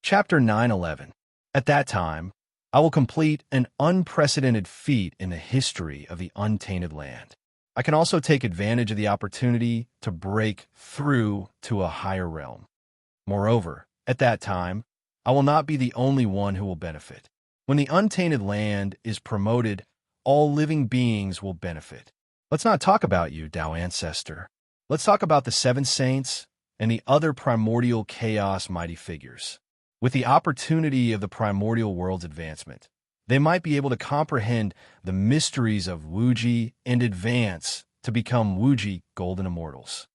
Chapter 9:11. At that time, I will complete an unprecedented feat in the history of the untainted land. I can also take advantage of the opportunity to break through to a higher realm. Moreover, at that time, I will not be the only one who will benefit. When the untainted land is promoted, all living beings will benefit. Let's not talk about you, Tao Ancestor. Let's talk about the seven saints and the other primordial chaos mighty figures. With the opportunity of the primordial world's advancement, they might be able to comprehend the mysteries of Wuji and advance to become Wuji golden immortals.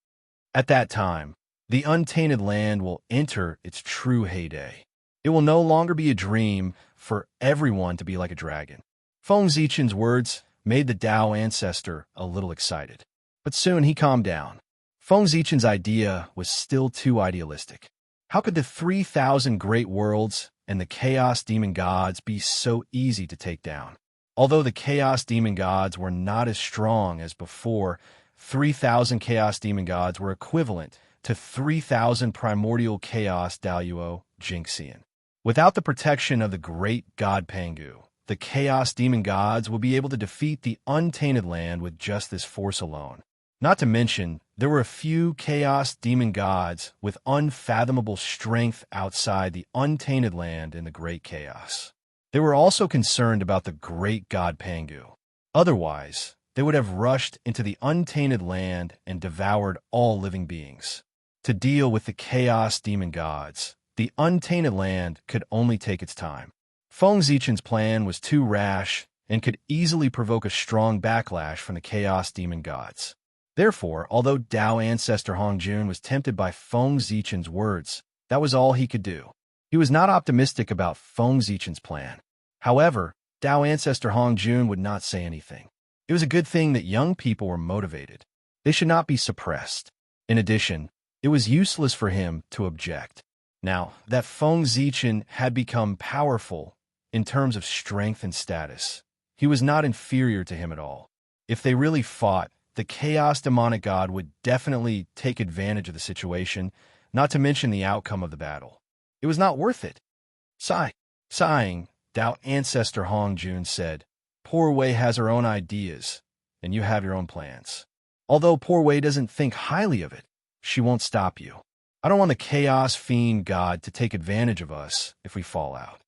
At that time, the untainted land will enter its true heyday. It will no longer be a dream for everyone to be like a dragon. Feng Zichen's words made the Dao ancestor a little excited, but soon he calmed down. Feng Zichen's idea was still too idealistic. How could the 3,000 great worlds and the Chaos Demon Gods be so easy to take down? Although the Chaos Demon Gods were not as strong as before, 3,000 Chaos Demon Gods were equivalent to 3,000 primordial Chaos Daluo Jinxian. Without the protection of the great God Pangu, the Chaos Demon Gods will be able to defeat the untainted land with just this force alone. Not to mention, there were a few Chaos Demon Gods with unfathomable strength outside the untainted land in the Great Chaos. They were also concerned about the great God Pangu. Otherwise, they would have rushed into the untainted land and devoured all living beings. To deal with the Chaos Demon Gods, the untainted land could only take its time. Feng Zichen's plan was too rash and could easily provoke a strong backlash from the Chaos Demon Gods. Therefore, although Dao ancestor Hongjun was tempted by Feng Zichen's words, that was all he could do. He was not optimistic about Feng Zichen's plan. However, Dao ancestor Hongjun would not say anything. It was a good thing that young people were motivated. They should not be suppressed. In addition, it was useless for him to object. Now that Feng Zichen had become powerful in terms of strength and status, he was not inferior to him at all. If they really fought, the Chaos Demonic God would definitely take advantage of the situation, not to mention the outcome of the battle. It was not worth it. Sighing, Dao ancestor Hongjun said, "Poor Wei has her own ideas, and you have your own plans. Although Poor Wei doesn't think highly of it, she won't stop you. I don't want the Chaos Fiend God to take advantage of us if we fall out.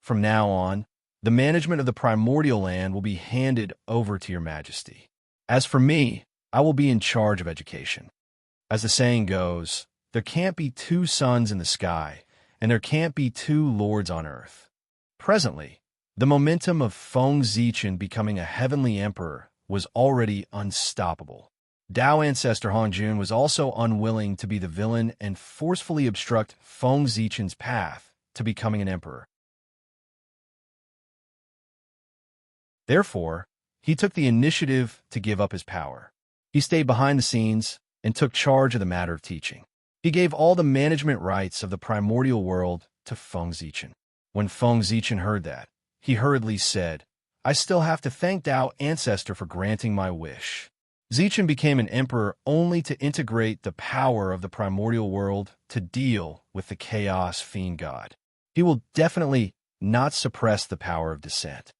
From now on, the management of the primordial land will be handed over to your majesty. As for me, I will be in charge of education. As the saying goes, there can't be two suns in the sky, and there can't be two lords on earth." Presently, the momentum of Feng Zichen becoming a heavenly emperor was already unstoppable. Dao ancestor Hongjun was also unwilling to be the villain and forcefully obstruct Feng Zichen's path to becoming an emperor. Therefore, he took the initiative to give up his power. He stayed behind the scenes and took charge of the matter of teaching. He gave all the management rights of the primordial world to Feng Zichen. When Feng Zichen heard that, he hurriedly said, "I still have to thank Dao ancestor for granting my wish." Zichen became an emperor only to integrate the power of the primordial world to deal with the Chaos Fiend God. He will definitely not suppress the power of dissent.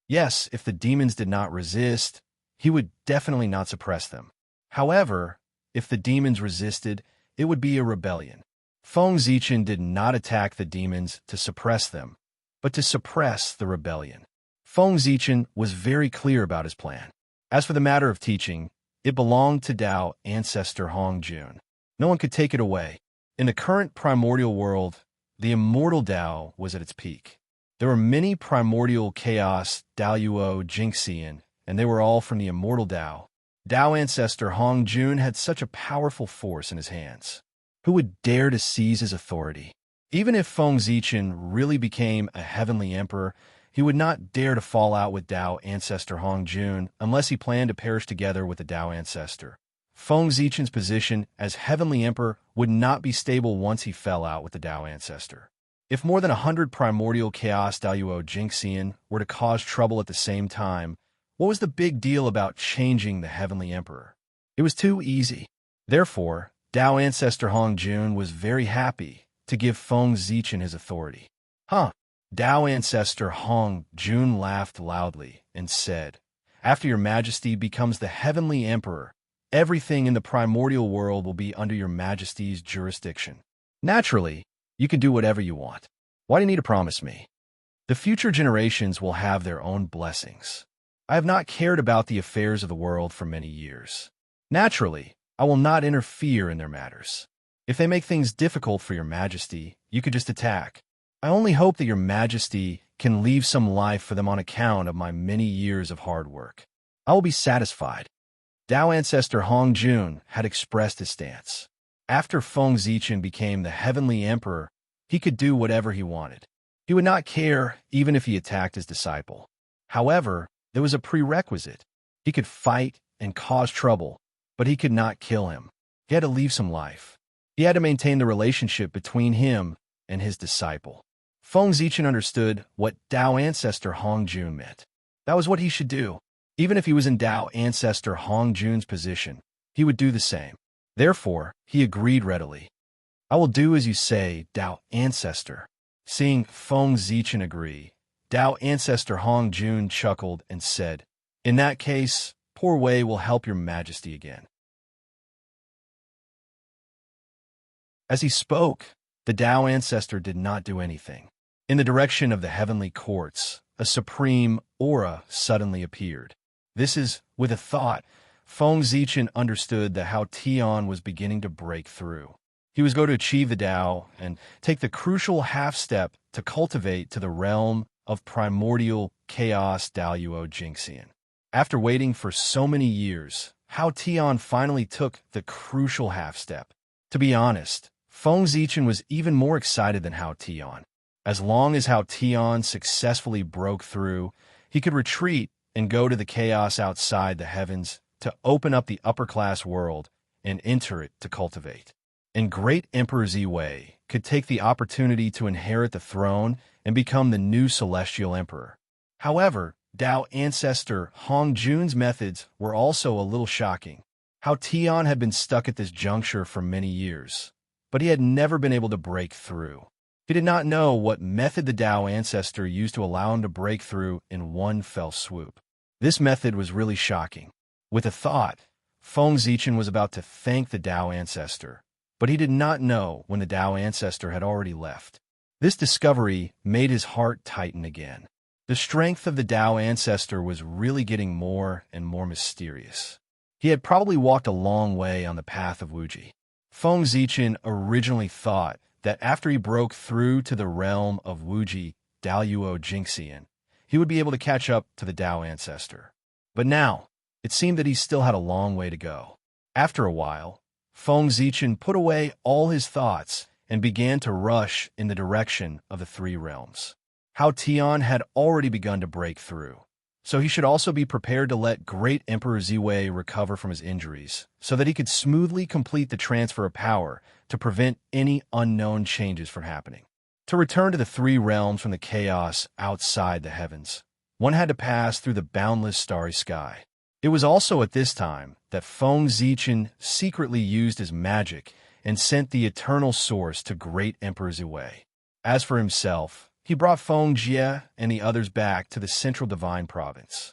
Yes, if the demons did not resist, he would definitely not suppress them. However, if the demons resisted, it would be a rebellion. Feng Zichen did not attack the demons to suppress them, but to suppress the rebellion. Feng Zichen was very clear about his plan. As for the matter of teaching, it belonged to Dao ancestor Hongjun. No one could take it away. In the current primordial world, the immortal Dao was at its peak. There were many primordial chaos Daluo Jinxian, and they were all from the immortal Dao. Dao ancestor Hongjun had such a powerful force in his hands. Who would dare to seize his authority? Even if Feng Zichen really became a heavenly emperor, he would not dare to fall out with Dao ancestor Hongjun unless he planned to perish together with the Dao ancestor. Feng Zichen's position as heavenly emperor would not be stable once he fell out with the Dao ancestor. If more than 100 primordial chaos Daluo Jinxian were to cause trouble at the same time, what was the big deal about changing the heavenly emperor? It was too easy. Therefore, Dao ancestor Hongjun was very happy to give Feng Zichen his authority. Dao ancestor Hongjun laughed loudly and said, "After your majesty becomes the heavenly emperor, everything in the primordial world will be under your majesty's jurisdiction. Naturally, you can do whatever you want. Why do you need to promise me? The future generations will have their own blessings. I have not cared about the affairs of the world for many years. Naturally, I will not interfere in their matters. If they make things difficult for your majesty, you could just attack. I only hope that your majesty can leave some life for them on account of my many years of hard work. I will be satisfied. Tao ancestor Hong Jun had expressed his stance. After Feng Zichen became the heavenly emperor, he could do whatever he wanted. He would not care even if he attacked his disciple. However, there was a prerequisite. He could fight and cause trouble, but he could not kill him. He had to leave some life. He had to maintain the relationship between him and his disciple. Feng Zichen understood what Tao ancestor Hong Jun meant. That was what he should do. Even if he was in Tao ancestor Hong Jun's position, he would do the same. Therefore, he agreed readily. I will do as you say, Tao ancestor. Seeing Feng Zichen agree, Tao ancestor Hong Jun chuckled and said, in that case, poor Wei will help your majesty again. As he spoke, the Tao ancestor did not do anything. In the direction of the heavenly courts, a supreme aura suddenly appeared. This is, with a thought, Feng Zichen understood that Hao Tian was beginning to break through. He was going to achieve the Tao and take the crucial half-step to cultivate to the realm of primordial chaos Daluo Jingxian. After waiting for so many years, Hao Tian finally took the crucial half-step. To be honest, Feng Zichen was even more excited than Hao Tian. As long as Hao Tian successfully broke through, he could retreat and go to the chaos outside the heavens to open up the upper-class world and enter it to cultivate. And great Emperor Ziwei could take the opportunity to inherit the throne and become the new celestial emperor. However, Tao ancestor Hong Jun's methods were also a little shocking. Hao Tian had been stuck at this juncture for many years, but he had never been able to break through. He did not know what method the Tao ancestor used to allow him to break through in one fell swoop. This method was really shocking. With a thought, Feng Zichen was about to thank the Tao ancestor, but he did not know when the Tao ancestor had already left. This discovery made his heart tighten again. The strength of the Tao ancestor was really getting more and more mysterious. He had probably walked a long way on the path of Wuji. Feng Zichen originally thought that after he broke through to the realm of Wuji, Daluo Jingxian, he would be able to catch up to the Tao ancestor. But now, it seemed that he still had a long way to go. After a while, Feng Zichen put away all his thoughts and began to rush in the direction of the three realms. Hao Tian had already begun to break through, so he should also be prepared to let great Emperor Ziwei recover from his injuries so that he could smoothly complete the transfer of power to prevent any unknown changes from happening. To return to the three realms from the chaos outside the heavens, one had to pass through the boundless starry sky. It was also at this time that Feng Zichen secretly used his magic and sent the eternal source to great Emperor Ziwei. As for himself, he brought Feng Jie and the others back to the central divine province.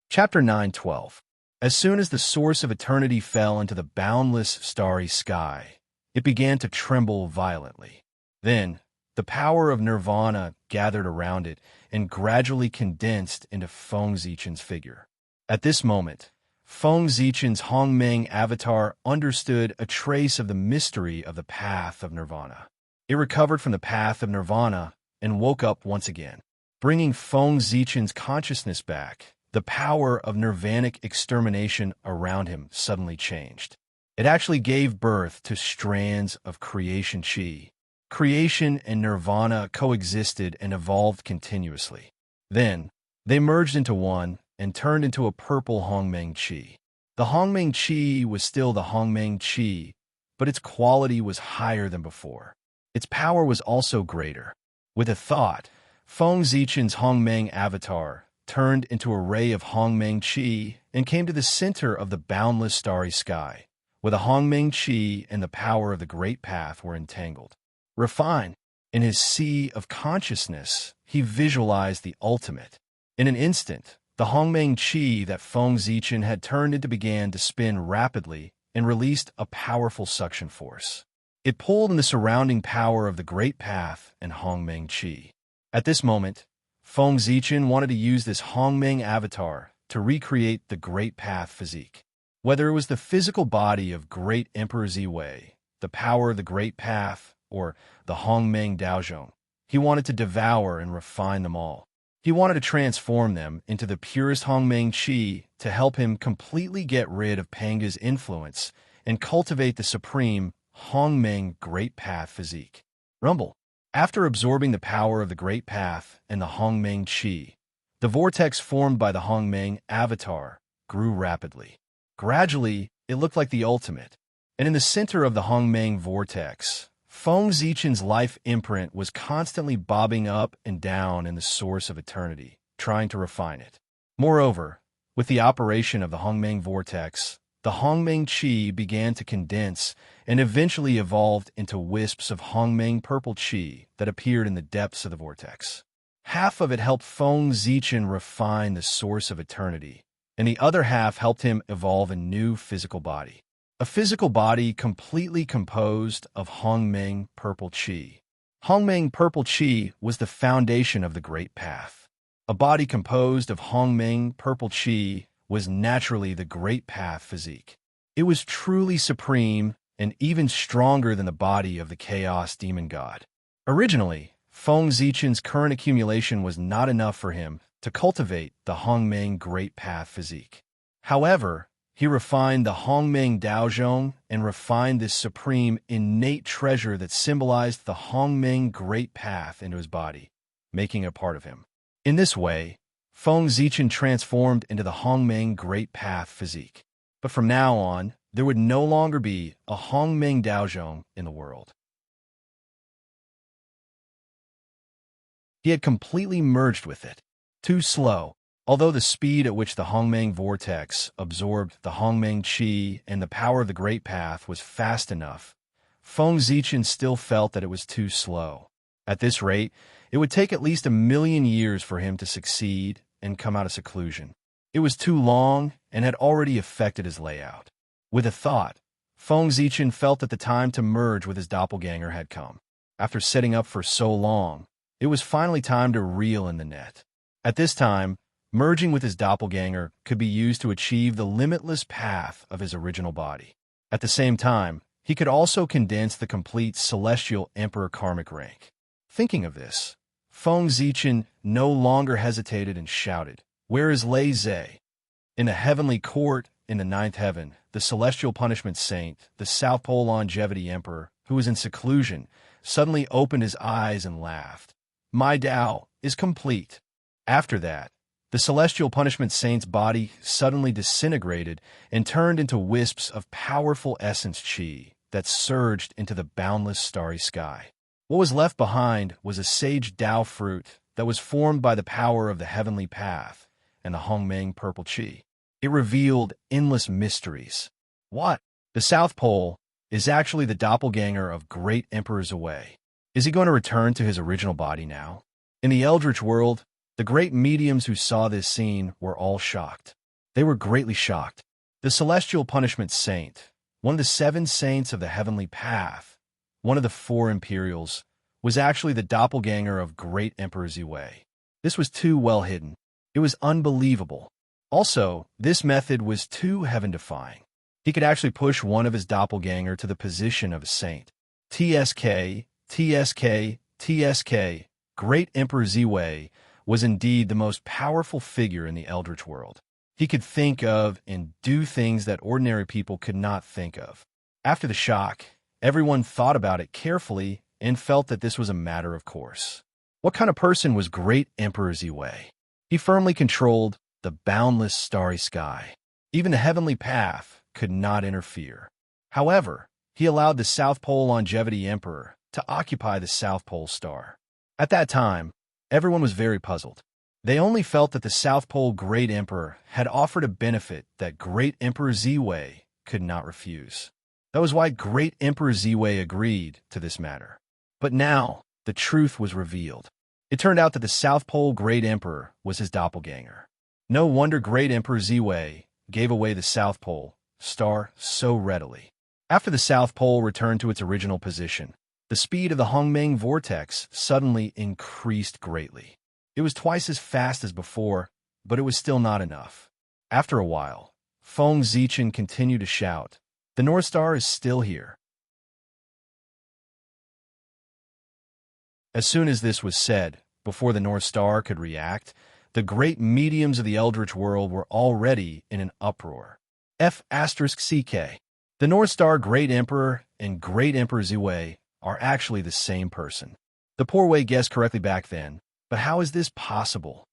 Chapter 9:12. As soon as the source of eternity fell into the boundless starry sky, it began to tremble violently. Then, the power of nirvana gathered around it and gradually condensed into Feng Zichen's figure. At this moment, Feng Zichen's Hongmeng avatar understood a trace of the mystery of the path of nirvana. It recovered from the path of nirvana and woke up once again. Bringing Feng Zichen's consciousness back, the power of nirvanic extermination around him suddenly changed. It actually gave birth to strands of creation chi. Creation and nirvana coexisted and evolved continuously. Then, they merged into one and turned into a purple Hongmeng Qi. The Hongmeng Qi was still the Hongmeng Qi, but its quality was higher than before. Its power was also greater. With a thought, Feng Zichen's Hongmeng avatar turned into a ray of Hongmeng Qi and came to the center of the boundless starry sky, where the Hongmeng Qi and the power of the Great Path were entangled. Refined, in his sea of consciousness, he visualized the ultimate. In an instant, the Hongmeng Qi that Feng Zichen had turned into began to spin rapidly and released a powerful suction force. It pulled in the surrounding power of the Great Path and Hongmeng Qi. At this moment, Feng Zichen wanted to use this Hongmeng avatar to recreate the Great Path physique. Whether it was the physical body of great Emperor Ziwei, the power of the Great Path, or the Hongmeng Daozhong, he wanted to devour and refine them all. He wanted to transform them into the purest Hongmeng Qi to help him completely get rid of Panga's influence and cultivate the supreme Hongmeng Great Path physique. Rumble. After absorbing the power of the Great Path and the Hongmeng Qi, the vortex formed by the Hongmeng avatar grew rapidly. Gradually, it looked like the ultimate, and in the center of the Hongmeng vortex, Feng Zichen's life imprint was constantly bobbing up and down in the source of eternity, trying to refine it. Moreover, with the operation of the Hongmeng vortex, the Hongmeng Qi began to condense and eventually evolved into wisps of Hongmeng purple Qi that appeared in the depths of the vortex. Half of it helped Feng Zichen refine the source of eternity, and the other half helped him evolve a new physical body. A physical body completely composed of Hongmeng purple Qi. Hongmeng purple Qi was the foundation of the Great Path. A body composed of Hongmeng purple Qi was naturally the Great Path physique. It was truly supreme and even stronger than the body of the Chaos Demon God. Originally, Feng Zichen's current accumulation was not enough for him to cultivate the Hongmeng Great Path physique. However, he refined the Hongmeng Daozhong and refined this supreme, innate treasure that symbolized the Hongmeng Great Path into his body, making it a part of him. In this way, Feng Zichen transformed into the Hongmeng Great Path physique. But from now on, there would no longer be a Hongmeng Daozhong in the world. He had completely merged with it. Too slow. Although the speed at which the Hongmeng vortex absorbed the Hongmeng Qi and the power of the Great Path was fast enough, Feng Zichen still felt that it was too slow. At this rate, it would take at least 1,000,000 years for him to succeed and come out of seclusion. It was too long and had already affected his layout. With a thought, Feng Zichen felt that the time to merge with his doppelganger had come. After setting up for so long, it was finally time to reel in the net. At this time, merging with his doppelganger could be used to achieve the limitless path of his original body. At the same time, he could also condense the complete celestial emperor karmic rank. Thinking of this, Feng Zichen no longer hesitated and shouted, "Where is Lei Zhe?" In the heavenly court, in the ninth heaven, the celestial punishment saint, the South Pole longevity emperor, who was in seclusion, suddenly opened his eyes and laughed. "My Tao is complete." After that, the celestial punishment saint's body suddenly disintegrated and turned into wisps of powerful essence Qi that surged into the boundless starry sky. What was left behind was a sage Tao fruit that was formed by the power of the heavenly path and the Hongmeng purple Qi. It revealed endless mysteries. What? The South Pole is actually the doppelganger of Great Emperor Ziwei. Is he going to return to his original body now? In the Eldritch world, the great mediums who saw this scene were all shocked. They were greatly shocked. The celestial punishment saint, one of the 7 saints of the heavenly path, one of the 4 imperials, was actually the doppelganger of Great Emperor Ziwei. This was too well hidden. It was unbelievable. Also, this method was too heaven-defying. He could actually push one of his doppelganger to the position of a saint. TSK, TSK, TSK, Great Emperor Ziwei was indeed the most powerful figure in the Eldritch world. He could think of and do things that ordinary people could not think of. After the shock, everyone thought about it carefully and felt that this was a matter of course. What kind of person was Great Emperor Ziwei? He firmly controlled the boundless starry sky. Even the heavenly path could not interfere. However, he allowed the South Pole longevity emperor to occupy the South Pole star. At that time, everyone was very puzzled. They only felt that the South Pole Great Emperor had offered a benefit that Great Emperor Ziwei could not refuse. That was why Great Emperor Ziwei agreed to this matter. But now, the truth was revealed. It turned out that the South Pole Great Emperor was his doppelganger. No wonder Great Emperor Ziwei gave away the South Pole star so readily. After the South Pole returned to its original position, the speed of the Hongmeng vortex suddenly increased greatly. It was twice as fast as before, but it was still not enough. After a while, Feng Zichen continued to shout, "The North Star is still here." As soon as this was said, before the North Star could react, the great mediums of the Eldritch world were already in an uproar. F***CK. The North Star Great Emperor and Great Emperor Ziwei are actually the same person. The poor Wei guessed correctly back then, but how is this possible?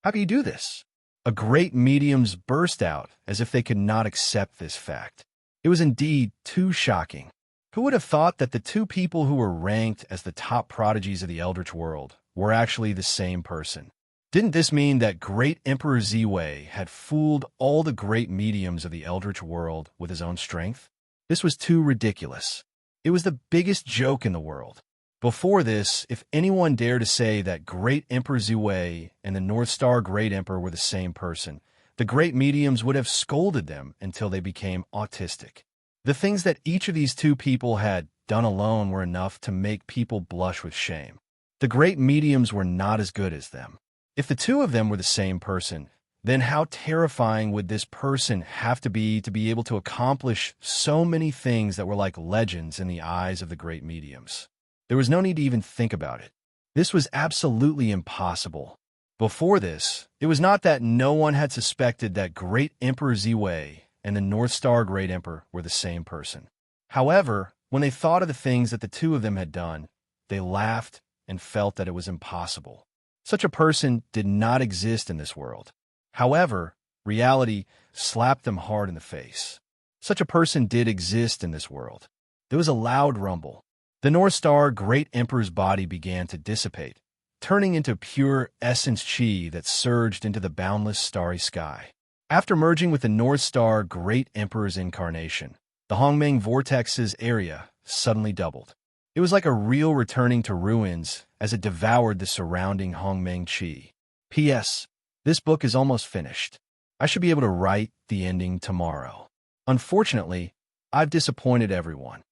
How can you do this? A great mediums burst out as if they could not accept this fact. It was indeed too shocking. Who would have thought that the two people who were ranked as the top prodigies of the Eldritch world were actually the same person? Didn't this mean that Great Emperor Ziwei had fooled all the great mediums of the Eldritch world with his own strength? This was too ridiculous. It was the biggest joke in the world. Before this, if anyone dared to say that Great Emperor Ziwei and the North Star Great Emperor were the same person, the great mediums would have scolded them until they became autistic. The things that each of these two people had done alone were enough to make people blush with shame. The great mediums were not as good as them. If the two of them were the same person, then how terrifying would this person have to be able to accomplish so many things that were like legends in the eyes of the great mediums? There was no need to even think about it. This was absolutely impossible. Before this, it was not that no one had suspected that Great Emperor Ziwei and the North Star Great Emperor were the same person. However, when they thought of the things that the two of them had done, they laughed and felt that it was impossible. Such a person did not exist in this world. However, reality slapped them hard in the face. Such a person did exist in this world. There was a loud rumble. The North Star Great Emperor's body began to dissipate, turning into pure essence chi that surged into the boundless starry sky. After merging with the North Star Great Emperor's incarnation, the Hongmeng Vortex's area suddenly doubled. It was like a reel returning to ruins as it devoured the surrounding Hongmeng chi. P.S. This book is almost finished. I should be able to write the ending tomorrow. Unfortunately, I've disappointed everyone.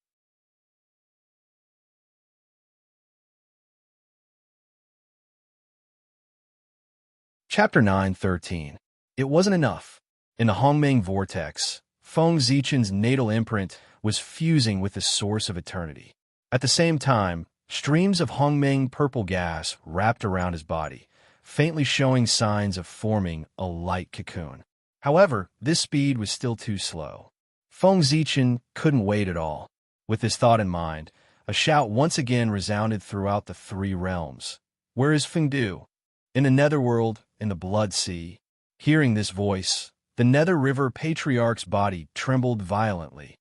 Chapter 9:13. It wasn't enough. In the Hongmeng Vortex, Feng Zichen's natal imprint was fusing with the source of eternity. At the same time, streams of Hongmeng purple gas wrapped around his body, faintly showing signs of forming a light cocoon. However, this speed was still too slow. Feng Zichen couldn't wait at all. With this thought in mind, a shout once again resounded throughout the three realms. "Where is Fengdu?" In the netherworld, in the Blood Sea. Hearing this voice, the Nether River Patriarch's body trembled violently,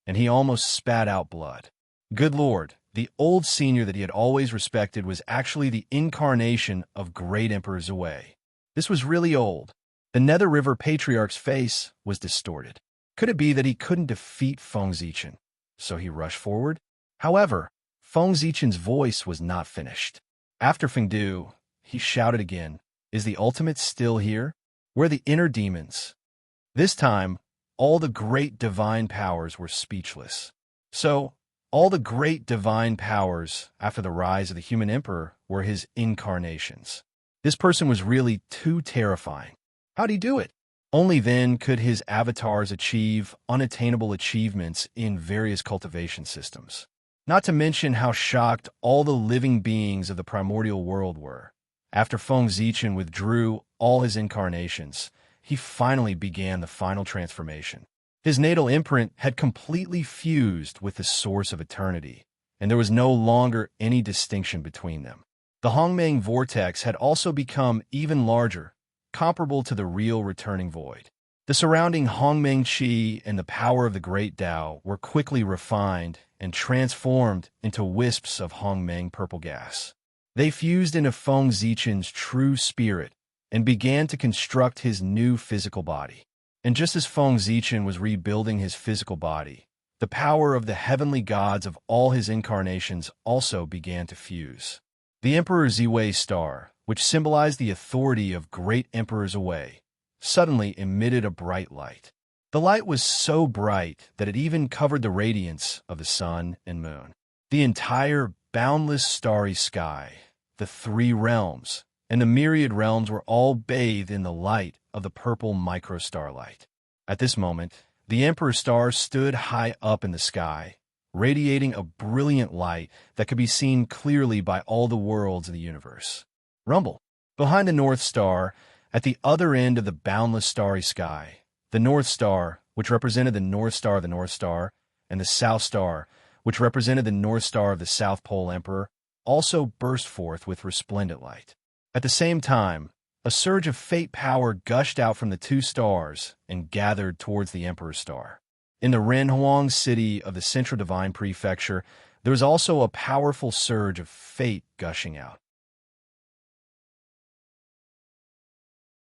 and he almost spat out blood. Good Lord, the old senior that he had always respected was actually the incarnation of Great Emperor Ziwei. This was really old. The Nether River Patriarch's face was distorted. Could it be that he couldn't defeat Feng Zichen, so he rushed forward? However, Feng Zichen's voice was not finished. After Fengdu, he shouted again, "Is the ultimate still here? Where are the inner demons?" This time, all the great divine powers were speechless. So, all the great divine powers after the rise of the human emperor were his incarnations. This person was really too terrifying. How'd he do it? Only then could his avatars achieve unattainable achievements in various cultivation systems. Not to mention how shocked all the living beings of the primordial world were. After Feng Zichen withdrew all his incarnations, he finally began the final transformation. His natal imprint had completely fused with the source of eternity, and there was no longer any distinction between them. The Hongmeng Vortex had also become even larger, comparable to the real returning void. The surrounding Hongmeng Qi and the power of the Great Tao were quickly refined and transformed into wisps of Hongmeng purple gas. They fused into Feng Zichen's true spirit and began to construct his new physical body. And just as Feng Zichen was rebuilding his physical body, the power of the heavenly gods of all his incarnations also began to fuse. The Emperor Ziwei star, which symbolized the authority of Great Emperor Ziwei, suddenly emitted a bright light. The light was so bright that it even covered the radiance of the sun and moon. The entire boundless starry sky, the three realms, and the myriad realms were all bathed in the light of the purple micro-starlight. At this moment, the Emperor's star stood high up in the sky, radiating a brilliant light that could be seen clearly by all the worlds of the universe. Rumble. Behind the North Star, at the other end of the boundless starry sky, the North Star, which represented the North Star of the North Star, and the South Star, which represented the North Star of the South Pole Emperor, also burst forth with resplendent light. At the same time, a surge of fate power gushed out from the two stars and gathered towards the Emperor's star. In the Renhuang city of the Central Divine Prefecture, there was also a powerful surge of fate gushing out.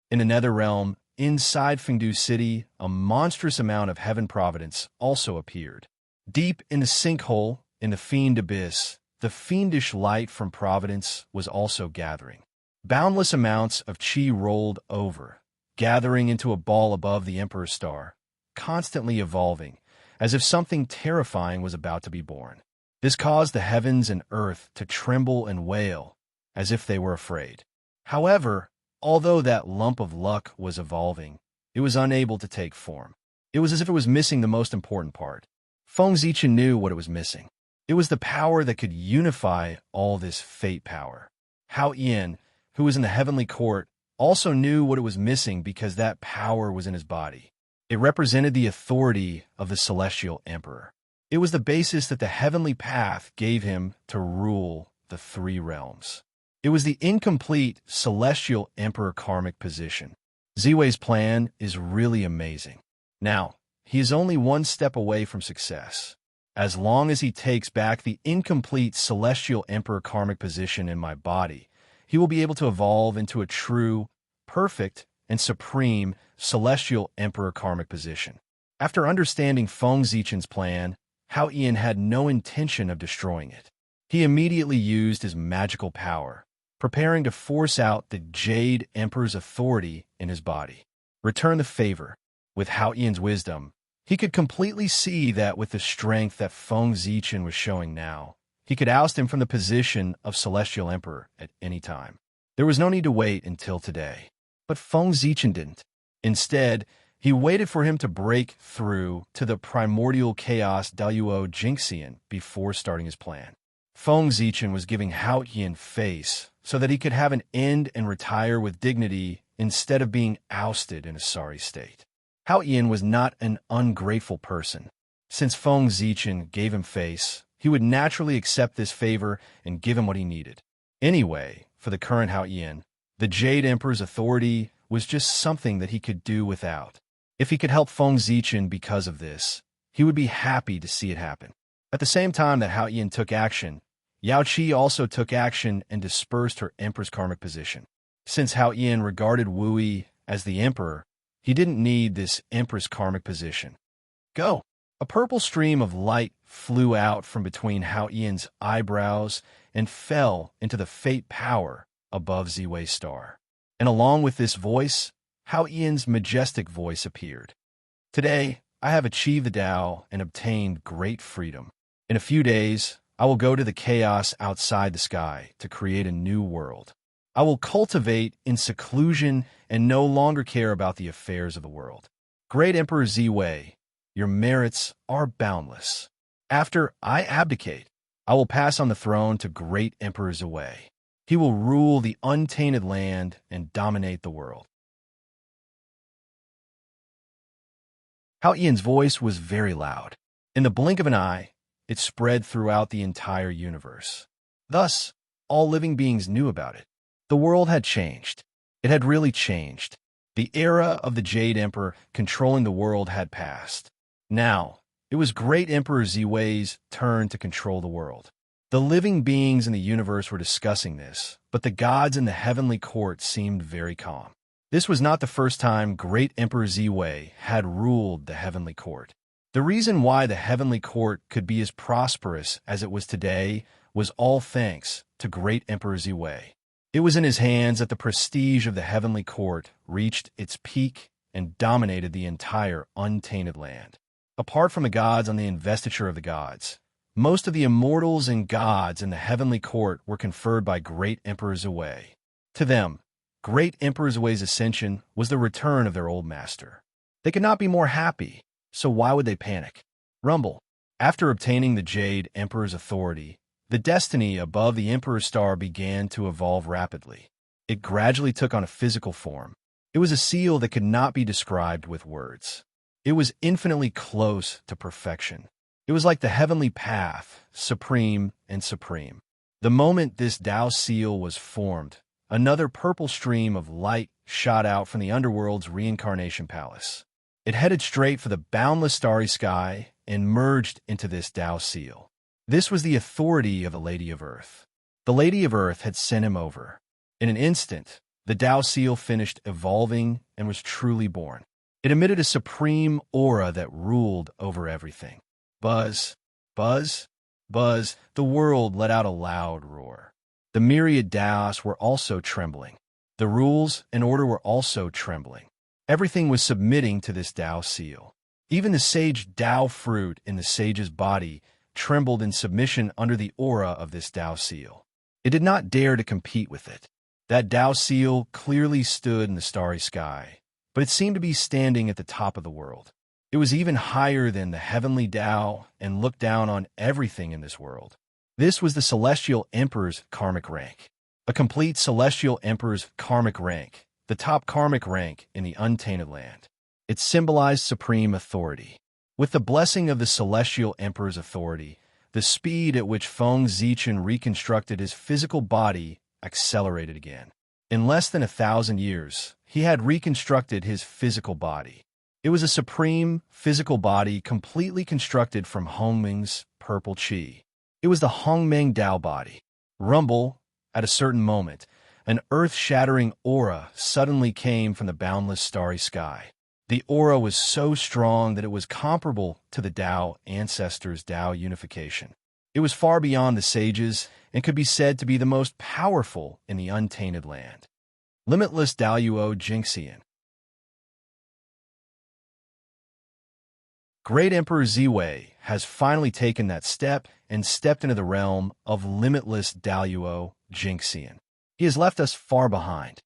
In the Nether Realm, inside Fengdu City, a monstrous amount of heaven providence also appeared. Deep in the sinkhole, in the fiend abyss, the fiendish light from providence was also gathering. Boundless amounts of chi rolled over, gathering into a ball above the Emperor's star, constantly evolving, as if something terrifying was about to be born. This caused the heavens and earth to tremble and wail, as if they were afraid. However, although that lump of luck was evolving, it was unable to take form. It was as if it was missing the most important part. Feng Zichen knew what it was missing. It was the power that could unify all this fate power. Hao Yin, who was in the heavenly court, also knew what it was missing because that power was in his body. It represented the authority of the celestial emperor. It was the basis that the heavenly path gave him to rule the three realms. It was the incomplete celestial emperor karmic position. Ziwei's plan is really amazing. Now, he is only one step away from success. As long as he takes back the incomplete celestial emperor karmic position in my body, he will be able to evolve into a true, perfect, and supreme celestial emperor karmic position. After understanding Feng Zichen's plan, Hao Yin had no intention of destroying it. He immediately used his magical power, preparing to force out the Jade Emperor's authority in his body. Return the favor. With Hao Yin's wisdom, he could completely see that with the strength that Feng Zichen was showing now, he could oust him from the position of Celestial Emperor at any time. There was no need to wait until today. But Feng Zichen didn't. Instead, he waited for him to break through to the primordial chaos Daluo Jinxian before starting his plan. Feng Zichen was giving Hao Yin face so that he could have an end and retire with dignity instead of being ousted in a sorry state. Hao Yin was not an ungrateful person. Since Feng Zichen gave him face, he would naturally accept this favor and give him what he needed. Anyway, for the current Hao Yin, the Jade Emperor's authority was just something that he could do without. If he could help Feng Zichen because of this, he would be happy to see it happen. At the same time that Hao Yin took action, Yao Qi also took action and dispersed her Emperor's karmic position. Since Hao Yin regarded Wu Yi as the Emperor, he didn't need this Emperor's karmic position. Go! A purple stream of light flew out from between Hao Yin's eyebrows and fell into the fate power above Ziwei's star. And along with this voice, Hao Yin's majestic voice appeared. Today, I have achieved the Tao and obtained great freedom. In a few days, I will go to the chaos outside the sky to create a new world. I will cultivate in seclusion and no longer care about the affairs of the world. Great Emperor Ziwei, your merits are boundless. After I abdicate, I will pass on the throne to Great Emperor Ziwei. He will rule the untainted land and dominate the world. Hao Yin's voice was very loud. In the blink of an eye, it spread throughout the entire universe. Thus, all living beings knew about it. The world had changed. It had really changed. The era of the Jade Emperor controlling the world had passed. Now, it was Great Emperor Ziwei's turn to control the world. The living beings in the universe were discussing this, but the gods in the heavenly court seemed very calm. This was not the first time Great Emperor Ziwei had ruled the heavenly court. The reason why the heavenly court could be as prosperous as it was today was all thanks to Great Emperor Ziwei. It was in his hands that the prestige of the heavenly court reached its peak and dominated the entire untainted land. Apart from the gods on the investiture of the gods, most of the immortals and gods in the heavenly court were conferred by Great Emperor Ziwei. To them, Great Emperor Ziwei's ascension was the return of their old master. They could not be more happy, so why would they panic? Rumble. After obtaining the Jade Emperor's authority, the destiny above the Emperor's star began to evolve rapidly. It gradually took on a physical form. It was a seal that could not be described with words. It was infinitely close to perfection. It was like the heavenly path, supreme and supreme. The moment this Tao seal was formed, another purple stream of light shot out from the underworld's reincarnation palace. It headed straight for the boundless starry sky and merged into this Tao seal. This was the authority of the Lady of Earth. The Lady of Earth had sent him over. In an instant, the Tao seal finished evolving and was truly born. It emitted a supreme aura that ruled over everything. Buzz, buzz, buzz, the world let out a loud roar. The myriad Taos were also trembling. The rules and order were also trembling. Everything was submitting to this Tao seal. Even the sage Tao fruit in the sage's body trembled in submission under the aura of this Tao seal. It did not dare to compete with it. That Tao seal clearly stood in the starry sky, but it seemed to be standing at the top of the world. It was even higher than the heavenly Tao and looked down on everything in this world. This was the Celestial Emperor's karmic rank. A complete Celestial Emperor's karmic rank, the top karmic rank in the untainted land. It symbolized supreme authority. With the blessing of the Celestial Emperor's authority, the speed at which Feng Zichen reconstructed his physical body accelerated again. In less than 1,000 years, he had reconstructed his physical body. It was a supreme physical body completely constructed from Hongmeng's purple qi. It was the Hongmeng Tao body. Rumble, at a certain moment, an earth-shattering aura suddenly came from the boundless starry sky. The aura was so strong that it was comparable to the Tao ancestors' Tao unification. It was far beyond the sages and could be said to be the most powerful in the untainted land. Limitless Daoyuo Jingxian. Great Emperor Ziwei has finally taken that step and stepped into the realm of limitless Daoyuo Jingxian. He has left us far behind.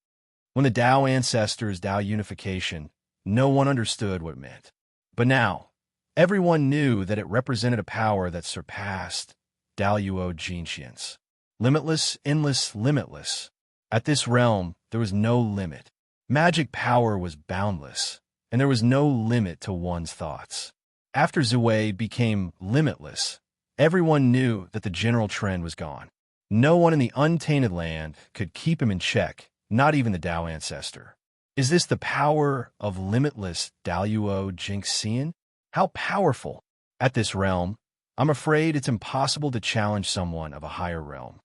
When the Tao ancestors' Tao unification, no one understood what it meant. But now, everyone knew that it represented a power that surpassed Daoyuo Jingxian's. Limitless, endless, limitless. At this realm, there was no limit. Magic power was boundless, and there was no limit to one's thoughts. After Ziwei became limitless, everyone knew that the general trend was gone. No one in the untainted land could keep him in check, not even the Tao ancestor. Is this the power of limitless Daoyuo Jingxian? How powerful! At this realm, I'm afraid it's impossible to challenge someone of a higher realm.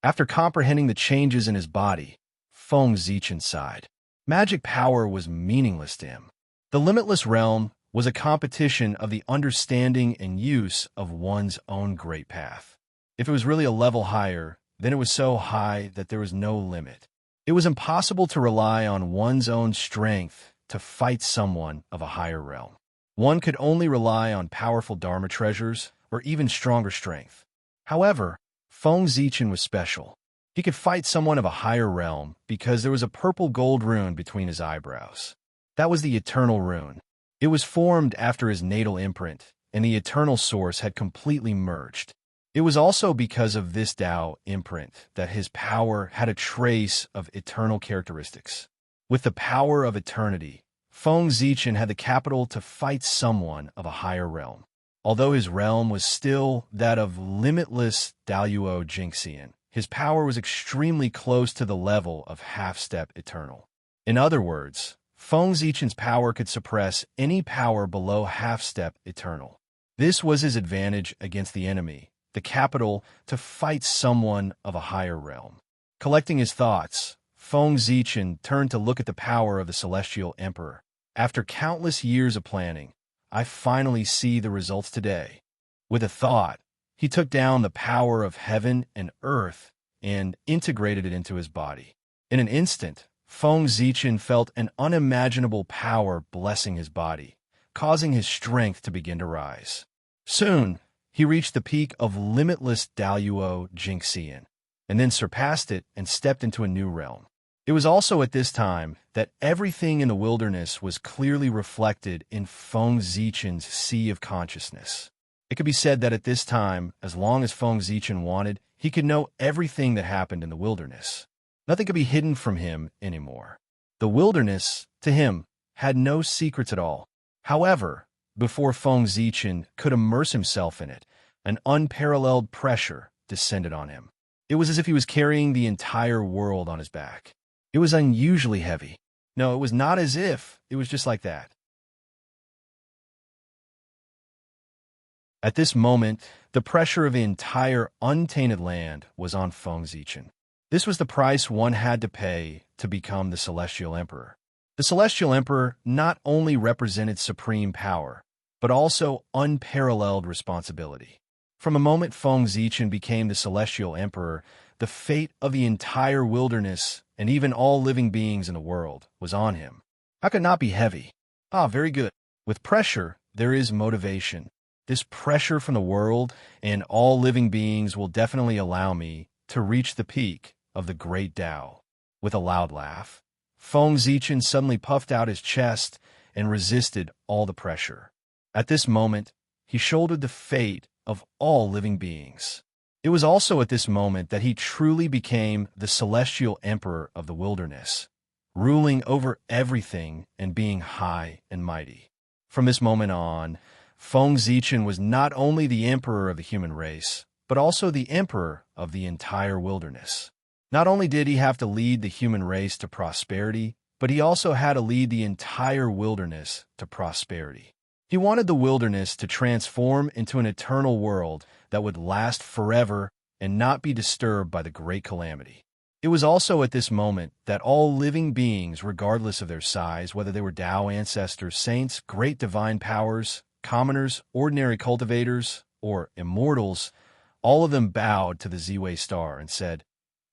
After comprehending the changes in his body, Feng Zichen sighed. Magic power was meaningless to him. The limitless realm was a competition of the understanding and use of one's own great path. If it was really a level higher, then it was so high that there was no limit. It was impossible to rely on one's own strength to fight someone of a higher realm. One could only rely on powerful Dharma treasures or even stronger strength. However, Feng Zichen was special. He could fight someone of a higher realm because there was a purple gold rune between his eyebrows. That was the eternal rune. It was formed after his natal imprint, and the eternal source had completely merged. It was also because of this Tao imprint that his power had a trace of eternal characteristics. With the power of eternity, Feng Zichen had the capital to fight someone of a higher realm. Although his realm was still that of limitless Daoyuo Jingxian, his power was extremely close to the level of half-step eternal. In other words, Feng Zichen's power could suppress any power below half-step eternal. This was his advantage against the enemy, the capital to fight someone of a higher realm. Collecting his thoughts, Feng Zichen turned to look at the power of the Celestial Emperor. After countless years of planning, I finally see the results today. With a thought, he took down the power of heaven and earth and integrated it into his body. In an instant, Feng Zichen felt an unimaginable power blessing his body, causing his strength to begin to rise. Soon, he reached the peak of limitless Daoyuo Jingxian, and then surpassed it and stepped into a new realm. It was also at this time that everything in the wilderness was clearly reflected in Feng Zichen's sea of consciousness. It could be said that at this time, as long as Feng Zichen wanted, he could know everything that happened in the wilderness. Nothing could be hidden from him anymore. The wilderness, to him, had no secrets at all. However, before Feng Zichen could immerse himself in it, an unparalleled pressure descended on him. It was as if he was carrying the entire world on his back. It was unusually heavy. No, it was not as if, it was just like that. At this moment, the pressure of the entire untainted land was on Feng Zichen. This was the price one had to pay to become the Celestial Emperor. The Celestial Emperor not only represented supreme power, but also unparalleled responsibility. From the moment Feng Zichen became the Celestial Emperor, the fate of the entire wilderness and even all living beings in the world was on him. How could it not be heavy? Ah, very good. With pressure, there is motivation. This pressure from the world and all living beings will definitely allow me to reach the peak of the great Tao. With a loud laugh, Feng Zichen suddenly puffed out his chest and resisted all the pressure. At this moment, he shouldered the fate of all living beings. It was also at this moment that he truly became the Celestial Emperor of the wilderness, ruling over everything and being high and mighty. From this moment on, Feng Zichen was not only the emperor of the human race, but also the emperor of the entire wilderness. Not only did he have to lead the human race to prosperity, but he also had to lead the entire wilderness to prosperity. He wanted the wilderness to transform into an eternal world that would last forever and not be disturbed by the great calamity. It was also at this moment that all living beings, regardless of their size, whether they were Tao ancestors, saints, great divine powers, commoners, ordinary cultivators, or immortals, all of them bowed to the Ziwei star and said,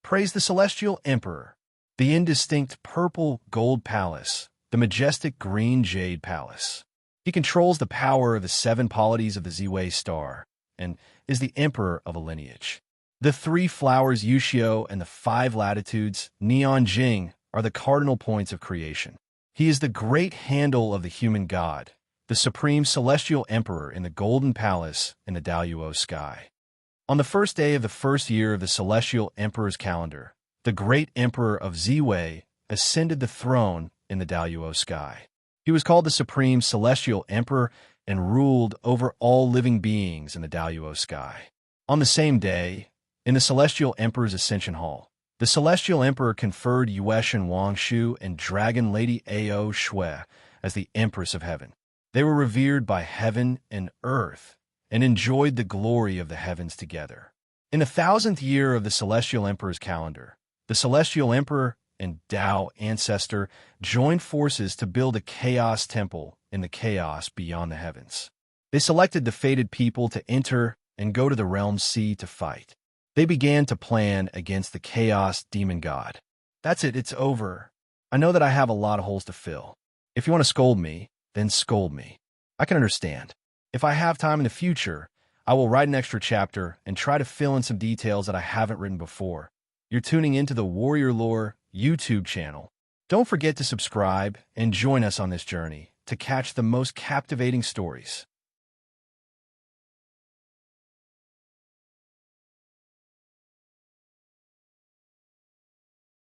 "Praise the Celestial Emperor, the indistinct purple gold palace, the majestic green jade palace. He controls the power of the 7 polities of the Ziwei star and is the emperor of a lineage. The 3 flowers Yushio and the 5 latitudes Neon Jing are the cardinal points of creation. He is the great handle of the human god, the supreme celestial emperor in the golden palace in the Daoyuo sky." On the first day of the first year of the celestial emperor's calendar, the great emperor of Ziwei ascended the throne in the Daoyuo sky. He was called the supreme celestial emperor and ruled over all living beings in the Daoyuo sky. On the same day, in the celestial emperor's ascension hall, the celestial emperor conferred Yueshan Wangshu and dragon lady Ao Shui as the empress of heaven. They were revered by heaven and earth and enjoyed the glory of the heavens together. In the 1000th year of the celestial emperor's calendar, the celestial emperor and Tao ancestor joined forces to build a chaos temple in the chaos beyond the heavens. They selected the fated people to enter and go to the realm sea to fight. They began to plan against the chaos demon god. That's it, it's over. I know that I have a lot of holes to fill. If you want to scold me, then scold me. I can understand. If I have time in the future, I will write an extra chapter and try to fill in some details that I haven't written before. You're tuning into the Warrior Lore YouTube channel. Don't forget to subscribe and join us on this journey to catch the most captivating stories.